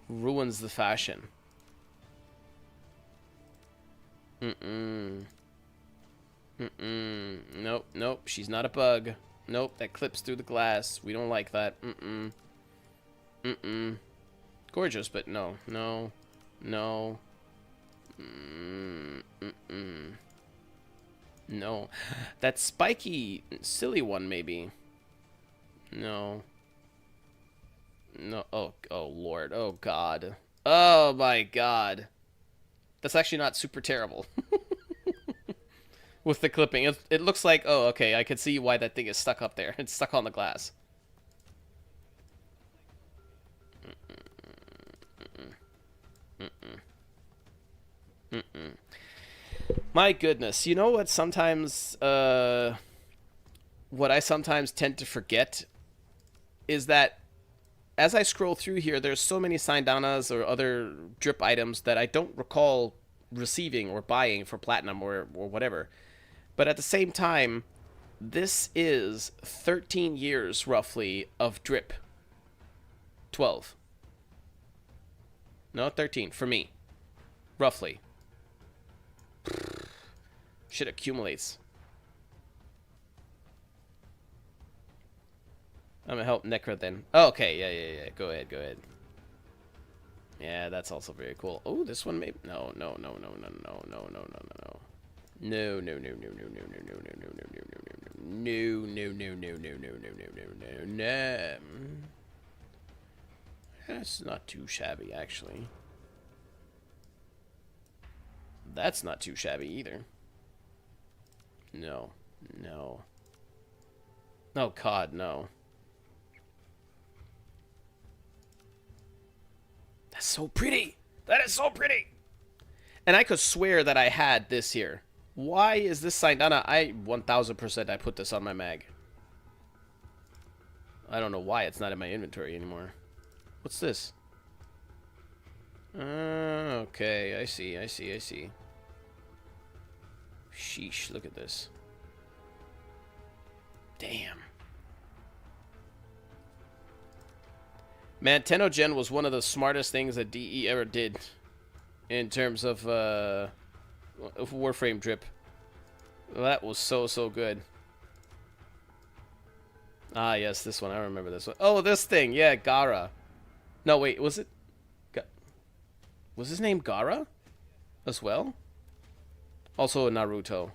the fashion. Nope, she's not a bug. Nope, that clips through the glass. We don't like that. Gorgeous, but no. No. That spiky, silly one, maybe. No. Oh Lord. Oh, God. Oh, my God. That's actually not super terrible. With the clipping. It looks like... Oh, okay. I can see why that thing is stuck up there. It's stuck on the glass. My goodness. You know what sometimes... what I sometimes tend to forget is that as I scroll through here, there's so many Syndanas or other drip items that I don't recall receiving or buying for platinum or whatever. But at the same time, this is 13 years, roughly, of drip. 12. No, 13, for me. Roughly. Shit accumulates. I'm gonna help Necra then. Oh, okay, yeah. Go ahead. Yeah, that's also very cool. Oh, this one maybe. No. No. That's not too shabby, actually. That's not too shabby either. No. Oh, God, no. That's so pretty. That is so pretty. And I could swear that I had this here. Why is this Syndana? 1000% I put this on my mag. I don't know why it's not in my inventory anymore. What's this? Okay, I see. Sheesh, look at this. Damn. Man, Tenno Gen was one of the smartest things that DE ever did in terms of Warframe drip. That was so good. Ah, yes, this one. I remember this one. Oh, this thing. Yeah, Gara. No, wait, was it... Was his name Gara as well? Also Naruto.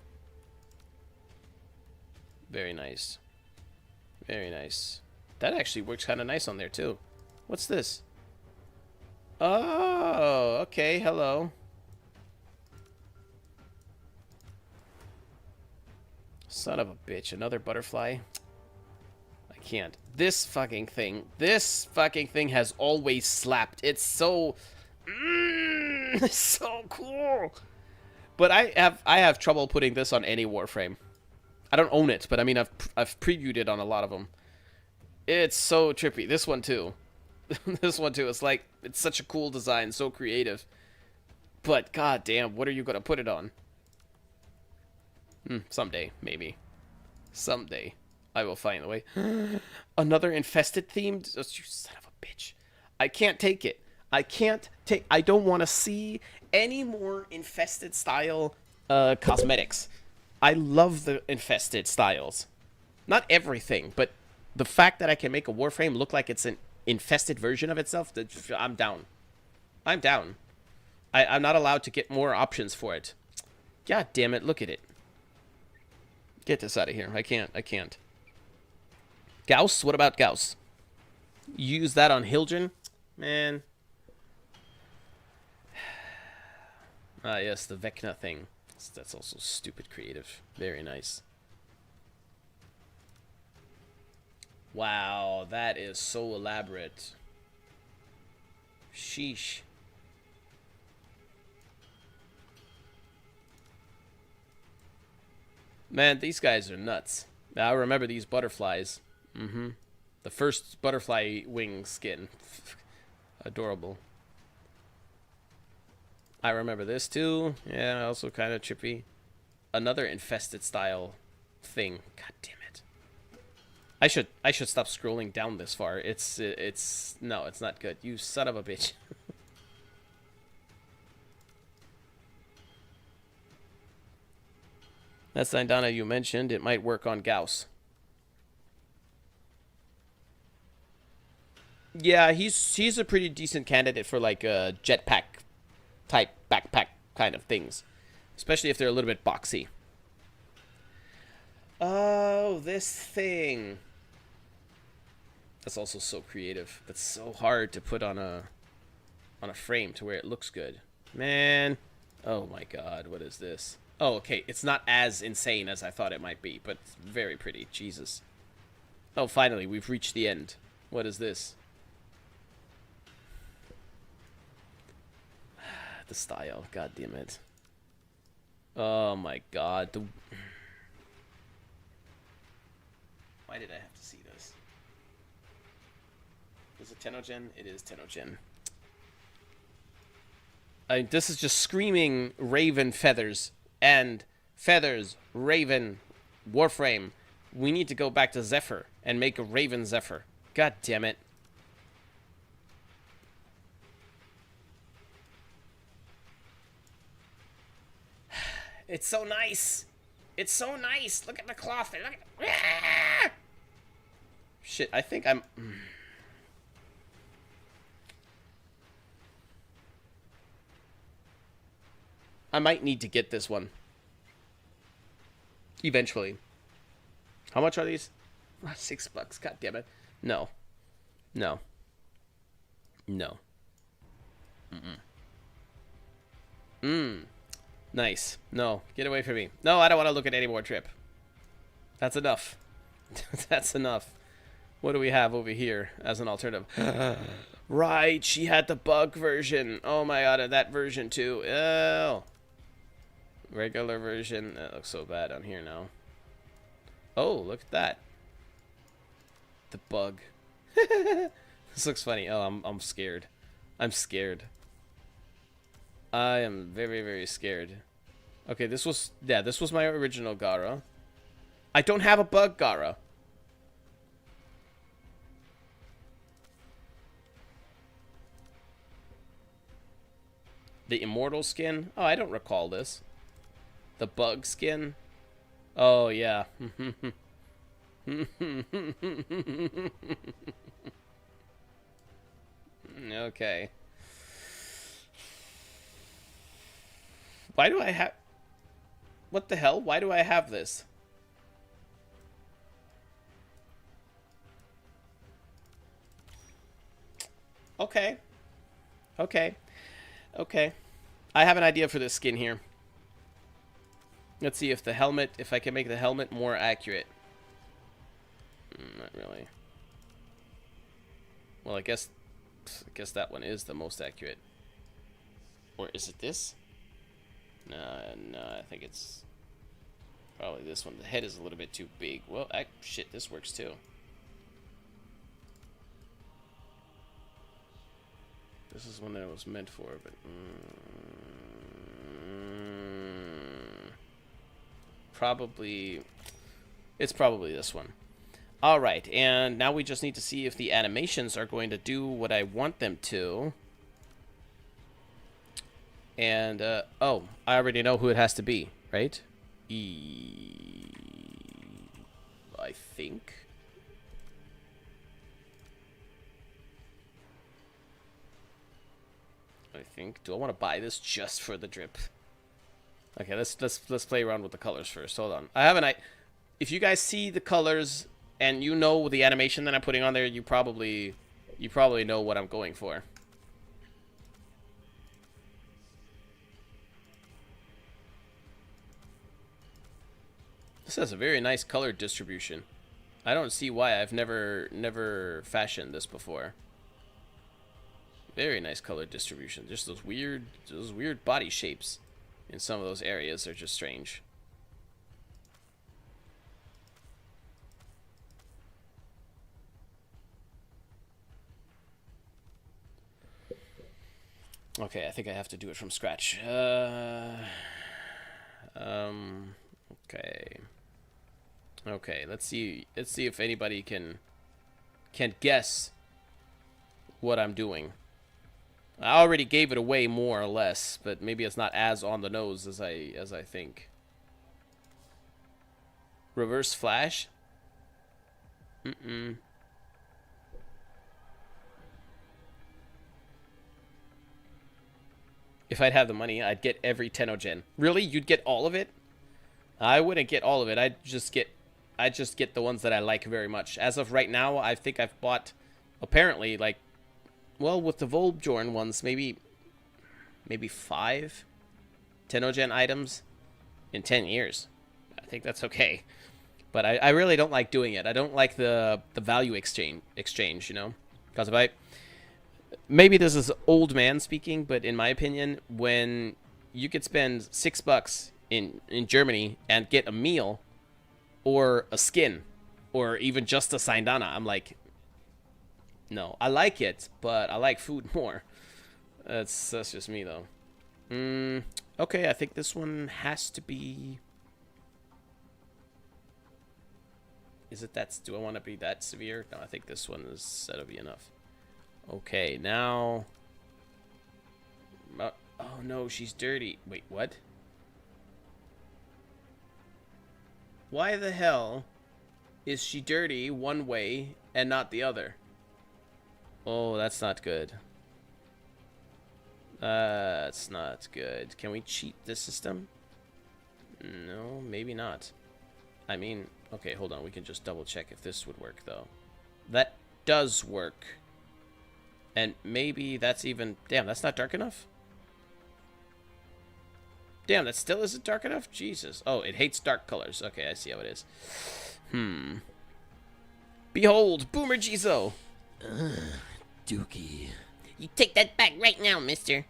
Very nice. That actually works kind of nice on there, too. What's this? Oh, okay, hello. Son of a bitch, another butterfly. I can't. This fucking thing has always slapped. It's so... it's so cool. But I have trouble putting this on any Warframe. I don't own it, but I mean, I've previewed it on a lot of them. It's so trippy. This one, too. This one too. It's like, it's such a cool design, so creative. But goddamn, what are you gonna put it on? Someday, maybe. Someday. I will find the way. Another infested themed. Oh, you son of a bitch! I can't take it. I can't take. I don't want to see any more infested style cosmetics. I love the infested styles. Not everything, but the fact that I can make a Warframe look like it's an infested version of itself, I'm down. I'm down. I'm not allowed to get more options for it. God damn it, look at it. Get this out of here. I can't. Gauss? What about Gauss? Use that on Hildren? Man. Ah, yes, the Vecna thing. That's also stupid creative. Very nice. Wow, that is so elaborate. Sheesh. Man, these guys are nuts. I remember these butterflies. The first butterfly wing skin. Adorable. I remember this too. Yeah, also kind of trippy. Another infested style thing. God damn it. I should stop scrolling down this far. No, it's not good. You son of a bitch. That's Dana you mentioned. It might work on Gauss. Yeah, he's a pretty decent candidate for like a jetpack type backpack kind of things, especially if they're a little bit boxy. Oh, this thing. That's also so creative. That's so hard to put on a frame to where it looks good. Man. Oh my god, what is this? Oh, okay. It's not as insane as I thought it might be, but it's very pretty. Jesus. Oh, finally, we've reached the end. What is this? The style. God damn it. Oh my god. Why did I have to see this? Is it Tenno Gen? It is Tenno Gen. This is just screaming Raven feathers. And feathers, Raven, Warframe. We need to go back to Zephyr and make a Raven Zephyr. God damn it. It's so nice. It's so nice. Look at the cloth. Look at... Shit, I think I'm... I might need to get this one. Eventually. How much are these? $6. God damn it. No. No. No. Nice. No. Get away from me. No, I don't want to look at any more Trip. That's enough. That's enough. What do we have over here as an alternative? Right, she had the bug version. Oh my god, and that version too. Oh. Regular version. That looks so bad on here now. Oh, look at that. The bug. This looks funny. Oh, I'm scared. I'm scared. I am very, very scared. Okay, this was my original Gara. I don't have a bug Gara. The immortal skin? Oh, I don't recall this. The bug skin? Oh, yeah. Okay. Why do I have... What the hell? Why do I have this? Okay. Okay. Okay. I have an idea for this skin here. Let's see if the helmet... If I can make the helmet more accurate. Not really. Well, I guess that one is the most accurate. Or is it this? No, I think it's probably this one. The head is a little bit too big. Well, shit, this works too. This is one that it was meant for, but... probably... It's probably this one. Alright, and now we just need to see if the animations are going to do what I want them to. And, oh, I already know who it has to be, right? I think. Do I want to buy this just for the drip? Okay, let's play around with the colors first. Hold on. I have an if you guys see the colors and you know the animation that I'm putting on there, you probably know what I'm going for. This has a very nice color distribution. I don't see why I've never fashioned this before. Very nice color distribution. Just those weird body shapes in some of those areas are just strange. Okay, I think I have to do it from scratch. Okay, let's see if anybody can guess what I'm doing. I already gave it away more or less, but maybe it's not as on the nose as I think. Reverse flash? If I'd have the money, I'd get every Tenno gen. Really? You'd get all of it? I wouldn't get all of it. I'd just get the ones that I like very much. As of right now, I think I've bought, apparently, like, well, with the Volbjorn ones, maybe 5 Tenno gen items in 10 years. I think that's okay. But I really don't like doing it. I don't like the value exchange, you know? Because if I... Maybe this is old man speaking, but in my opinion, when you could spend $6 in Germany and get a meal or a skin or even just a Saindana, I'm like, no, I like it, but I like food more. That's just me though. Okay, I think this one has to be... Is it that... Do I want to be that severe? No, I think this one is that'll be enough. Okay, now... Oh, no, she's dirty. Wait, what? Why the hell is she dirty one way and not the other? Oh, that's not good. That's not good. Can we cheat the system? No, maybe not. I mean, okay, hold on. We can just double check if this would work, though. That does work. And maybe that's even... Damn, that's not dark enough? Damn, that still isn't dark enough? Jesus. Oh, it hates dark colors. Okay, I see how it is. Behold, Boomer Jizo! Dookie. You take that back right now, mister.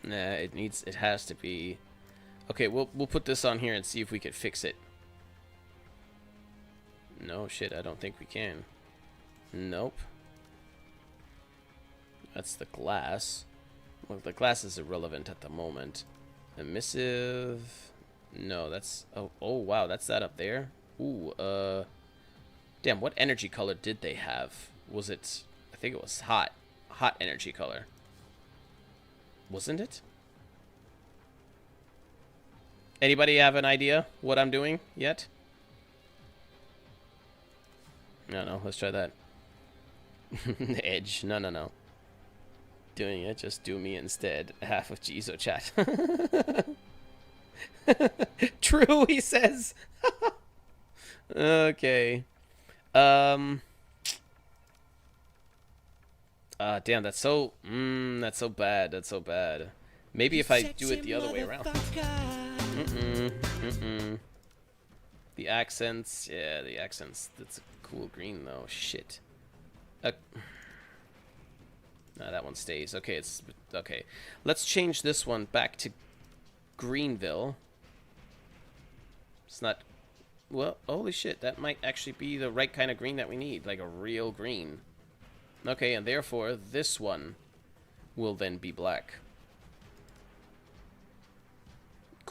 Nah, it has to be... Okay, we'll put this on here and see if we can fix it. No, shit, I don't think we can. Nope. That's the glass. Well, the glass is irrelevant at the moment. Emissive... No, that's... Oh, wow, that's that up there? Ooh, damn, what energy color did they have? Was it... I think it was hot. Hot energy color. Wasn't it? Anybody have an idea what I'm doing yet? No, let's try that. Edge. No. Doing it, just do me instead. Half of Jizo chat. True, he says. Okay. Damn, that's so bad. That's so bad. Maybe if I do it the other way around. The accents, yeah, the accents. That's a cool green though. Shit. No, that one stays. Okay, it's okay. Let's change this one back to Greenville. It's not... Well, holy shit, that might actually be the right kind of green that we need. Like a real green. Okay, and therefore, this one will then be black.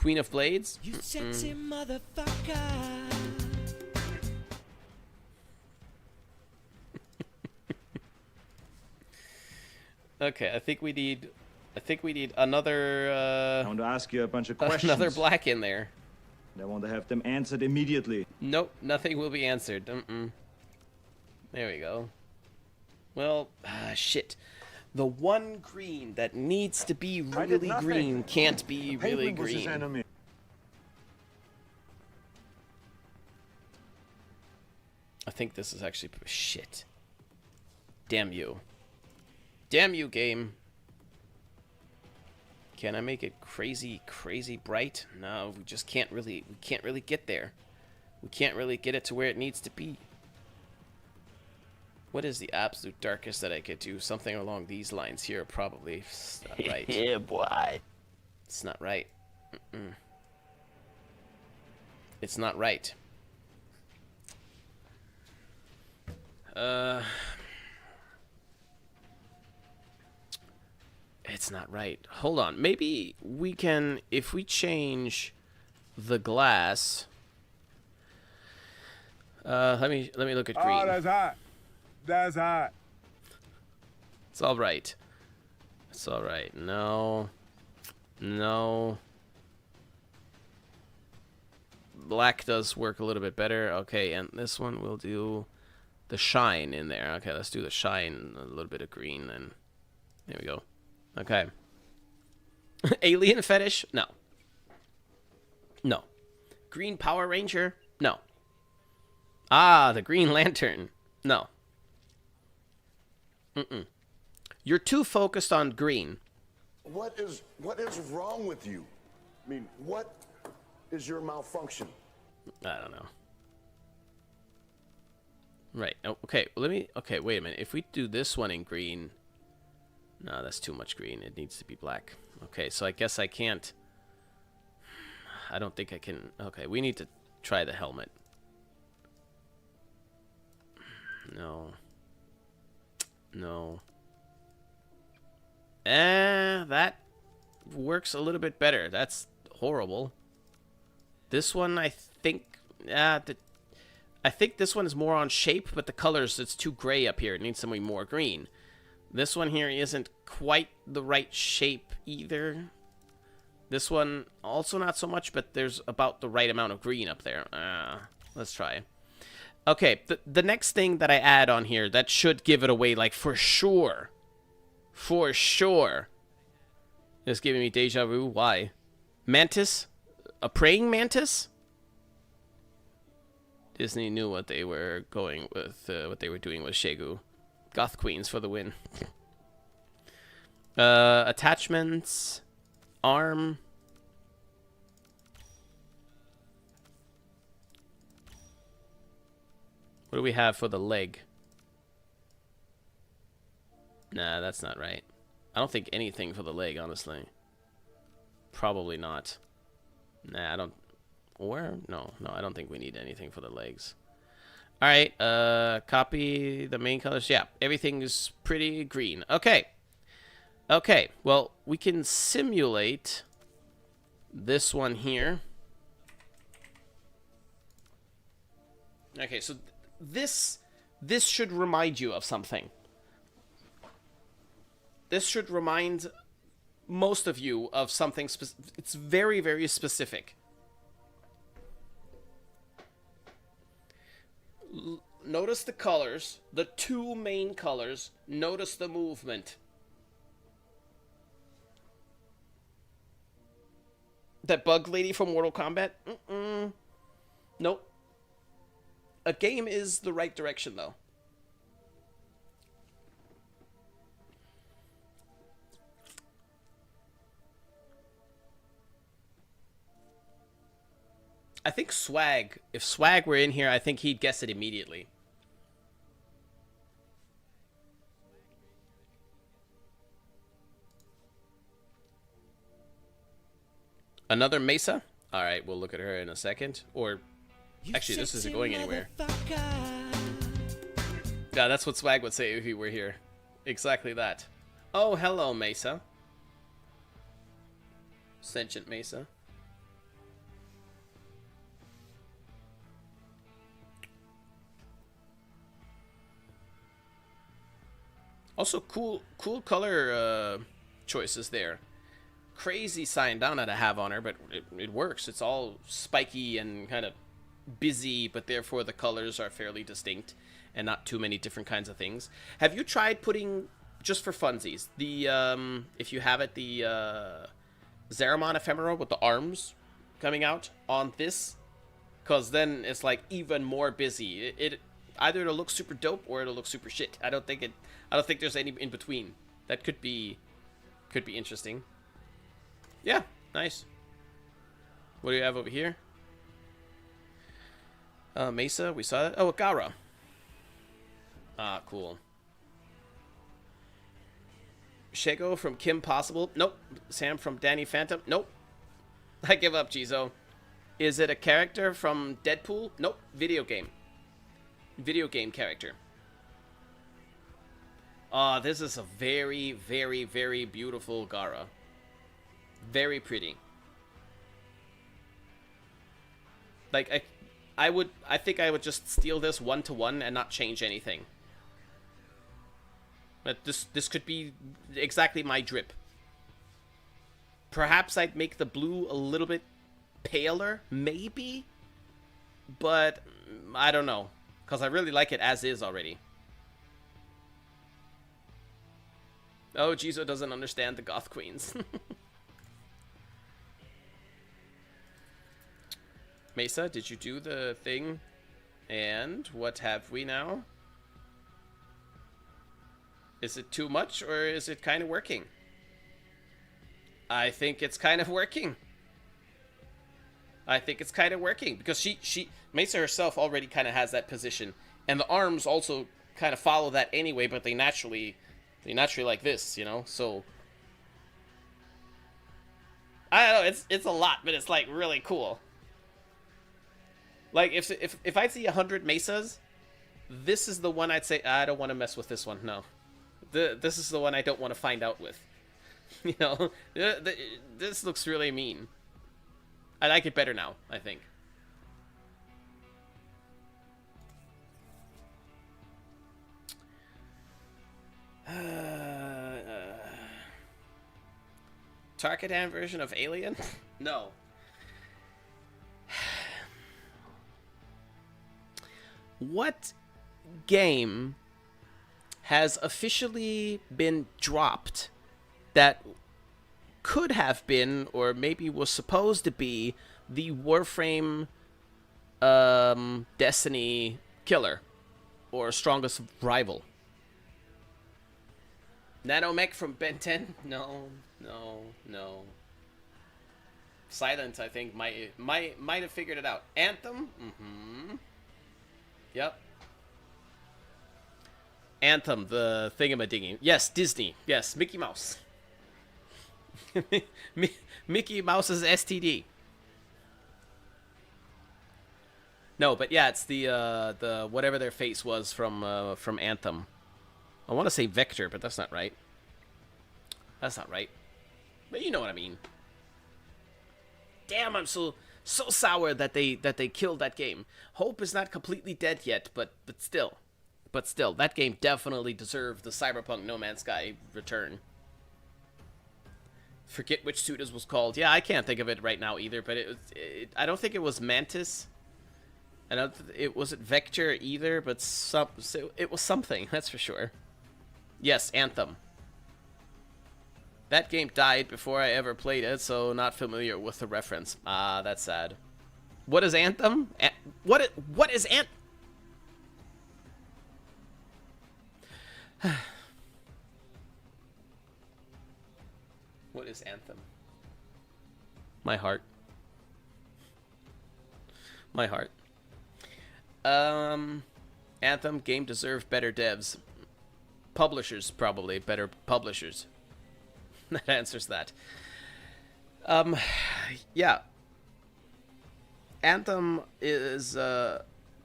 Queen of Blades? You sexy motherfucker. Okay, I think we need another I want to ask you a bunch of questions. another black in there. I want to have them answered immediately. Nope, nothing will be answered. There we go. Well, shit. The one green that needs to be really green can't be really green. I think this is actually shit. Damn you. Damn you, game. Can I make it crazy, crazy bright? No, we just can't really, get there. We can't really get it to where it needs to be. What is the absolute darkest that I could do? Something along these lines here, probably. It's not right. Yeah, boy. It's not right. It's not right. It's not right. Hold on. Maybe we can, if we change the glass. Let me look at green. Oh, that's hot. That's hot. It's all right. It's all right. No. No. Black does work a little bit better. Okay, and this one we'll do the shine in there. Okay, let's do the shine, a little bit of green, and there we go. Okay. Alien fetish? No. No. Green Power Ranger? No. Ah, the Green Lantern? No. You're too focused on green. What is wrong with you? I mean, what is your malfunction? I don't know. Right. Oh, okay. Let me. Okay. Wait a minute. If we do this one in green, no, that's too much green. It needs to be black. Okay. So I guess I can't. I don't think I can. Okay. We need to try the helmet. No. No. That works a little bit better. That's horrible. This one, I think, I think this one is more on shape, but the colors, it's too gray up here. It needs something more green. This one here isn't quite the right shape either. This one, also not so much, but there's about the right amount of green up there. Let's try. Okay, the next thing that I add on here, that should give it away, like, for sure. For sure. It's giving me deja vu. Why? Mantis? A praying mantis? Disney knew what they were going with, what they were doing with Shegu. Goth Queens for the win. Attachments. Arm. What do we have for the leg? Nah, that's not right. I don't think anything for the leg, honestly. Probably not. Nah, I don't... Or? No, I don't think we need anything for the legs. Alright, copy the main colors. Yeah, everything's pretty green. Okay. Okay, well, we can simulate this one here. Okay, so this should remind you of something. This should remind most of you of something it's very, very specific. Notice the colors, the two main colors. Notice the movement. That bug lady from Mortal Kombat? Nope. A game is the right direction, though. I think Swag, if Swag were in here, I think he'd guess it immediately. Another Mesa? Alright, we'll look at her in a second. Or, actually, this isn't going anywhere. Yeah, that's what Swag would say if he were here. Exactly that. Oh, hello, Mesa. Sentient Mesa. Also, cool color choices there. Crazy sign down to have on her, but it works. It's all spiky and kind of busy, but therefore the colors are fairly distinct and not too many different kinds of things. Have you tried putting, just for funsies, the if you have it, the Zeramon ephemera with the arms coming out on this? Because then it's like even more busy. It either it'll look super dope or it'll look super shit. I don't think there's any in between. That could be interesting. Yeah, nice. What do you have over here? Mesa, we saw that. Oh, Gara. Ah, cool. Shego from Kim Possible. Nope. Sam from Danny Phantom. Nope. I give up, Jizo. Is it a character from Deadpool? Nope. Video game. Video game character. This is a very, very, very beautiful Gara. Very pretty. Like, I think I would just steal this 1-to-1 and not change anything. But this could be exactly my drip. Perhaps I'd make the blue a little bit paler, maybe? But I don't know, because I really like it as is already. Oh, Jizo doesn't understand the goth queens. Mesa, did you do the thing? And what have we now? Is it too much, or is it kind of working? I think it's kind of working. I think it's kind of working, because Mesa herself already kind of has that position, and the arms also kind of follow that anyway, but they naturally like this, you know. So I don't know, it's a lot, but it's like really cool. Like if I see 100 Mesas, this is the one I'd say I don't want to mess with this one. No, this is the one I don't want to find out with. You know, this looks really mean. I like it better now, I think. Tarkadan version of Alien? No. What game has officially been dropped that could have been, or maybe was supposed to be, the Warframe Destiny killer or strongest rival? Nanomech from Ben 10? No. Silent, I think, might have figured it out. Anthem? Mm-hmm. Yep. Anthem, the thingamadingy. Yes, Disney. Yes, Mickey Mouse. Mickey Mouse's STD. No, but yeah, it's the whatever their face was from Anthem. I want to say Vector, but that's not right. That's not right. But you know what I mean. Damn, I'm so sour that they killed that game. Hope is not completely dead yet, but still, that game definitely deserved the Cyberpunk No Man's Sky return. Forget which suit it was called. Yeah, I can't think of it right now either. But I don't think it was Mantis. I don't. It wasn't Vector either. But so it was something. That's for sure. Yes, Anthem. That game died before I ever played it, so not familiar with the reference. Ah, that's sad. What is Anthem? What is Anthem? What is Anthem? My heart. My heart. Anthem game deserved better devs. Publishers, probably. Better publishers. That answers that. Yeah. Anthem is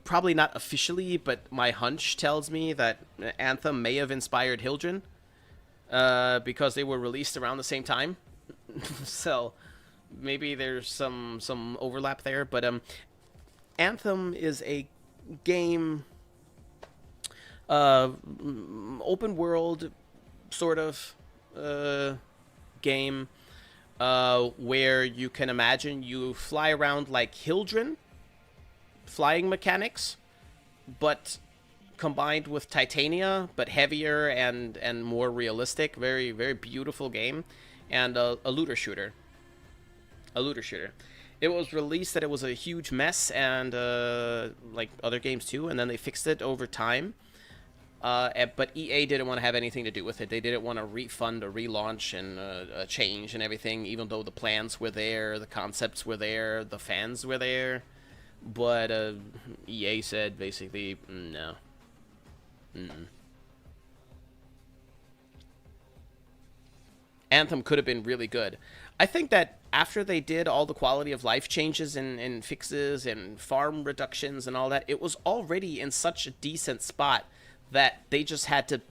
probably not officially, but my hunch tells me that Anthem may have inspired Hildren, because they were released around the same time. So maybe there's some overlap there, but Anthem is a game open world sort of game where you can imagine you fly around like Hildren, flying mechanics, but combined with Titania, but heavier and more realistic. Very, very beautiful game, and a looter shooter. A looter shooter. It was released that it was a huge mess, and like other games too, and then they fixed it over time. But EA didn't want to have anything to do with it. They didn't want to refund or relaunch and a change and everything, even though the plans were there, the concepts were there, the fans were there. But EA said basically, no. Anthem could have been really good. I think that after they did all the quality of life changes and fixes and farm reductions and all that, it was already in such a decent spot that they just had to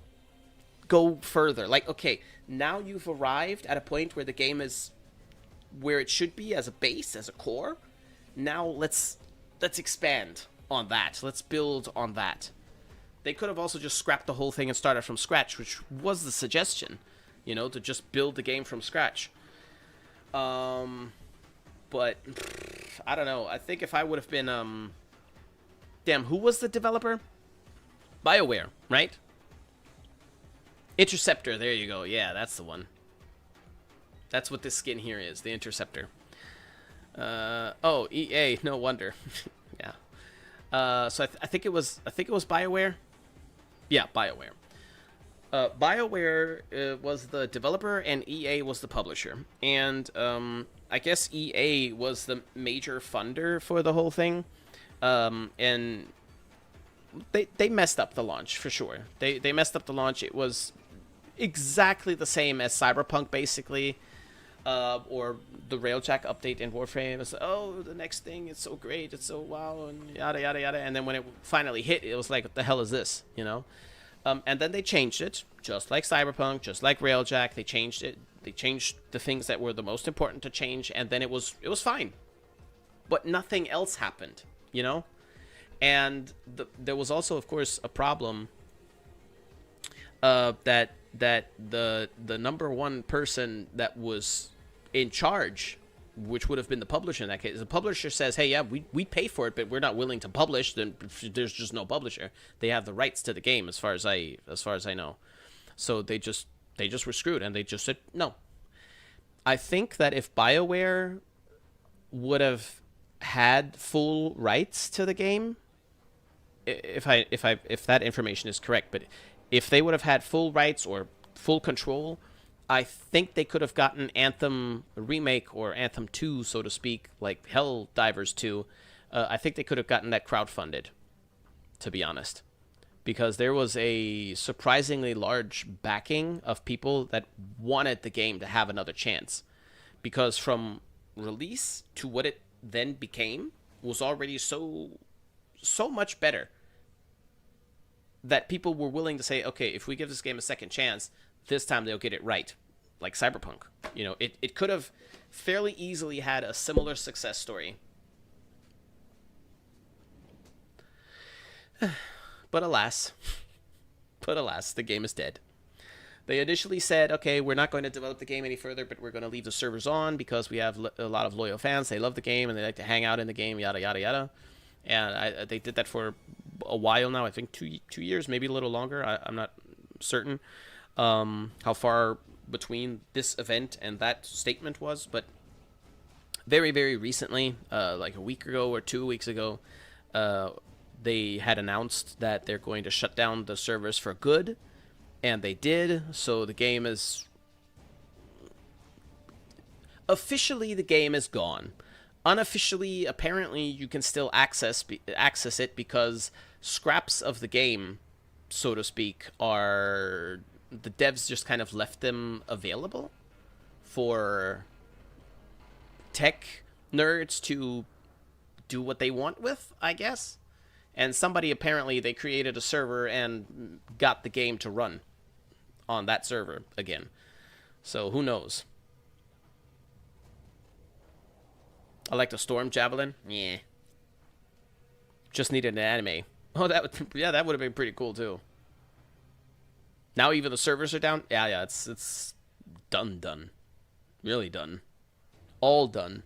go further. Like, okay, now you've arrived at a point where the game is where it should be as a base, as a core. Now let's expand on that. Let's build on that. They could have also just scrapped the whole thing and started from scratch, which was the suggestion, you know, to just build the game from scratch. But I don't know. I think if I would have been damn, who was the developer? BioWare, right? Interceptor, there you go. Yeah, that's the one. That's what this skin here is, the Interceptor. Oh, EA, no wonder. Yeah. So I think it was BioWare. Yeah, BioWare. BioWare was the developer and EA was the publisher. And I guess EA was the major funder for the whole thing. And they messed up the launch for sure. They messed up the launch. It was exactly the same as Cyberpunk, basically, or the Railjack update in Warframe. It was, oh, the next thing, it's so great, it's so wow, and yada yada yada. And then when it finally hit, it was like, what the hell is this, you know? And then they changed it, just like Cyberpunk, just like Railjack. They changed it. They changed the things that were the most important to change, and then it was fine. But nothing else happened, you know? And there was also, of course, a problem that the number one person that was in charge, which would have been the publisher in that case, the publisher says, hey, yeah, we pay for it, but we're not willing to publish. Then there's just no publisher. They have the rights to the game, as far as I know. So they just were screwed, and they just said no. I think that if BioWare would have had full rights to the game, if that information is correct, but if they would have had full rights or full control, I think they could have gotten Anthem remake or Anthem 2, so to speak, like Helldivers 2. I think they could have gotten that crowdfunded, to be honest, because there was a surprisingly large backing of people that wanted the game to have another chance, because from release to what it then became was already so much better that people were willing to say, okay, if we give this game a second chance, this time they'll get it right. Like Cyberpunk. You know, it could have fairly easily had a similar success story. But alas, the game is dead. They initially said, okay, we're not going to develop the game any further, but we're going to leave the servers on because we have a lot of loyal fans. They love the game and they like to hang out in the game, yada, yada, yada. And they did that for a while now. I think 2 years, maybe a little longer. I'm not certain how far between this event and that statement was, but very, very recently, like a week ago or 2 weeks ago, they had announced that they're going to shut down the servers for good, and they did. So the game is officially, the game is gone. Unofficially, apparently, you can still access it because scraps of the game, so to speak, are, the devs just kind of left them available for tech nerds to do what they want with, I guess. And somebody, apparently, they created a server and got the game to run on that server again. So who knows? I like the Storm Javelin. Yeah. Just needed an anime. Oh, that would, yeah, that would have been pretty cool too. Now even the servers are down. Yeah, it's done. Really done. All done.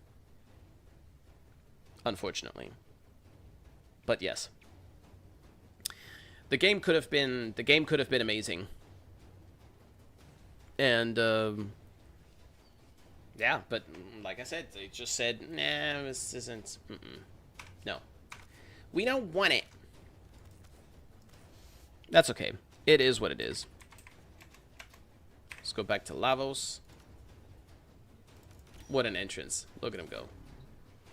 Unfortunately. But yes. The game could have been amazing. And yeah, but like I said, they just said, nah, this isn't no. We don't want it. That's okay. It is what it is. Let's go back to Lavos. What an entrance. Look at him go.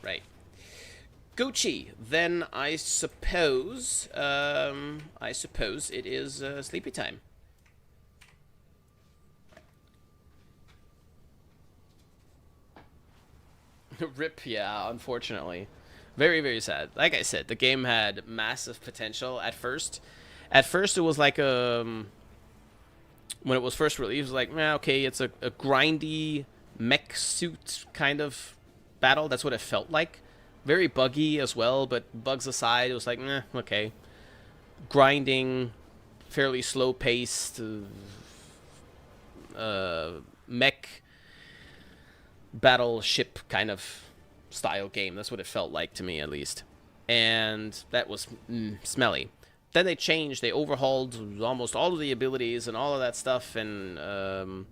Right. Gucci. Then I suppose it is sleepy time. Rip, yeah, unfortunately. Very, very sad. Like I said, the game had massive potential at first. At first, it was like when it was first released, it was like, okay, it's a grindy mech suit kind of battle. That's what it felt like. Very buggy as well, but bugs aside, it was like, okay. Grinding, fairly slow-paced mech battleship kind of style game. That's what it felt like to me, at least. And that was smelly. Then they changed. They overhauled almost all of the abilities and all of that stuff, and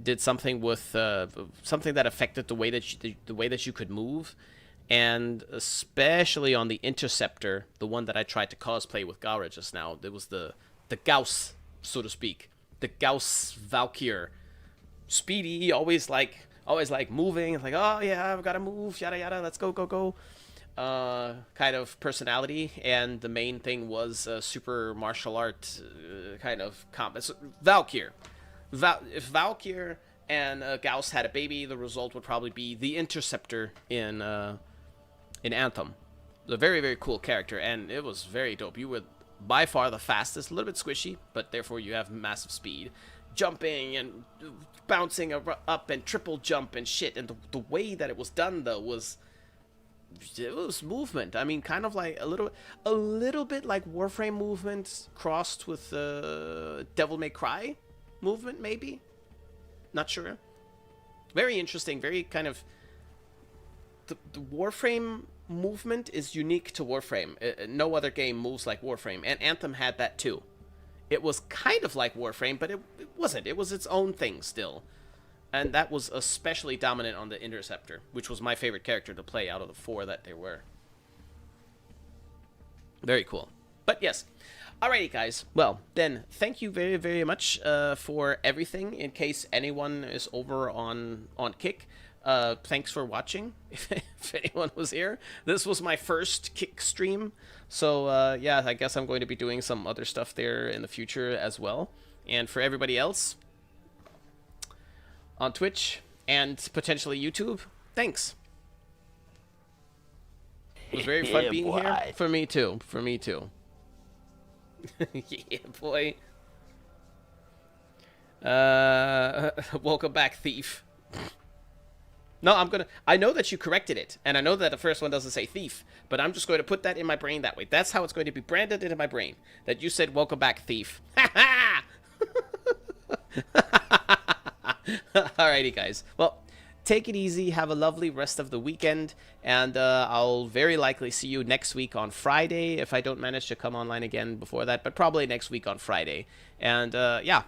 did something with something that affected the way that you could move, and especially on the Interceptor, the one that I tried to cosplay with Gara just now. There was the Gauss, so to speak, the Gauss Valkyr, speedy, always like moving, like, oh yeah, I've got to move, yada yada, let's go. Kind of personality, and the main thing was super martial art kind of combat. So, Valkyr. If Valkyr and Gauss had a baby, the result would probably be the Interceptor in Anthem. A very, very cool character, and it was very dope. You were by far the fastest, a little bit squishy, but therefore you have massive speed. Jumping and bouncing up and triple jump and shit, and the way that it was done, though, was movement. I mean, kind of like a little bit like Warframe movement crossed with Devil May Cry movement, maybe. Not sure. Very interesting. Very kind of the Warframe movement is unique to Warframe. No other game moves like Warframe, and Anthem had that too. It was kind of like Warframe, but it wasn't. It was its own thing still. And that was especially dominant on the Interceptor, which was my favorite character to play out of the 4 that there were. Very cool. But yes. Alrighty, guys. Well, then, thank you very, very much for everything. In case anyone is over on Kick, thanks for watching, if anyone was here. This was my first Kick stream. So, yeah, I guess I'm going to be doing some other stuff there in the future as well. And for everybody else on Twitch and potentially YouTube, thanks. It was very fun being here. For me too. Yeah, boy. Welcome back, thief. No, I know that you corrected it, and I know that the first one doesn't say thief, but I'm just going to put that in my brain that way. That's how it's going to be branded into my brain, that you said welcome back, thief. Ha ha! Alrighty, guys. Well, take it easy. Have a lovely rest of the weekend. And I'll very likely see you next week on Friday if I don't manage to come online again before that. But probably next week on Friday. And yeah.